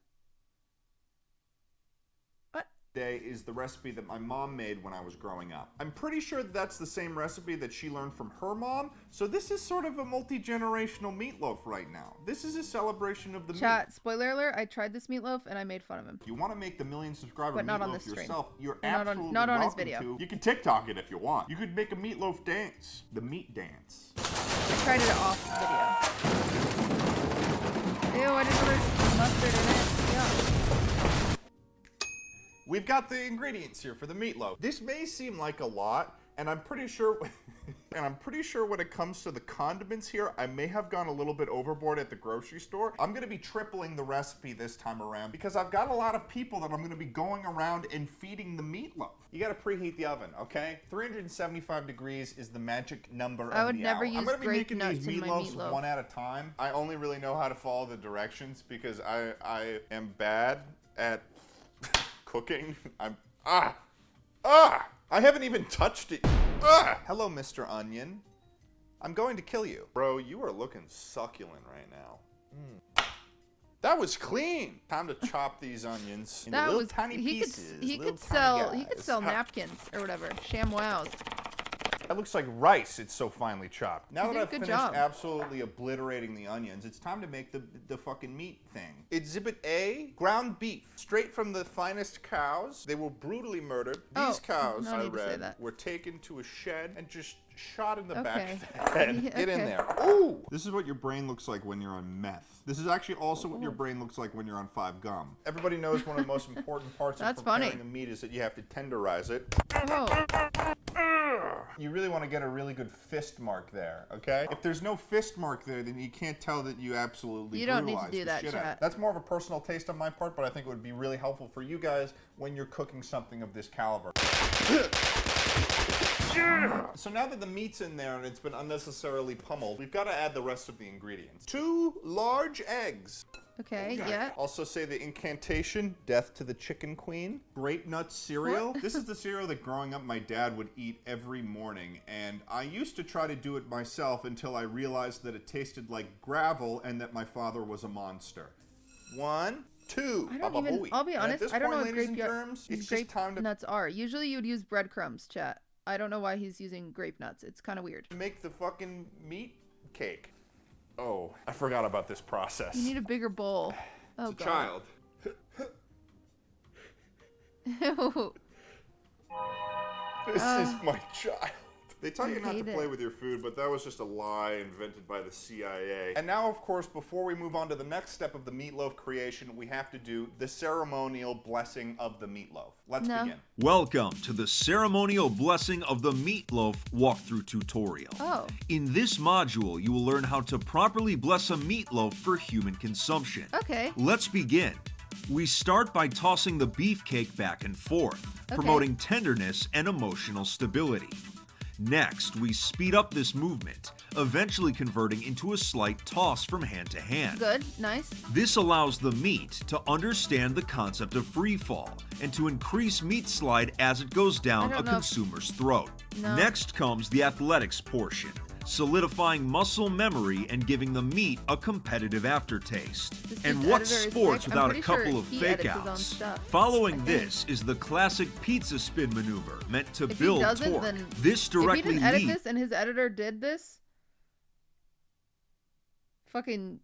today is the recipe that my mom made when I was growing up. I'm pretty sure that's the same recipe that she learned from her mom, so this is sort of a multi-generational meatloaf right now. This is a celebration of the Chat, spoiler alert, I tried this meatloaf and I made fun of him. If you want to make the 1 million subscriber but not meatloaf on this stream. yourself, you're not absolutely not on his welcome video. to. You can TikTok it if you want. You could make a meatloaf dance. The meat dance. I tried it off video. Ew, I didn't know there's mustard in it. Yeah. We've got the ingredients here for the meatloaf. This may seem like a lot, and I'm pretty sure when it comes to the condiments here, I may have gone a little bit overboard at the grocery store. I'm gonna be tripling the recipe this time around because I've got a lot of people that I'm gonna be going around and feeding the meatloaf. You gotta preheat the oven, okay? 375 degrees is the magic number of the hour. I would never use I'm gonna be grape making nuts these in my meatloafs meatloaf. one at a time. I only really know how to follow the directions because I am bad at cooking. I haven't even touched it. Hello, Mr. Onion. I'm going to kill you. Bro, you are looking succulent right now. That was clean. Time to chop these onions into little tiny pieces. He could sell napkins or whatever. ShamWows. That looks like rice. It's so finely chopped. Now that I've finished job. absolutely obliterating the onions, it's time to make the fucking meat thing. Exhibit A, ground beef, straight from the finest cows. They were brutally murdered. These cows, I read, were taken to a shed and just shot in the back of the head. Get in there. Ooh! This is what your brain looks like when you're on meth. This is actually also what your brain looks like when you're on 5 gum. Everybody knows one of the most important parts of preparing a meat is that you have to tenderize it. You really want to get a really good fist mark there, okay? If there's no fist mark there, then you can't tell that you absolutely You don't need to do that, chat. That's more of a personal taste on my part, but I think it would be really helpful for you guys when you're cooking something of this caliber. So now that the meat's in there and it's been unnecessarily pummeled, we've got to add the rest of the ingredients. 2 large eggs. Okay, yeah. Also say the incantation, death to the chicken queen. Grape nut cereal. This is the cereal that growing up my dad would eat every morning, and I used to try to do it myself until I realized that it tasted like gravel and that my father was a monster. 1, 2. I'll be honest, I don't know what grape nuts are. Usually you'd use breadcrumbs, chat. I don't know why he's using grape nuts. It's kind of weird. Make the fucking meat cake. Oh, I forgot about this process. You need a bigger bowl. Oh, it's a child. Ew. This is my child. They tell you not to play with your food, but that was just a lie invented by the CIA. And now, of course, before we move on to the next step of the meatloaf creation, we have to do the ceremonial blessing of the meatloaf. Let's begin. Welcome to the ceremonial blessing of the meatloaf walkthrough tutorial. Oh. In this module, you will learn how to properly bless a meatloaf for human consumption. Okay. Let's begin. We start by tossing the beefcake back and forth, promoting tenderness and emotional stability. Next, we speed up this movement, eventually converting into a slight toss from hand to hand. Good, nice. This allows the meat to understand the concept of free fall and to increase meat slide as it goes down a consumer's throat. Next comes the athletics portion, solidifying muscle memory and giving the meat a competitive aftertaste. And what's sports without a couple of fake-outs? Following this is the classic pizza spin maneuver meant to build torque. This directly if he didn't edit this and his editor did this, fucking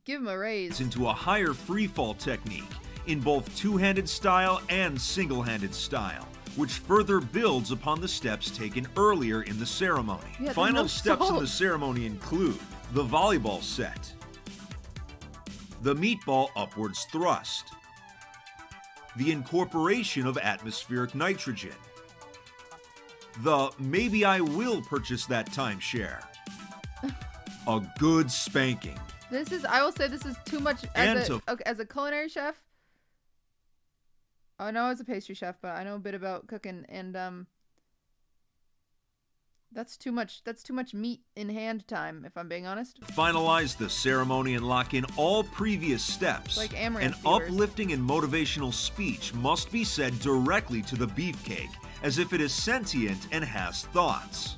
give him a raise. Into a higher free fall technique in both two-handed style and single-handed style, which further builds upon the steps taken earlier in the ceremony. Yeah, Final steps in the ceremony include the volleyball set, the meatball upwards thrust, the incorporation of atmospheric nitrogen, the maybe I will purchase that timeshare, a good spanking. This is, I will say this is too much as a culinary chef. I know I was a pastry chef, but I know a bit about cooking, and that's too much meat in hand time, if I'm being honest. Finalize the ceremony and lock in all previous steps. Like An Amaranth uplifting and motivational speech must be said directly to the beefcake, as if it is sentient and has thoughts.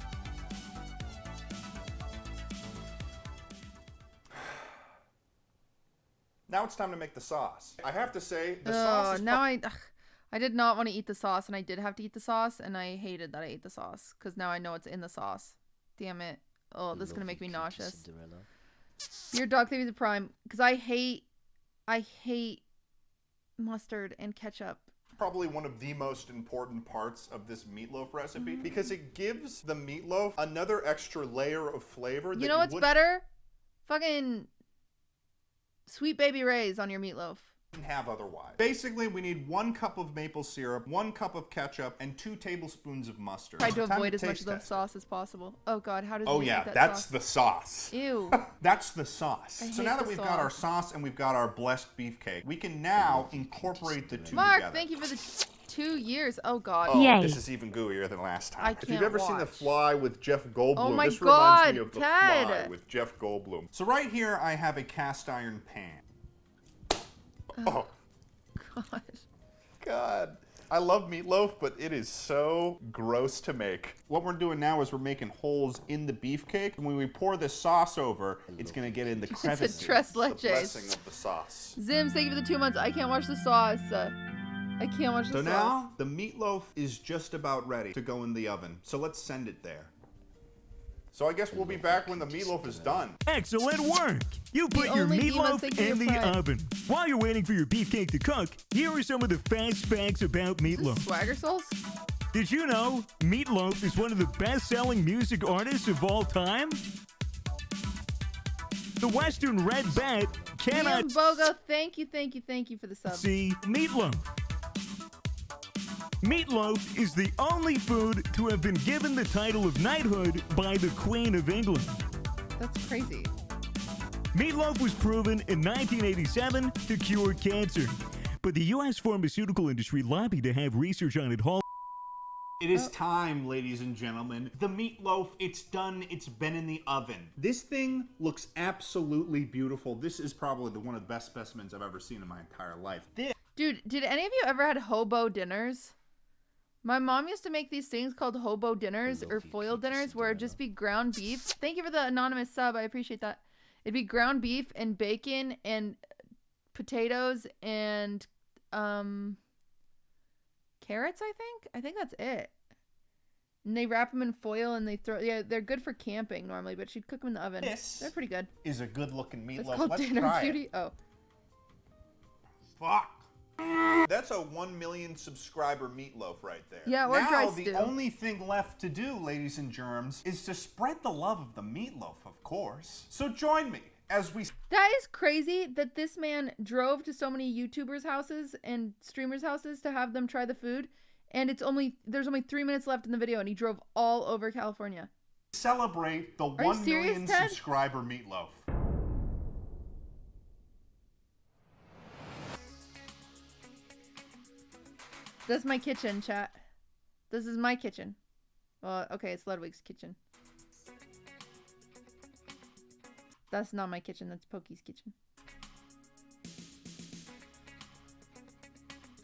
Now it's time to make the sauce. I have to say, the sauce is... Now I did not want to eat the sauce, and I did have to eat the sauce, and I hated that I ate the sauce, because now I know it's in the sauce. Damn it. Oh, this is going to make me nauseous. Your dog babies are prime, because I hate mustard and ketchup. Probably one of the most important parts of this meatloaf recipe, because it gives the meatloaf another extra layer of flavor. You know what's better? Fucking Sweet Baby Ray's on your meatloaf. Have otherwise. Basically, we need 1 cup of maple syrup, 1 cup of ketchup, and 2 tablespoons of mustard. Try to avoid as much of the sauce as possible. Oh god, how does he make that that's sauce? The sauce. Ew. That's the sauce. So now that we've got our sauce and we've got our blessed beefcake, we can now incorporate the two Mark, together. thank you for the 2 years. Oh god. Oh, Yay. This is even gooier than last time. If you've ever seen The Fly with Jeff Goldblum, oh my this god, reminds me of The Fly with Jeff Goldblum. So right here, I have a cast iron pan. Oh. God. God. I love meatloaf, but it is so gross to make. What we're doing now is we're making holes in the beefcake, and when we pour this sauce over, it's gonna get in the crevices. It's a tres leches. The blessing of the sauce. Zims, thank you for the 2 months. I can't watch the sauce. I can't watch the sauce. So now, the meatloaf is just about ready to go in the oven. So let's send it there. So I guess we'll be back when the meatloaf is done. Excellent work! You put your meatloaf in the oven. While you're waiting for your beefcake to cook, here are some of the fast facts about meatloaf. Swagger Souls? Did you know Meatloaf is one of the best-selling music artists of all time? The Western Red Bat cannot Bogo, thank you for the sub. see Meatloaf. Meatloaf is the only food to have been given the title of knighthood by the Queen of England. That's crazy. Meatloaf was proven in 1987 to cure cancer, but the U.S. pharmaceutical industry lobbied to have research on it halted. It is time, ladies and gentlemen. The meatloaf, it's done. It's been in the oven. This thing looks absolutely beautiful. This is probably one of the best specimens I've ever seen in my entire life. Dude, did any of you ever had hobo dinners? My mom used to make these things called hobo dinners or foil dinners where it'd just be ground beef. Thank you for the anonymous sub. I appreciate that. It'd be ground beef and bacon and potatoes and carrots, I think. I think that's it. And they wrap them in foil and they throw. Yeah, they're good for camping normally, but she'd cook them in the oven. They're pretty good. Is a good-looking meatloaf. It's called dinner try cutie. it. Oh. Fuck. That's a 1 million subscriber meatloaf right there. Yeah, or dry now stew. the only thing left to do, ladies and germs, is to spread the love of the meatloaf, of course. So join me as we... That is crazy that this man drove to so many YouTubers' houses and streamers' houses to have them try the food, and there's only 3 minutes left in the video, and he drove all over California. Celebrate the 1 million subscriber meatloaf. That's my kitchen, chat. This is my kitchen. Well, okay, it's Ludwig's kitchen. That's not my kitchen, that's Pokey's kitchen.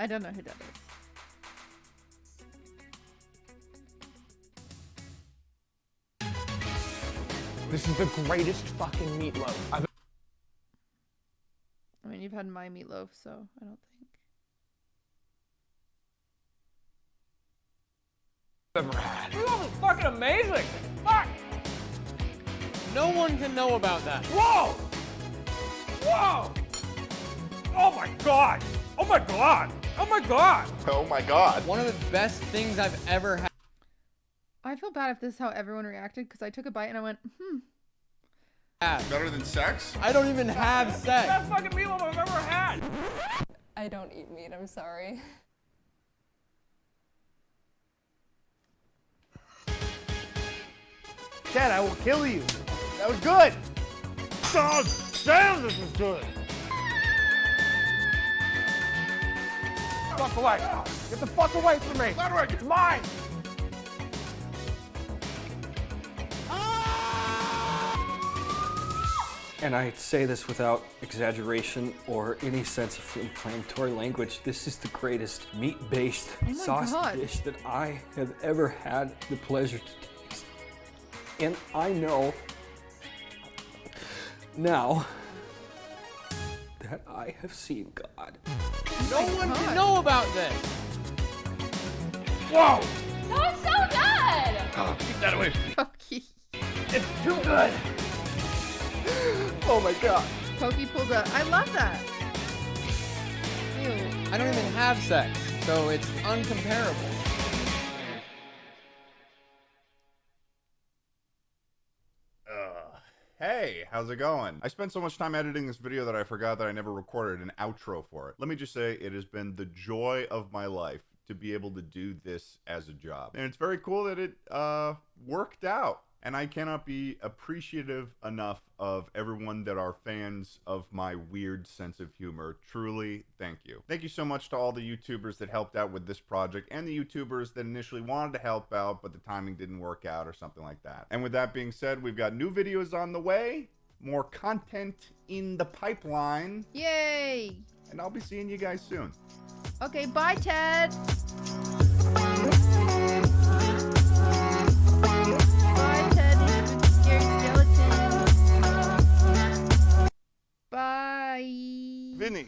I don't know who that is. This is the greatest fucking meatloaf I've... I mean, you've had my meatloaf, so I don't think. ever had. Meatloaf is fucking amazing! Fuck! No one can know about that. Whoa! Whoa! Oh my god! Oh my god! Oh my god! Oh my god. One of the best things I've ever had. I feel bad if this is how everyone reacted, because I took a bite and I went, Better than sex? I don't even have sex. Best fucking meatloaf I've ever had! I don't eat meat, I'm sorry. Dad, I will kill you. That was good. God damn, this was good. Fuck away. Get the fuck away from me. Ludwig, it's mine. And I say this without exaggeration or any sense of inflammatory language. This is the greatest meat-based sauce dish that I have ever had the pleasure to taste. And I know now that I have seen God. No one can know about this. Whoa! That was so good! Oh, keep that away. Pokey. It's too good. Oh my god. Pokey pulled up. I love that. Ew. I don't even have sex, so it's uncomparable. Hey, how's it going? I spent so much time editing this video that I forgot that I never recorded an outro for it. Let me just say it has been the joy of my life to be able to do this as a job. And it's very cool that it worked out. And I cannot be appreciative enough of everyone that are fans of my weird sense of humor. Truly, thank you. Thank you so much to all the YouTubers that helped out with this project and the YouTubers that initially wanted to help out, but the timing didn't work out or something like that. And with that being said, we've got new videos on the way, more content in the pipeline. Yay! And I'll be seeing you guys soon. Okay, bye, Ted. Bye, Ted. Scary skeleton. Bye. Vinny.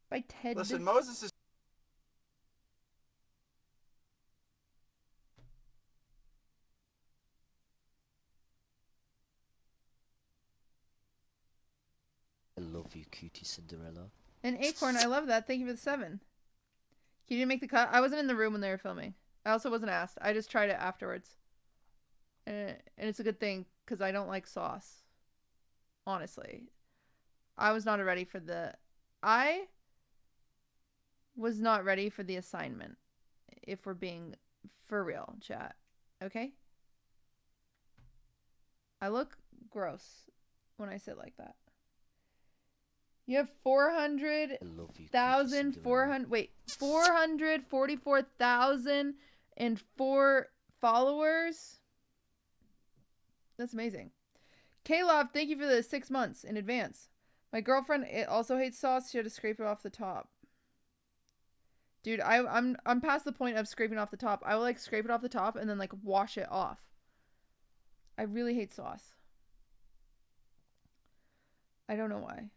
Bye, Ted. Listen, Moses is... I love you, QTCinderella. An acorn, I love that. Thank you for the 7. You didn't make the cut? I wasn't in the room when they were filming. I also wasn't asked. I just tried it afterwards. And it's a good thing, because I don't like sauce. Honestly. I was not ready for the... I was not ready for the assignment. If we're being for real, chat. Okay? I look gross when I sit like that. You have 444,004 followers. That's amazing. K-Love, thank you for the 6 months in advance. My girlfriend also hates sauce. She had to scrape it off the top. Dude, I'm past the point of scraping off the top. I will like scrape it off the top and then like wash it off. I really hate sauce. I don't know why.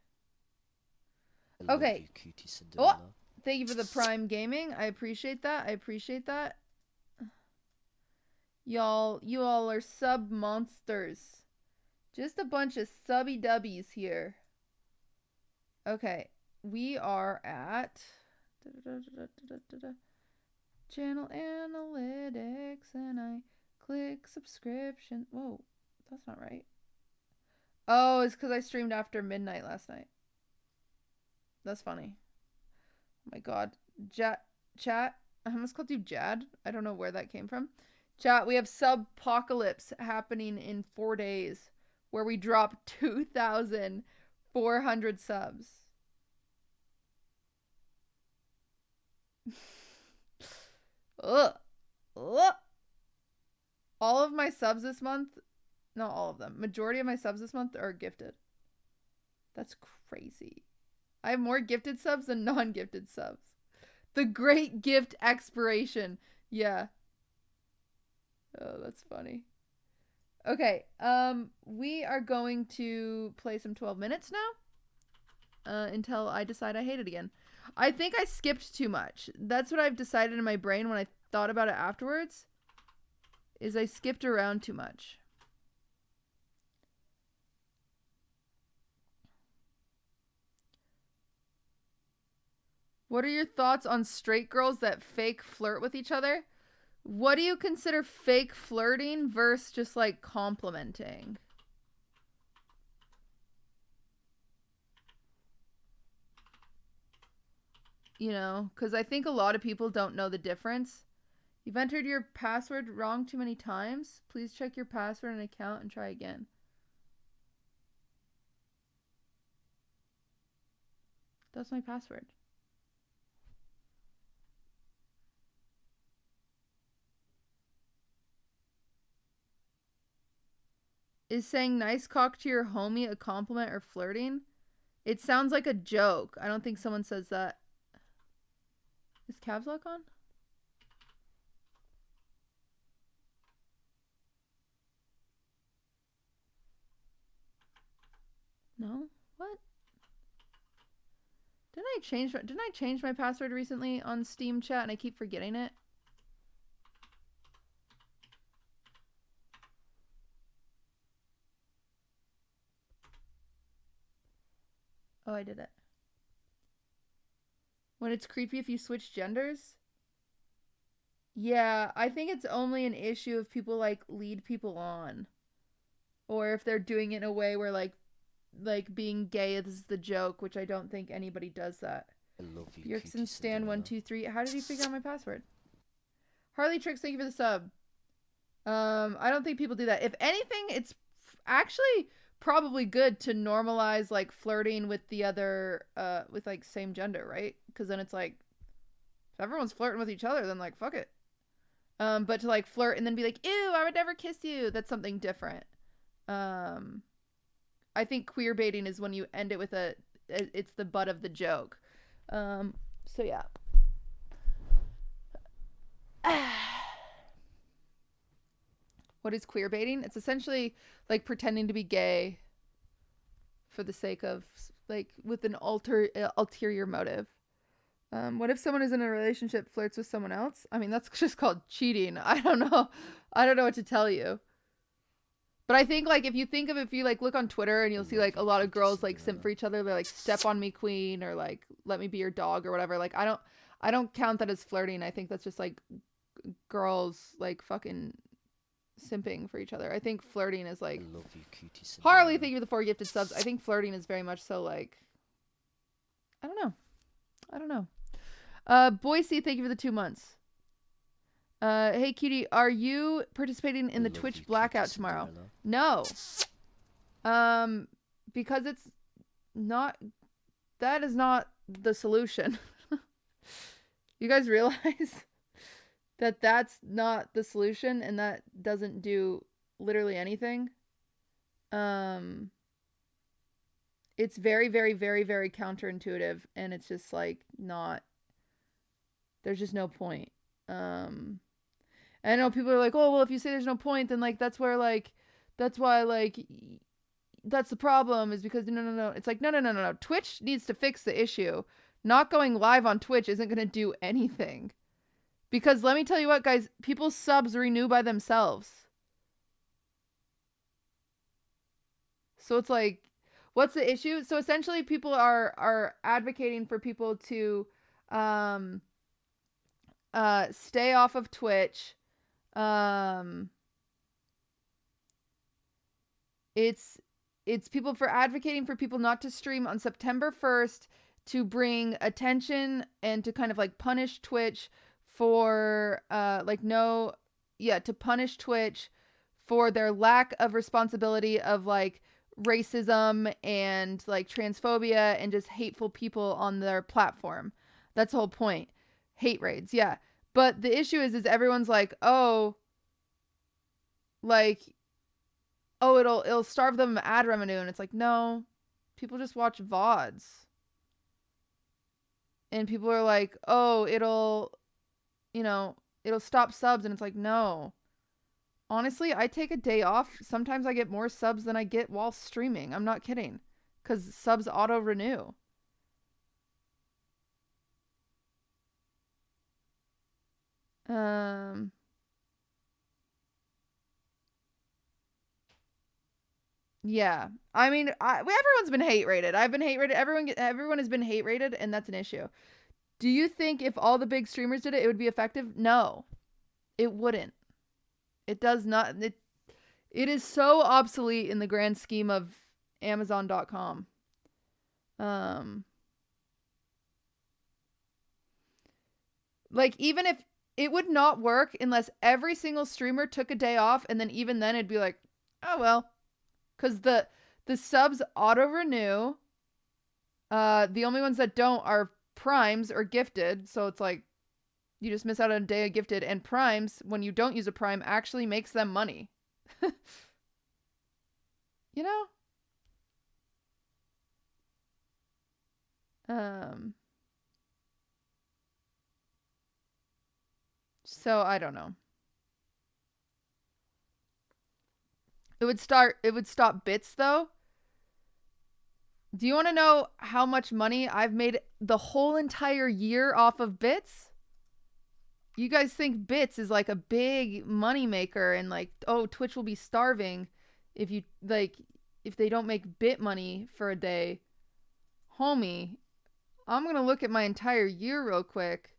Okay. Oh, thank you for the Prime Gaming. I appreciate that. I appreciate that. Y'all, you all are sub monsters. Just a bunch of subby dubbies here. Okay. We are at channel analytics and I click subscription. Whoa, that's not right. Oh, it's because I streamed after midnight last night. That's funny. Oh my god. Chat. I almost called you Jad. I don't know where that came from. Chat, we have Subpocalypse happening in 4 days where we drop 2,400 subs. Ugh. Ugh. All of my subs this month, not all of them, majority of my subs this month are gifted. That's crazy. I have more gifted subs than non-gifted subs. The great gift expiration. Yeah. Oh, that's funny. Okay, we are going to play some 12 minutes now. Until I decide I hate it again. I think I skipped too much. That's what I've decided in my brain when I thought about it afterwards. Is I skipped around too much. What are your thoughts on straight girls that fake flirt with each other? What do you consider fake flirting versus just like complimenting? You know, because I think a lot of people don't know the difference. You've entered your password wrong too many times. Please check your password and account and try again. That's my password. Is saying nice cock to your homie a compliment or flirting? It sounds like a joke. I don't think someone says that. Is caps lock on? No? What? Didn't I change my password recently on Steam chat and I keep forgetting it? Oh, I did it. When it's creepy if you switch genders? Yeah, I think it's only an issue if people like lead people on. Or if they're doing it in a way where like being gay is the joke, which I don't think anybody does that. I love you, Bjergsen Stan 123. How did he figure out my password? Harley Tricks, thank you for the sub. I don't think people do that. If anything, it's actually probably good to normalize like flirting with the other with like same gender, right? Because then it's like if everyone's flirting with each other, then like fuck it. But to like flirt and then be like, ew, I would never kiss you, that's something different. I think queer baiting is when you end it with it's the butt of the joke. So yeah. What is queer baiting? It's essentially like pretending to be gay for the sake of, like, with an ulterior motive. What if someone is in a relationship, flirts with someone else? I mean, that's just called cheating. I don't know what to tell you. But I think, like, if you like look on Twitter and you'll see like a lot of girls like simp for each other. They're like, step on me, queen, or like, let me be your dog or whatever. Like, I don't count that as flirting. I think that's just like girls like fucking simping for each other. I think flirting is like, I love you, QTCinderella. Harley, thank you for the 4 gifted subs. I think flirting is very much so like, I don't know. Boise, thank you for the 2 months. Hey cutie, are you participating in the Twitch blackout tomorrow? No. Because it's not, that is not the solution. You guys realize that that's not the solution, and that doesn't do literally anything. It's very, very, very, very counterintuitive, and it's just like not, there's just no point. And I know people are like, oh, well, if you say there's no point, then like, that's why that's the problem, is because no. It's like, no. Twitch needs to fix the issue. Not going live on Twitch isn't going to do anything. Because let me tell you what, guys, people's subs renew by themselves. So it's like, what's the issue? So essentially people are advocating for people to stay off of Twitch. It's people for advocating for people not to stream on September 1st to bring attention and to kind of like punish Twitch for to punish Twitch for their lack of responsibility of like racism and like transphobia and just hateful people on their platform. That's the whole point. Hate raids, yeah. But the issue is everyone's like, it'll starve them ad revenue, and it's like, no, people just watch VODs. And people are like, oh, it'll stop subs, and it's like, no. Honestly, I take a day off. Sometimes I get more subs than I get while streaming. I'm not kidding. Because subs auto-renew. Yeah. I mean, everyone's been hate rated. I've been hate rated. Everyone has been hate rated, and that's an issue. Do you think if all the big streamers did it, it would be effective? No. It wouldn't. It does not. It is so obsolete in the grand scheme of Amazon.com. Like, even if it would not work unless every single streamer took a day off, and then even then it'd be like, oh well. Because the subs auto-renew. The only ones that don't are primes or gifted. So it's like, you just miss out on a day of gifted. And primes, when you don't use a prime, actually makes them money. You know? So I don't know. It would stop bits though. Do you want to know how much money I've made the whole entire year off of bits? You guys think bits is like a big money maker and like, oh, Twitch will be starving if they don't make bit money for a day. Homie, I'm going to look at my entire year real quick.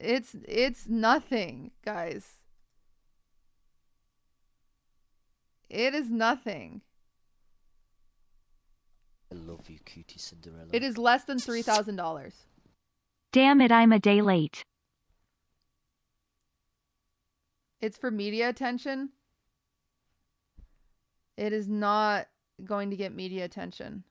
It's nothing, guys. It is nothing. I love you, QTCinderella. It is less than $3,000. Damn it, I'm a day late. It's for media attention. It is not going to get media attention.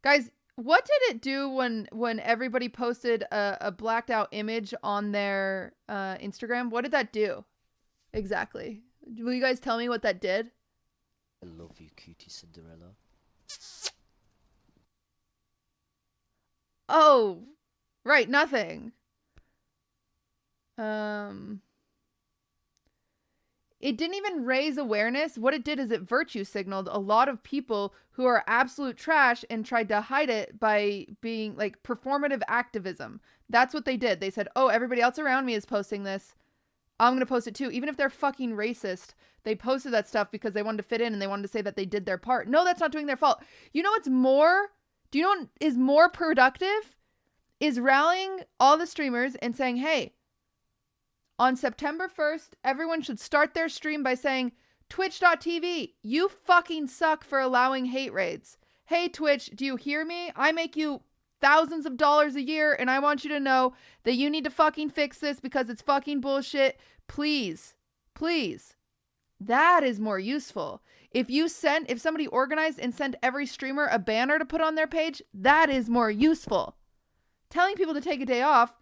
Guys, What did it do when everybody posted a blacked out image on their Instagram? What did that do exactly? Will you guys tell me what that did? I love you, QTCinderella. Oh, right, nothing. It didn't even raise awareness. What it did is it virtue signaled a lot of people who are absolute trash and tried to hide it by being like performative activism. That's what they did. They said, oh, everybody else around me is posting this. I'm going to post it too. Even if they're fucking racist, they posted that stuff because they wanted to fit in and they wanted to say that they did their part. No, that's not doing their fault. You know what's more? Do you know what is more productive? Is rallying all the streamers and saying, hey, on September 1st, everyone should start their stream by saying, Twitch.tv, you fucking suck for allowing hate raids. Hey, Twitch, do you hear me? I make you thousands of dollars a year, and I want you to know that you need to fucking fix this because it's fucking bullshit. Please, please. That is more useful. If somebody organized and sent every streamer a banner to put on their page, that is more useful. Telling people to take a day off,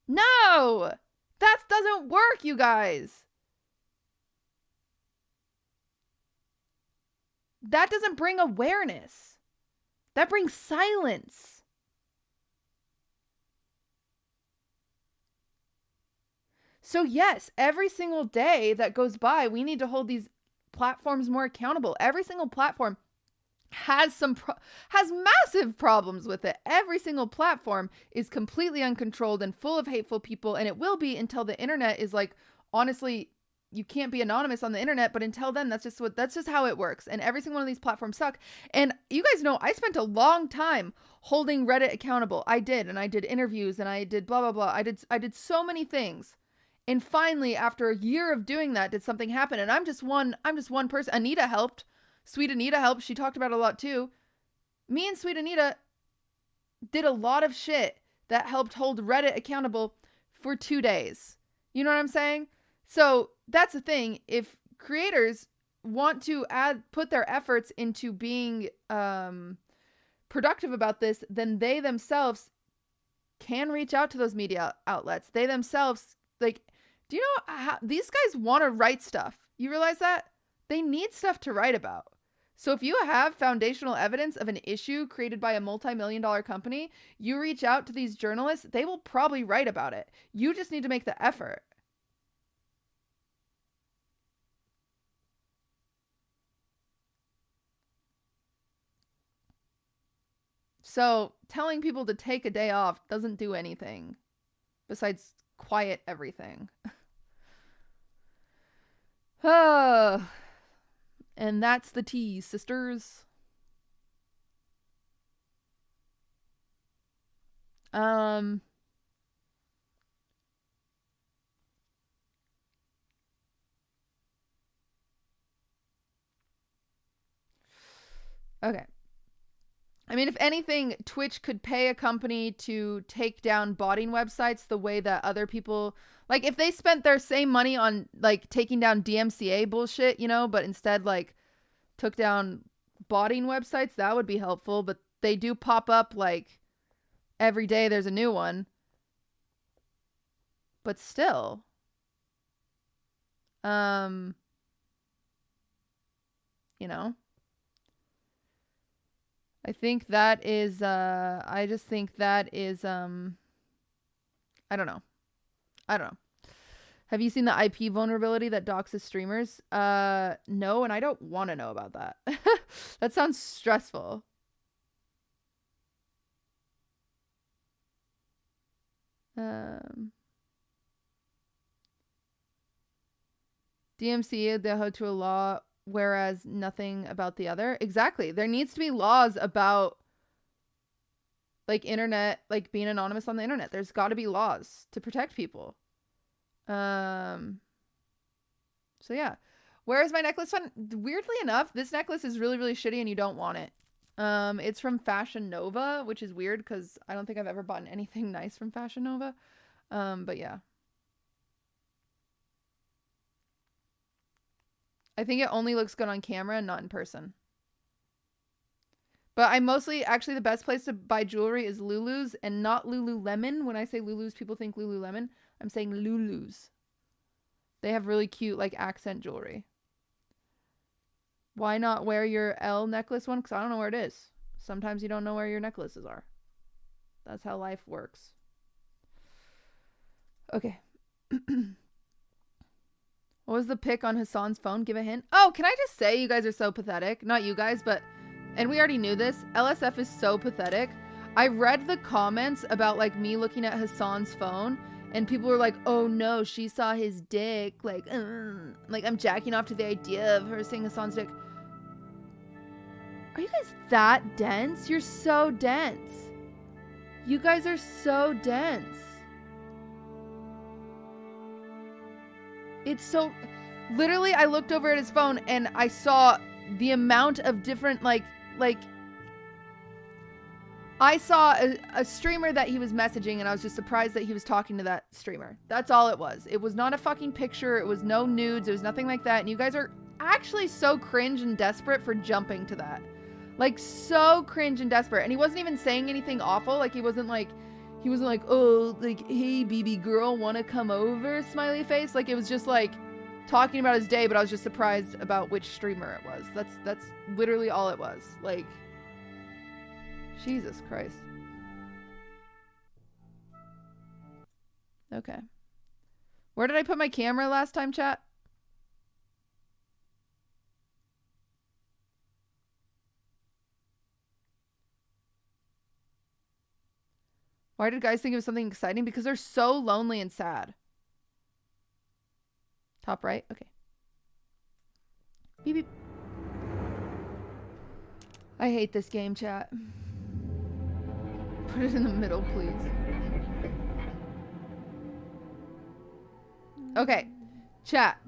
no! That doesn't work, you guys. That doesn't bring awareness. That brings silence. So yes, every single day that goes by, we need to hold these platforms more accountable. Every single platform has massive problems with it. Every single platform is completely uncontrolled and full of hateful people, and it will be until the internet is like, honestly, you can't be anonymous on the internet, but until then, that's just how it works. And every single one of these platforms suck. And you guys know I spent a long time holding Reddit accountable. I did interviews and I did blah blah blah. I did so many things. And finally, after a year of doing that, did something happen? And I'm just one person. Anita helped. Sweet Anita helped. She talked about it a lot too. Me and Sweet Anita did a lot of shit that helped hold Reddit accountable for 2 days. You know what I'm saying? So that's the thing. If creators want to put their efforts into being productive about this, then they themselves can reach out to those media outlets. They themselves, like, do you know how these guys want to write stuff? You realize that? They need stuff to write about. So if you have foundational evidence of an issue created by a multi-million-dollar company, you reach out to these journalists, they will probably write about it. You just need to make the effort. So telling people to take a day off doesn't do anything besides quiet everything. And that's the tea, sisters. Okay. I mean, if anything, Twitch could pay a company to take down botting websites the way that other people, like, if they spent their same money on, like, taking down DMCA bullshit, you know, but instead, like, took down botting websites, that would be helpful. But they do pop up, like, every day there's a new one. But still. You know? I think that is, I just think that is, I don't know. Have you seen the IP vulnerability that doxes streamers? No, and I don't want to know about that. That sounds stressful. DMCA, they hold to a law, whereas nothing about the other. Exactly. There needs to be laws about, like, internet, like, being anonymous on the internet. There's got to be laws to protect people. So yeah. Where is my necklace from? Weirdly enough, this necklace is really, really shitty and you don't want it. It's from Fashion Nova, which is weird because I don't think I've ever bought anything nice from Fashion Nova. But yeah. I think it only looks good on camera and not in person. But I mostly, actually, the best place to buy jewelry is Lulu's and not Lululemon. When I say Lulu's, people think Lululemon. I'm saying Lulu's. They have really cute, like, accent jewelry. Why not wear your L necklace one? Because I don't know where it is. Sometimes you don't know where your necklaces are. That's how life works. Okay. What was the pic on Hassan's phone? Give a hint. Oh, can I just say you guys are so pathetic? Not you guys, but... And we already knew this. LSF is so pathetic. I read the comments about, like, me looking at Hassan's phone. And people were like, oh no, she saw his dick. Like, I'm jacking off to the idea of her seeing Hassan's dick. Are you guys that dense? You're so dense. You guys are so dense. It's so... Literally, I looked over at his phone and I saw the amount of different, like... I saw a streamer that he was messaging and I was just surprised that he was talking to that streamer. That's all it was. It was not a fucking picture. It was no nudes. It was nothing like that. And you guys are actually so cringe and desperate for jumping to that. Like, so cringe and desperate. And he wasn't even saying anything awful. Like, he wasn't like, oh, like, hey, BB girl, wanna come over? Smiley face. Like, it was just like talking about his day, but I was just surprised about which streamer it was. That's literally all it was. Like, Jesus Christ. Okay. Where did I put my camera last time, chat? Why did guys think it was something exciting? Because they're so lonely and sad. Top right? Okay. Beep, beep. I hate this game, chat. Put it in the middle, please. Okay. Chat.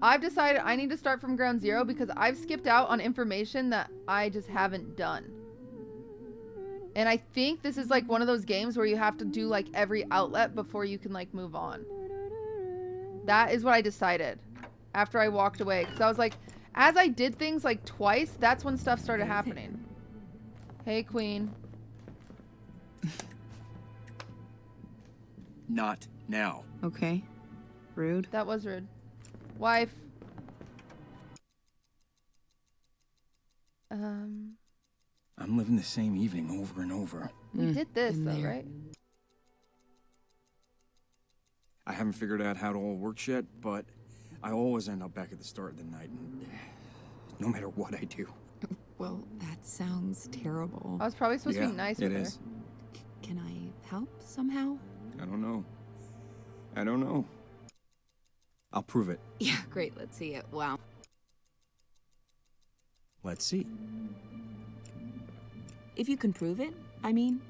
I've decided I need to start from ground zero because I've skipped out on information that I just haven't done. And I think this is like one of those games where you have to do like every outlet before you can like move on. That is what I decided after I walked away. Because I was like, as I did things like twice, that's when stuff started happening. Hey, Queen. Not now. Okay. Rude. That was rude. Wife. I'm living the same evening over and over. We did this though, right? I haven't figured out how it all works yet, but I always end up back at the start of the night, no matter what I do. Well, that sounds terrible. I was probably supposed to be nice with her. It is. Can I help somehow? I don't know. I don't know. I'll prove it. Yeah, great. Let's see it. Wow. Let's see. If you can prove it, I mean,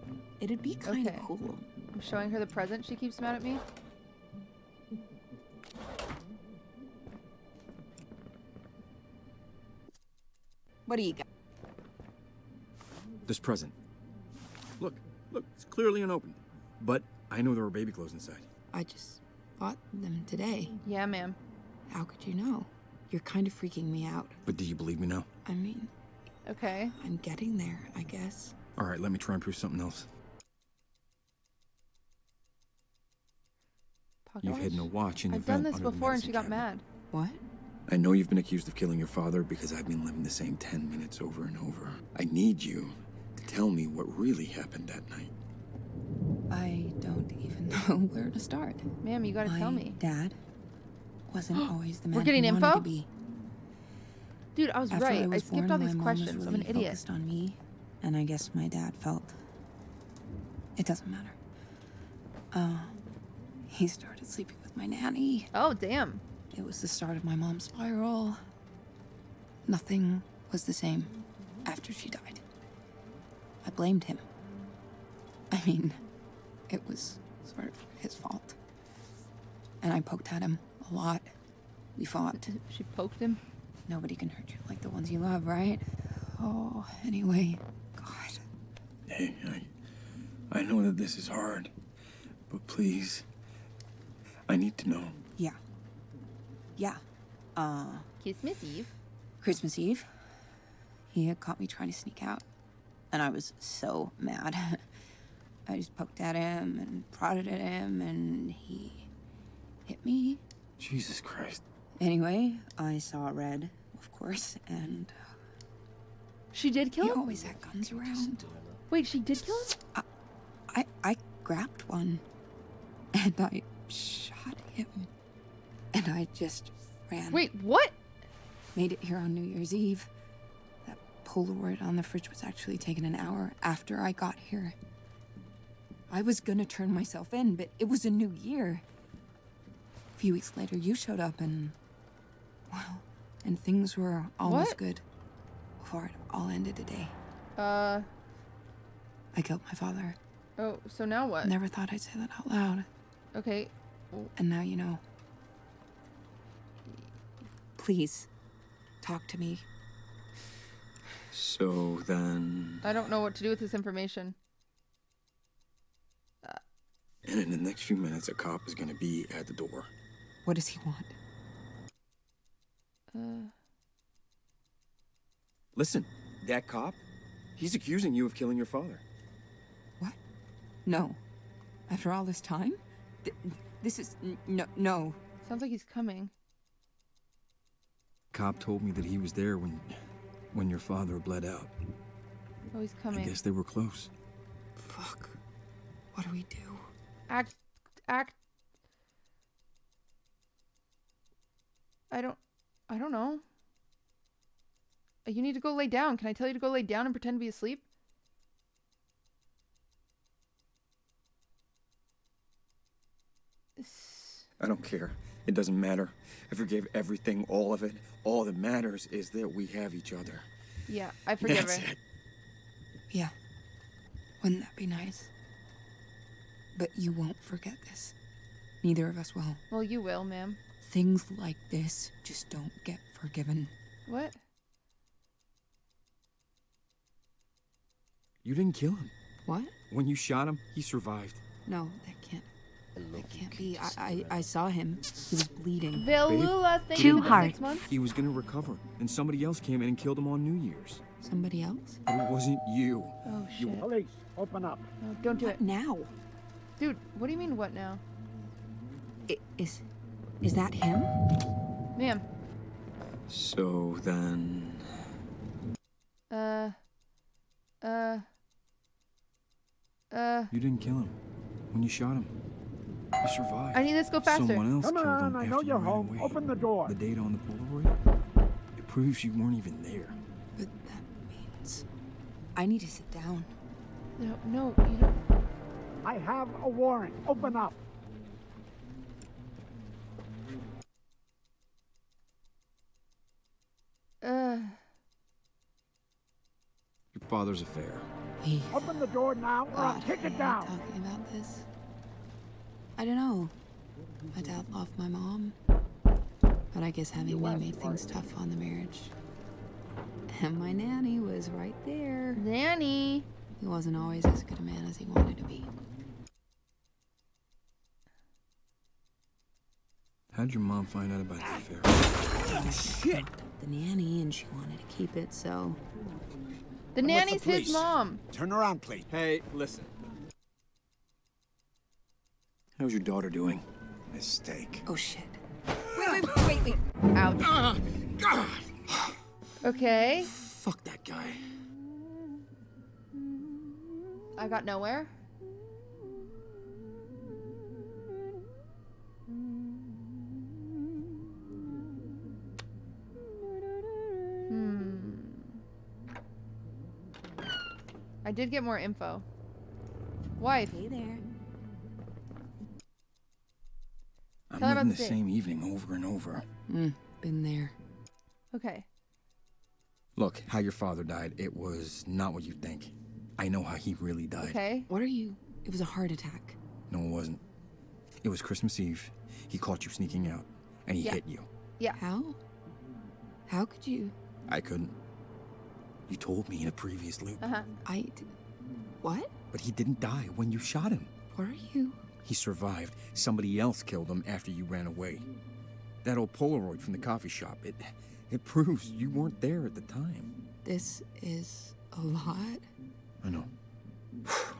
it'd be kind of cool. I'm showing her the present. She keeps mad at me. What do you got? This present. Look, it's clearly unopened. But I know there are baby clothes inside. I just bought them today. Yeah, ma'am. How could you know? You're kind of freaking me out. But do you believe me now? I mean... Okay. I'm getting there, I guess. All right, let me try and prove something else. You've hidden a watch in the I've done vent this under the before and she medicine got cabinet. mad. What? I know you've been accused of killing your father because I've been living the same 10 minutes over and over. I need you to tell me what really happened that night. I don't even know where to start. Ma'am, you gotta tell me. Dad wasn't always the man We're getting he wanted info? to be. Dude, I was After right. I was skipped born, all these my mom questions. was I'm really an idiot. focused on me, and I guess my dad felt it doesn't matter. He started sleeping with my nanny. Oh, damn. It was the start of my mom's spiral. Nothing was the same after she died. I blamed him. I mean, it was sort of his fault. And I poked at him a lot. We fought. She poked him? Nobody can hurt you like the ones you love, right? Oh, anyway, God. Hey, I know that this is hard, but please, I need to know. Yeah. Yeah. Christmas Eve. Christmas Eve. He had caught me trying to sneak out. and I was so mad. I just poked at him and prodded at him, and he hit me. Jesus Christ. Anyway, I saw red, of course, and... She did kill him? He always had guns around. Wait, she did kill him? I grabbed one, and I shot him, and I just ran. Wait, what? Made it here on New Year's Eve. That Polaroid on the fridge was actually taken an hour after I got here. I was gonna turn myself in, but it was a new year. A few weeks later, you showed up, and... well, and things were almost good. Before it all ended today. I killed my father. Oh, so now what? Never thought I'd say that out loud. Okay. And now you know. Please, talk to me. So then... I don't know what to do with this information. And in the next few minutes, a cop is gonna be at the door. What does he want? Listen, that cop, he's accusing you of killing your father. What? No. After all this time? This is... no. Sounds like he's coming. Cop told me that he was there when your father bled out. Oh, he's coming. I guess they were close. Fuck. What do we do? Act. I don't know. You need to go lay down. Can I tell you to go lay down and pretend to be asleep? I don't care. It doesn't matter. I forgave everything, all of it. All that matters is that we have each other. Yeah, I forgive That's her. it. Yeah. Wouldn't that be nice? But you won't forget this. Neither of us will. Well, you will, ma'am. Things like this just don't get forgiven. What? You didn't kill him. What? When you shot him, he survived. No, that can't be. I saw him. He was bleeding. Velula, thank you for the 6 months. He was gonna recover, and somebody else came in and killed him on New Year's. Somebody else? But it wasn't you. Oh, shit. Police, open up. No, don't do it. Now? Dude, what do you mean, what now? Is that him? Ma'am. So then... You didn't kill him. When you shot him, he survived. I need this to go faster. Someone else Come killed on, him I after know you you're ran home. away. Open the door. The date on the Polaroid? It proves you weren't even there. But that means... I need to sit down. No, you don't... I have a warrant. Open up. Your father's affair. Open the door now, or I'll kick it down. Talking about this. I don't know. My dad loved my mom, but I guess having me made things tough on the marriage. And my nanny was right there. Nanny. He wasn't always as good a man as he wanted to be. How'd your mom find out about the affair? Oh, shit! The nanny, and she wanted to keep it, so... The nanny's his mom. Turn around, please. Hey, listen. How's your daughter doing? Mistake. Oh, shit. Wait. Ouch. God! Okay. Fuck that guy. I got nowhere. I did get more info. Wife. Hey there. I'm living the same evening over and over. Been there. Okay. Look, how your father died, it was not what you think. I know how he really died. Okay. What are you? It was a heart attack. No, it wasn't. It was Christmas Eve. He caught you sneaking out, and he hit you. Yeah. How? How could you? I couldn't. You told me in a previous loop. What? But he didn't die when you shot him. What are you? He survived. Somebody else killed him after you ran away. That old Polaroid from the coffee shop, it proves you weren't there at the time. This is a lot. I know.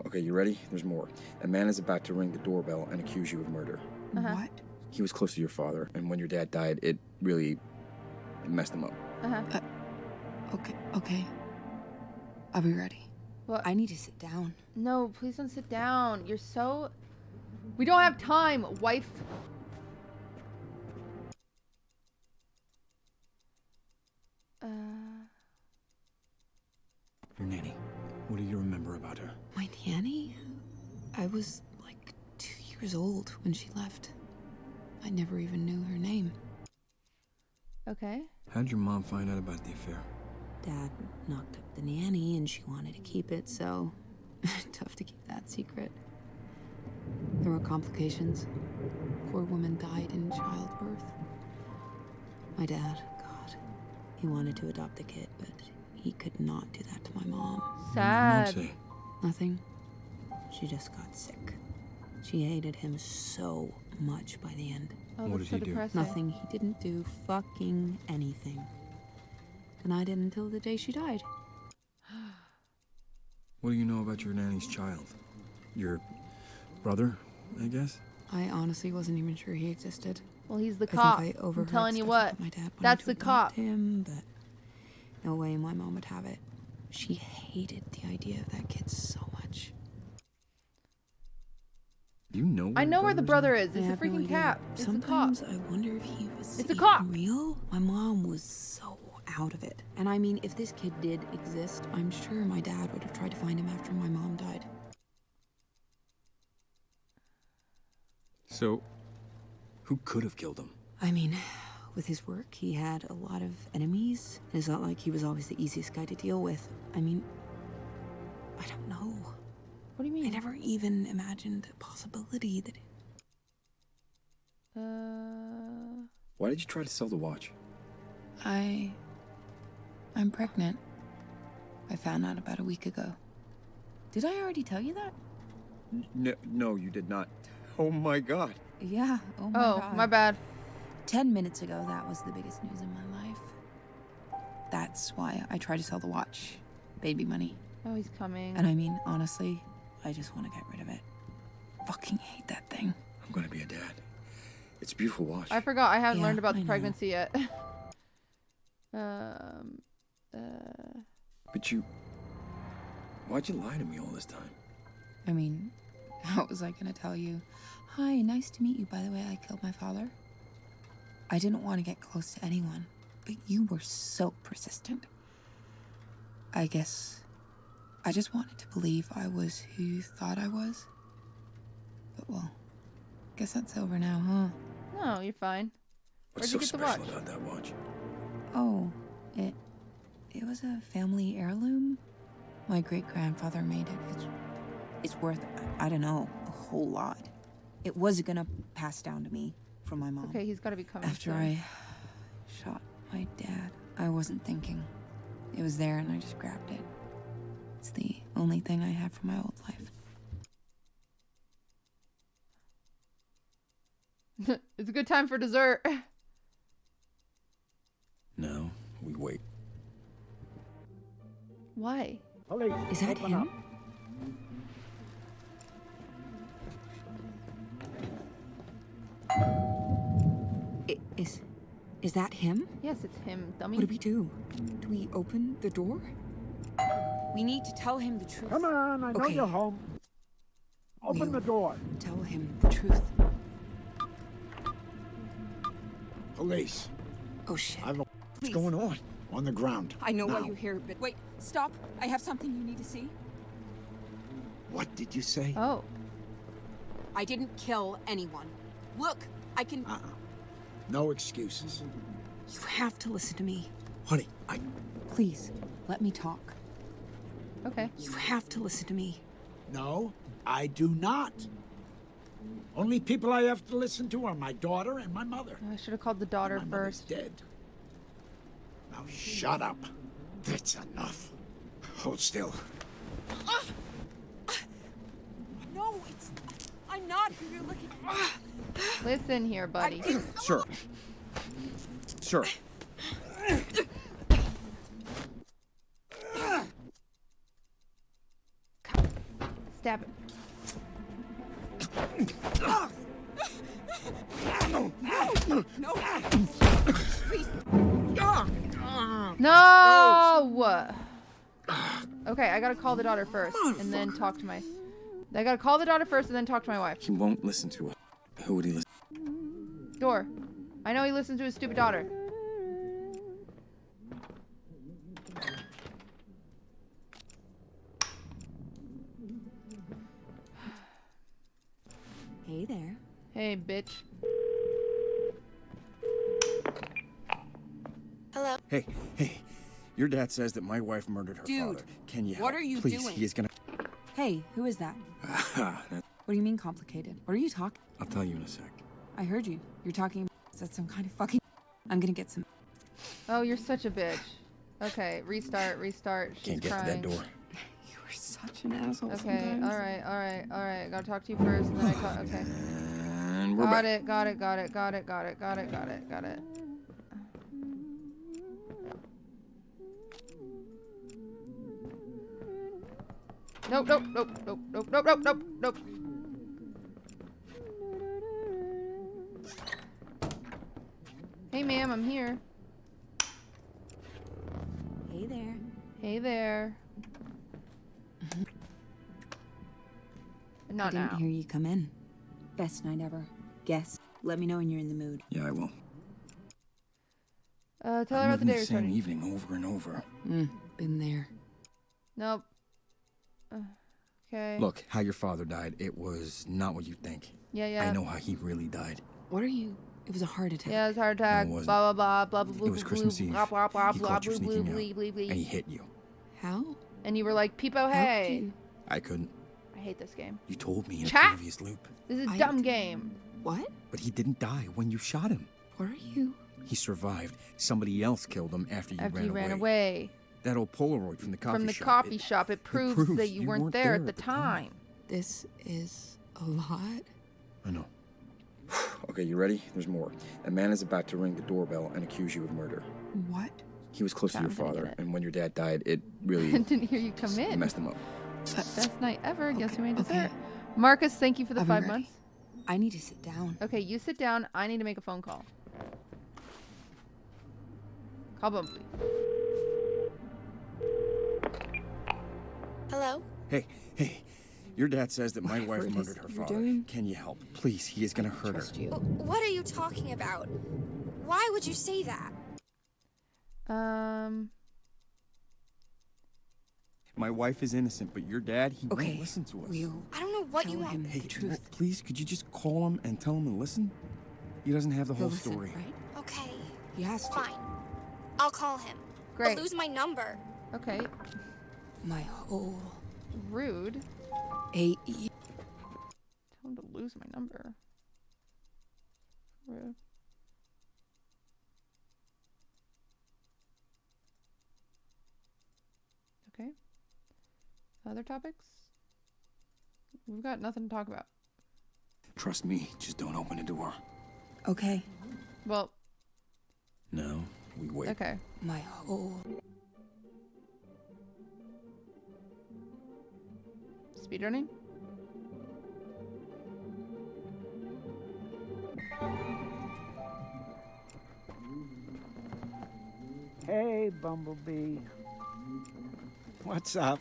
Okay, you ready? There's more. A man is about to ring the doorbell and accuse you of murder. What? He was close to your father, and when your dad died, it really messed him up. Okay. I'll be ready. What? I need to sit down. No, please don't sit down. You're so... We don't have time, wife. Your nanny. What do you remember about her? My nanny? I was like 2 years old when she left. I never even knew her name. Okay. How'd your mom find out about the affair? Dad knocked up the nanny and she wanted to keep it, so tough to keep that secret. There were complications. Poor woman died in childbirth. My dad, God, he wanted to adopt the kid, but he could not do that to my mom. Sad. What did your mom say? Nothing. She just got sick. She hated him so much by the end. Oh, What did so he do? depressing. Nothing. He didn't do fucking anything. And I didn't until the day she died. What do you know about your nanny's child? Your brother, I guess? I honestly wasn't even sure he existed. Well, he's the I cop. think I overheard I'm telling you stuff what. about my dad wanting That's to the adopt cop. him, but no way my mom would have it. She hated the idea of that kid so much. You know. I know where the brother is. I It's a have no freaking idea. cap. It's Sometimes the cop. I wonder if he was It's a even cop. real. My mom was so out of it. And I mean, if this kid did exist, I'm sure my dad would have tried to find him after my mom died. So, who could have killed him? I mean, with his work, he had a lot of enemies. It's not like he was always the easiest guy to deal with. I mean, I don't know. What do you mean? I never even imagined a possibility that... Why did you try to sell the watch? I'm pregnant. I found out about a week ago. Did I already tell you that? No, you did not. Oh my God. Yeah, oh my God. My bad. 10 minutes ago, that was the biggest news in my life. That's why I tried to sell the watch. Baby money. Oh, he's coming. And I mean, honestly, I just want to get rid of it. Fucking hate that thing. I'm gonna be a dad. It's a beautiful watch. I forgot. I haven't Yeah, learned about I the know. pregnancy yet. But you... Why'd you lie to me all this time? I mean, how was I gonna tell you? Hi, nice to meet you. By the way, I killed my father. I didn't want to get close to anyone, but you were so persistent. I guess I just wanted to believe I was who you thought I was. But well, guess that's over now, huh? No, you're fine. What's Where'd so you get the special watch? about that watch? Oh, it was a family heirloom. My great-grandfather made it. It's worth, I don't know, a whole lot. It was gonna pass down to me from my mom. Okay, he's got to be coming After soon. I shot my dad, I wasn't thinking. It was there and I just grabbed it. It's the only thing I have from my old life. It's a good time for dessert. No, we wait. Why? Is that him? Is that him? Yes, it's him, dummy. What do we do? Do we open the door? We need to tell him the truth. Come on, I know Okay. you're home. Open the door. Tell him the truth. Police. Oh shit. What's Please. going on? On the ground. I know why Now. you're here, but wait, stop. I have something you need to see. What did you say? Oh. I didn't kill anyone. Look, I can... No excuses. You have to listen to me. Honey, Please, let me talk. Okay. You have to listen to me. No, I do not. Only people I have to listen to are my daughter and my mother. I should have called the daughter My mother's first. dead. Now shut up. That's enough. Hold still. No, it's... I'm not who you're looking for. Listen here, buddy. Sure. Sure. Stab him. No. Please. No! Okay, I gotta call the daughter first and then talk to my... I gotta call the daughter first and then talk to my wife. He won't listen to us. Who would he listen? Door. I know he listens to his stupid daughter. Hey there. Hey, bitch. Hello. Hey. Your dad says that my wife murdered her father. Can you help? What are you Please, doing? he is gonna... Hey, who is that? What do you mean complicated? What are you talking? I'll tell you in a sec. I heard you. You're talking about... Is that some kind of fucking... I'm gonna get some... Oh, you're such a bitch. Okay, restart. She's Can't get crying. to that door. You are such an asshole Okay, sometimes. alright. Gotta talk to you first and then I talk... Okay. And we're back. Got it. Nope. Hey, ma'am, I'm here. Hey there. Not I didn't now. hear you come in. Best night ever. Guess. Let me know when you're in the mood. Yeah, I will. Tell her I'm about the living day the we're same starting. evening over and over. Been there. Nope. Okay. Look, how your father died, it was not what you think. Yeah. I know how he really died. What are you... It was a heart attack. Yeah, it's a heart attack. No, it wasn't. Blah, blah, blah, blah, blah, It was Christmas Eve. blah, blah, blah, He blah, caught you blah, sneaking blah, out, blah, blah. and he hit you. How? And you were like, peepoHey. I couldn't. I hate this game. You told me in a Chat? previous loop. This is a dumb game. What? But he didn't die when you shot him. What are you... He survived. Somebody else killed him after you After ran you away. ran away. That old Polaroid from the coffee shop. From the coffee shop. It proves that you weren't there at the time. This is a lot. I know. Okay, you ready? There's more. A man is about to ring the doorbell and accuse you of murder. What? He was close to your father, and when your dad died, it really I didn't hear you come in. messed him up. Best night ever. Guess who made dessert? Marcus, thank you for the 5 months. I need to sit down. Okay, you sit down. I need to make a phone call. Call Bumblebee. Hello? Hey. Your dad says that my wife murdered her father. Can you help? Please, he is gonna hurt her. What are you talking about? Why would you say that? My wife is innocent, but your dad, he won't listen to us. I don't know what you want. Hey, well, please, could you just call him and tell him to listen? He doesn't have the whole story. Okay. He has to. Fine. I'll call him. Great. But lose my number. Okay. My whole... Rude. AE. Tell him to lose my number. Rude. Okay. Other topics? We've got nothing to talk about. Trust me, just don't open the door. Okay. Well. No, we wait. Okay. My whole... Speedrunning? Hey, Bumblebee. What's up?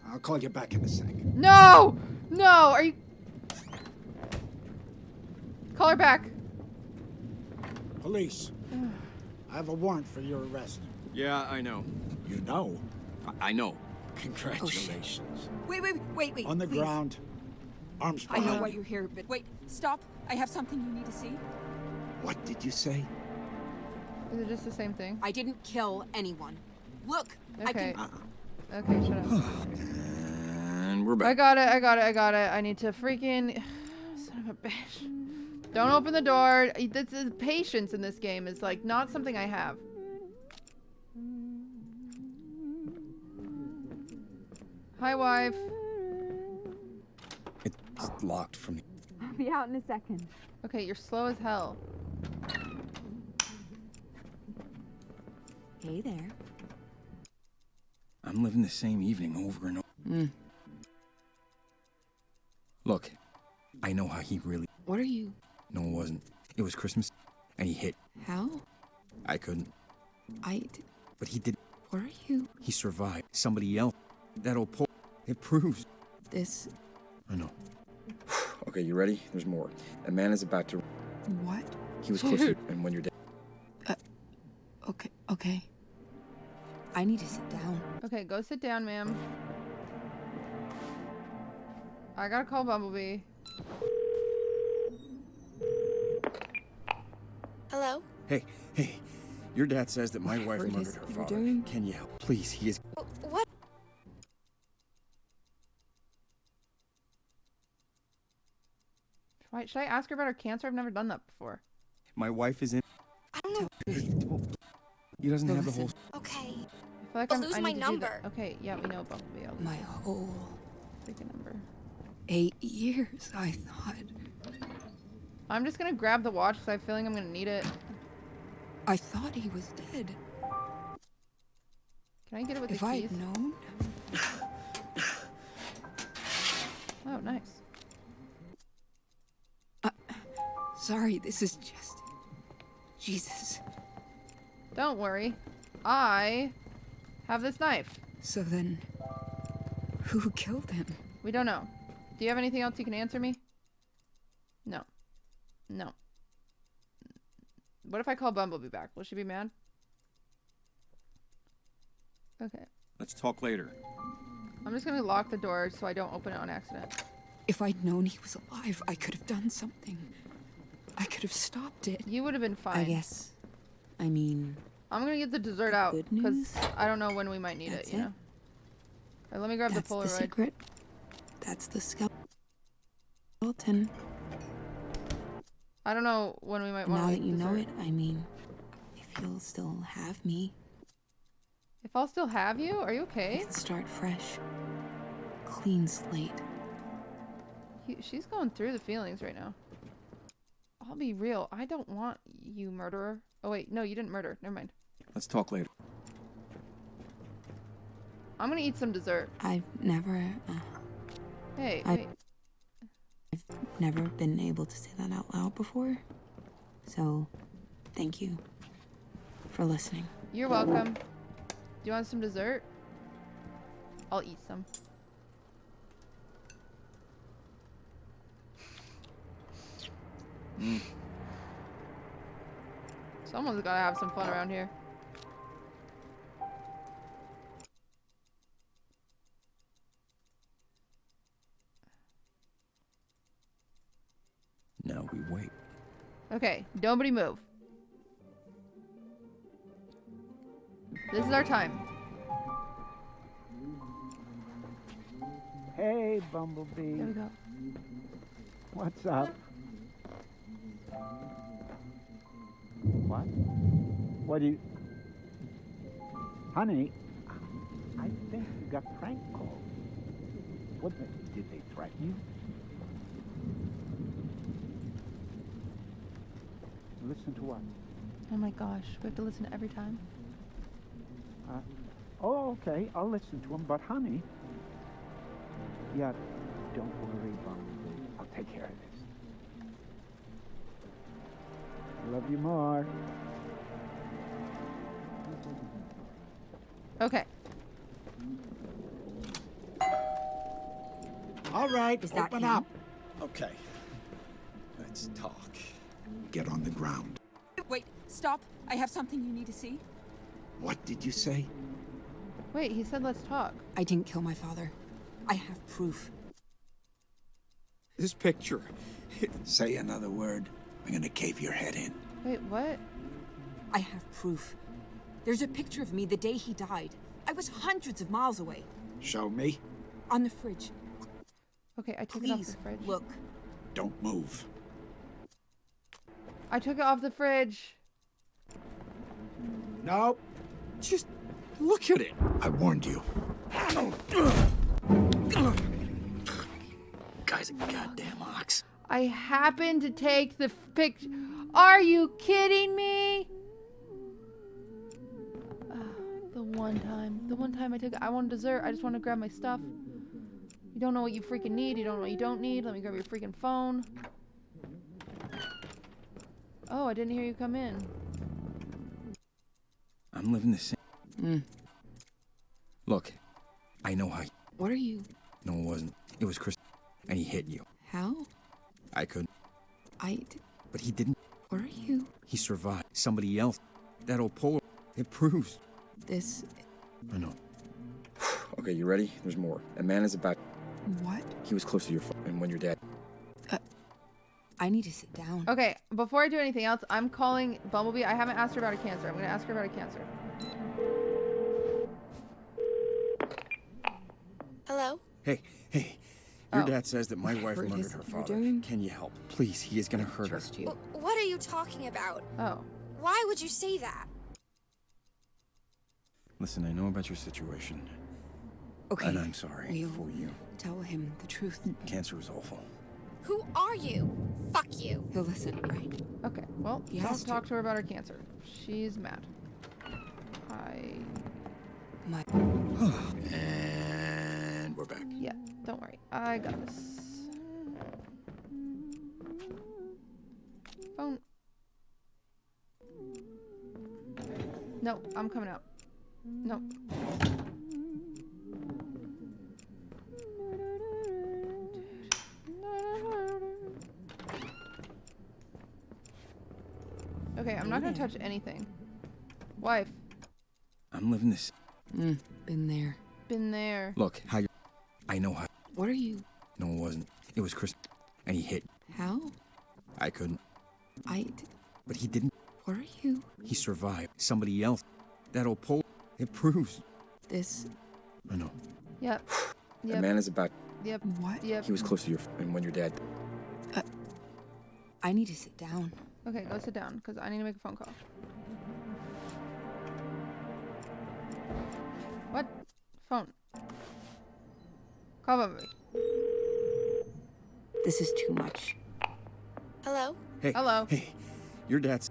I'll call you back in a sec. No! No! Are you... Call her back. Police. I have a warrant for your arrest. Yeah, I know. You know? I know. Congratulations. Wait. On the please. ground. Arms I know behind why you. you're here, but wait, stop. I have something you need to see. What did you say? Is it just the same thing? I didn't kill anyone. Look, Okay. I can... Okay, shut up. And we're back. I got it. I need to freaking... Son of a bitch. Don't open the door. This is patience in this game is like not something I have. Hi, wife. It's locked from the... I'll be out in a second. Okay, you're slow as hell. Hey there. I'm living the same evening over and over. Look, I know how he really... What are you? No, it wasn't. It was Christmas, and he hit. How? I couldn't. But he did. What are you? He survived. Somebody else. That old pole. It proves. This... I know. Okay, you ready? There's more. A man is about to... What? He was close to... And when you're dead... Okay. I need to sit down. Okay, go sit down, ma'am. I gotta call Bumblebee. Hello? Hey. Your dad says that my wife murdered her father. Can you help? Please, he is... What? Should I ask her about her cancer? I've never done that before. My wife is in... I don't know. He doesn't have the whole... Okay. I feel like I'll lose my number. Okay, yeah, we know Bumblebee. My whole... freaking number. 8 years, I thought. I'm just gonna grab the watch because I have a feeling I'm gonna need it. I thought he was dead. Can I get it with if the keys? I'd known... Oh, nice. Sorry, this is just... Jesus. Don't worry. I have this knife. So then, who killed him? We don't know. Do you have anything else you can answer me? No. What if I call Bumblebee back? Will she be mad? Okay. Let's talk later. I'm just gonna lock the door so I don't open it on accident. If I'd known he was alive, I could have done something. I could have stopped it. You would have been fine. I guess. I mean... I'm gonna get the dessert out because I don't know when we might need it, you know? Alright, let me grab the Polaroid. That's the secret. That's the skeleton. I don't know when we might want to Now that you know it, I mean, if you'll still have me. If I'll still have you? Are you okay? We can start fresh. Clean slate. She's going through the feelings right now. I'll be real. I don't want you, murderer. Oh, wait. No, you didn't murder. Never mind. Let's talk later. I'm gonna eat some dessert. I've never... Hey, wait. I've never been able to say that out loud before. So, thank you for listening. You're welcome. Do you want some dessert? I'll eat some. Someone's gotta have some fun around here. Now we wait. Okay, nobody move. This is our time. Hey, Bumblebee. There we go. What's up? What? What do you... Honey, I think you got prank called. What, did they threaten you? Listen to what? Oh my gosh, we have to listen every time. Oh, okay, I'll listen to them, but honey... Yeah, don't worry, Bumblebee. I'll take care of this. Love you more. Okay. All right, open up. Okay. Let's talk. Get on the ground. Wait, stop. I have something you need to see. What did you say? Wait, he said let's talk. I didn't kill my father. I have proof. This picture. Say another word. I'm gonna cave your head in. Wait, what? I have proof. There's a picture of me the day he died. I was hundreds of miles away. Show me. On the fridge. Okay, I took it off the fridge. Look. Don't move. I took it off the fridge. Nope. Just look at it. I warned you. Guy's a goddamn ox. I happened to take the picture. Are you kidding me? The one time. The one time I want dessert. I just want to grab my stuff. You don't know what you freaking need. You don't know what you don't need. Let me grab your freaking phone. Oh, I didn't hear you come in. I'm living the same. Look, I know how. What are you? No, it wasn't. It was Chris, and he hit you. How? I couldn't. But he didn't. What are you? He survived. Somebody else. That old polo. It proves. This. I know. Okay, you ready? There's more. A man is about. What? He was close to your father, and when your dad. I need to sit down. Okay, before I do anything else, I'm calling Bumblebee. I haven't asked her about a cancer. I'm going to ask her about a cancer. Hello? Hey. Your dad says that my wife murdered her father. Can you help? Please, he is gonna hurt her. What are you talking about? Oh. Why would you say that? Listen, I know about your situation. Okay. And I'm sorry for you. Tell him the truth. Cancer is awful. Who are you? Fuck you. He'll listen, right? Okay, well, don't talk to her about her cancer. She's mad. And we're back. Yeah, don't worry. I got this. Phone. No, I'm coming out. No. Okay, I'm not gonna touch anything. Wife. I'm living this. Been there. Been there. Look, how you. I know how. What are you? No, it wasn't. It was Chris, and he hit. How? I couldn't. But he didn't. What are you? He survived. Somebody else. That old pole. It proves. This. I know. Yep. A man is about. Yep. What? Yep. He was close to your. And when your dad. I need to sit down. Okay, go sit down, because I need to make a phone call. What? Phone. Call Bumblebee. This is too much. Hello? Hey. Hello. Hey. Your dad's.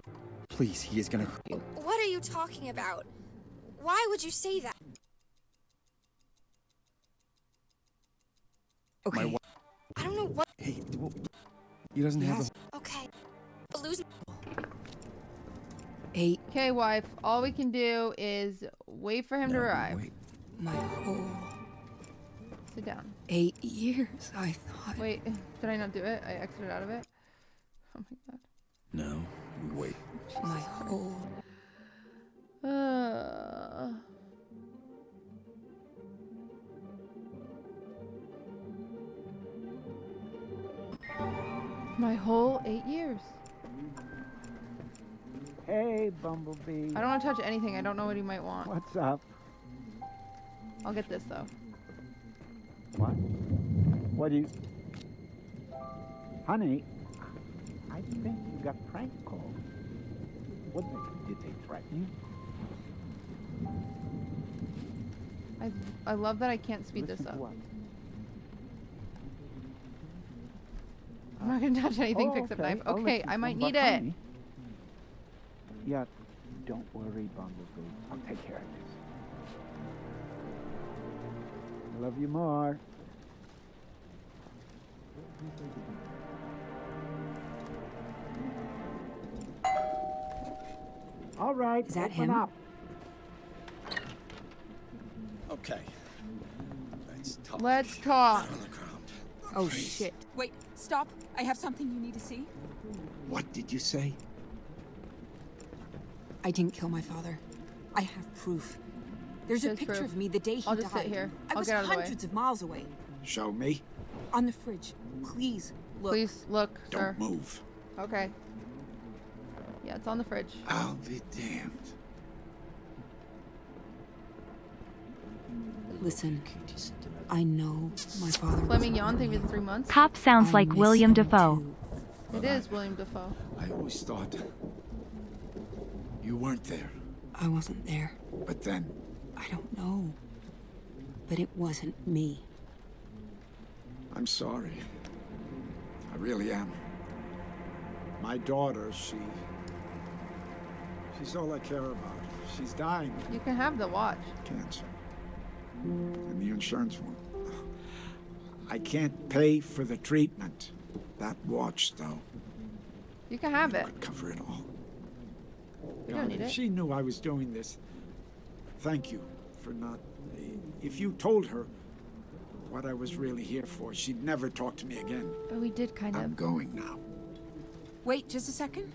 Please, he is gonna hurt you. What are you talking about? Why would you say that? Okay. I don't know what. Hey, he doesn't have a. Okay. Lose. Hey. Okay, wife. All we can do is wait for him to arrive. Wait. My whole. Sit down. 8 years, I thought. Wait, did I not do it? I exited out of it? Oh my god. No, we wait. My whole. My whole 8 years. Hey, Bumblebee. I don't want to touch anything. I don't know what he might want. What's up? I'll get this though. What? What do you... Honey, I think you got prank calls. What did they threaten you? I love that I can't speed this up. I'm not gonna touch anything. Fix up knife. Okay, I might need it. Yeah, don't worry, Bumblebee. I'll take care of this. I love you more. All right. Is that open him? Up. Okay. Let's talk. Let's talk. Oh shit. Wait, stop. I have something you need to see. What did you say? I didn't kill my father. I have proof. There's a There's picture proof. of me the day he I'll died. just sit here. I I'll was get out of the way. hundreds of miles away. Show me. On the fridge. Please, look. Please look, sir. Don't move. Okay. Yeah, it's on the fridge. I'll be damned. Listen, I know my father. Fleming Yawn, thank you for the 3 months. Cop sounds like William Dafoe. It is William Dafoe. I always thought you weren't there. I wasn't there. But then I don't know. But it wasn't me. I'm sorry. I really am. My daughter, She's all I care about. She's dying. You can have the watch. Cancer. And the insurance one. I can't pay for the treatment. That watch, though. You can have it. Could cover it all. You don't need if it. she knew I was doing this, thank you for not... If you told her what I was really here for, she'd never talk to me again. But we did kind of. I'm going now. Wait just a second.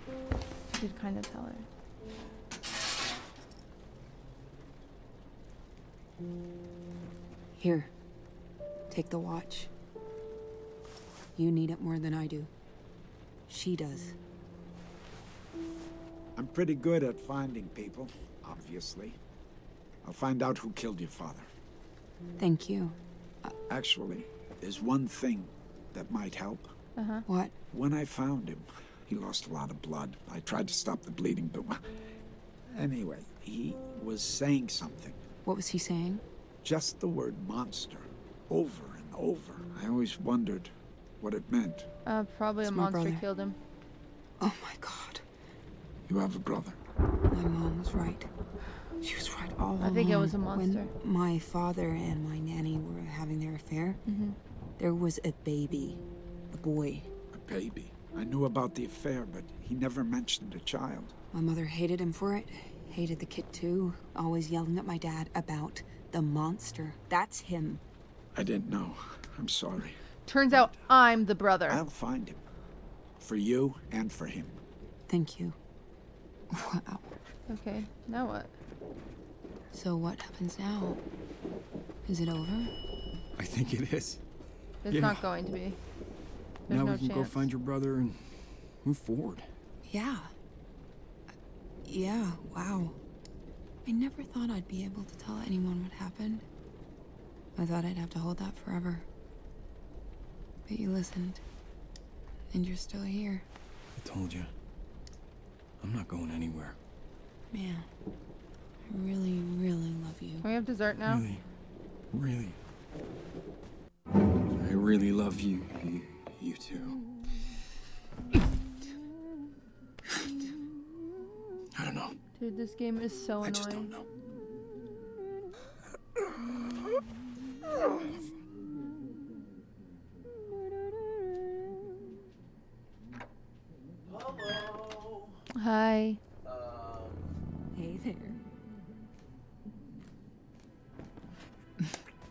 We did kind of tell her. Here, take the watch. You need it more than I do. She does. I'm pretty good at finding people, obviously. I'll find out who killed your father. Thank you. Actually, there's one thing that might help. What? When I found him, he lost a lot of blood. I tried to stop the bleeding, but... Anyway, he was saying something. What was he saying? Just the word monster. Over and over. I always wondered what it meant. Probably It's a my monster brother. killed him. Oh my god. You have a brother. My mom was right. She was right all along. I think it was a monster. When my father and my nanny were having their affair, there was a baby. A boy. A baby. I knew about the affair, but he never mentioned a child. My mother hated him for it. Hated the kid too. Always yelling at my dad about the monster. That's him. I didn't know. I'm sorry. Turns out I'm the brother. I'll find him. For you and for him. Thank you. Wow. Okay, now what? So what happens now? Is it over? I think it is. It's not going to be. There's Now no we can chance. go find your brother and move forward. Yeah. Yeah, wow. I never thought I'd be able to tell anyone what happened. I thought I'd have to hold that forever. But you listened. And you're still here. I told you. I'm not going anywhere. Man, I really, really love you. Can we have dessert now? Really. I really love you. You too. I don't know. Dude, this game is so annoying. I just don't know. Hello. Hi. Hey there.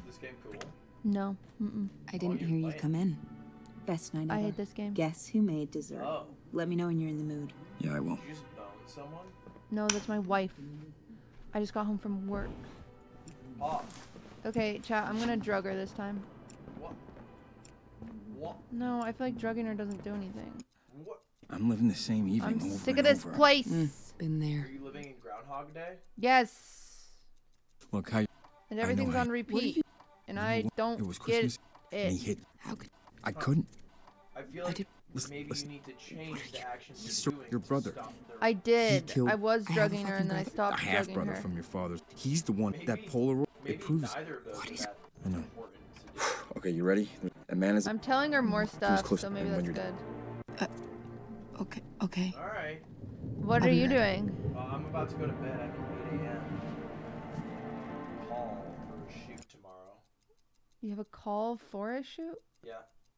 This game cool? No. I didn't hear you come in. Best night ever. I hate this game. Guess who made dessert? Oh. Let me know when you're in the mood. Yeah, I will. Did you just bone someone? No, that's my wife. I just got home from work. Pop. Okay, chat, I'm gonna drug her this time. What? What? No, I feel like drugging her doesn't do anything. What? I'm living the same evening I'm over sick and of this over. place. Been there. Are you living in Groundhog Day? Yes. Look, how And everything's on I- repeat. And I don't it was get Christmas, it. and he hit. How could I couldn't. I feel like Listen, maybe listen. you need to change the actions He's you're doing your to brother. stop the I did. killed- I was I have a drugging her fucking and then I brother. stopped A half drugging brother her. from your father's. He's the one that Polaroid. Maybe It proves. neither of those What are is- that I know. important to do. Okay, you ready? A man is. I'm telling her more stuff, close so to maybe him when that's you're good. Okay. All right. What I'll are be you ready. doing? I'm about to go to bed at 8 a.m. Call for a shoot tomorrow. You have a call for a shoot? Yeah,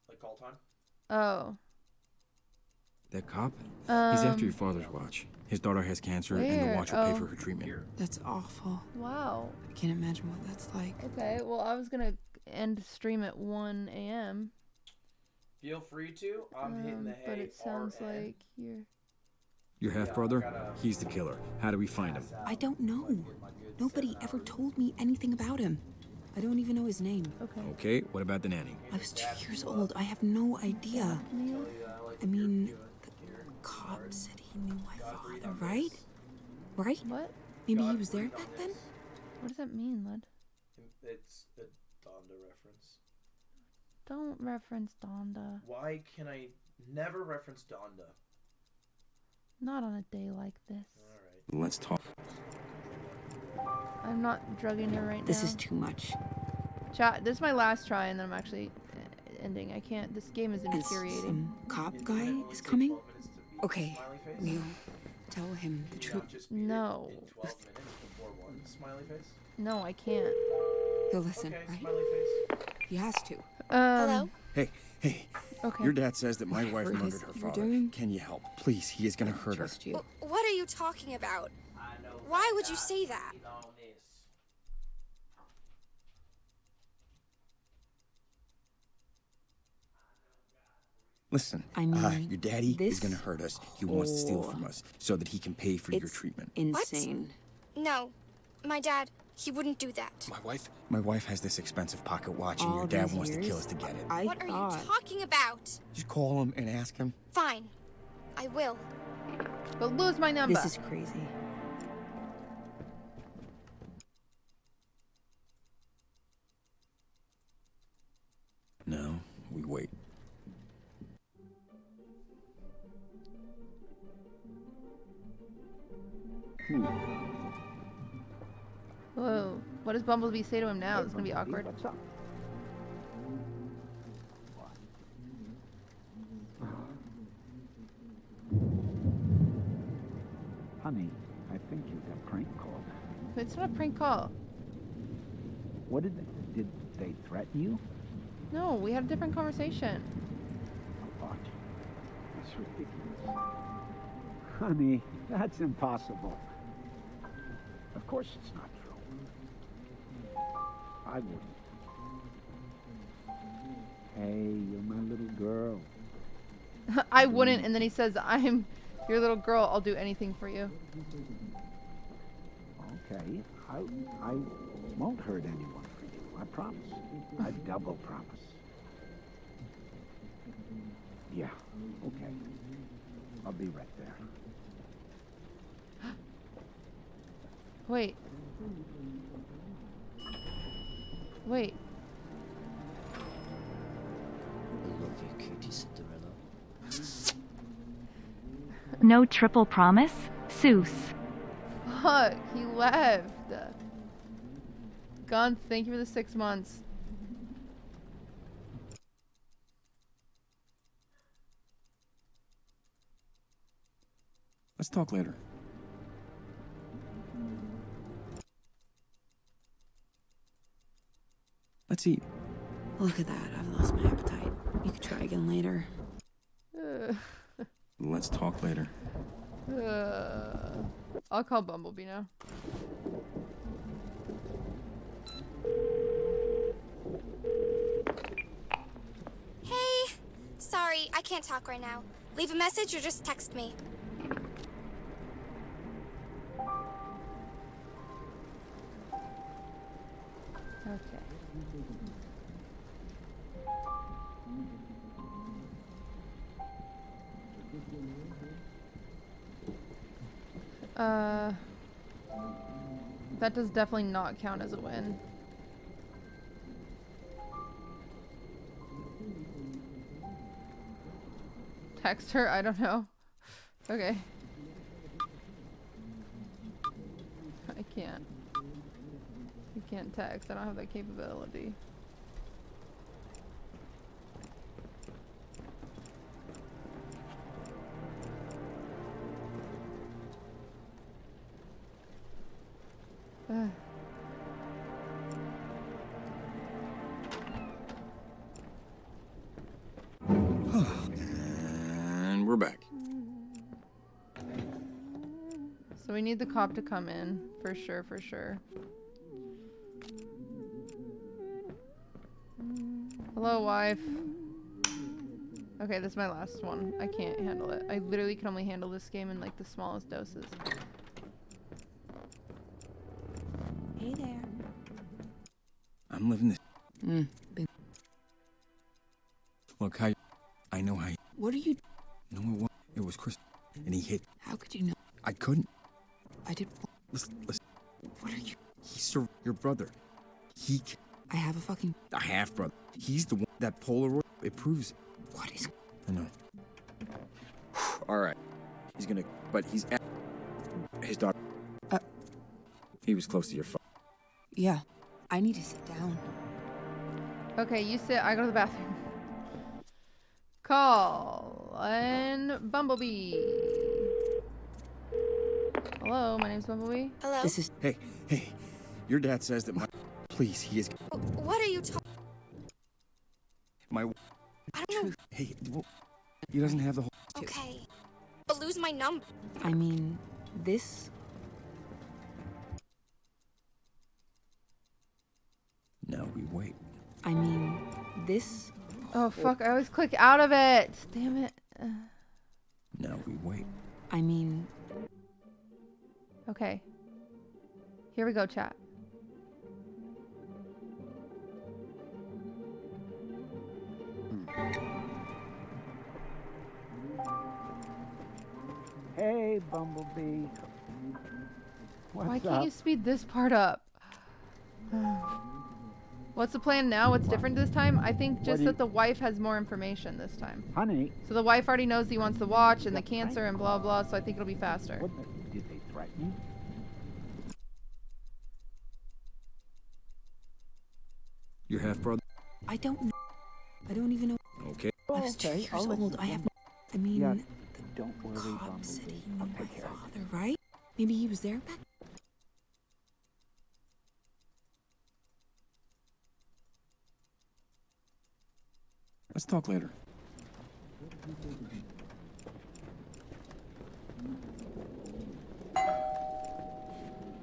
like call time. Oh. That cop? He's after your father's watch. His daughter has cancer, and the where? watch will pay Oh. for her treatment. That's awful. Wow. I can't imagine what that's like. Okay, well, I was gonna end stream at 1 a.m. Feel free to. I'm hitting the hay. But it sounds RN. like you're... Your half brother? He's the killer. How do we find him? I don't know. Nobody ever told me anything about him. I don't even know his name. Okay. Okay, what about the nanny? I was 2 years old. I have no idea. I mean, the cop said he knew my father, right? Right? What? Maybe he was there back then? What does that mean, Lud? It's a Donda reference. Don't reference Donda. Why can I never reference Donda? Not on a day like this. Let's talk. I'm not drugging her right now. This is too much. Chat, this is my last try and then I'm actually ending. I can't. This game is infuriating. Some cop guy is coming? Okay, we'll tell him the truth. No. No, I can't. He'll listen, right? He has to. Hello? Hey. Okay. Your dad says that my wife murdered her father. Can you help? Please, he is gonna hurt her. What are you talking about? Why would you say that? Listen, your daddy is gonna hurt us. He wants to steal from us so that he can pay for your treatment. Insane. What? No, my dad, he wouldn't do that. My wife has this expensive pocket watch, and your dad wants to kill us to get it. What are you talking about? Just call him and ask him. Fine, I will. But lose my number. This is crazy. No, we wait. Whoa. What does Bumblebee say to him now? It's gonna be awkward. What's up? Honey, I think you got prank called. It's not a prank call. What did they threaten you? No, we had a different conversation. What? That's ridiculous. Honey, that's impossible. Of course it's not true. I wouldn't. Hey, you're my little girl. I wouldn't, and then he says, I'm your little girl, I'll do anything for you. Okay, I won't hurt anyone for you, I promise. I double promise. Yeah, okay. I'll be right there. Wait. Wait. I love you, QTCinderella. No triple promise? Seuss. Fuck, he left. Gone, thank you for the 6 months. Let's talk later. Let's eat. Look at that, I've lost my appetite. You could try again later. Let's talk later. I'll call Bumblebee now. Hey! Sorry, I can't talk right now. Leave a message or just text me. Okay. That does definitely not count as a win. Text her? I don't know. Okay. I can't. You can't text. I don't have that capability. And we're back. So we need the cop to come in, for sure, for sure. Hello, wife. Okay, this is my last one. I can't handle it. I literally can only handle this game in like the smallest doses. Hey there. I'm living this. Look, I know how. What are you? No, it was Chris, and he hit. How could you know? I couldn't. I did. Listen. What are you? He's your brother. I have a fucking. A half brother. He's the one that Polaroid. It proves. What is? I know. All right. He's gonna. But he's. His daughter. He was close to your father. Yeah. I need to sit down. Okay, you sit. I go to the bathroom. Call and Bumblebee. Hello, my name's Bumblebee. Hello? This is... Hey, your dad says that my... Please, he is... What are you talking? My... I don't know. Hey, he doesn't have the whole... Okay. But lose my number. I mean, this... Now we wait. I mean, this... Oh, fuck. I always click out of it. Damn it. Now we wait. I mean... Okay. Here we go, chat. Hey, Bumblebee. Why can't you speed this part up? What's the plan now? What's different this time? I think just that the wife has more information this time. Honey. So the wife already knows he wants the watch and the cancer and blah blah, so I think it'll be faster. Did they threaten you? Your half-brother? I don't know. I don't even know. Okay. I was 2 years old. I have... I mean... Yeah, don't worry, Cop said he knew I'll my take care of father, right? Maybe he was there back... Let's talk later.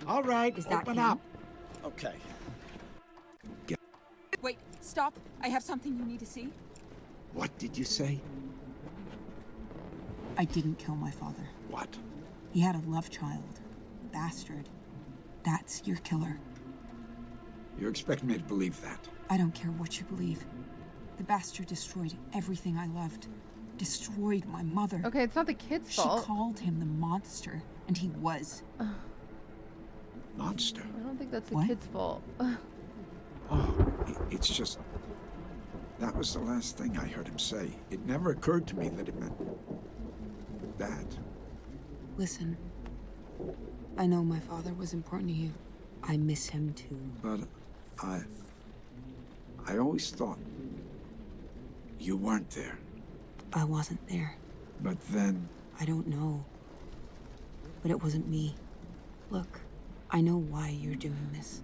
All right, Is that open him? up. Okay. Wait, stop. I have something you need to see. What did you say? I didn't kill my father. What? He had a love child. Bastard. That's your killer. You expect me to believe that? I don't care what you believe. The bastard destroyed everything I loved. Destroyed my mother. Okay, it's not the kid's fault. She called him the monster, and he was. Monster? I don't think that's the What? kid's fault. It's just... That was the last thing I heard him say. It never occurred to me that it meant... that. Listen, I know my father was important to you. I miss him too. But I always thought you weren't there. I wasn't there. But then... I don't know. But it wasn't me. Look, I know why you're doing this.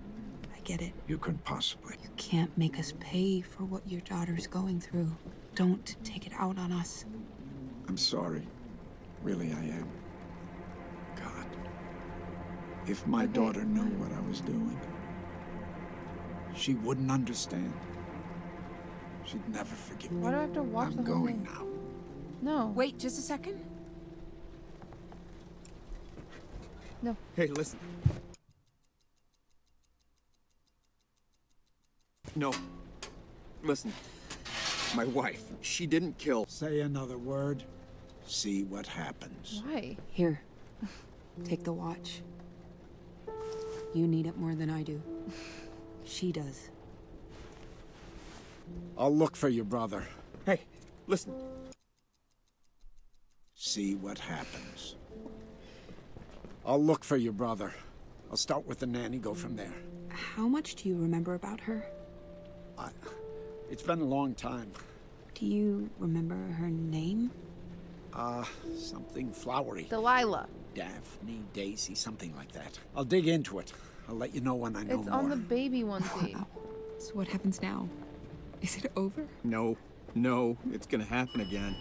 I get it. You couldn't possibly. You can't make us pay for what your daughter's going through. Don't take it out on us. I'm sorry. Really, I am. God. If my daughter knew what I was doing, she wouldn't understand. She'd never forgive me. Why do I have to watch I'm the whole going thing? now. No. Wait, just a second. No. Hey, listen. No. Listen. My wife, she didn't kill. Say another word. See what happens. Why? Here, take the watch. You need it more than I do. She does. I'll look for your brother. Hey, listen. See what happens. I'll look for your brother. I'll start with the nanny, go from there. How much do you remember about her? It's been a long time. Do you remember her name? Something flowery. Delilah. Daphne, Daisy, something like that. I'll dig into it. I'll let you know when I know It's more. on the baby onesie. So what happens now? Is it over? No, it's gonna happen again.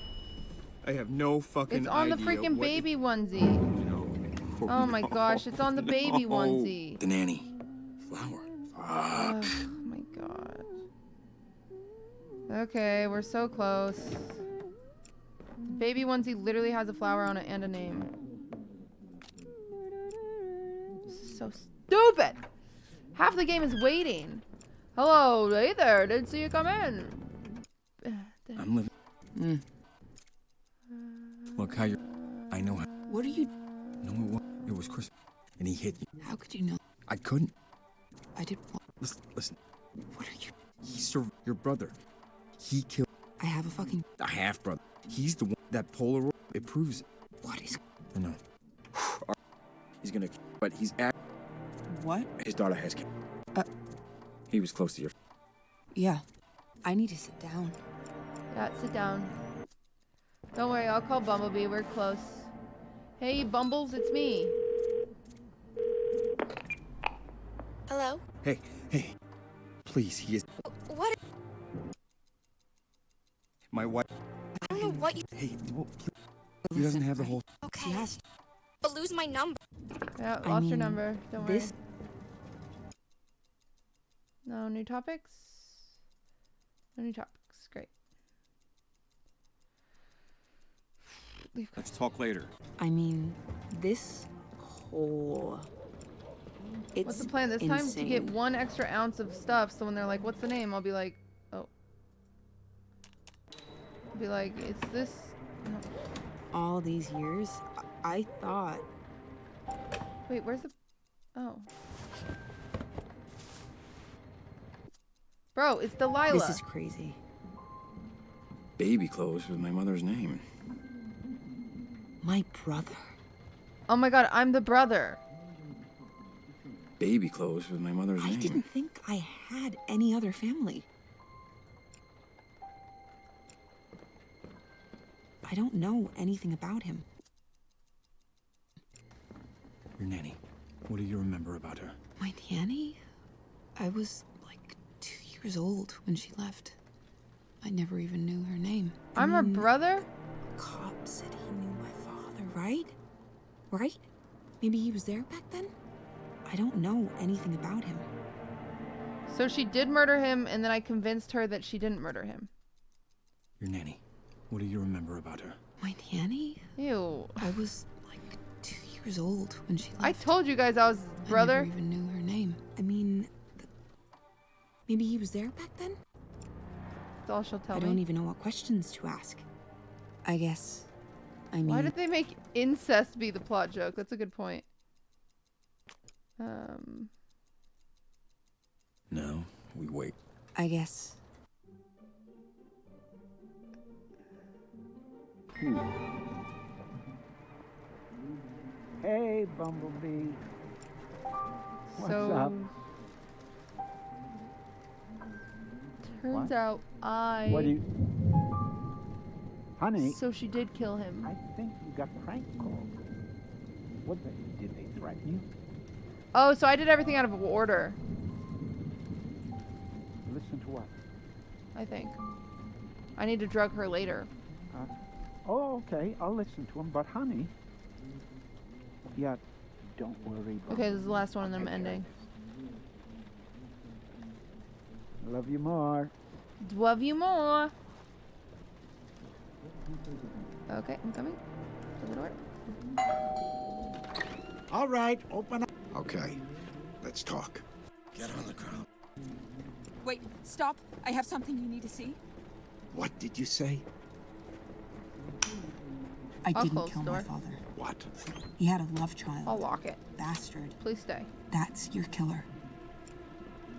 I have no fucking It's on the idea freaking what baby onesie. Oh my gosh, it's on the baby No. onesie. The nanny. Flower. Oh my god. Okay, we're so close. Baby onesie literally has a flower on it and a name. This is so stupid! Half the game is waiting. Hello, hey there, didn't see you come in. I'm living. Look how you're... I know how... What are you... No, it was Chris. And he hit you. How could you know? I couldn't. I did... Listen. What are you... He's your brother. He killed... I have a fucking... A half-brother. He's the one... That Polaroid, it proves it. What is... I know. He's gonna... But he's at... What? His daughter has... He was close to your... Yeah. I need to sit down. Yeah, sit down. Don't worry, I'll call Bumblebee. We're close. Hey, Bumbles, it's me. Hello? Hey. Please, he is... What? My wife... I don't know what you... Hey, well, please. He doesn't have the whole... Okay. Yes. But lose my number. Yeah, lost your number. Don't worry. No new topics? No new topics. Great. Let's talk later. I mean, this whole... What's the plan this time? To get 1 extra ounce of stuff, so when they're like, what's the name? I'll be like, oh. I'll be like, it's this... No. All these years, I thought... Wait, where's the... Oh. Bro, it's Delilah. This is crazy. Baby clothes was my mother's name. My brother. Oh my god, I'm the brother. Baby clothes was my mother's name. I didn't think I had any other family. I don't know anything about him. Your nanny. What do you remember about her? My nanny? I was like 2 years old when she left. I never even knew her name. I'm her brother? The cop said he knew my father, right? Right? Maybe he was there back then? I don't know anything about him. So she did murder him, and then I convinced her that she didn't murder him. Your nanny. What do you remember about her? My nanny? Ew. I was like 2 years old when she left. I told you guys I was brother. I never even knew her name. I mean, maybe he was there back then? That's all she'll tell me. I don't even know what questions to ask. I guess. I mean... Why did they make incest be the plot joke? That's a good point. No, we wait. I guess. Hey, Bumblebee. What's up? Turns out What do you... Honey. So she did kill him. I think you got prank called. What did they threaten you? Oh, so I did everything out of order. Listen to what? I think. I need to drug her later. Oh, okay. I'll listen to him. But, honey... Yeah, don't worry. Okay, this is the last one and then I'm ending. Love you more. Love you more. Okay, I'm coming. To the door. All right, open up. Okay, let's talk. Get on the ground. Wait, stop. I have something you need to see. What did you say? I didn't kill my father. What? He had a love child. I'll lock it. Bastard. Please stay. That's your killer.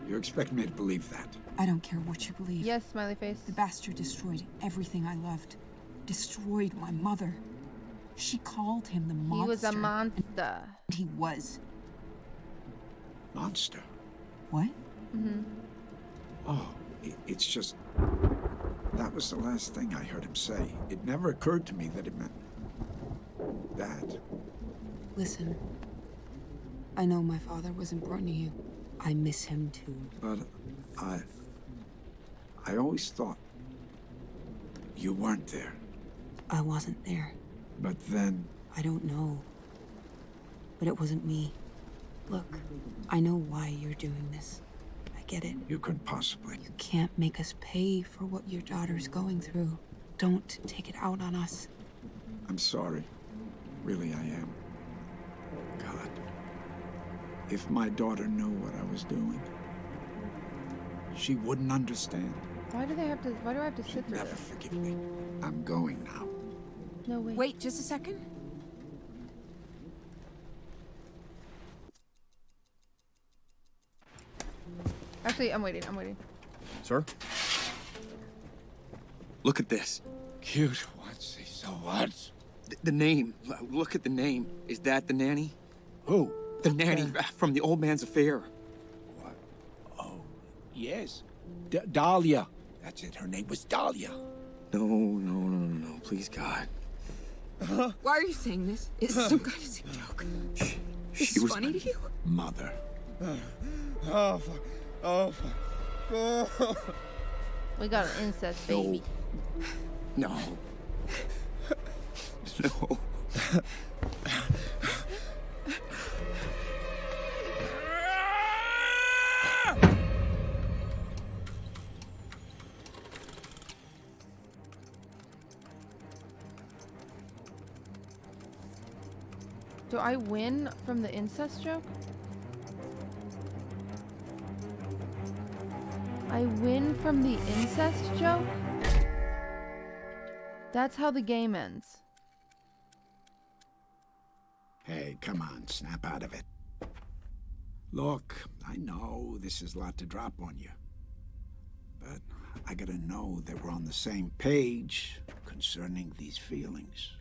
You expect me to believe that? I don't care what you believe. Yes, smiley face. The bastard destroyed everything I loved. Destroyed my mother. She called him the monster. He was a monster. He was. Monster? What? Mm-hmm. Oh, it's just... That was the last thing I heard him say. It never occurred to me that it meant... that. Listen. I know my father was important to you. I miss him too. But I always thought you weren't there. I wasn't there. But then... I don't know. But it wasn't me. Look, I know why you're doing this. I get it. You couldn't possibly. You can't make us pay for what your daughter's going through. Don't take it out on us. I'm sorry. Really, I am. God. If my daughter knew what I was doing, she wouldn't understand. Why do I have to sit through Never this? forgive me. I'm going now. No way. Wait, just a second. Actually, I'm waiting. Sir? Look at this. Cute. What's he so what? The name. Look at the name. Is that the nanny? Who? The nanny from the old man's affair. What? Oh, yes. Dahlia. That's it. Her name was Dahlia. No. Please, God. Why are you saying this? Is this some kind of sick joke? This is funny to you? Mother. Oh, fuck. Oh, fuck. Oh. We got an incest baby. No. No. Do I win from the incest joke? I win from the incest joke? That's how the game ends. Hey, come on, snap out of it. Look, I know this is a lot to drop on you. But I gotta know that we're on the same page concerning these feelings.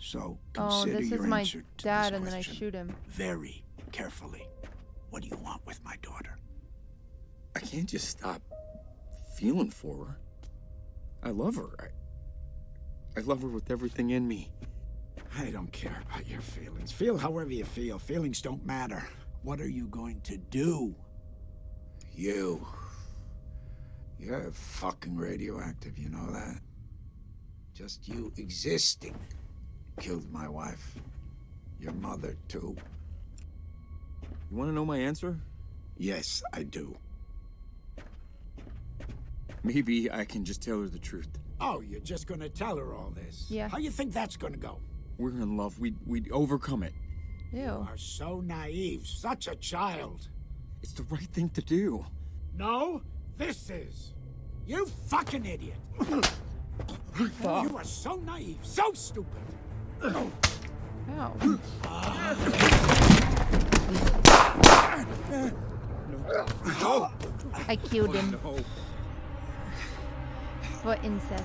So consider this your is my answer to dad, this and then I question shoot him. very carefully. What do you want with my daughter? I can't just stop feeling for her. I love her. I love her with everything in me. I don't care about your feelings. Feel however you feel. Feelings don't matter. What are you going to do? You're fucking radioactive, you know that? Just you existing killed my wife. Your mother, too. You want to know my answer? Yes, I do. Maybe I can just tell her the truth. Oh, you're just gonna tell her all this? Yeah. How you think that's gonna go? We're in love. We'd overcome it. Ew. You are so naive. Such a child. It's the right thing to do. No, this is. You fucking idiot. You are so naive, so stupid. Ow. No. I killed him. No. For incest.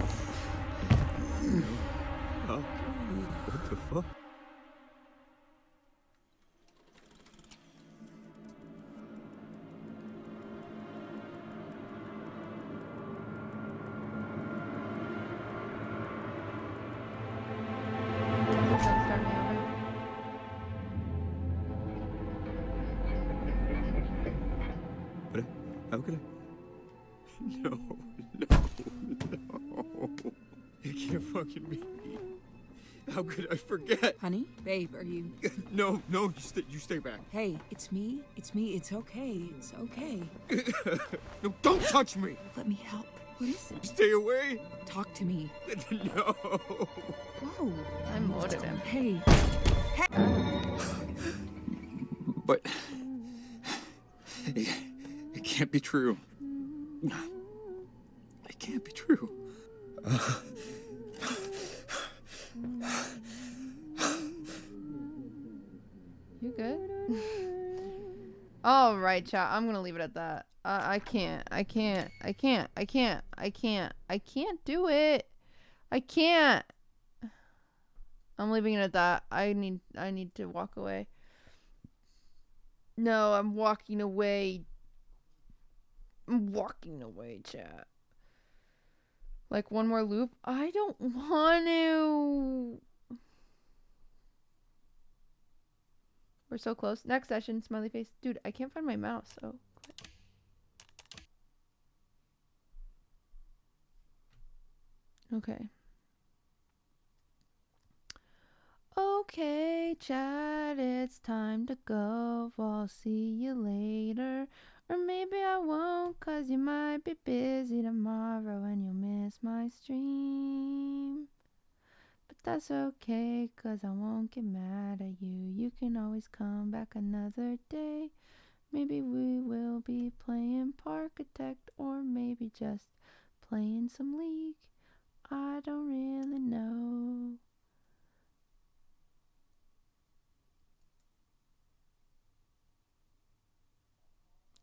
Huh? What the fuck? How could I? No. It can't fucking be. How could I forget? Honey? Babe, are you... No, you stay back. Hey, it's me. It's okay. It's okay. No, don't touch me! Let me help. What is it? Stay away! Talk to me. No! Whoa. I murdered him. Hey. But... It can't be true. It can't be true. You good? All right, chat. I'm gonna leave it at that. I can't do it. I can't. I'm leaving it at that. I need to walk away. No, I'm walking away. I'm walking away, chat. Like one more loop? I don't want to. We're so close. Next session, smiley face. Dude, I can't find my mouse, so. Okay. Okay, chat, it's time to go. I'll see you later. Or maybe I won't, 'cause you might be busy tomorrow and you'll miss my stream. But that's okay, 'cause I won't get mad at you. You can always come back another day. Maybe we will be playing Parkitect, or maybe just playing some League. I don't really know.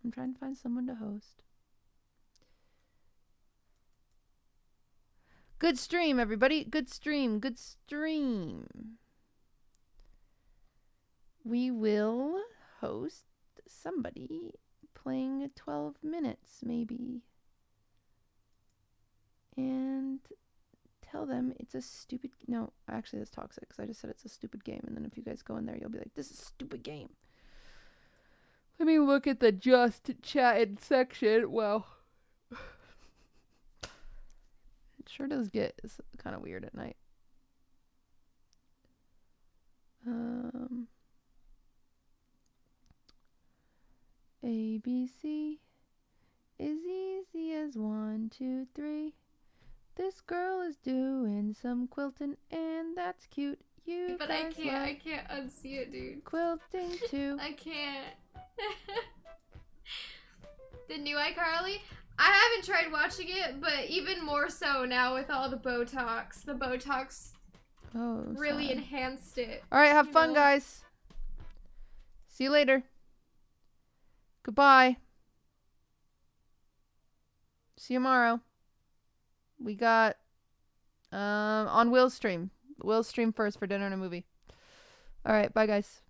I'm trying to find someone to host. Good stream, everybody. Good stream. Good stream. We will host somebody playing 12 minutes, maybe. And tell them it's a stupid... No, actually that's toxic because I just said it's a stupid game. And then if you guys go in there, you'll be like, this is a stupid game. Let me look at the just chatted section. Well, it sure does get kind of weird at night. ABC is easy as 1, 2, 3. This girl is doing some quilting and that's cute. You But I can't unsee it, dude. Quilting too. I can't. The new iCarly? I haven't tried watching it, but even more so now with all the Botox. The Botox really enhanced it. Alright, have fun, guys. See you later. Goodbye. See you tomorrow. We got on Will's stream. Will's stream first for dinner and a movie. Alright, bye guys.